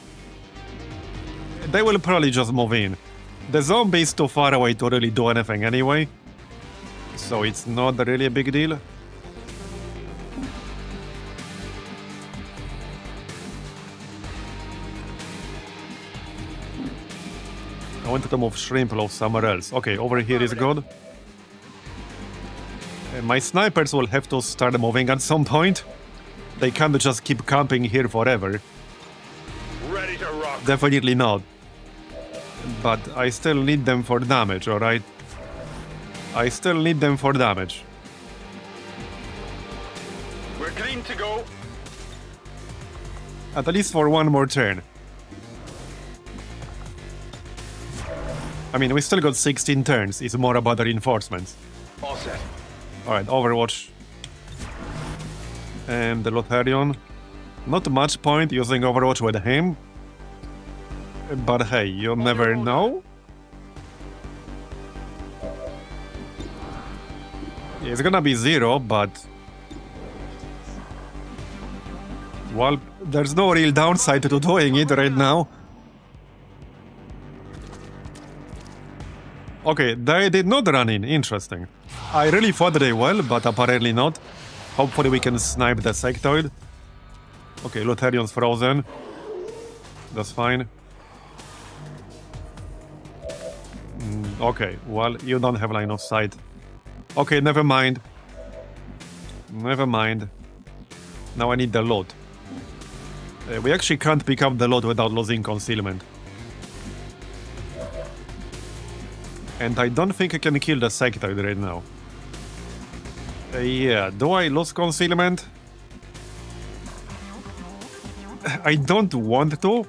They will probably just move in. The zombie is too far away to really do anything anyway, so it's not really a big deal. I wanted to move shrimp loaf somewhere else. Okay, over here is good. My snipers will have to start moving at some point. They can't just keep camping here forever. Ready to rock. Definitely not. But I still need them for damage, alright? I still need them for damage. We're clean to go. At least for one more turn. I mean, we still got 16 turns. It's more about the reinforcements. All set. Alright, Overwatch. And the Lotharion. Not much point using Overwatch with him. But hey, you never know. It's gonna be 0, but... well, there's no real downside to doing it right now. Okay, they did not run in. Interesting. I really thought they will, but apparently not. Hopefully we can snipe the sectoid. Okay, Lotharion's frozen. That's fine. Okay, well, you don't have line of sight. Okay, never mind. Never mind. Now I need the loot. We actually can't pick up the loot without losing concealment. And I don't think I can kill the sectoid right now. Yeah, do I lose concealment? I don't want to.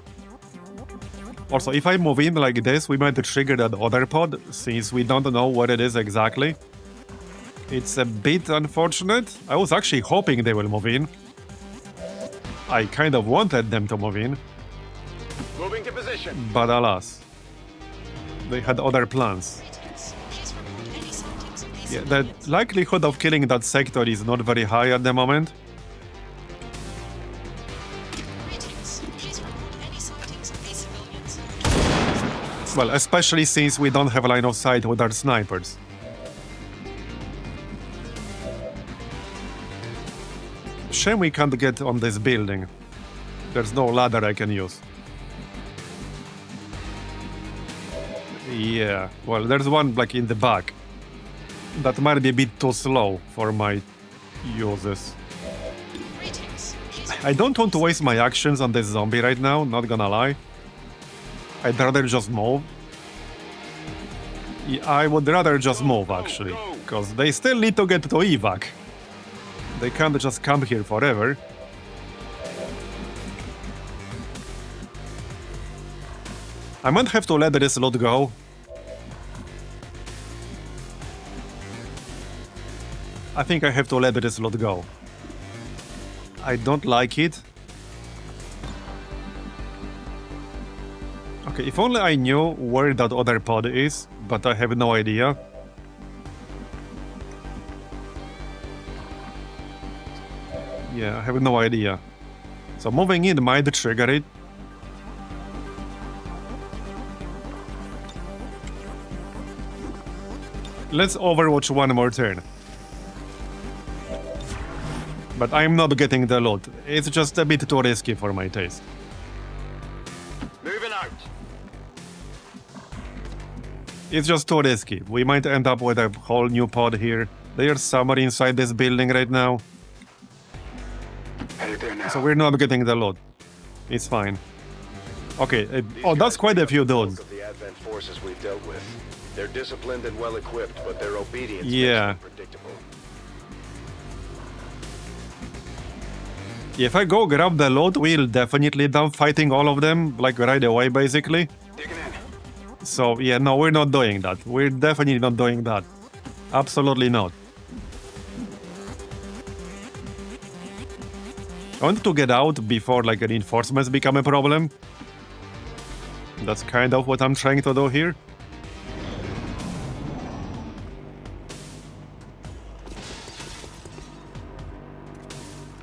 Also, if I move in like this, we might trigger that other pod, since we don't know what it is exactly. It's a bit unfortunate. I was actually hoping they will move in. I kind of wanted them to move in. Moving to position. But alas, they had other plans. Yeah, the likelihood of killing that sector is not very high at the moment. Well, especially since we don't have line of sight with our snipers. Shame we can't get on this building. There's no ladder I can use. Yeah, well, there's one like in the back. That might be a bit too slow for my uses. I don't want to waste my actions on this zombie right now, not gonna lie. I'd rather just move. Yeah, I would rather just move, actually. Because they still need to get to evac. They can't just come here forever. I might have to let this loot go. I think I have to let this loot go. I don't like it. Okay, if only I knew where that other pod is, but I have no idea. Yeah, I have no idea. So moving in might trigger it. Let's overwatch one more turn. But I'm not getting the loot. It's just a bit too risky for my taste. Moving out. It's just too risky. We might end up with a whole new pod here. There's somewhere inside this building right now. Headed there now. So we're not getting the loot. It's fine. Okay, oh, that's quite a few dudes. Of the Advent forces we've dealt with. They're disciplined and well equipped, but their obedience Yeah. makes them predictable. If I go grab the loot, we'll definitely done fighting all of them, like right away, basically. Digging in. So, yeah, no, we're not doing that. We're definitely not doing that. Absolutely not. I want to get out before, like, reinforcements become a problem. That's kind of what I'm trying to do here.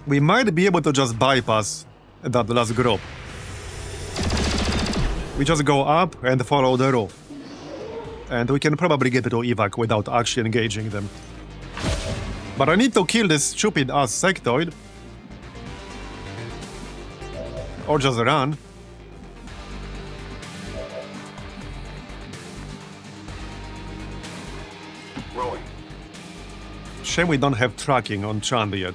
We might be able to just bypass that last group. We just go up and follow the roof. And we can probably get to evac without actually engaging them. But I need to kill this stupid ass sectoid. Or just run. Rolling. Shame we don't have tracking on Chand yet.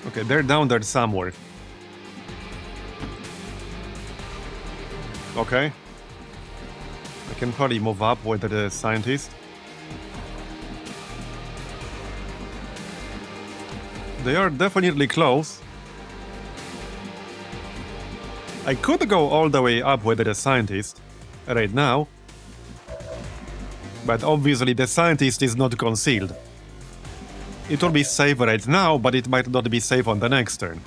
Okay, they're down there somewhere. Okay. I can probably move up with the scientist. They are definitely close. I could go all the way up with the scientist right now. But obviously the scientist is not concealed. It will be safe right now, but it might not be safe on the next turn.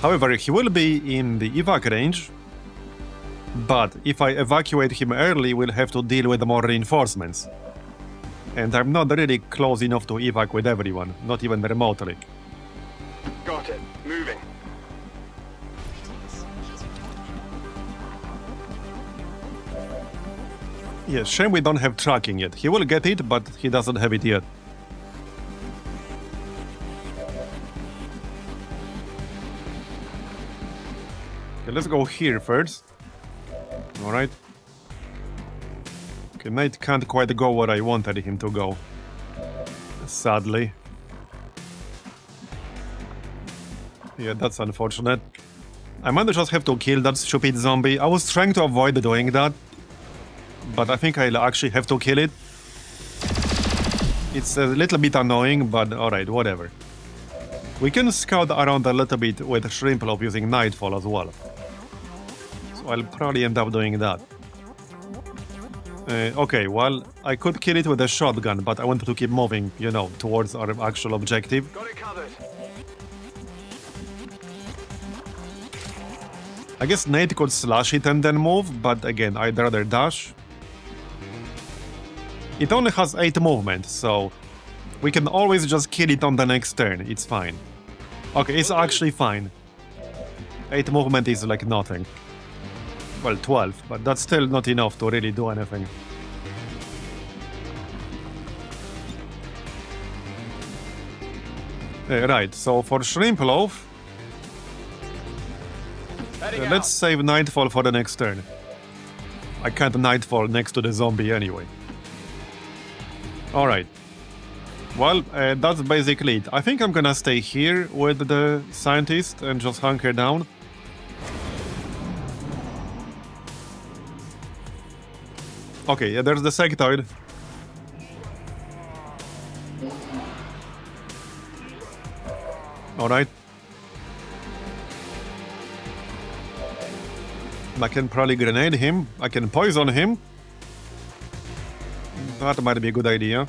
However, he will be in the evac range, but if I evacuate him early, we'll have to deal with more reinforcements. And I'm not really close enough to evac with everyone, not even remotely. Got it. Moving. Yeah, shame we don't have tracking yet. He will get it, but he doesn't have it yet. Okay, let's go here first. Alright. Okay, Knight can't quite go where I wanted him to go. Sadly. Yeah, that's unfortunate. I might just have to kill that stupid zombie. I was trying to avoid doing that, but I think I'll actually have to kill it. It's a little bit annoying, but alright, whatever. We can scout around a little bit with Shrimplope using Nightfall as well. So I'll probably end up doing that. Okay, well, I could kill it with a shotgun, but I wanted to keep moving, you know, towards our actual objective. Got it covered. I guess Nate could slash it and then move, but again, I'd rather dash. It only has 8 movement, so we can always just kill it on the next turn, it's fine. Okay, it's actually fine. 8 movement is like nothing. Well, 12, but that's still not enough to really do anything. Right, so for Shrimploaf, let's save Nightfall for the next turn. I can't Nightfall next to the zombie anyway. Alright. Well, that's basically it. I think I'm gonna stay here with the scientist and just hunker down. Okay, yeah, there's the sectoid. Alright. I can probably grenade him. I can poison him. That might be a good idea.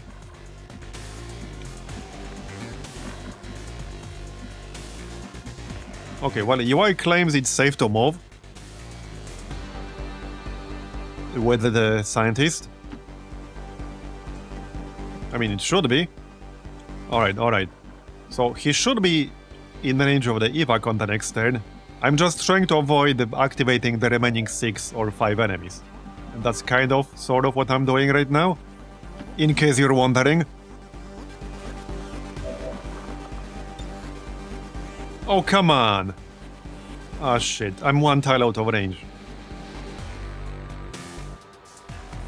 Okay, well, UI claims it's safe to move with the scientist. I mean, it should be. Alright, alright. So he should be in the range of the evac on the next turn. I'm just trying to avoid activating the remaining 6 or 5 enemies. That's kind of, sort of what I'm doing right now. In case you're wondering. Oh, come on! Ah, shit. I'm one tile out of range.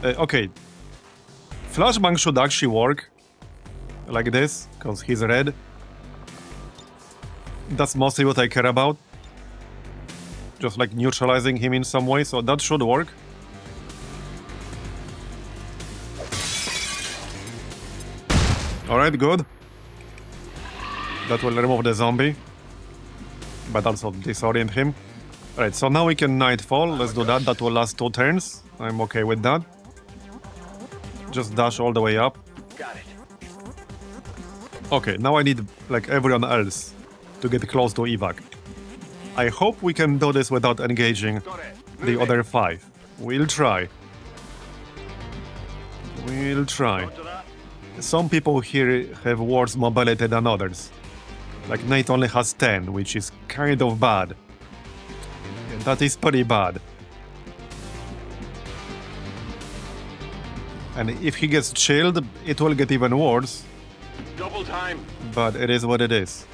Okay. Flashbang should actually work. Like this, because he's red. That's mostly what I care about. Just like neutralizing him in some way, so that should work. Alright, good. That will remove the zombie. But also disorient him. Alright, so now we can Nightfall. Let's do that. That will last 2 turns. I'm okay with that. Just dash all the way up. Got it. Okay, now I need, like, everyone else to get close to evac. I hope we can do this without engaging the other 5. We'll try. We'll try. Some people here have worse mobility than others. Like, Nate only has 10, which is kind of bad. Yeah, that is pretty bad. And if he gets chilled, it will get even worse. Double time. But it is what it is.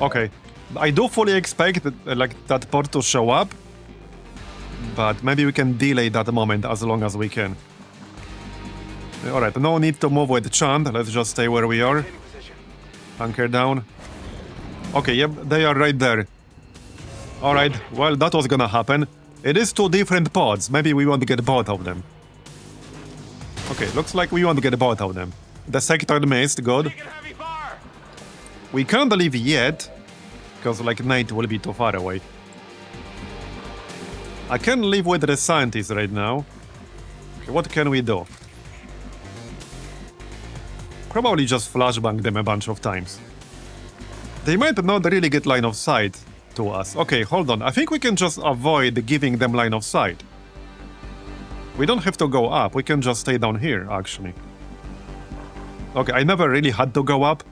Okay. I do fully expect that port to show up. But maybe we can delay that moment as long as we can. Alright, no need to move with Chant. Let's just stay where we are. Hunker down. Okay, yep, they are right there. Alright, well, that was gonna happen. It is 2 different pods. Maybe we want to get both of them. Okay, looks like we want to get both of them. The sector missed, good. We can't leave yet, because like Nate will be too far away. I can live with the scientists right now. Okay, what can we do? Probably just flashbang them a bunch of times. They might not really get line of sight to us. Okay, hold on. I think we can just avoid giving them line of sight. We don't have to go up. We can just stay down here, actually. Okay, I never really had to go up.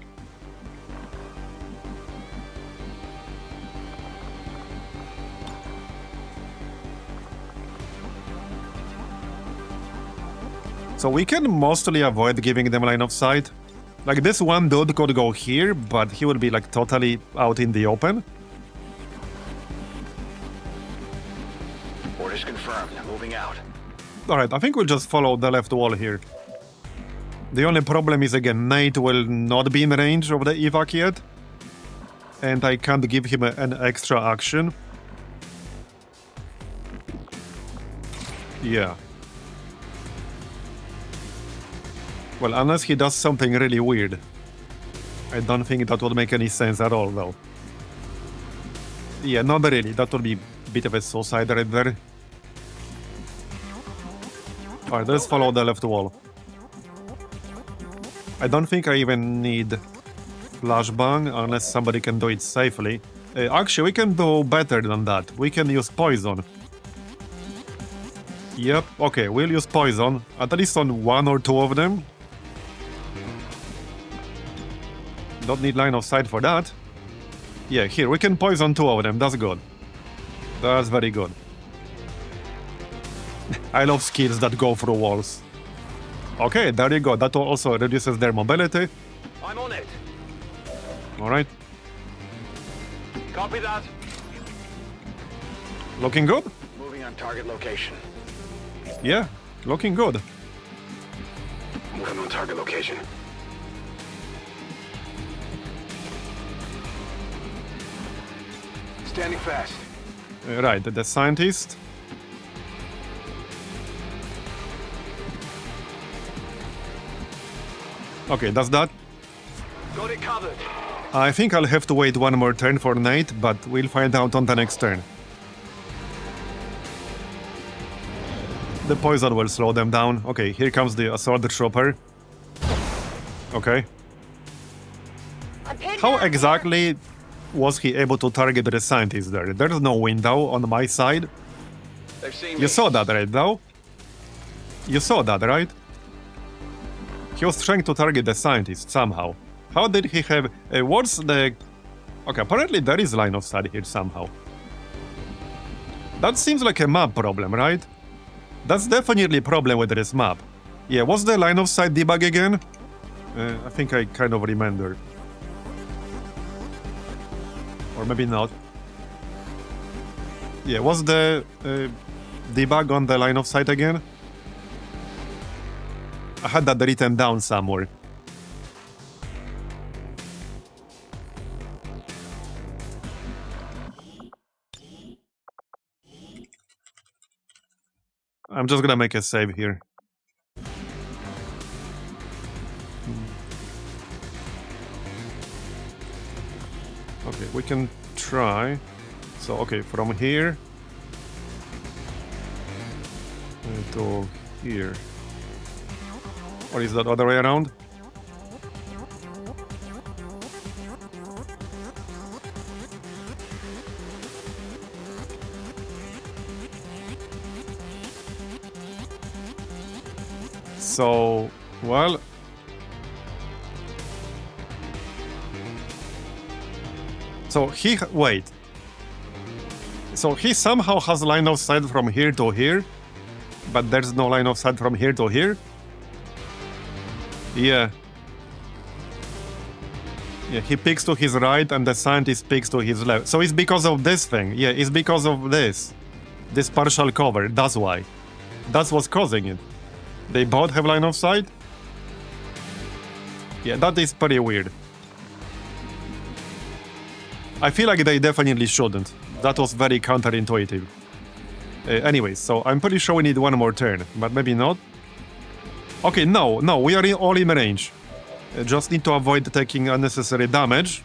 So we can mostly avoid giving them line of sight. Like, this one dude could go here, but he would be like totally out in the open. Orders confirmed. Moving out. Alright, I think we'll just follow the left wall here. The only problem is, again, Nate will not be in range of the evac yet. And I can't give him an extra action. Yeah. Well, unless he does something really weird. I don't think that would make any sense at all, though. Yeah, not really. That would be a bit of a suicide right there. Alright, let's follow the left wall. I don't think I even need flashbang unless somebody can do it safely. Actually, we can do better than that. We can use poison. Yep, okay, we'll use poison. At least on 1 or 2 of them. Don't need line of sight for that. Yeah, here, we can poison 2 of them. That's good. That's very good. I love skills that go through walls. Okay, there you go. That also reduces their mobility. I'm on it. Alright. Copy that. Looking good? Moving on target location. Yeah, looking good. Moving on target location. Standing fast. Right, the scientist. Okay, that's that. Got it covered. I think I'll have to wait 1 more turn for Nate, but we'll find out on the next turn. The poison will slow them down. Okay, here comes the assault trooper. Okay. How exactly was he able to target the scientist there? There's no window on my side. They've seen You me. saw that, right, though? You saw that, right? He was trying to target the scientist somehow. How did he have... what's the... Okay, apparently there is line of sight here somehow. That seems like a map problem, right? That's definitely a problem with this map. Yeah, what's the line of sight debug again? I think I kind of remember. Or maybe not. Yeah, what's the debug on the line of sight again? I had that written down somewhere. I'm just gonna make a save here. Okay, we can try. So, okay, from here to here. Or is that other way around? So, well... So he... wait. So he somehow has line of sight from here to here, but there's no line of sight from here to here? Yeah. Yeah, he picks to his right and the scientist picks to his left. So it's because of this thing. Yeah, it's because of this. This partial cover, that's why. That's what's causing it. They both have line of sight? Yeah, that is pretty weird. I feel like they definitely shouldn't. That was very counterintuitive. Anyways, so I'm pretty sure we need one more turn, but maybe not. Okay, no, we are all in range. Just need to avoid taking unnecessary damage.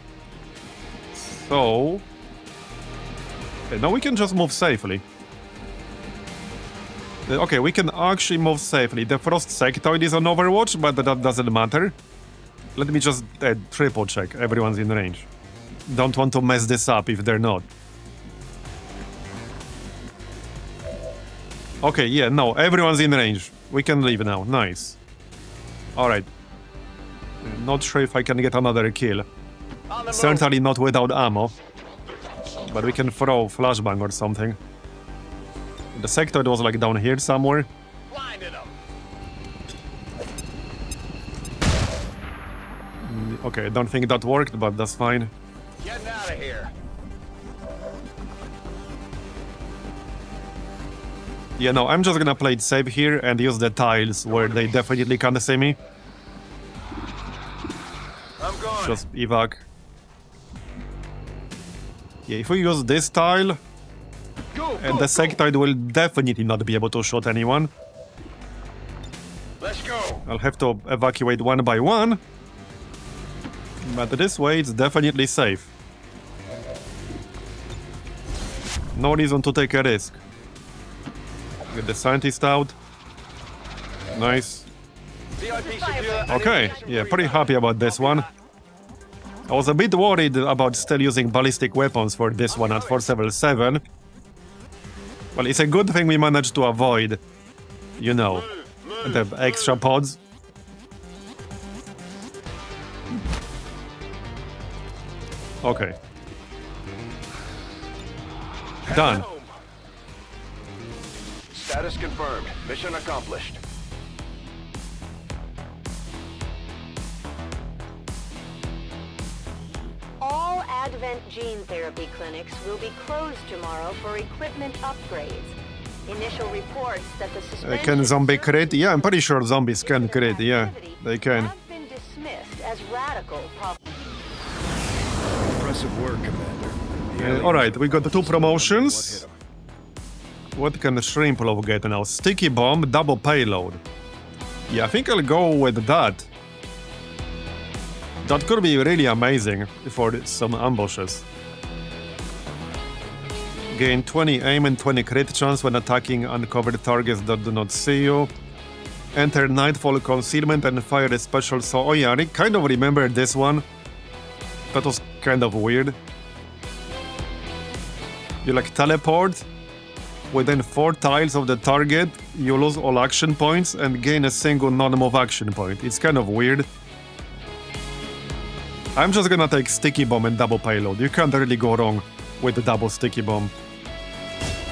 So... now we can just move safely. Okay, we can actually move safely. The frost sectoid is on Overwatch, but that doesn't matter. Let me just triple check. Everyone's in range. Don't want to mess this up if they're not. Okay, yeah, no, everyone's in range. We can leave now. Nice. Alright. Not sure if I can get another kill. Certainly not without ammo. But we can throw flashbang or something. The sectoid was like down here somewhere. Okay, I don't think that worked, but that's fine. Getting out of here. Yeah, no, I'm just gonna play it safe here and use the tiles where they definitely can't see me. I'm going. Just evac. Yeah, if we use this tile, and the sectoid will definitely not be able to shoot anyone. Let's go. I'll have to evacuate one by one. But this way it's definitely safe. No reason to take a risk. Get the scientist out. Nice. Okay, yeah, pretty happy about this one. I was a bit worried about still using ballistic weapons for this one at Force Level 7. Well, it's a good thing we managed to avoid, you know, the extra pods. Okay. Done. Status confirmed. Mission accomplished. All Advent gene therapy clinics will be closed tomorrow for equipment upgrades. Initial reports that the suspension... Can zombie crit? Yeah, I'm pretty sure zombies can crit, yeah. They can. ...have been dismissed as radical... Impressive work, Commander. Alright, we got the 2 promotions. What can the shrimp love get now? Sticky bomb, double payload. Yeah, I think I'll go with that. That could be really amazing for some ambushes. Gain 20 aim and 20 crit chance when attacking uncovered targets that do not see you. Enter Nightfall Concealment and fire a special... So, oh yeah, I kind of remember this one. That was kind of weird. You like teleport. Within 4 tiles of the target, you lose all action points and gain a single non-move action point. It's kind of weird. I'm just gonna take Sticky Bomb and double payload. You can't really go wrong with the double Sticky Bomb.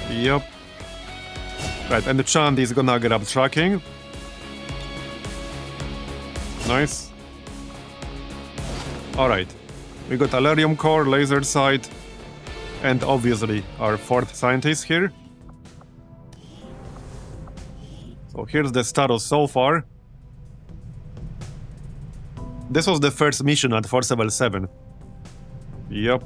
Yep. Right, and the Chand is gonna grab tracking. Nice. Alright. We got Alerium core, laser sight, and obviously our fourth scientist here. So here's the status so far. This was the first mission at Force Level 7. Yep.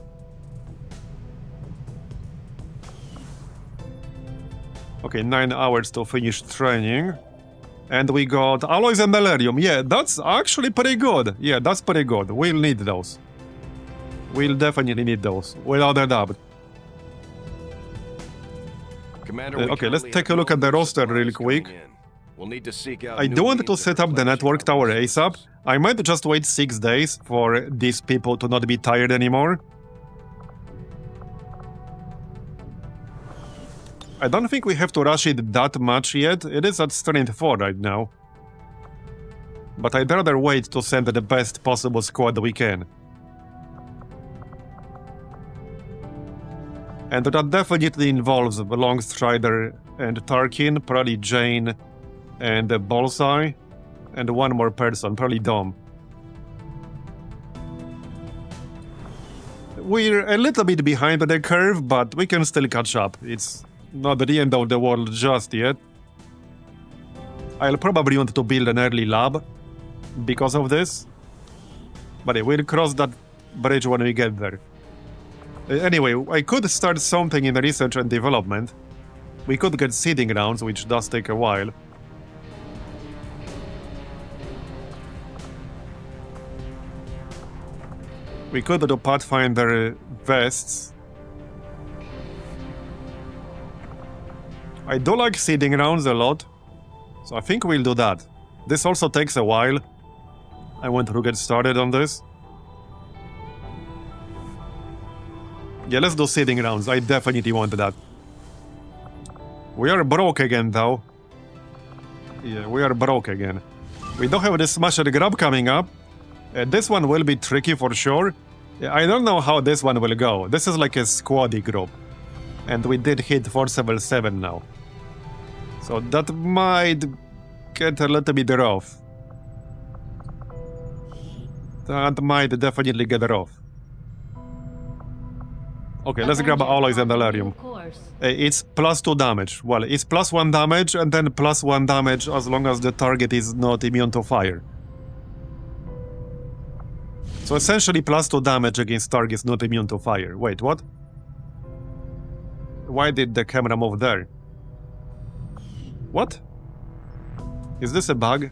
Okay, 9 hours to finish training. And we got alloys and Alerium. Yeah, that's actually pretty good. Yeah, that's pretty good. We'll need those. We'll definitely need those. Without a doubt. Commander, Okay, let's take a look at the roster real quick. We'll need to seek out I do want to set up the network tower ASAP. I might just wait 6 days for these people to not be tired anymore. I don't think we have to rush it that much yet. It is at strength 4 right now. But I'd rather wait to send the best possible squad we can. And that definitely involves Longstrider and Tarkin, probably Jane and Bullseye, and one more person, probably Dom. We're a little bit behind the curve, but we can still catch up. It's not the end of the world just yet. I'll probably want to build an early lab because of this. But we'll cross that bridge when we get there. Anyway, I could start something in research and development. We could get seeding rounds, which does take a while. We could do Pathfinder vests. I do like seeding rounds a lot, so I think we'll do that. This also takes a while. I want to get started on this. Yeah, let's do seeding rounds. I definitely want that. We are broke again, though. Yeah, we are broke again. We don't have the Smasher Grab coming up. This one will be tricky for sure. I don't know how this one will go. This is like a squaddy group. And we did hit Force Level 7 now. So that might get a little bit rough. That might definitely get rough. Okay, let's grab alloys and Alerium. It's +2 damage. Well, it's +1 damage and then +1 damage as long as the target is not immune to fire. So essentially +2 damage against targets not immune to fire. Wait, what? Why did the camera move there? What? Is this a bug?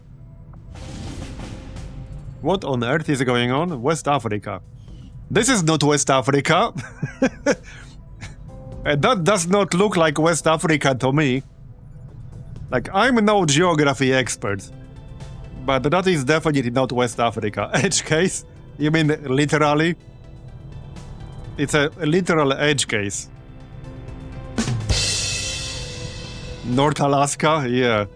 What on earth is going on? West Africa. This is not West Africa. That does not look like West Africa to me. Like, I'm no geography expert. But that is definitely not West Africa. Edge case? You mean literally? It's a literal edge case. North Alaska? Yeah.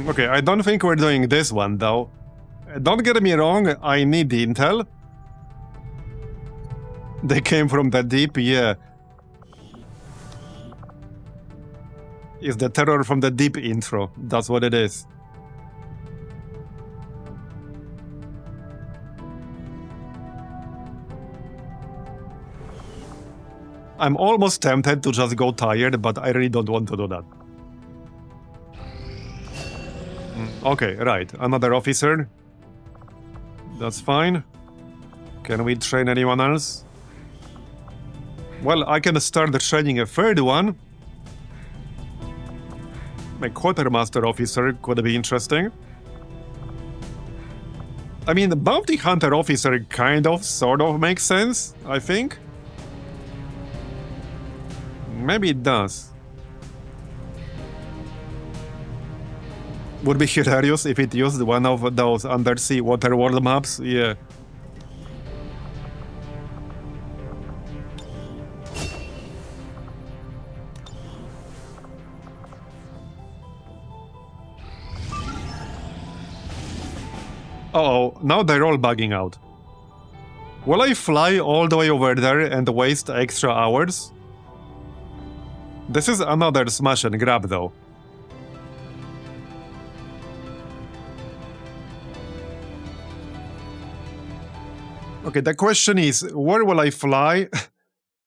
Okay, I don't think we're doing this one, though. Don't get me wrong, I need intel. They came from the deep, yeah. It's the Terror from the Deep intro. That's what it is. I'm almost tempted to just go tired, but I really don't want to do that. Okay, right. Another officer. That's fine. Can we train anyone else? Well, I can start training a third one. My quartermaster officer could be interesting. I mean, the bounty hunter officer kind of, sort of makes sense, I think. Maybe it does. Would be hilarious if it used one of those undersea water world maps, yeah. Uh-oh, now they're all bugging out. Will I fly all the way over there and waste extra hours? This is another smash and grab though. Okay, the question is, where will I fly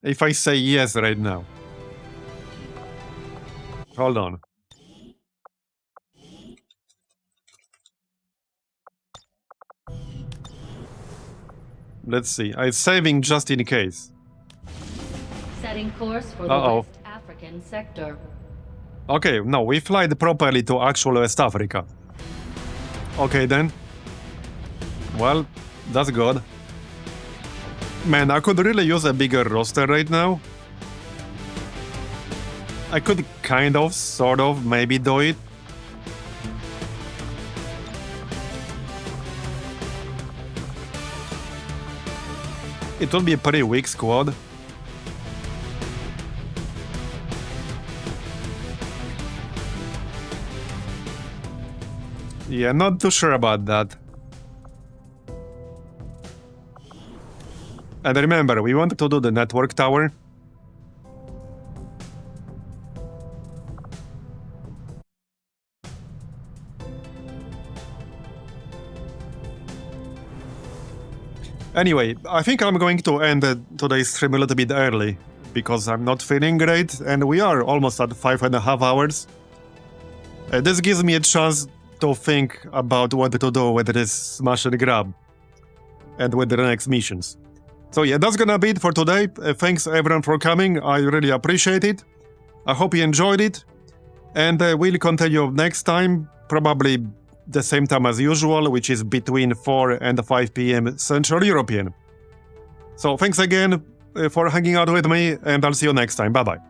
if I say yes right now? Hold on. Let's see. I'm saving just in case. Setting course for the West African sector. Okay, no, we fly properly to actual West Africa. Okay then. Well, that's good. Man, I could really use a bigger roster right now. I could kind of, sort of, maybe do it. It would be a pretty weak squad. Yeah, not too sure about that. And remember, we wanted to do the network tower. Anyway, I think I'm going to end today's stream a little bit early, because I'm not feeling great, and we are almost at 5.5 hours. This gives me a chance to think about what to do with this smash and grab, and with the next missions. So yeah, that's gonna be it for today. Thanks everyone for coming, I really appreciate it. I hope you enjoyed it, and we'll continue next time, probably the same time as usual, which is between 4 and 5 PM Central European. So thanks again for hanging out with me, and I'll see you next time. Bye-bye.